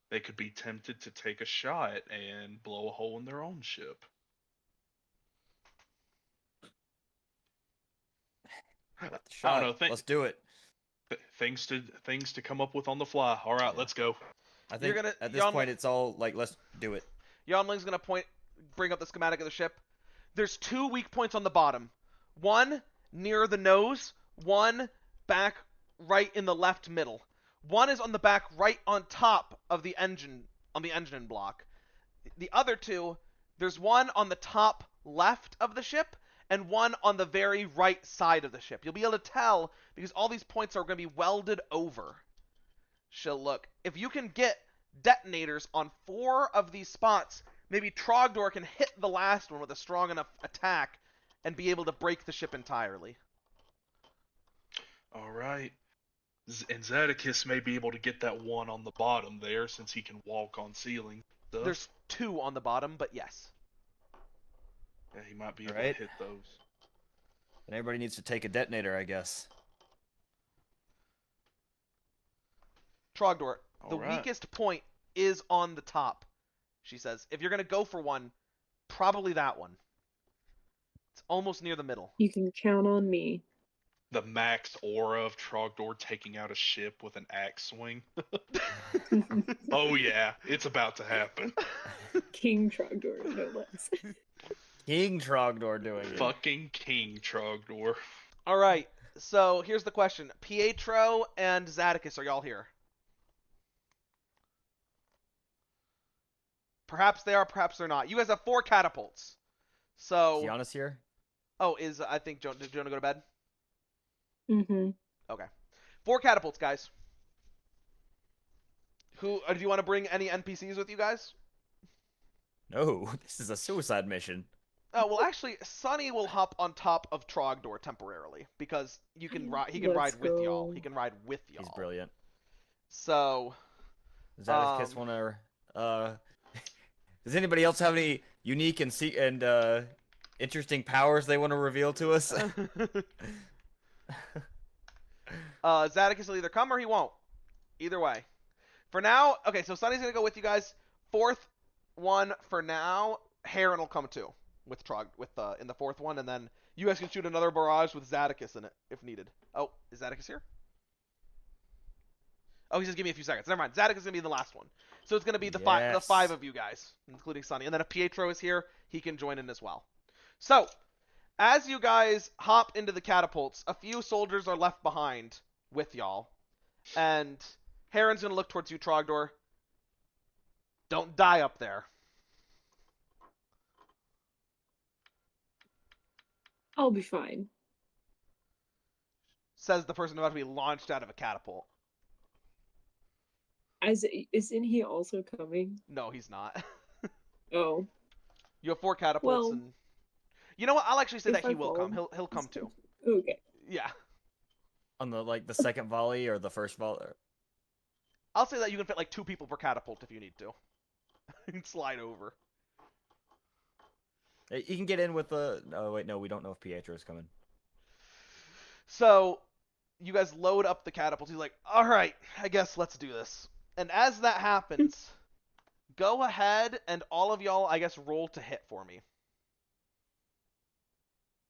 they could be tempted to take a shot and blow a hole in their own ship. Worth the I shot. don't know. Let's do it. Things to come up with on the fly. All right, let's go. I think gonna- at this point it's all like, let's do it. Yonling's gonna bring up the schematic of the ship. There's 2 weak points on the bottom. One near the nose, one back right in the left middle. One is on the back right on top of the engine, on the engine block. The other two, there's one on the top left of the ship and one on the very right side of the ship. You'll be able to tell because all these points are going to be welded over. So look, if you can get detonators on 4 of these spots, maybe Trogdor can hit the last one with a strong enough attack and be able to break the ship entirely. All right. And Zadikis may be able to get that one on the bottom there since he can walk on ceiling stuff. There's 2 on the bottom, but yes. Yeah, he might be able Alright. to hit those. And everybody needs to take a detonator, I guess. Trogdor, the All right. weakest point is on the top, she says. If you're going to go for one, probably that one. It's almost near the middle. You can count on me. The max aura of Trogdor taking out a ship with an axe swing. Oh yeah, it's about to happen. King Trogdor, no less. King Trogdor doing it. Fucking King Trogdor. All right, so here's the question. Pietro and Zadikis, are y'all here? Perhaps they are, perhaps they're not. You guys have 4 catapults. So, Is Giannis here? oh, I think, did Jonah go to bed? Mm-hmm. Okay. 4 catapults, guys. Who do you want to bring any NPCs with you guys? No, this is a suicide mission. Oh well, actually, Sunny will hop on top of Trogdor temporarily because you can ride. He can Let's ride with y'all. go. He can ride with y'all. He's brilliant. So, Zadis want to? Does anybody else have any unique and interesting powers they want to reveal to us? Zadicus will either come or he won't. Either way. For now, okay. So Sunny's gonna go with you guys. Fourth one for now. Heron will come too with in the fourth one, and then you guys can shoot another barrage with Zadicus in it if needed. Oh, is Zadicus here? Oh, he says give me a few seconds. Never mind. Zadicus is gonna be the last one. So it's gonna be the five of you guys, including Sunny, and then if Pietro is here, he can join in as well. So, as you guys hop into the catapults, a few soldiers are left behind with y'all, and Heron's gonna look towards you, Trogdor. Don't die up there. I'll be fine. Says the person about to be launched out of a catapult. Isn't he also coming? No, he's not. Oh. You have 4 catapults, Well, and you know what? I'll actually say if that he I will fall, come. He'll come too. Okay. Yeah. On the second volley or the first volley? I'll say that you can fit like 2 people per catapult if you need to. You can slide over. You can get in with the. Oh wait, no, we don't know if Pietro's coming. So, you guys load up the catapults. He's like, all right, I guess let's do this. And as that happens, go ahead and all of y'all, I guess, roll to hit for me.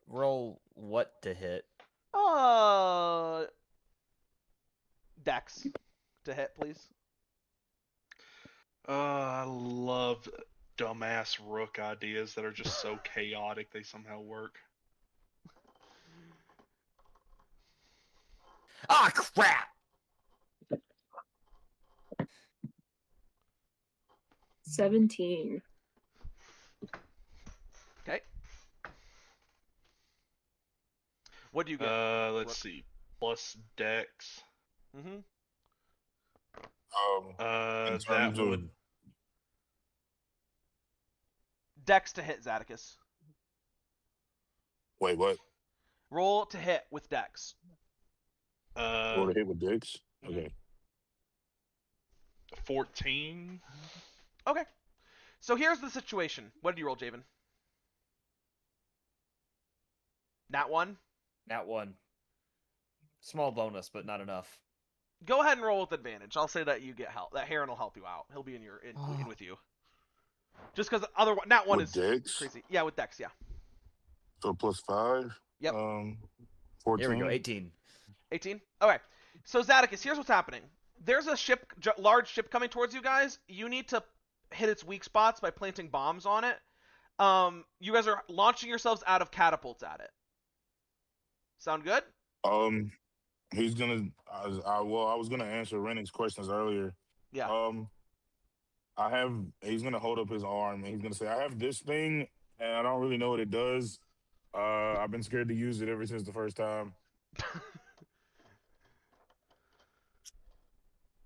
Roll what to hit? Dex to hit, please. I love dumbass rook ideas that are just so chaotic they somehow work. Ah, crap! 17. Okay. What do you get? Let's see. Plus dex. Mm-hmm. In That terms would. of Dex to hit, Zadicus. wait, what? Roll to hit with Dex. Or to hit with dicks? Okay. 14. Okay. So here's the situation. What did you roll, Javen? Nat 1? Nat 1. Small bonus, but not enough. Go ahead and roll with advantage. I'll say that you get help. That Heron will help you out. He'll be in with you. Just because otherwise, Nat 1 With is Dex? crazy. Yeah, with Dex, yeah. So plus 5? Yep. 14. Here we go, 18. 18? Okay. So, Zadicus, here's what's happening. There's a large ship coming towards you guys. You need to hit its weak spots by planting bombs on it. You guys are launching yourselves out of catapults at it. Sound good? He's gonna. I was gonna answer Rennick's questions earlier. Yeah. He's gonna hold up his arm and he's gonna say, "I have this thing, and I don't really know what it does. I've been scared to use it ever since the first time.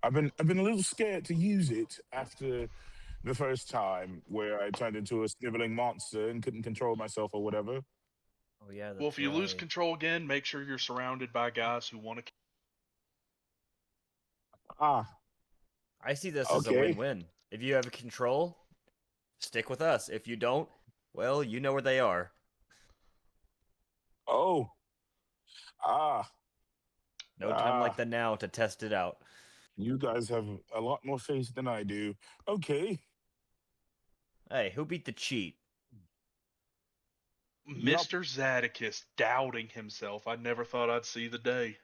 I've been a little scared to use it after the first time where I turned into a sniveling monster and couldn't control myself or whatever." Oh yeah. Well, if you lose control again, make sure you're surrounded by guys who want to. I see this as a Okay. win-win. If you have control, stick with us. If you don't, well, you know where they are. Oh. No time like the now to test it out. You guys have a lot more faith than I do. Okay. Hey, who beat the cheat? Mr. Zadicus doubting himself. I never thought I'd see the day.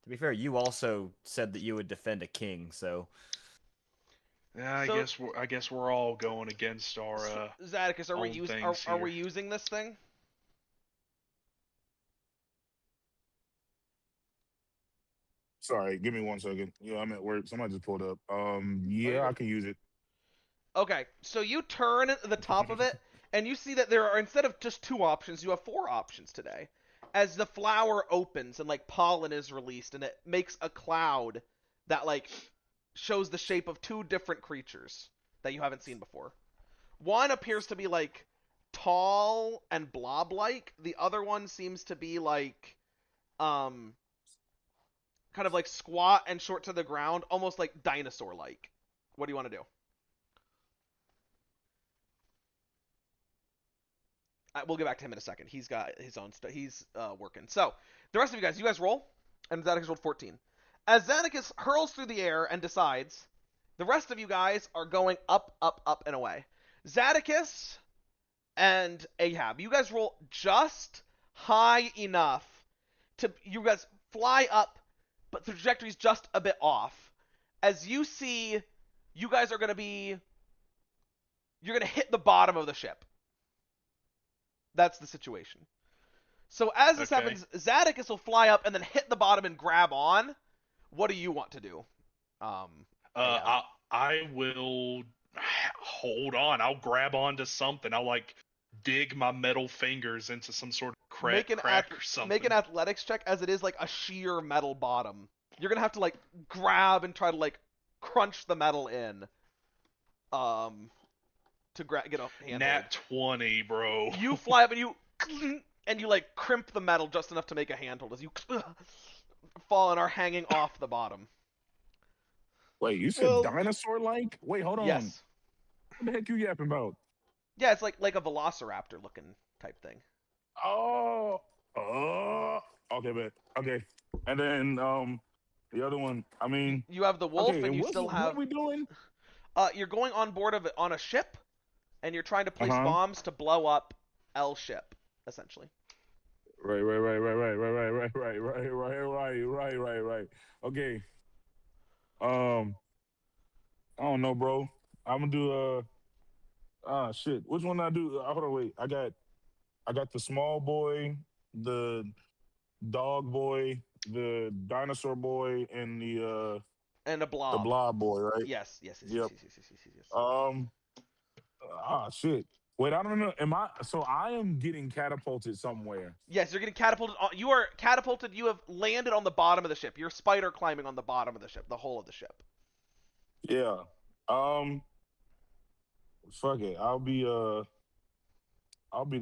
To be fair, you also said that you would defend a king, so. Yeah, I guess we're all going against our. Zadicus, are we using this thing? Sorry, give me 1 second. Yeah, I'm at work. Somebody just pulled up. Yeah, I can use it. Okay, so you turn the top of it, and you see that there are, instead of just 2 options, you have 4 options today. as the flower opens and like pollen is released and it makes a cloud that like shows the shape of two different creatures that you haven't seen before. One appears to be like tall and blob-like. The other one seems to be like kind of like squat and short to the ground, almost like dinosaur-like. What do you want to do? We'll get back to him in a second. He's got his own stuff. He's working. So, the rest of you guys roll. And Zanicus rolled 14. As Zanicus hurls through the air and decides, the rest of you guys are going up, up, up, and away. Zanicus and Ahab, you guys roll just high enough to, you guys fly up, but the trajectory's just a bit off. As you see, you guys are going to be, you're going to hit the bottom of the ship. That's the situation. So as this happens, Zadicus will fly up and then hit the bottom and grab on. What do you want to do? I will hold on. I'll grab onto something. I'll like dig my metal fingers into some sort of crack or something. Make an athletics check, as it is like a sheer metal bottom. You're gonna have to like grab and try to like crunch the metal in. To get a handle. Nat 20, bro. You fly up and you like crimp the metal just enough to make a handhold as you fall and are hanging off the bottom. Wait, you said dinosaur-like? Wait, hold on. Yes. What the heck you yapping about? Yeah, it's like a velociraptor looking type thing. Oh, okay, but okay. And then the other one. I mean, you have the wolf, okay, and you still have. What are we doing? You're going on board of on a ship, and you're trying to place bombs to blow up L ship, essentially. Right. Okay. I don't know, bro. I'm gonna do shit. Which one I do? Hold on, wait. I got the small boy, the dog boy, the dinosaur boy, and the blob. The blob boy, right? Yes. Yep. Shit. Wait, I don't know. So I am getting catapulted somewhere. Yes, you're getting catapulted. You are catapulted. You have landed on the bottom of the ship. You're spider climbing on the bottom of the ship, the hull of the ship. Yeah. Fuck it. I'll be the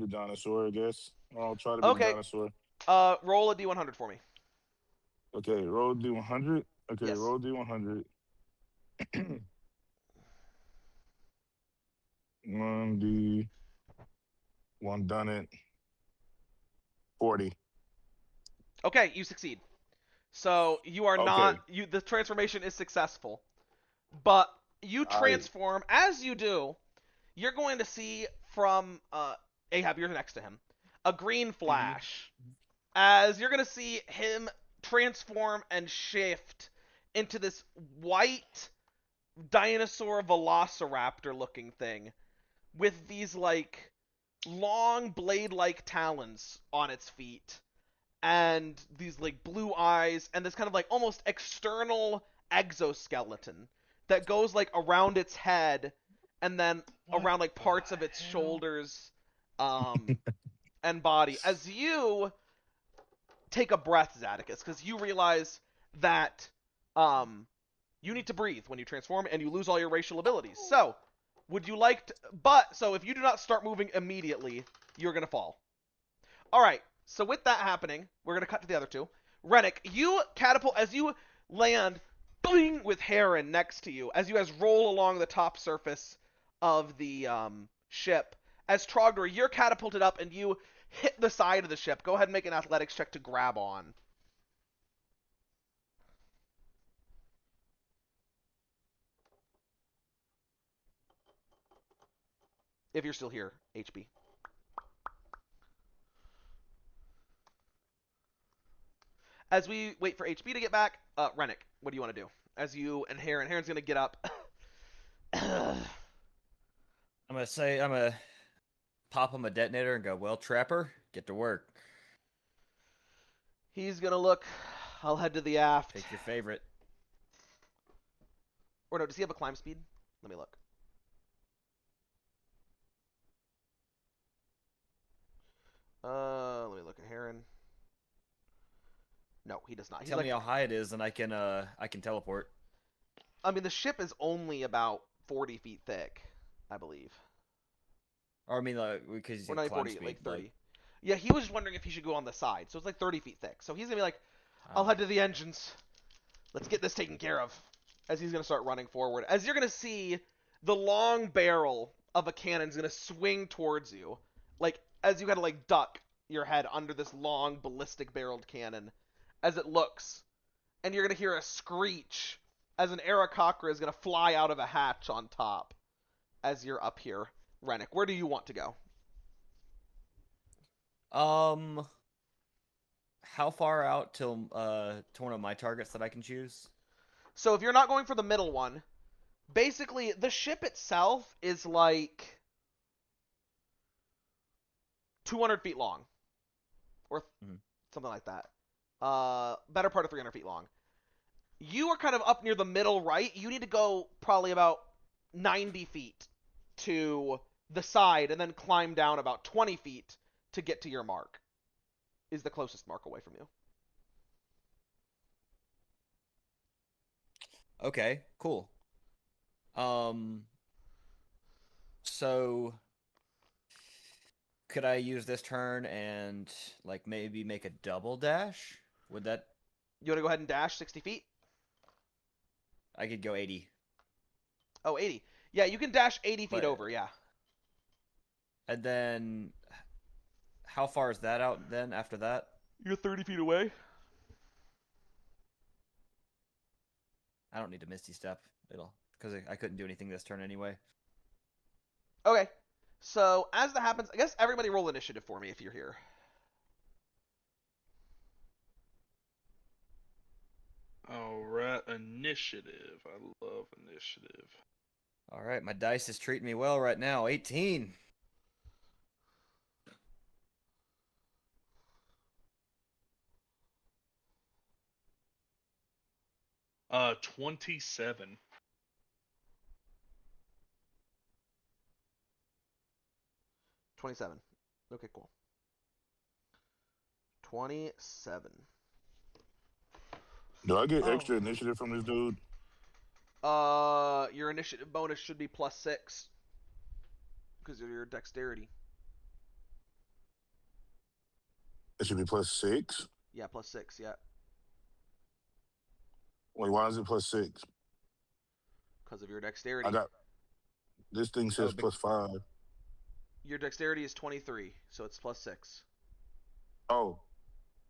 dinosaur, I guess. I'll try to be the dinosaur. Roll a D100 for me. Okay, roll D100. Okay, yes. Roll D100. 1D. One done it. 40. Okay, you succeed. So you are not the transformation is successful. But you transform. As you do, you're going to see from Ahab, you're next to him, a green flash. As you're going to see him transform and shift into this white dinosaur velociraptor looking thing with these like long blade-like talons on its feet and these like blue eyes and this kind of like almost external exoskeleton that goes like around its head and then around like parts of its shoulders and body. As you take a breath, Zadicus, because you realize that you need to breathe when you transform and you lose all your racial abilities. So, would you like to... So if you do not start moving immediately, you're going to fall. Alright, so with that happening, we're going to cut to the other two. Rennick, you catapult as you land boing, with Heron next to you, as you guys roll along the top surface of the ship. As Trogdor, you're catapulted up and you hit the side of the ship. Go ahead and make an athletics check to grab on. If you're still here, HB. As we wait for HB to get back, Rennick, what do you want to do? As you and Heron's going to get up. I'm going to pop him a detonator and go, well, Trapper, get to work. He's going to look. I'll head to the aft. Take your favorite. Or no, does he have a climb speed? Let me look. Let me look at Heron. No, he does not. He's Tell like, me how high it is, and I can teleport. I mean, the ship is only about 40 feet thick, I believe. Or I mean, like, because you Or said not climb 40, speed, like 30. like, Yeah, he was just wondering if he should go on the side. So it's like 30 feet thick. So he's gonna be like, I'll head to the engines. Let's get this taken care of. As he's gonna start running forward. As you're gonna see the long barrel of a cannon's gonna swing towards you. Like, as you gotta like duck your head under this long ballistic barreled cannon. As it looks. And you're gonna hear a screech as an Aarakocra is gonna fly out of a hatch on top. As you're up here. Rennick, where do you want to go? How far out till to one of my targets that I can choose? So if you're not going for the middle one, basically the ship itself is like 200 feet long, or something like that. Better part of 300 feet long. You are kind of up near the middle right. You need to go probably about 90 feet to the side and then climb down about 20 feet to get to your mark. Is the closest mark away from you. Okay, cool. So could I use this turn and like maybe make a double dash? Would that? You want to go ahead and dash 60 feet? I could go 80. Oh, 80. Yeah, you can dash 80 feet But- over, yeah. And then, how far is that out then after that? You're 30 feet away. I don't need a Misty Step. Because I couldn't do anything this turn anyway. Okay. So, as that happens, I guess everybody roll initiative for me if you're here. Alright, initiative. I love initiative. All right, my dice is treating me well right now. 18. 27. 27. Okay, cool. 27. Do I get extra initiative from this dude? Your initiative bonus should be +6 because of your dexterity. It should be +6. Yeah, +6. Yeah, Wait, why is it +6? because of your dexterity. I got this thing says +5. Your dexterity is 23, so it's +6. Oh.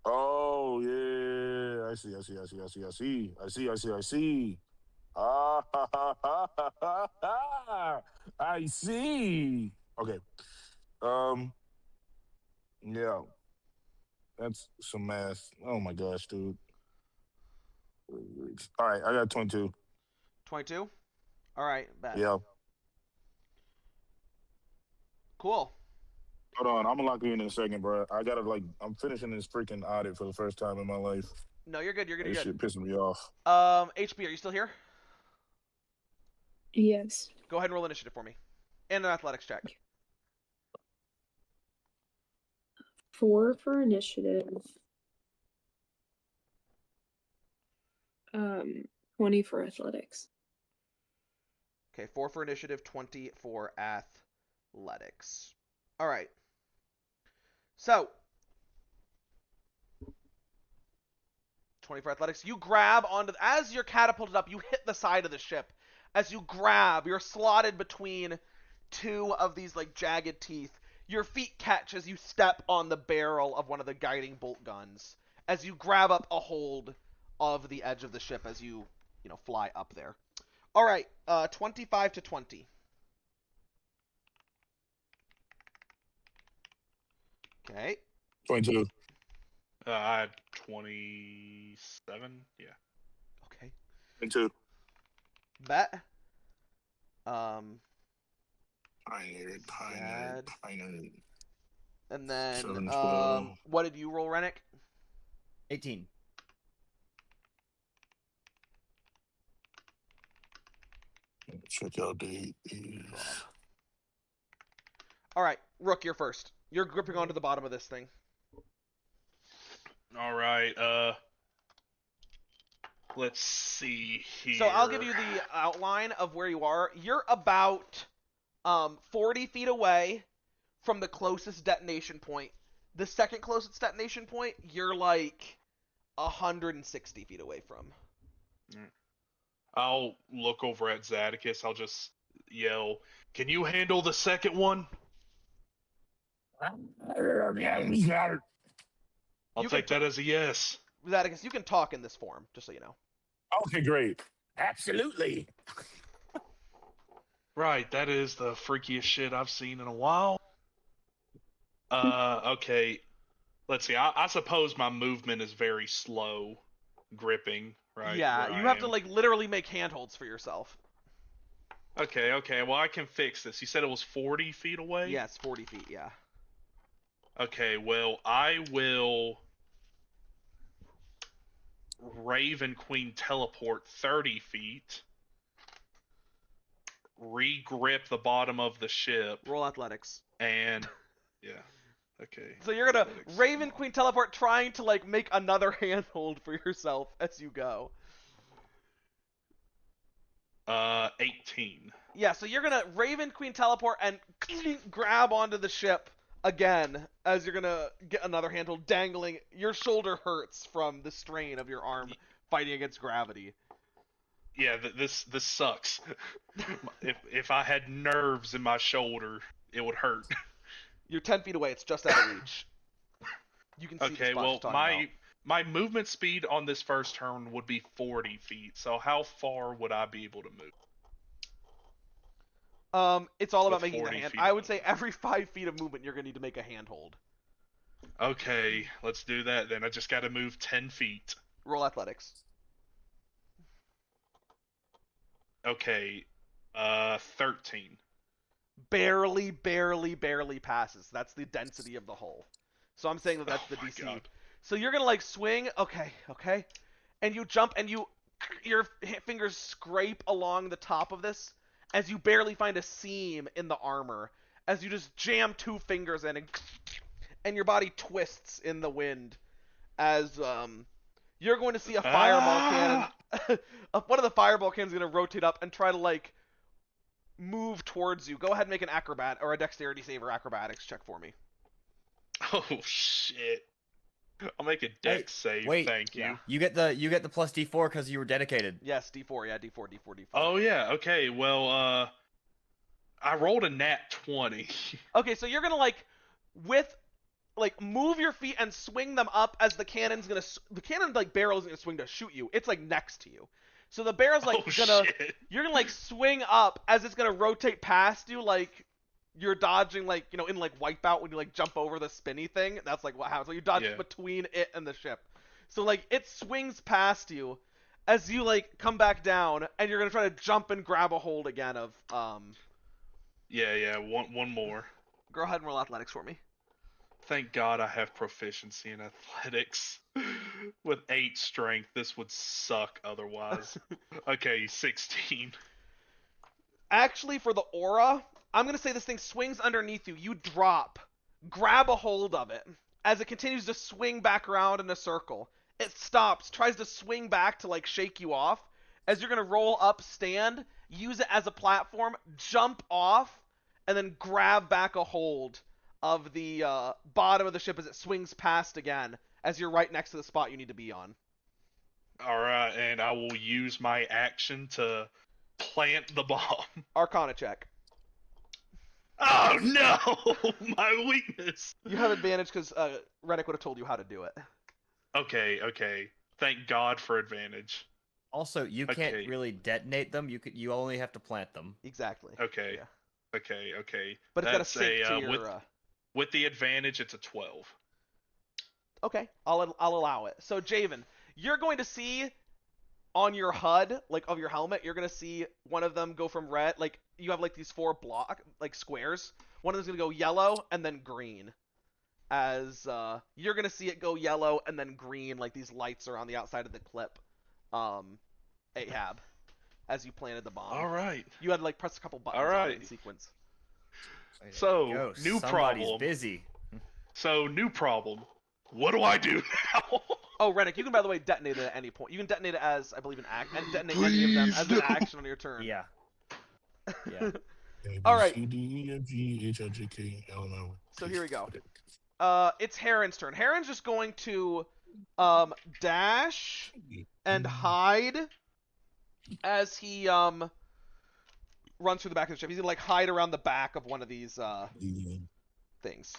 Oh yeah. I see. Ah, ha, ha, ha, ha, ha, ha. I see. Okay. Yeah. That's some math. Oh my gosh, dude. All right, I got 22. 22. All right, bet. Yeah. Cool. Hold on, I'm gonna lock you in a second, bro. I gotta I'm finishing this freaking audit for the first time in my life. No, you're good. You're good. This You're shit good. pissing me off. HB, are you still here? Yes. Go ahead and roll initiative for me, and an athletics check. 4 for initiative. 20 for athletics. Okay, 4 for initiative, 20 for athletics. All right. So, 20 for athletics. You grab onto as you're catapulted up, you hit the side of the ship. As you grab, you're slotted between two of these like jagged teeth. Your feet catch as you step on the barrel of one of the guiding bolt guns. As you grab up a hold of the edge of the ship as you fly up there. All right, 25 to 20. Okay. 22. I had 27. Yeah. Okay. 22. Bet. Pioneer. And then, 7, 12. what did you roll, Rennick? 18. Check out the. All right, Rook, you're first. You're gripping onto the bottom of this thing. All right. Let's see here. So I'll give you the outline of where you are. You're about 40 feet away from the closest detonation point. The second closest detonation point, you're like 160 feet away from. I'll look over at Zadicus. I'll just yell, "Can you handle the second one?" I'll take that as a yes. Zadicus, you can talk in this form, just so you know. Okay, great. Absolutely. Right, that is the freakiest shit I've seen in a while. Okay. Let's see. I suppose my movement is very slow gripping, right? Yeah, where you I have to am. like literally make handholds for yourself. Okay, well I can fix this. You said it was 40 feet away? Yes, 40 feet, yeah. Okay, well, I will Raven Queen teleport 30 feet, re-grip the bottom of the ship, Roll athletics. and yeah, okay. So you're gonna Athletics. Raven Queen teleport, trying to like make another handhold for yourself as you go. 18. Yeah, so you're gonna Raven Queen teleport and grab onto the ship again as you're gonna get another handhold dangling. Your shoulder hurts from the strain of your arm fighting against gravity. Yeah, this sucks. if I had nerves in my shoulder, it would hurt. You're 10 feet away. It's just out of reach. You can see the Okay, spot well, you're talking about. my movement speed on this first turn would be 40 feet. So how far would I be able to move? It's all about With making the 40 hand. feet I of would say every 5 feet of movement, you're gonna need to make a handhold. Okay, let's do that then. I just got to move 10 feet. Roll athletics. Okay, 13. Barely passes. That's the density of the hull. So I'm saying that's the my DC. God. So you're gonna like swing. Okay, and you jump and your fingers scrape along the top of this as you barely find a seam in the armor. As you just jam 2 fingers in and your body twists in the wind as you're going to see a fireball cannon. One of the fireball cannons is going to rotate up and try to like move towards you. Go ahead and make an acrobat or a dexterity save or acrobatics check for me. Oh shit! I'll make a dex save. wait. Thank you. Yeah. You get the plus D4 because you were dedicated. Yes, D4. Yeah, D4. Oh yeah. Okay. Well, I rolled a nat 20. Okay, so you're gonna move your feet and swing them up as the cannon's gonna the cannon like barrel isn't gonna swing to shoot you. It's like next to you. So the barrel's like shit. you're gonna like swing up as it's gonna rotate past you like you're dodging like in like Wipeout when you like jump over the spinny thing. That's like what happens. So you dodge between it and the ship. So like it swings past you as you like come back down and you're gonna try to jump and grab a hold again of Yeah. One more. Go ahead and roll athletics for me. Thank God I have proficiency in athletics. With 8 strength, this would suck otherwise. Okay, 16. Actually, for the aura, I'm going to say this thing swings underneath you. You drop, grab a hold of it. As it continues to swing back around in a circle, it stops, tries to swing back to like shake you off. As you're going to roll up, stand, use it as a platform, jump off, and then grab back a hold of the bottom of the ship as it swings past again, as you're right next to the spot you need to be on. Alright, and I will use my action to plant the bomb. Arcana check. Oh no! My weakness! You have advantage because Reddick would have told you how to do it. Okay. Thank God for advantage. Also, you can't really detonate them. You only have to plant them. Exactly. Okay. Yeah. Okay. But it's got to sync to your... With the advantage, it's a 12. Okay, I'll allow it. So, Javen, you're going to see on your HUD, like of your helmet, you're going to see one of them go from red, like you have like these 4 squares. One of them's going to go yellow and then green. As you're going to see it go yellow and then green, like these lights are on the outside of the clip. Ahab, as you planted the bomb. All right. You had to like press a couple buttons in sequence. So, new Somebody's problem. busy. So, new problem. What do I do now? Oh, Rennick, you can, by the way, detonate it at any point. You can detonate it as, I believe, an act, and detonate any of them Please as an no. action on your turn. Yeah. Yeah. A, All B, right. C, D, E, F, G, H, I, J, K, L, M, N, O, So P. here we go. Okay. It's Heron's turn. Heron's just going to dash and hide as he runs through the back of the ship. He's gonna like hide around the back of one of these things.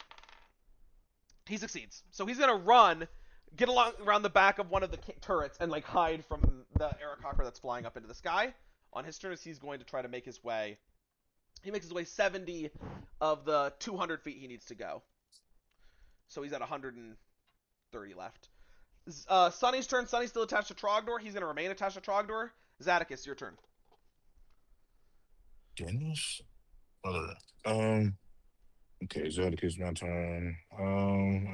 He succeeds. So he's gonna run, get along around the back of one of the turrets, and like hide from the Aarakocra that's flying up into the sky. On his turn, he's going to try to make his way. He makes his way 70 of the 200 feet he needs to go. So he's at 130 left. Sunny's turn. Sunny's still attached to Trogdor. He's going to remain attached to Trogdor. Zadicus, your turn. Dennis? Mother. Okay, Zadicus, my turn.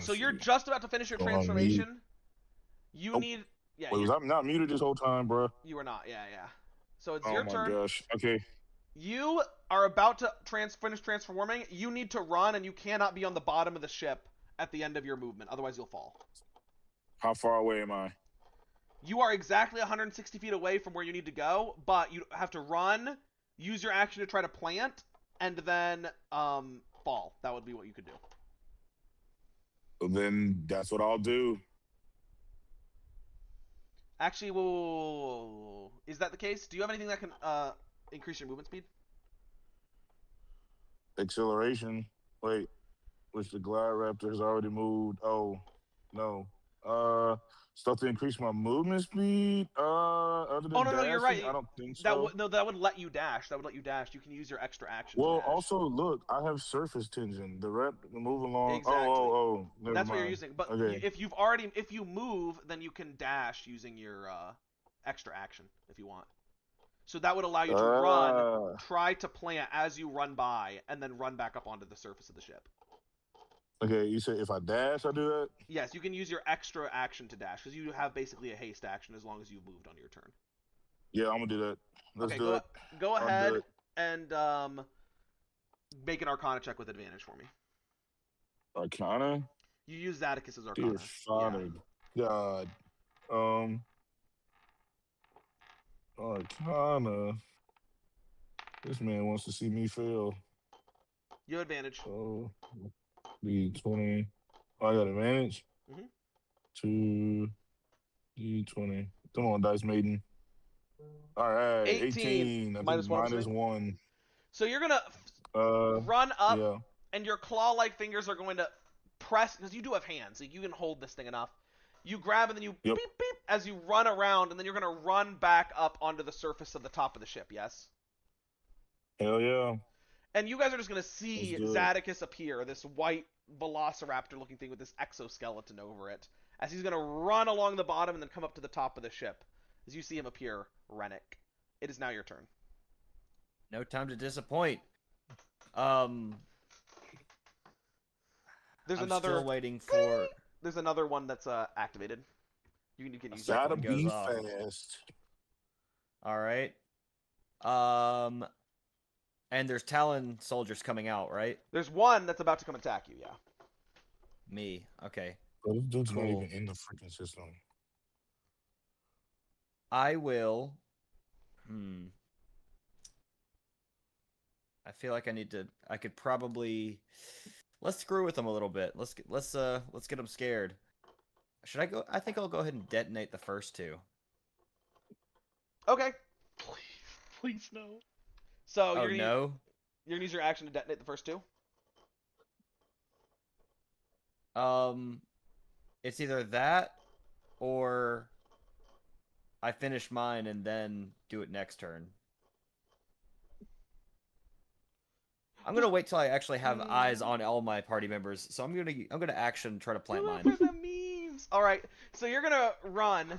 So you're just about to finish your transformation. You need... Yeah, wait, was I not muted this whole time, bro? You were not, yeah. So it's Oh your my turn. gosh. Okay. You are about to finish transforming. You need to run, and you cannot be on the bottom of the ship at the end of your movement. Otherwise, you'll fall. How far away am I? You are exactly 160 feet away from where you need to go, but you have to run, use your action to try to plant, and then fall. That would be what you could do. Well, then that's what I'll do. Actually, is that the case? Do you have anything that can increase your movement speed? Acceleration. Wait, which the Glide Raptor has already moved. Oh, no. Stuff to increase my movement speed. Other than No, you're right. I don't think so. That would let you dash. You can use your extra action. Well, to dash. also look, I have surface tension. The move along. Exactly. Never That's mind. what you're using. But okay. if you move, then you can dash using your extra action if you want. So that would allow you to run, try to plant as you run by, and then run back up onto the surface of the ship. Okay, you said if I dash, I do that? Yes, you can use your extra action to dash, because you have basically a haste action as long as you've moved on your turn. Yeah, I'm going to do that. Let's do it. Go ahead and make an Arcana check with advantage for me. Arcana? You use Zadicus as Arcana. Dear Father God. Arcana. This man wants to see me fail. You have advantage. Oh, D20. Oh, I got advantage? 2 D20. Come on, Dice Maiden. All right, 18. I minus think minus 1. So you're going to run up, and your claw-like fingers are going to press, because you do have hands, so you can hold this thing enough. You grab, and then you beep, beep, as you run around, and then you're going to run back up onto the surface of the top of the ship, yes? Hell yeah. And you guys are just going to see Zadicus appear, this white velociraptor-looking thing with this exoskeleton over it, as he's going to run along the bottom and then come up to the top of the ship. As you see him appear, Rennick. It is now your turn. No time to disappoint. There's I'm another. Still waiting for. There's another one that's activated. You can use that. Gotta be fast. All right. And there's Talon soldiers coming out, right? There's one that's about to come attack you. Yeah. Me. Okay. Bro, this dude's not even in the freaking system. I will. I feel like I need to. I could probably. Let's screw with them a little bit. Let's get them scared. Should I go? I think I'll go ahead and detonate the first two. Okay. Please no. So you're gonna use your action to detonate the first two. It's either that or I finish mine and then do it next turn. I'm gonna wait till I actually have eyes on all my party members. So I'm gonna action try to plant mine. For the memes. All right. So you're gonna run,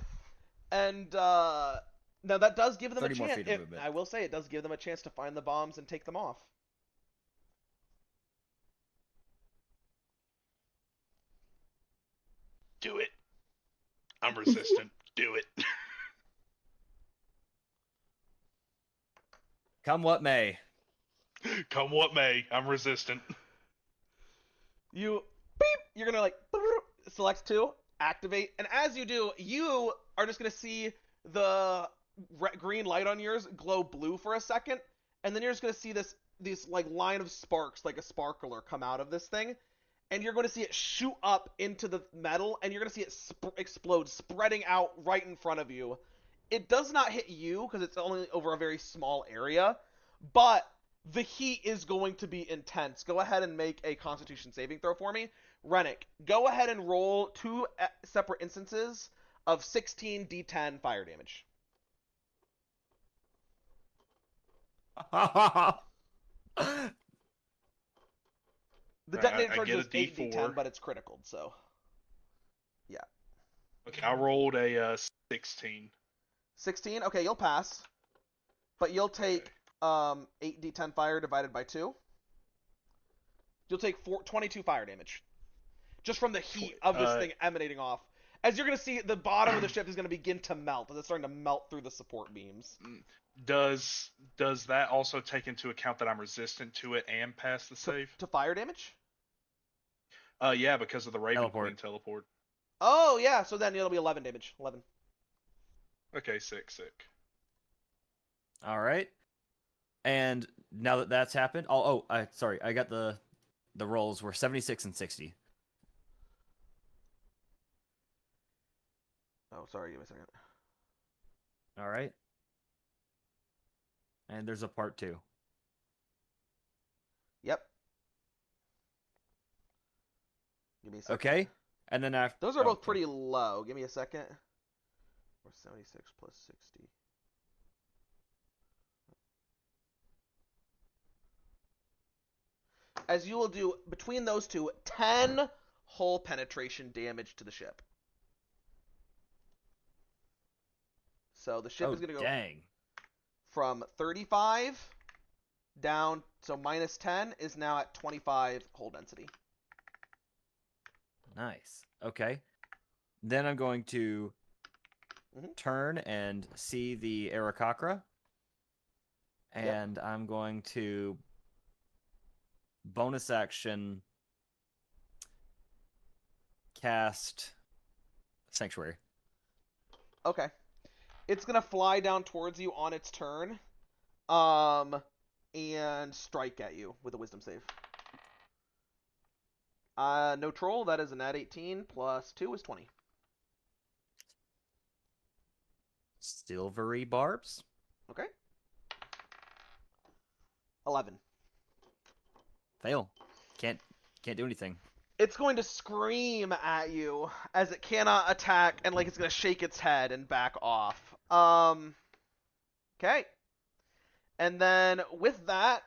and now that does give them a 30 more chance. feet of movement. I will say it does give them a chance to find the bombs and take them off. Do it. I'm resistant. Do it. Come what may. Come what may. I'm resistant. You're gonna select two. activate. And as you do, you are just going to see the green light on yours glow blue for a second, and then you're just going to see this like line of sparks, like a sparkler, come out of this thing, and you're going to see it shoot up into the metal, and you're going to see it explode, spreading out right in front of you. It does not hit you because it's only over a very small area, but the heat is going to be intense. Go ahead and make a Constitution saving throw for me. Rennick, go ahead and roll 2 separate instances of 16 d10 fire damage. The detonator I charge get is a 8 D4. d10, but it's critical, so yeah. Okay, I rolled a 16. 16? Okay, you'll pass. But you'll take 8 d10 fire divided by 2. You'll take 22 fire damage. Just from the heat of this thing emanating off. As you're going to see, the bottom of the ship is going to begin to melt, as it's starting to melt through the support beams. Does that also take into account that I'm resistant to it and pass the save? To fire damage? Yeah, because of the Raven Queen teleport. Oh, yeah, so then it'll be 11 damage. 11. Okay, sick. All right. And now that that's happened, sorry, I got the rolls were 76 and 60. Oh, sorry, give me a second. All right. And there's a part 2. Yep. Give me a second. Okay. And then after those are both pretty low. Give me a second. Or 76 plus 60. As you will do between those two, 10 hull penetration damage to the ship. So the ship is going to go from 35 down, so minus 10 is now at 25 hull density. Nice. Okay. Then I'm going to turn and see the Arakakra. And I'm going to bonus action cast Sanctuary. Okay. It's going to fly down towards you on its turn and strike at you with a wisdom save. No troll, that is a nat 18 plus 2 is 20. Silvery barbs. Okay. 11. Fail. Can't do anything. It's going to scream at you as it cannot attack, and like it's going to shake its head and back off. Okay. And then with that,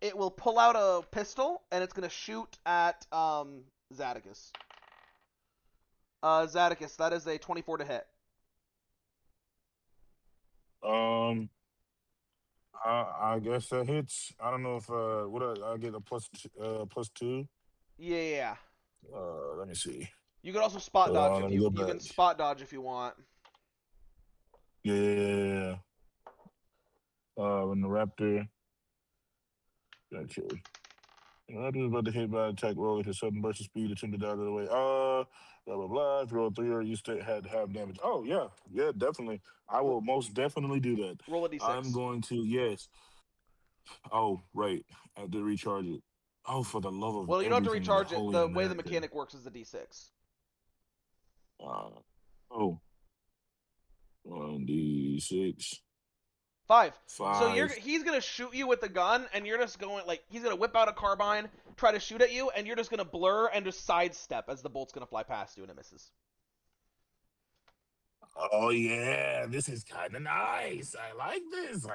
it will pull out a pistol, and it's going to shoot at Zadicus. Zadicus, that is a 24 to hit. I guess that hits. I don't know if I get a plus 2. Yeah. Let me see. You can also spot dodge if you back. can spot dodge if you want. Yeah. When the Raptor. Gotcha. The Raptor is about to hit by attack roll with his sudden burst of speed, attempted out of the way. Blah blah blah. Throw 3 or you still had to have damage. Oh yeah, definitely. I will most definitely do that. Roll a d6. I'm going to Oh right, I have to recharge it. Oh, for the love of well, you don't have to everything recharge it. Holy The America. way the mechanic works is a d6. 1d6. 5. So he's gonna shoot you with the gun, and you're just going he's gonna whip out a carbine, try to shoot at you, and you're just gonna blur and just sidestep as the bolt's gonna fly past you and it misses. Oh yeah, this is kind of nice. I like this.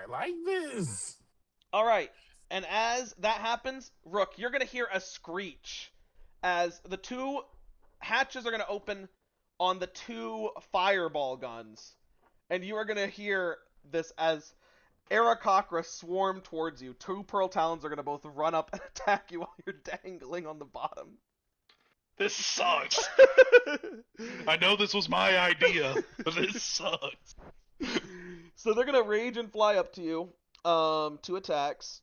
All right, and as that happens, Rook, you're gonna hear a screech as the 2 hatches are gonna open on the 2 fireball guns, and you are gonna hear this as Arakakra swarm towards you. 2 Pearl Talons are going to both run up and attack you while you're dangling on the bottom. This sucks. I know this was my idea, but this sucks. So they're going to rage and fly up to you. 2 attacks.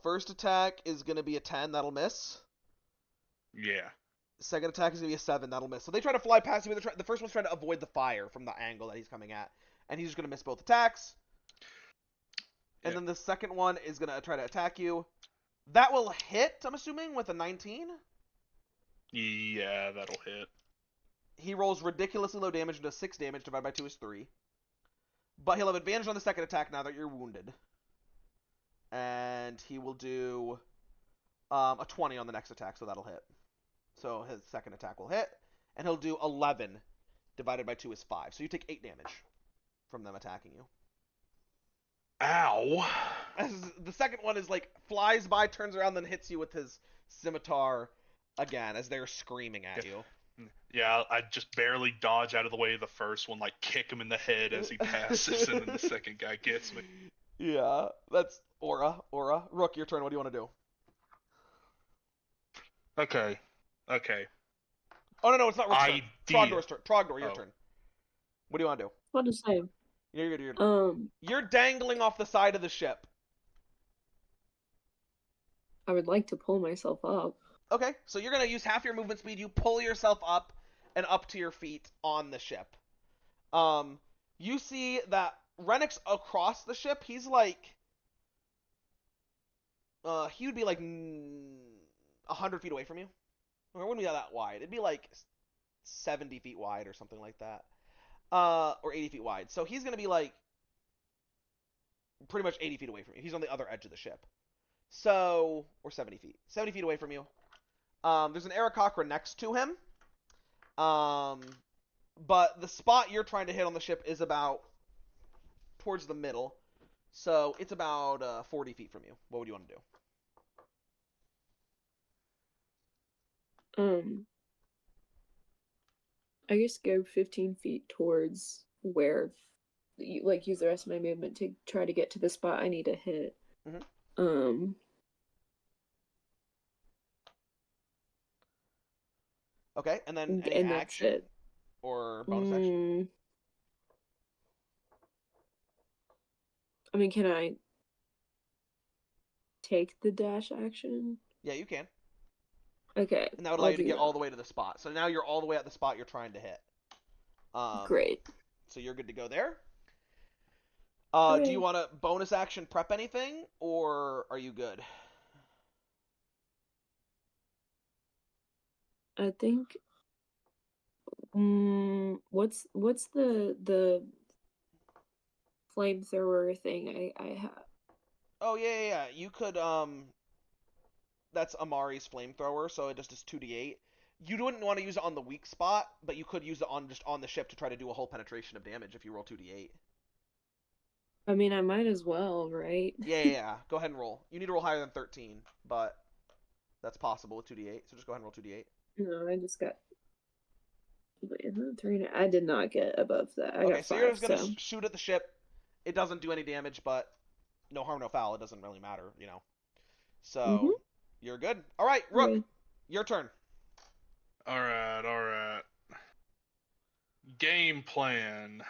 First attack is going to be a 10. That'll miss. Yeah. Second attack is gonna be a 7. That'll miss. So they try to fly past you. The first one's trying to avoid the fire from the angle that he's coming at, and he's just gonna miss both attacks. And then the second one is gonna try to attack you. That will hit, I'm assuming, with a 19. Yeah, that'll hit. He rolls ridiculously low damage and does 6 damage, divided by 2 is 3. But he'll have advantage on the second attack now that you're wounded. And he will do a 20 on the next attack, so that'll hit. So his second attack will hit, and he'll do 11 divided by 2 is 5. So you take 8 damage from them attacking you. Ow! As the second one is like flies by, turns around, then hits you with his scimitar again as they're screaming at you. Yeah, I just barely dodge out of the way of the first one, like kick him in the head as he passes, and then the second guy gets me. Yeah, that's Aura. Rook, your turn. What do you want to do? Okay. Oh, no, it's not Rook's turn. Trogdor's turn. Trogdor, your Oh. turn. What do you want to do? What to say? You're good. You're dangling off the side of the ship. I would like to pull myself up. Okay, so you're going to use half your movement speed. You pull yourself up and up to your feet on the ship. You see that Renix across the ship, he's like... he would be like 100 feet away from you. Or it wouldn't be that wide. It'd be like 70 feet wide or something like that. Or 80 feet wide. So he's going to be like pretty much 80 feet away from you. He's on the other edge of the ship. So, or 70 feet. 70 feet away from you. There's an Aarakocra next to him. But the spot you're trying to hit on the ship is about towards the middle. So it's about 40 feet from you. What would you want to do? I guess go 15 feet towards where, like, use the rest of my movement to try to get to the spot I need to hit. Mm-hmm. Okay, and then any and action that's it. or bonus action? I mean, can I take the dash action? Yeah, you can. Okay. And that would allow you to get all the way to the spot. So now you're all the way at the spot you're trying to hit. Great. So you're good to go there. Okay. Do you want to bonus action prep anything, or are you good? I think. What's the flamethrower thing I have? Oh yeah. You could that's Amari's flamethrower, so it just does 2d8. You wouldn't want to use it on the weak spot, but you could use it on just on the ship to try to do a whole penetration of damage if you roll 2d8. I mean, I might as well, right? Yeah. Go ahead and roll. You need to roll higher than 13, but that's possible with 2d8. So just go ahead and roll 2d8. No, I just got. Wait, 3. I did not get above that. I got 5, so you're just gonna shoot at the ship. It doesn't do any damage, but no harm, no foul. It doesn't really matter, you know. So you're good. All right, Rook, your turn. All right. Game plan.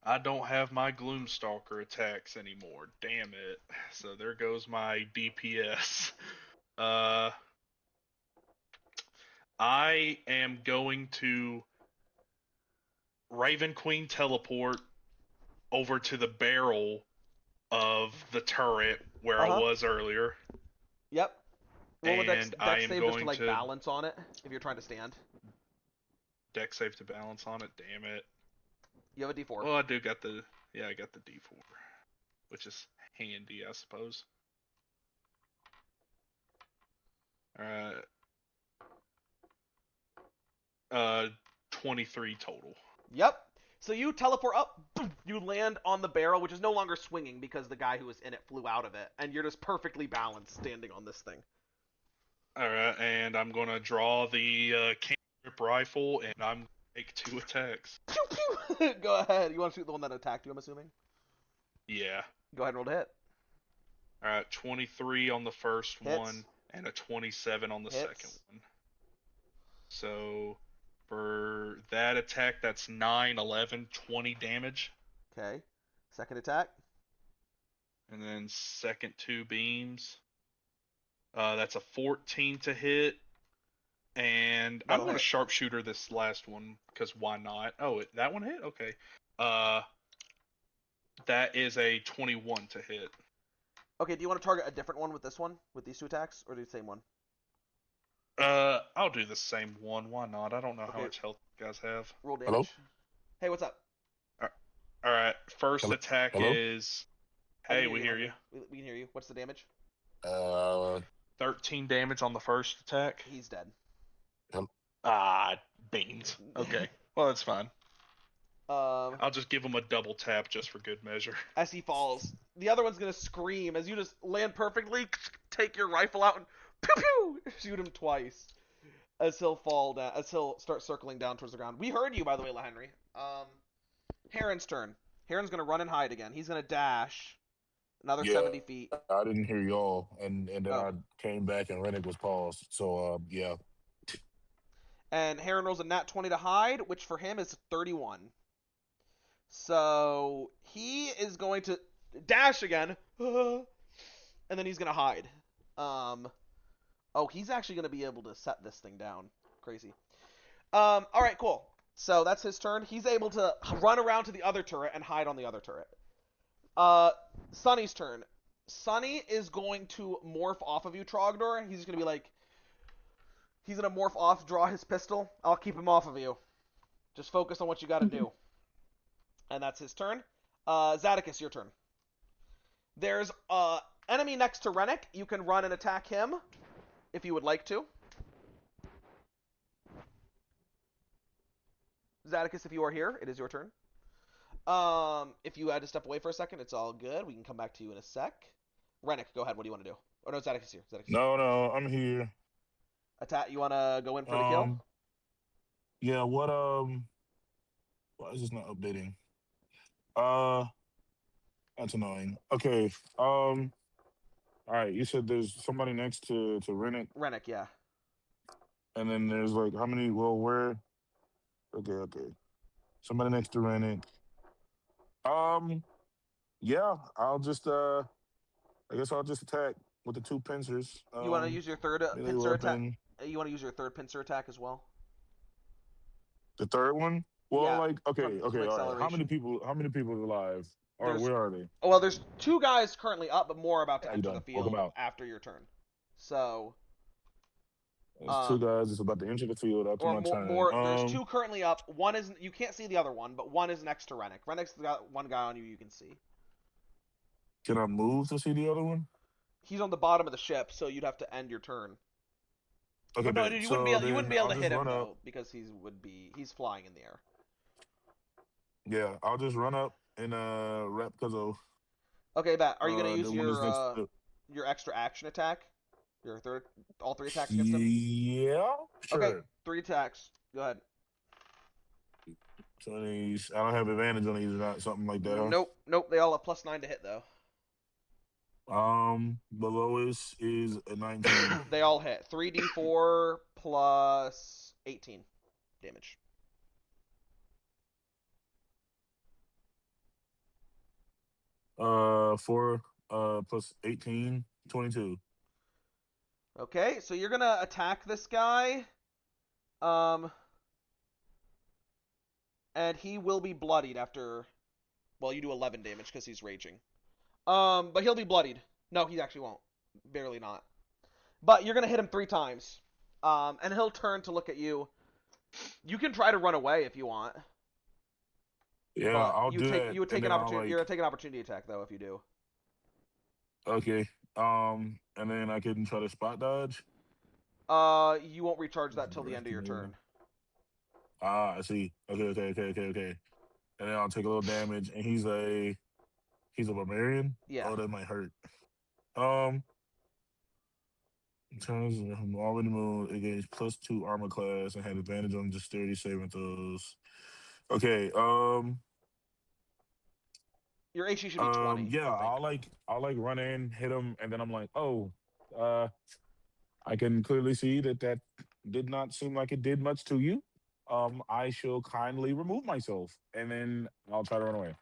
I don't have my Gloomstalker attacks anymore. Damn it. So there goes my DPS. I am going to Raven Queen teleport over to the barrel of the turret where I was earlier. Yep. Roll a dex I am save going just to like balance on it if you're trying to stand. Dex save to balance on it. Damn it. You have a D4. Well, I got the D4, which is handy, I suppose. Alright. 23 total. Yep. So you teleport up, boom, you land on the barrel, which is no longer swinging because the guy who was in it flew out of it, and you're just perfectly balanced standing on this thing. Alright, and I'm gonna draw the cantrip rifle, and I'm gonna make 2 attacks. Pew pew! Go ahead. You want to shoot the one that attacked you, I'm assuming? Yeah. Go ahead and roll to hit. Alright, 23 on the first Hits. one, and a 27 on the second one. So, for that attack, that's 9, 11, 20 damage. Okay. Second attack. And then second 2 beams. That's a 14 to hit. And I'm That'll going to hit. sharpshooter this last one because why not? Oh, that one hit? Okay. That is a 21 to hit. Okay, do you want to target a different one with this one, with these 2 attacks, or do the same one? I'll do the same one. Why not? I don't know how Okay. much health you guys have. Roll damage. Hello? Hey, what's up? All right. First Hello? attack Hello? is. I can Hey, we hear you. Henry. We can hear you. What's the damage? 13 damage on the first attack. He's dead. Ah, beans. Okay. Well, that's fine. Um, I'll just give him a double tap just for good measure. as he falls, the other one's gonna scream as you just land perfectly. Take your rifle out and pew pew shoot him twice as he'll fall down. As he'll start circling down towards the ground. We heard you, by the way, LaHenry. Heron's turn. Heron's gonna run and hide again. He's gonna dash another Yeah, 70 feet. I didn't hear y'all, and then Oh. I came back and Rennick was paused. So yeah. And Heron rolls a nat 20 to hide, which for him is 31. So he is going to dash again, and then he's going to hide. Oh, he's actually going to be able to set this thing down. Crazy. All right, cool. So that's his turn. He's able to run around to the other turret and hide on the other turret. Sunny's turn. Sunny is going to morph off of you, Trogdor. He's going to be like, he's going to morph off, draw his pistol. I'll keep him off of you. Just focus on what you got to do. And that's his turn. Zadicus, your turn. There's enemy next to Rennick. You can run and attack him if you would like to. Zadicus, if you are here, it is your turn. If you had to step away for a second, it's all good. We can come back to you in a sec. Rennick, go ahead. What do you want to do? Oh no, Zadicus here. Zadicus. No, I'm here. Attack. You want to go in for the kill? Yeah. Why is this not updating? That's annoying. Okay. All right. You said there's somebody next to Rennick, Rennick, yeah. and then there's like how many? Well, where? Okay. Somebody next to Rennick. Yeah. I'll just I guess I'll just attack with the 2 pincers. You want to use your third melee pincer attack? weapon. You want to use your third pincer attack as well? The third one? Well, Yeah, like from okay, all right. acceleration. How many people are alive? Or There's- where are they? Well, there's 2 guys currently up, but more about to How you enter the doing? Welcome field out. after your turn. So, There's 2 guys that's about to enter the field after or my turn. more. There's 2 currently up. One is you can't see the other one, but one is next to Rennick. Rennick's got one guy on you can see. Can I move to see the other one? He's on the bottom of the ship, so you'd have to end your turn. Okay, Oh, no, bet. dude, you So wouldn't be then able I'll to just hit him run up. though, because he's flying in the air. Yeah, I'll just run up and wrap because of Okay, Bat. Are you gonna the use one that's next to your extra action attack? Your third, all 3 attacks against him. Yeah, sure. Okay, 3 attacks. Go ahead. 20s. I don't have advantage on these or not, something like that. Huh? Nope. They all have +9 to hit though. The lowest is a 19. They all hit. 3d4 plus 18 damage. Four plus 18, 22. Okay, so you're gonna attack this guy. And he will be bloodied after. Well, you do 11 damage because he's raging. But he'll be bloodied. No, he actually won't. Barely not. But you're gonna hit him 3 times. And he'll turn to look at you. You can try to run away if you want. Yeah, but I'll do that. You would take and an then I'll, opportunity. You're gonna take an opportunity attack though if you do. Okay. And then I can try to spot dodge. You won't recharge that till the end of your turn. I see. Okay. And then I'll take a little damage, and he's a barbarian. Yeah. Oh, that might hurt. In terms of I'm already moved, it gains +2 armor class and had advantage on dexterity saving throws. Okay. Your AC should be 20. Yeah, I'll run in, hit him, and then I'm like, oh, I can clearly see that did not seem like it did much to you. I shall kindly remove myself, and then I'll try to run away.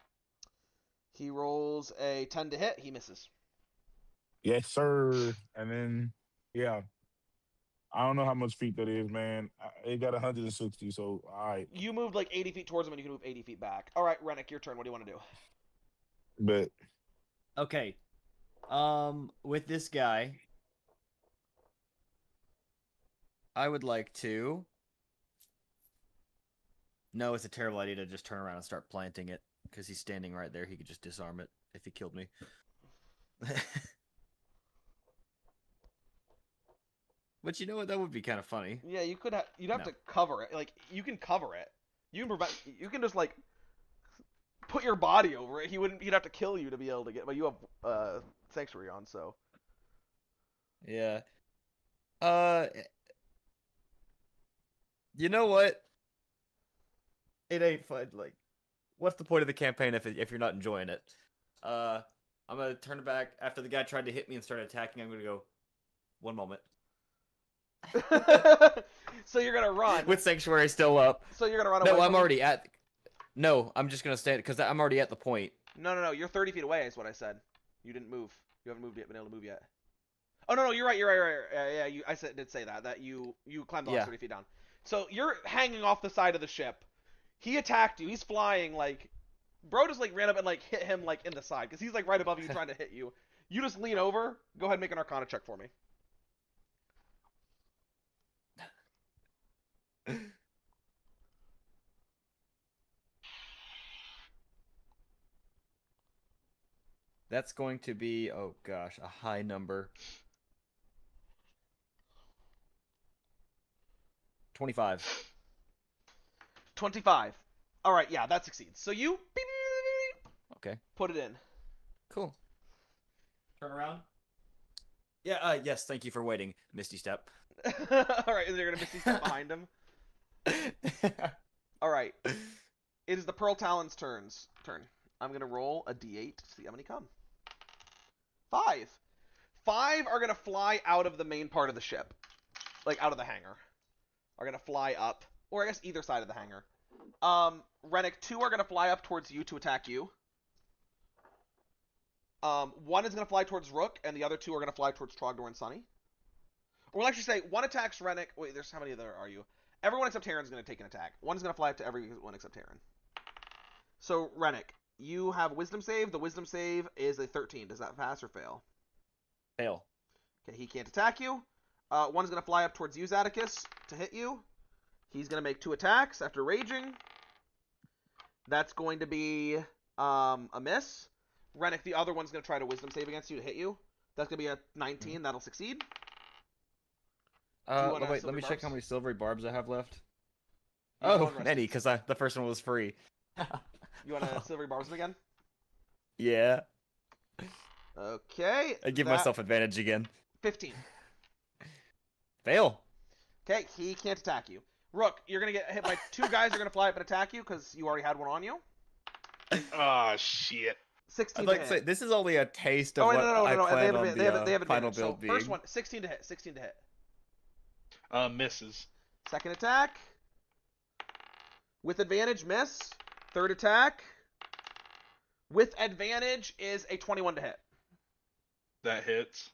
He rolls a 10 to hit. He misses. Yes, sir. And then Yeah. I don't know how much feet that is, man. It got 160, so all right. You moved like 80 feet towards him, and you can move 80 feet back. All right, Rennick, your turn. What do you want to do? But Okay. With this guy, I would like to. No, it's a terrible idea to just turn around and start planting it because he's standing right there. He could just disarm it if he killed me. But you know what? That would be kind of funny. Yeah, you could have. You'd have No. to cover it. Like you can cover it. You can prevent. You can just like put your body over it. He wouldn't. He'd have to kill you to be able to get. But you have sanctuary on, so. Yeah. Uh, you know what? It ain't fun. Like, what's the point of the campaign if you're not enjoying it? I'm gonna turn it back after the guy tried to hit me and started attacking. I'm gonna go. One moment. So you're gonna run. With sanctuary still up. So you're gonna run away. No, I'm from already at. No, I'm just gonna stand because I'm already at the point. No. You're 30 feet away. Is what I said. You didn't move. You haven't moved yet. Been able to move yet. Oh no, you're right. You're right. Yeah. I did say that you climbed the last 30 feet down. So you're hanging off the side of the ship. He attacked you. He's flying like. Bro just like ran up and like hit him like in the side because he's like right above you trying to hit you. You just lean over. Go ahead and make an Arcana check for me. That's going to be, oh gosh, a high number. 25. 25. All right, yeah, that succeeds. So you Okay. put it in. Cool. Turn around. Yeah, yes, thank you for waiting, Misty Step. All right, is there gonna Misty Step behind him? All right. It is the Pearl Talon's turn. I'm gonna roll a d8 to see how many come. 5. 5 are gonna fly out of the main part of the ship, like out of the hangar. Are gonna fly up, or I guess either side of the hangar. Rennick, 2 are gonna fly up towards you to attack you. 1 is gonna fly towards Rook, and the other 2 are gonna fly towards Trogdor and Sunny. Or we'll actually say 1 attacks Rennick. Wait, there's how many there are you? Everyone except Terran's gonna take an attack. 1 is gonna fly up to everyone except Terran. So Rennick, you have Wisdom save. The Wisdom save is a 13. Does that pass or fail? Fail. Okay, he can't attack you. 1 is gonna fly up towards you, Zadicus, to hit you. He's gonna make 2 attacks after raging. That's going to be a miss. Rennick, the other one's gonna try to Wisdom save against you to hit you. That's gonna be a 19. That'll succeed. Wait, let me check how many silvery barbs I have left. You Oh, many, because the first one was free. You want to silvery barbs him again? Yeah. Okay. I give myself advantage again. 15. Fail. Okay, he can't attack you. Rook, you're gonna get hit by 2 guys who are gonna fly up and attack you because you already had one on you. Oh shit. 16 I'd like to to say hit. this is only a taste of Oh, what no. I plan on They have the final advantage. build So being. first one, 16 to hit. 16 to hit. Misses. Second attack. With advantage, miss. Third attack. With advantage is a 21 to hit. That hits.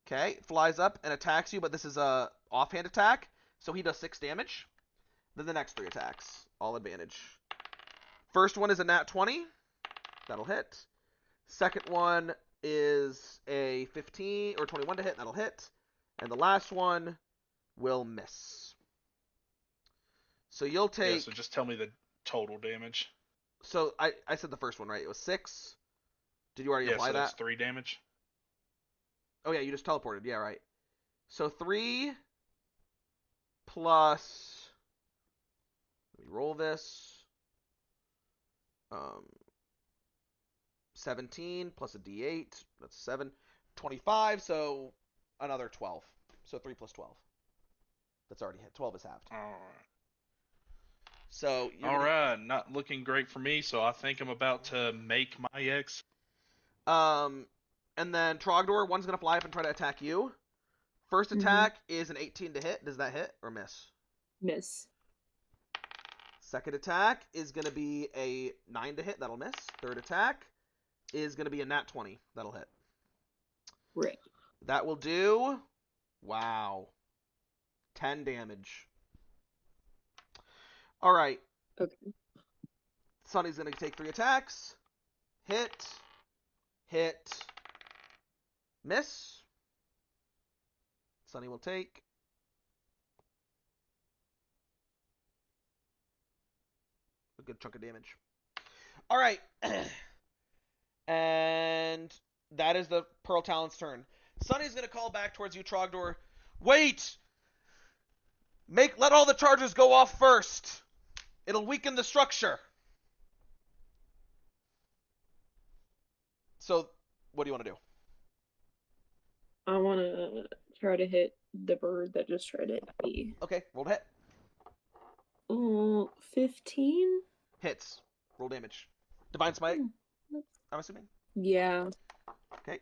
Okay, flies up and attacks you, but this is a offhand attack, so he does 6 damage. Then the next 3 attacks, all advantage. First one is a nat 20. That'll hit. Second one is a 15 or 21 to hit. That'll hit. And the last one will miss. So you'll take... Yeah, so just tell me the total damage. So I said the first one, right? It was 6. Did you already apply so that? that's 3 damage. Oh, yeah, you just teleported. Yeah, right. So 3 plus... Let me roll this. 17 plus a d8. That's 7. 25, so another 12. So 3 plus 12. That's already hit. 12 is halved. Alright. So Alright, not looking great for me, so I think I'm about to make my X. And then Trogdor, one's going to fly up and try to attack you. First attack is an 18 to hit. Does that hit or miss? Miss. Second attack is going to be a 9 to hit. That'll miss. Third attack is going to be a nat 20. That'll hit. Right. That will do Wow. 10 damage. Alright. Okay. Sunny's gonna take 3 attacks. Hit. Hit. Miss. Sunny will take a good chunk of damage. Alright. And that is the Pearl Talon's turn. Sunny's gonna call back towards you, Trogdor. Wait! Let all the charges go off first. It'll weaken the structure. So, what do you want to do? I want to try to hit the bird that just tried to hit me. Okay, roll to hit. Oh, 15? Hits. Roll damage. Divine Smite, I'm assuming? Yeah. Okay.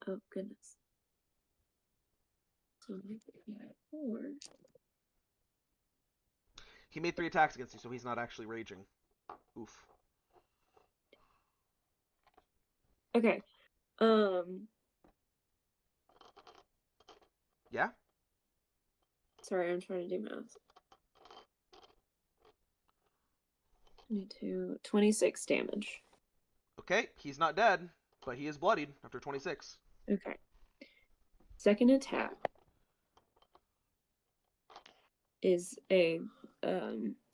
Oh, goodness. So, 4. He made 3 attacks against you, so he's not actually raging. Oof. Okay. Yeah? Sorry, I'm trying to do math. 22, 26 damage. Okay, he's not dead, but he is bloodied after 26. Okay. Second attack is a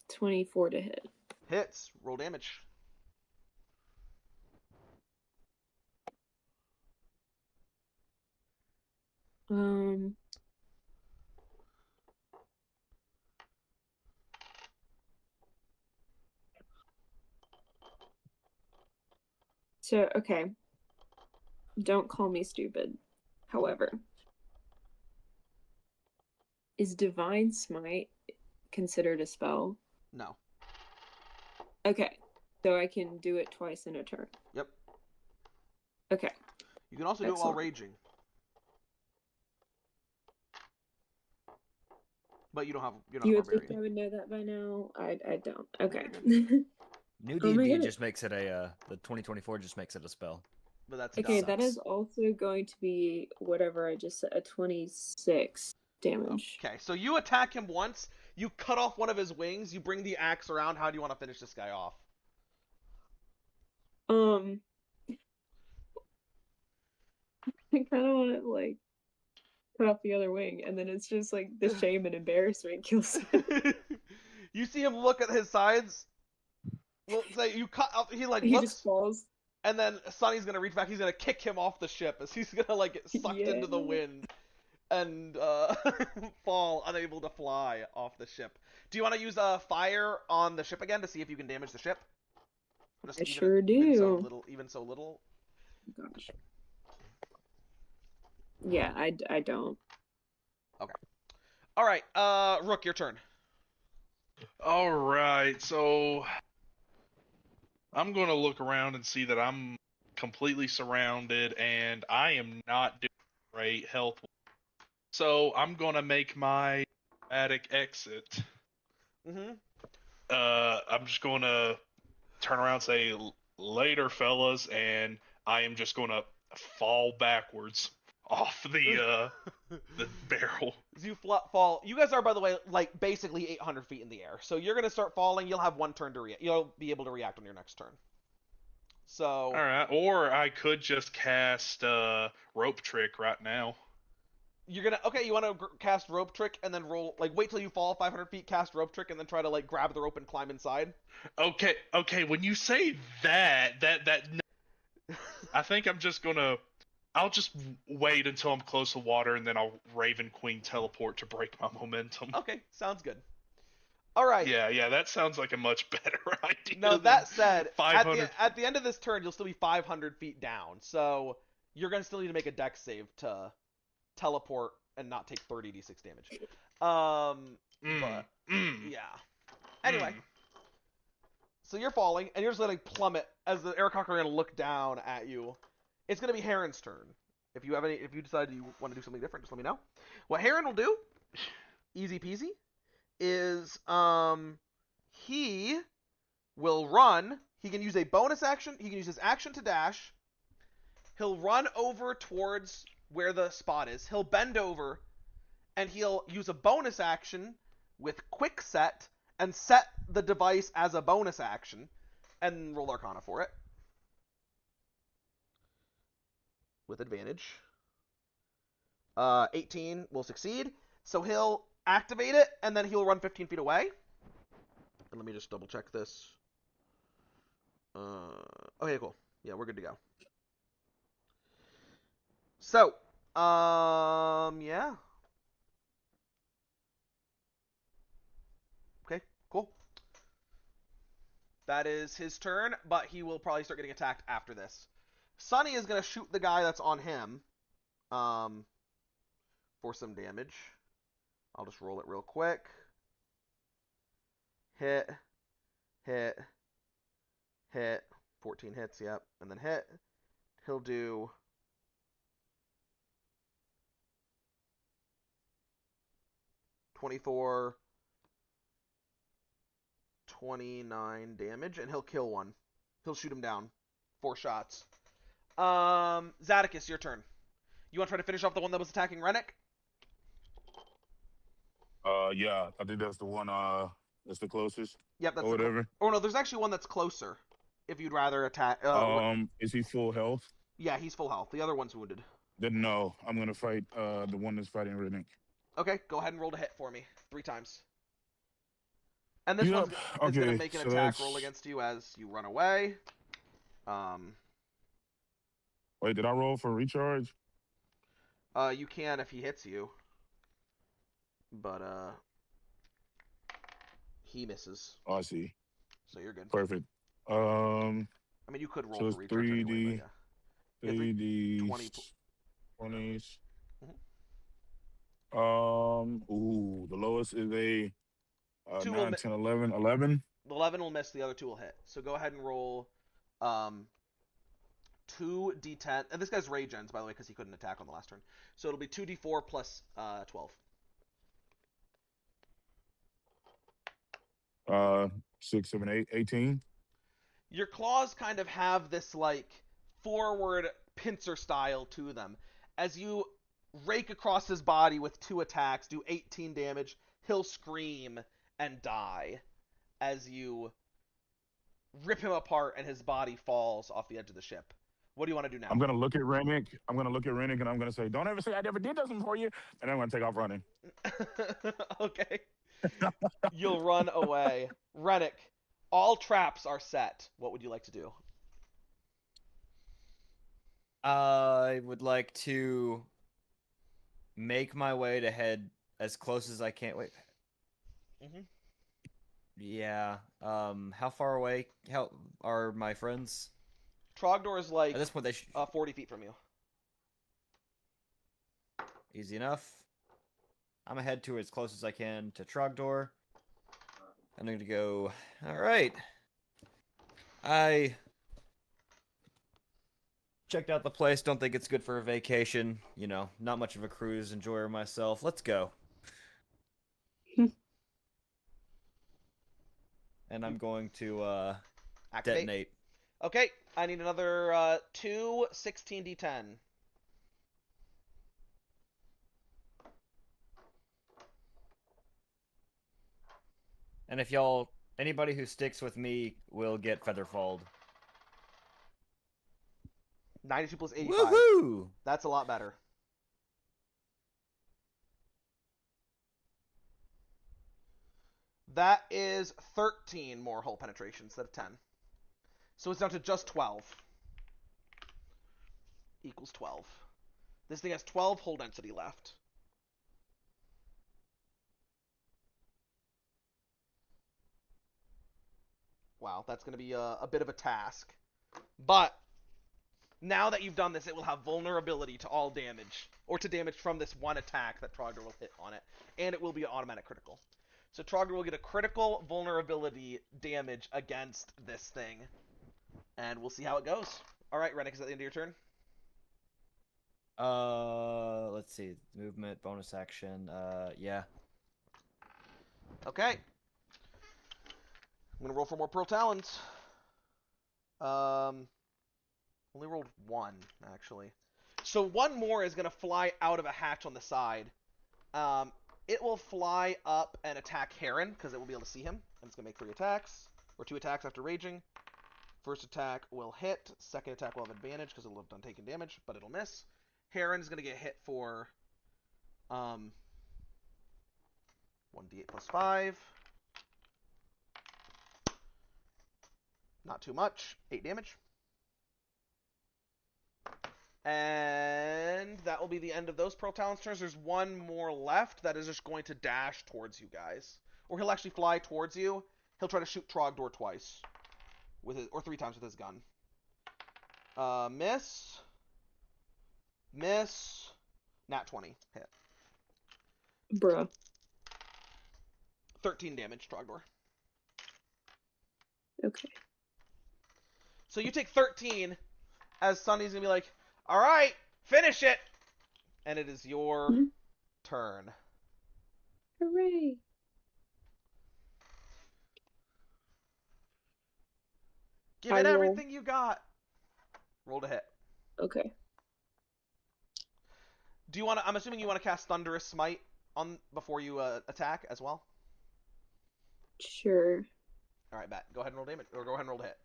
24 to hit. Hits. Roll damage. So, okay. Don't call me stupid. However, is Divine Smite considered a spell? No. Okay. So I can do it twice in a turn. Yep. Okay. You can also do it while raging. But you're not You a would think barbarian. I would know that by now. I don't. Okay. New Oh my D&D goodness. just makes it the 2024 just makes it a spell. But that's Okay, dumb. that is also going to be whatever I just said, a 26 damage. Okay, so you attack him once, you cut off one of his wings, you bring the axe around. How do you want to finish this guy off? I kind of want to like cut off the other wing, and then it's just like the shame and embarrassment kills him. You see him look at his sides. Well, say you cut off. He He looks, just falls. and then Sonny's gonna reach back. He's gonna kick him off the ship as he's gonna like get sucked into the wind and fall, unable to fly off the ship. Do you want to use fire on the ship again to see if you can damage the ship? I sure do. Even so little. Gosh. Yeah, I don't. Okay. All right, Rook, your turn. All right, so I'm going to look around and see that I'm completely surrounded and I am not doing great health. So I'm going to make my dramatic exit. Mm-hmm. I'm just going to turn around and say, later, fellas, and I am just going to fall backwards off the barrel. As you fall, you guys are, by the way, like basically 800 feet in the air. So you're gonna start falling. You'll have one turn to react. You'll be able to react on your next turn. So. All right, or I could just cast rope trick right now. You're gonna You want to cast rope trick and then roll wait till you fall 500 feet, cast rope trick, and then try to grab the rope and climb inside. Okay. When you say that I think I'm just gonna. I'll just wait until I'm close to water, and then I'll Raven Queen teleport to break my momentum. Okay, sounds good. All right. Yeah, that sounds like a much better idea. No, that said, 500. at the end of this turn, you'll still be 500 feet down, so you're gonna still need to make a dex save to teleport and not take 30d6 damage. Yeah. Anyway. So you're falling, and you're just gonna plummet as the Aircocker are gonna look down at you. It's gonna be Heron's turn. If you decide you want to do something different, just let me know. What Heron will do, easy peasy, is he will run He can use a bonus action. He can use his action to dash. He'll run over towards where the spot is. He'll bend over, and he'll use a bonus action with quick set and set the device as a bonus action, and roll Arcana for it with advantage. 18 will succeed. So he'll activate it, and then he'll run 15 feet away. And let me just double check this. Okay, cool. Yeah, we're good to go. So, yeah. Okay, cool. That is his turn, but he will probably start getting attacked after this. Sunny is going to shoot the guy that's on him, for some damage. I'll just roll it real quick. Hit, hit, hit. 14 hits, yep. And then hit. He'll do 24, 29 damage, and he'll kill one. He'll shoot him down. 4 shots. Zadicus, your turn. You want to try to finish off the one that was attacking Rennick? Yeah, I think that's the one. That's the closest. Yep, that's or the whatever. Oh no, there's actually one that's closer. If you'd rather attack. Is he full health? Yeah, he's full health. The other one's wounded. Then no, I'm gonna fight the one that's fighting Riddick. Okay, go ahead and roll to hit for me 3 times. And this Yep. one's is going to Okay, make an so attack that's- roll against you as you run away. Wait, did I roll for recharge? You can if he hits you, but he misses. Oh, I see. So you're good. Perfect. I mean, you could roll so for it's recharge 3D, anyway, but yeah. 3D, 20. 20s. Mm-hmm. Ooh, the lowest is a 2 9, 10, 11, 11. 11 will miss, the other 2 will hit. So go ahead and roll 2d10. And this guy's rage ends, by the way, because he couldn't attack on the last turn. So it'll be 2d4 plus 12. 6, 7, 8, 18. Your claws kind of have this, like, forward pincer style to them. As you rake across his body with 2 attacks, do 18 damage, he'll scream and die as you rip him apart and his body falls off the edge of the ship. What do you want to do now? I'm gonna look at Rennick. And I'm gonna say, "Don't ever say I never did something for you." And I'm gonna take off running. Okay. You'll run away. Rennick, all traps are set. What would you like to do? I would like to make my way to head as close as I can. Wait. Mm-hmm. Yeah. How far away? How are my friends? Trogdor is like at this point they 40 feet from you. Easy enough. I'm gonna head to as close as I can to Trogdor. I'm gonna go. All right. I checked out the place. Don't think it's good for a vacation. You know, not much of a cruise enjoyer myself. Let's go. And I'm going to Activate. detonate. Okay, I need another 2 16d10. And if anybody who sticks with me will get featherfalled. 92 plus 85. Woohoo! That's a lot better. That is 13 more hull penetration instead of 10. So it's down to just 12. Equals 12. This thing has 12 hull density left. Wow, that's going to be a bit of a task. But now that you've done this, it will have vulnerability to all damage, or to damage from this one attack that Trogdor will hit on it. And it will be an automatic critical. So Trogdor will get a critical vulnerability damage against this thing. And we'll see how it goes. Alright, Rennick, is that the end of your turn? Let's see. Movement, bonus action, yeah. Okay. I'm going to roll for more Pearl Talons. Only rolled one, actually. So one more is going to fly out of a hatch on the side. It will fly up and attack Heron, because it will be able to see him. And it's going to make 3 attacks, or 2 attacks after raging. First attack will hit. Second attack will have advantage, because it'll have done taking damage, but it'll miss. Heron is going to get hit for 1d8 plus 5. Not too much. 8 damage. And that will be the end of those Pearl Talon's turns. There's one more left that is just going to dash towards you guys. Or he'll actually fly towards you. He'll try to shoot Trogdor twice. Or 3 times with his gun. Miss. Miss. Nat 20. Hit. Bruh. 13 damage, Trogdor. Okay. So you take 13, as Sunny's going to be like, alright, finish it! And it is your turn. Hooray. Give it everything you got. Roll to hit. Okay. Do you want to? I'm assuming you want to cast Thunderous Smite on before you attack as well. Sure. All right, bet. Go ahead and roll damage, or go ahead and roll to hit.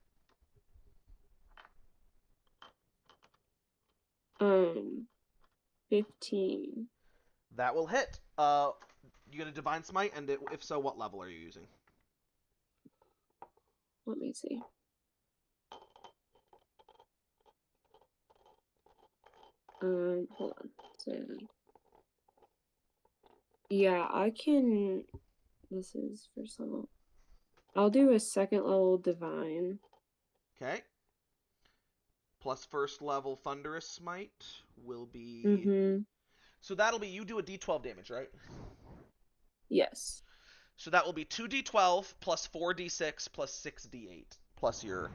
15. That will hit. You get a Divine Smite, and if so, what level are you using? Let me see. Hold on. So, yeah, I can. This is for some. I'll do a 2nd level Divine. Okay. Plus first level Thunderous Smite will be. Mm-hmm. So that'll be, you do a D12 damage, right? Yes. So that will be 2d12 plus 4d6 plus 6d8 plus your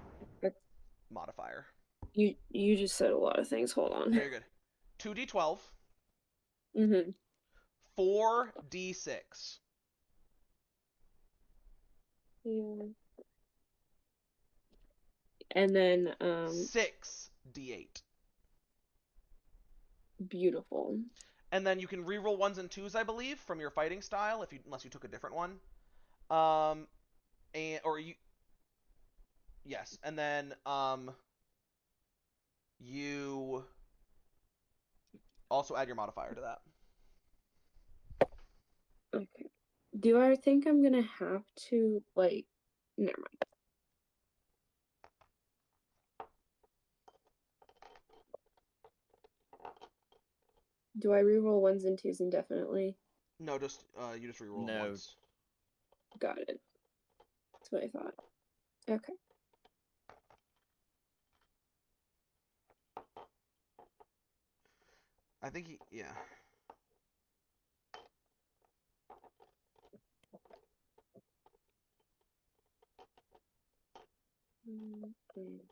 modifier. You just said a lot of things. Hold on. Very good. 2d12. Mm-hmm. 4d6. Yeah. And then 6d8. Beautiful. And then you can reroll 1s and 2s, I believe, from your fighting style, unless you took a different one. Yes, and then you also add your modifier to that. Okay. Do I think I'm gonna have to, like, never mind. Do I reroll 1s and 2s indefinitely? No, just you just reroll them once. Got it. That's what I thought. Okay. I think yeah. Okay.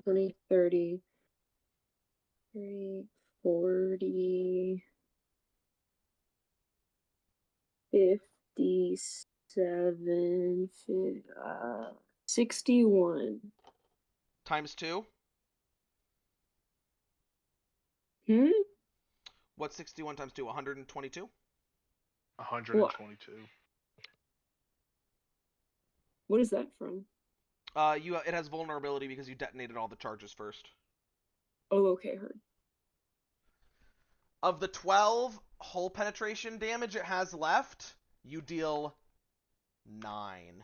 20, 30, 30, 40, 57, 61. Times 2? Hmm? What's 61 times 2? 122? 122. What is that from? It has vulnerability because you detonated all the charges first. Oh, okay, heard. Of the 12 hull penetration damage it has left, you deal 9.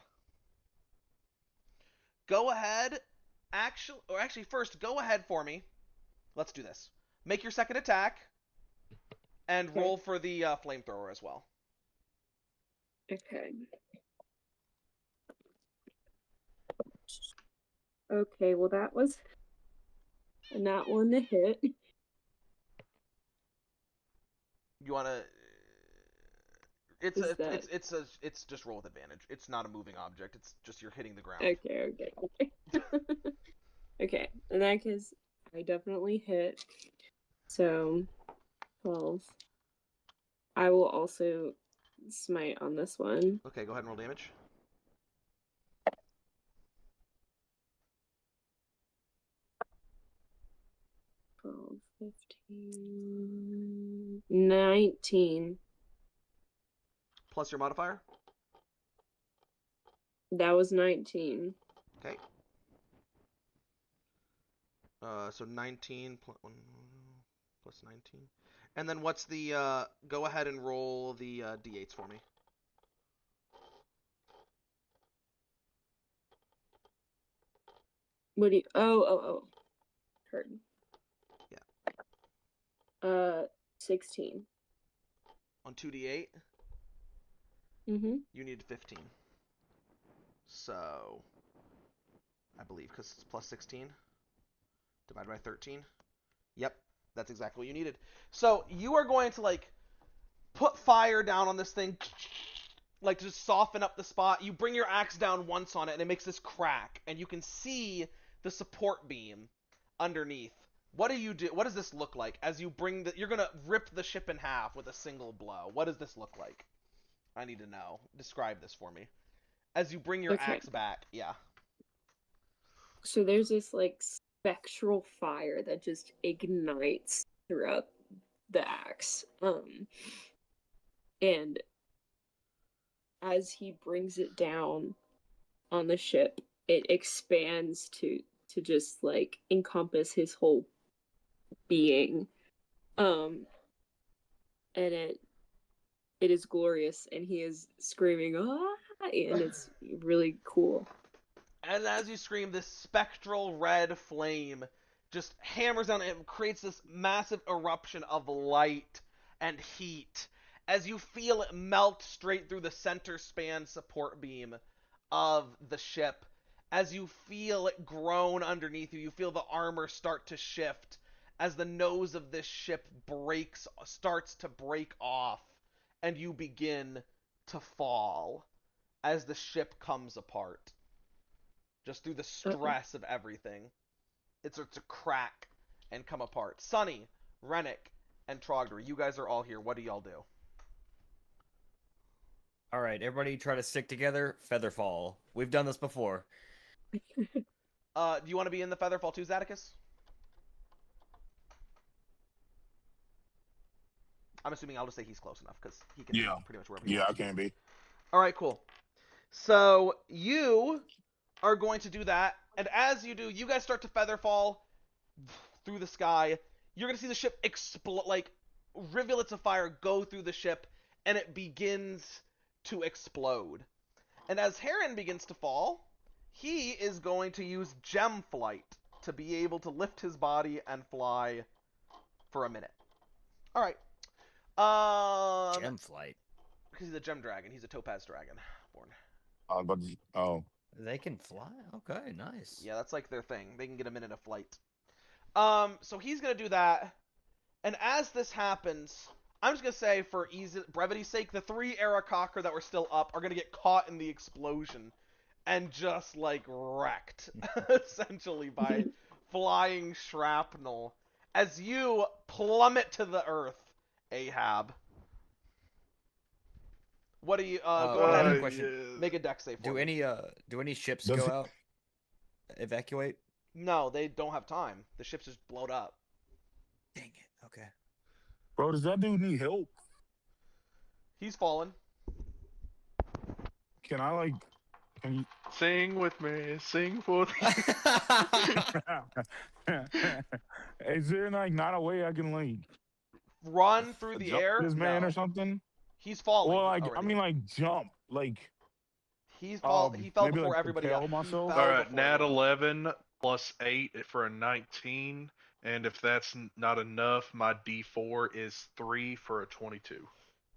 Go ahead. Actually, first, go ahead for me. Let's do this. Make your second attack, and roll for the flamethrower as well. Okay. Okay, well that was not one to hit. You wanna? It's just roll with advantage. It's not a moving object. It's just you're hitting the ground. Okay. Okay, in that case, I definitely hit. So, 12. I will also smite on this one. Okay, go ahead and roll damage. 12, 15, 19. Plus your modifier. That was 19. Okay. So 19 plus 19. And then what's the, go ahead and roll the d8s for me. What do you, oh. Heard. Yeah. 16. On 2d8, Mm-hmm. you need 15. So, I believe, because it's plus 16, divided by 13. Yep, that's exactly what you needed. So, you are going to, like, put fire down on this thing, like, to just soften up the spot. You bring your axe down once on it, and it makes this crack, and you can see the support beam underneath. What do you do? What does this look like as you bring the... You're going to rip the ship in half with a single blow. What does this look like? I need to know. Describe this for me. As you bring your Okay. axe back, yeah. So there's this like spectral fire that just ignites throughout the axe. And as he brings it down on the ship, it expands to just like encompass his whole being. And it is glorious, and he is screaming, ah, and it's really cool. And as you scream, this spectral red flame just hammers down and creates this massive eruption of light and heat as you feel it melt straight through the center span support beam of the ship. As you feel it groan underneath you, you feel the armor start to shift as the nose of this ship starts to break off, and you begin to fall as the ship comes apart. Just through the stress of everything. It starts to crack and come apart. Sunny, Rennick, and Trogdor, you guys are all here. What do y'all do? All right, everybody try to stick together. Featherfall. We've done this before. Do you want to be in the Featherfall too, Zadicus? I'm assuming I'll just say he's close enough, because he can be pretty much wherever he wants. I can be. Alright, cool. So, you are going to do that, and as you do, you guys start to Featherfall through the sky. You're going to see the ship explode, like, rivulets of fire go through the ship, and it begins to explode. And as Heron begins to fall, he is going to use Gem Flight to be able to lift his body and fly for a minute. Alright. Gem Flight? Because he's a Gem Dragon. He's a Topaz Dragon born. They can fly? Okay, nice. Yeah, that's like their thing. They can get a minute of flight. So he's going to do that. And as this happens, I'm just going to say, for brevity's sake, the 3 Aarakocra that were still up are going to get caught in the explosion and just, like, wrecked, essentially, by flying shrapnel as you plummet to the earth, Ahab. What do you, go ahead and make a dex save for me. Do any ships go out? Evacuate? No, they don't have time. The ship's just blowed up. Dang it, okay. Bro, does that dude need help? He's fallen. Can I, like... Can you... Sing with me, sing for me. Is there, like, not a way I can, like... Run through the air? This man or something? He's falling. Well, like, already. I mean, like, jump. Like... He fell maybe, before like, everybody else. myself? Alright, nat 11 plus 8 for a 19. And if that's not enough, my d4 is 3 for a 22.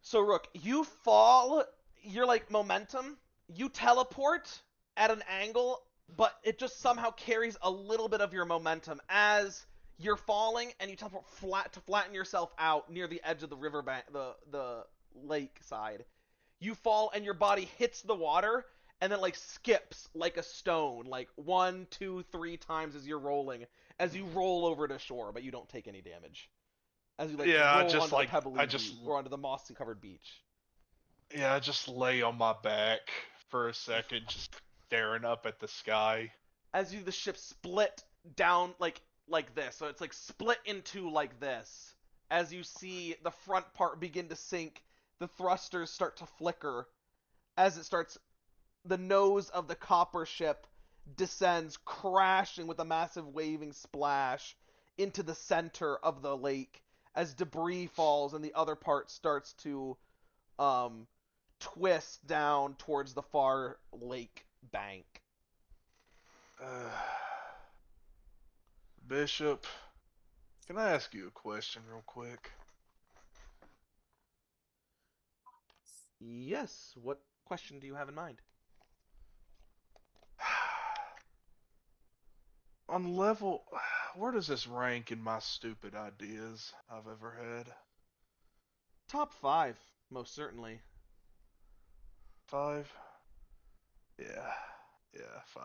So, Rook, you fall, you're like momentum, you teleport at an angle, but it just somehow carries a little bit of your momentum as you're falling, and you teleport to flatten yourself out near the edge of the riverbank, the lake side. You fall, and your body hits the water, and then, like, skips like a stone, like 1, 2, 3 times as you're rolling, as you roll over to shore, but you don't take any damage. As you, like, roll onto the pebbly beach, or onto the mossy-covered beach. Yeah, I just lay on my back for a second, just staring up at the sky. As the ship split down, like like this. So it's like split in two like this. As you see the front part begin to sink, the thrusters start to flicker. As it starts, the nose of the copper ship descends, crashing with a massive waving splash into the center of the lake as debris falls and the other part starts to twist down towards the far lake bank. Bishop, can I ask you a question real quick? Yes, what question do you have in mind? On level, where does this rank in my stupid ideas I've ever had? Top 5, most certainly. 5? Yeah, 5.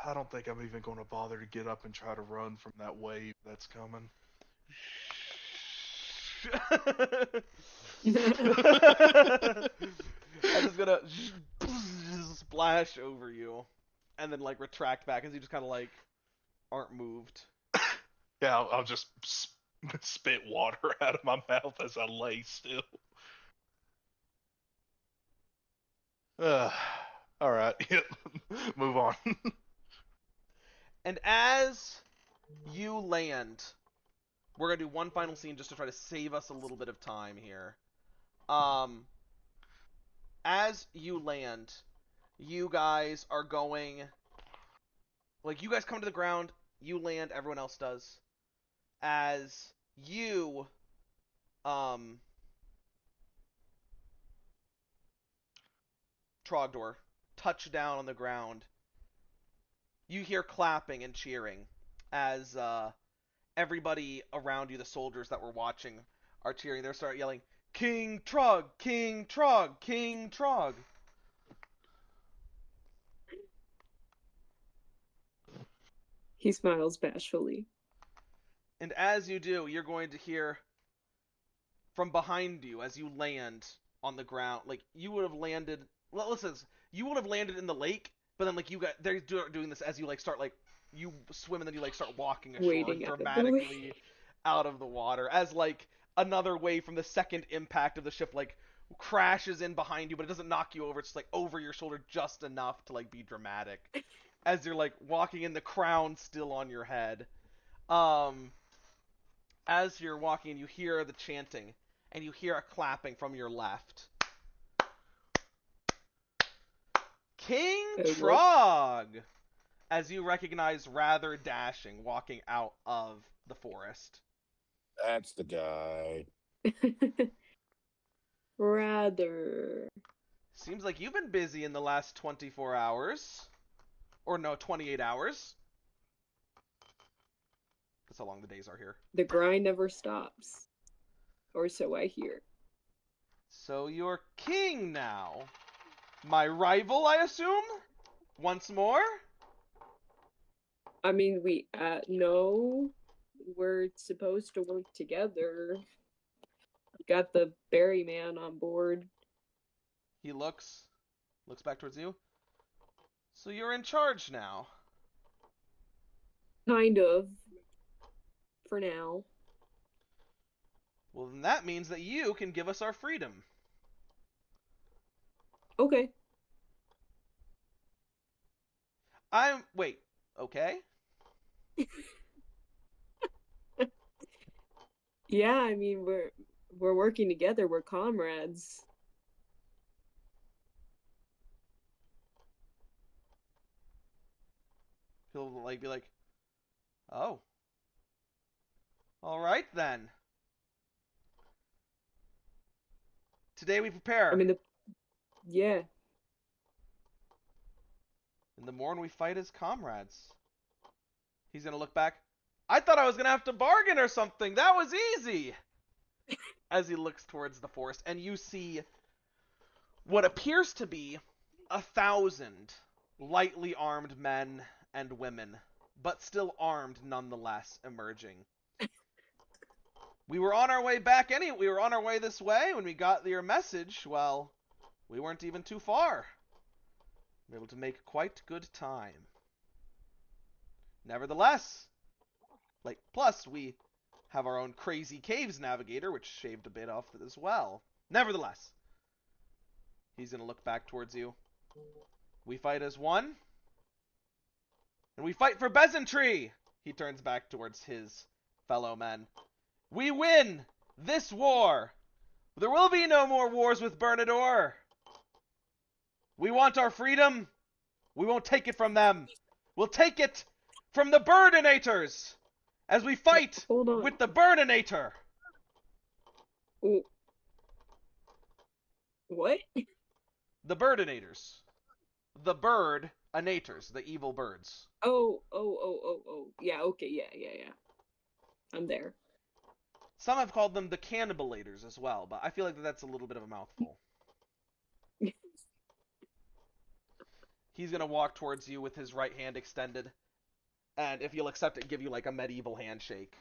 I don't think I'm even going to bother to get up and try to run from that wave that's coming. I'm just gonna splash over you, and then like retract back as you just kind of like aren't moved. Yeah, I'll just spit water out of my mouth as I lay still. All right, move on. And as you land, we're gonna do one final scene just to try to save us a little bit of time here. As you land, you guys are going, like, you guys come to the ground, you land, everyone else does. As you, Trogdor, touch down on the ground, you hear clapping and cheering as, everybody around you, the soldiers that were watching, are cheering. They start yelling, "King Trog! King Trog! King Trog!" He smiles bashfully. And as you do, you're going to hear from behind you as you land on the ground. Like, you would have landed. Well, listen, you would have landed in the lake, but then like they're doing this as you like start like you swim and then you like start walking ashore like, Wading out of the dramatically out of the water as like another wave from the second impact of the ship like crashes in behind you, but it doesn't knock you over. It's just like over your shoulder just enough to like be dramatic as you're like walking in, the crown still on your head. As you're walking, you hear the chanting and you hear a clapping from your left. King Trog! As you recognize Rather Dashing walking out of the forest. That's the guy. Rather. Seems like you've been busy in the last 24 hours. Or no, 28 hours. That's how long the days are here. The grind never stops. Or so I hear. So you're king now. My rival, I assume? Once more? I mean, no, we're supposed to work together. Got the berry man on board. He looks back towards you. So you're in charge now. Kind of. For now. Well, then that means that you can give us our freedom. Okay. Wait, okay? Yeah, I mean, we're working together. We're comrades. He'll like be like, "Oh. All right then. Today we prepare. I mean, yeah. In the morn we fight as comrades." He's gonna look back. I thought I was gonna have to bargain or something. That was easy. As he looks towards the forest, and you see what appears to be 1,000 lightly armed men and women, but still armed nonetheless, emerging. We were on our way we were on our way this way when we got your message. Well, we weren't even too far. We were able to make quite good time. Nevertheless, plus we have our own crazy caves navigator, which shaved a bit off as well. Nevertheless, he's gonna look back towards you. We fight as one, and we fight for Besantree. He turns back towards his fellow men. We win this war. There will be no more wars with Bernador. We want our freedom. We won't take it from them. We'll take it from the Burninators as we fight with the Burninator. What? The Birdinators. The Bird-inators, the evil birds. Oh. Yeah, okay, yeah. I'm there. Some have called them the Cannibalators as well, but I feel like that's a little bit of a mouthful. He's going to walk towards you with his right hand extended, and if you'll accept it, give you like a medieval handshake.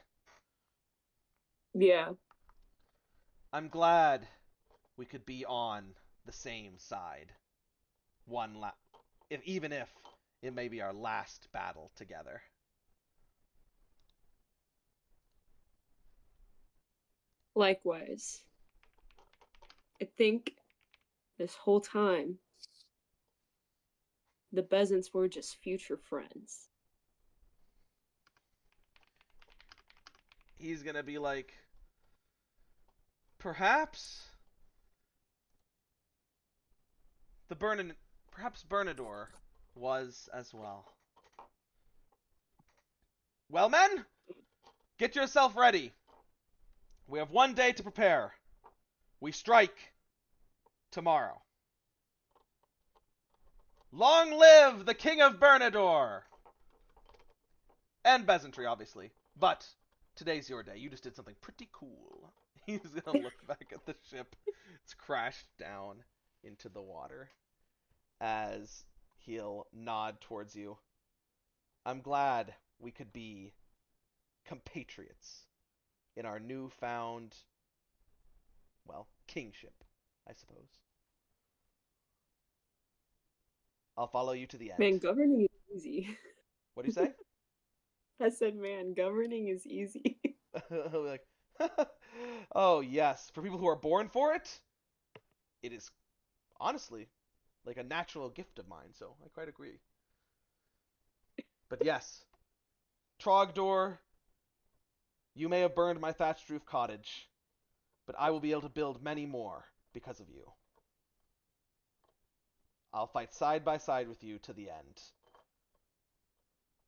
Yeah. I'm glad we could be on the same side. Even if it may be our last battle together. Likewise. I think this whole time, the Besants were just future friends. He's gonna be like, perhaps perhaps Bernador was as well. Well, men, get yourself ready. We have 1 day to prepare. We strike tomorrow. Long live the King of Bernador! And Besantree, obviously. But today's your day. You just did something pretty cool. He's gonna look back at the ship. It's crashed down into the water as he'll nod towards you. I'm glad we could be compatriots in our newfound, kingship, I suppose. I'll follow you to the end. Man, governing is easy. What do you say? I said, man, governing is easy. Like, oh yes, for people who are born for it, it is honestly like a natural gift of mine, so I quite agree. But yes, Trogdor, you may have burned my thatched roof cottage, but I will be able to build many more because of you. I'll fight side by side with you to the end.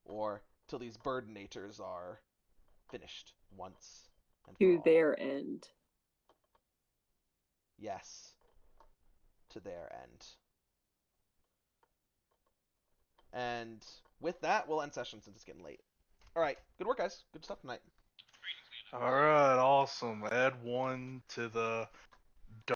Or till these Birdinators are finished once and for To all. their end. Yes. To their end. And with that, we'll end session since it's getting late. Alright, good work, guys. Good stuff tonight. Alright, awesome. Add 1 to the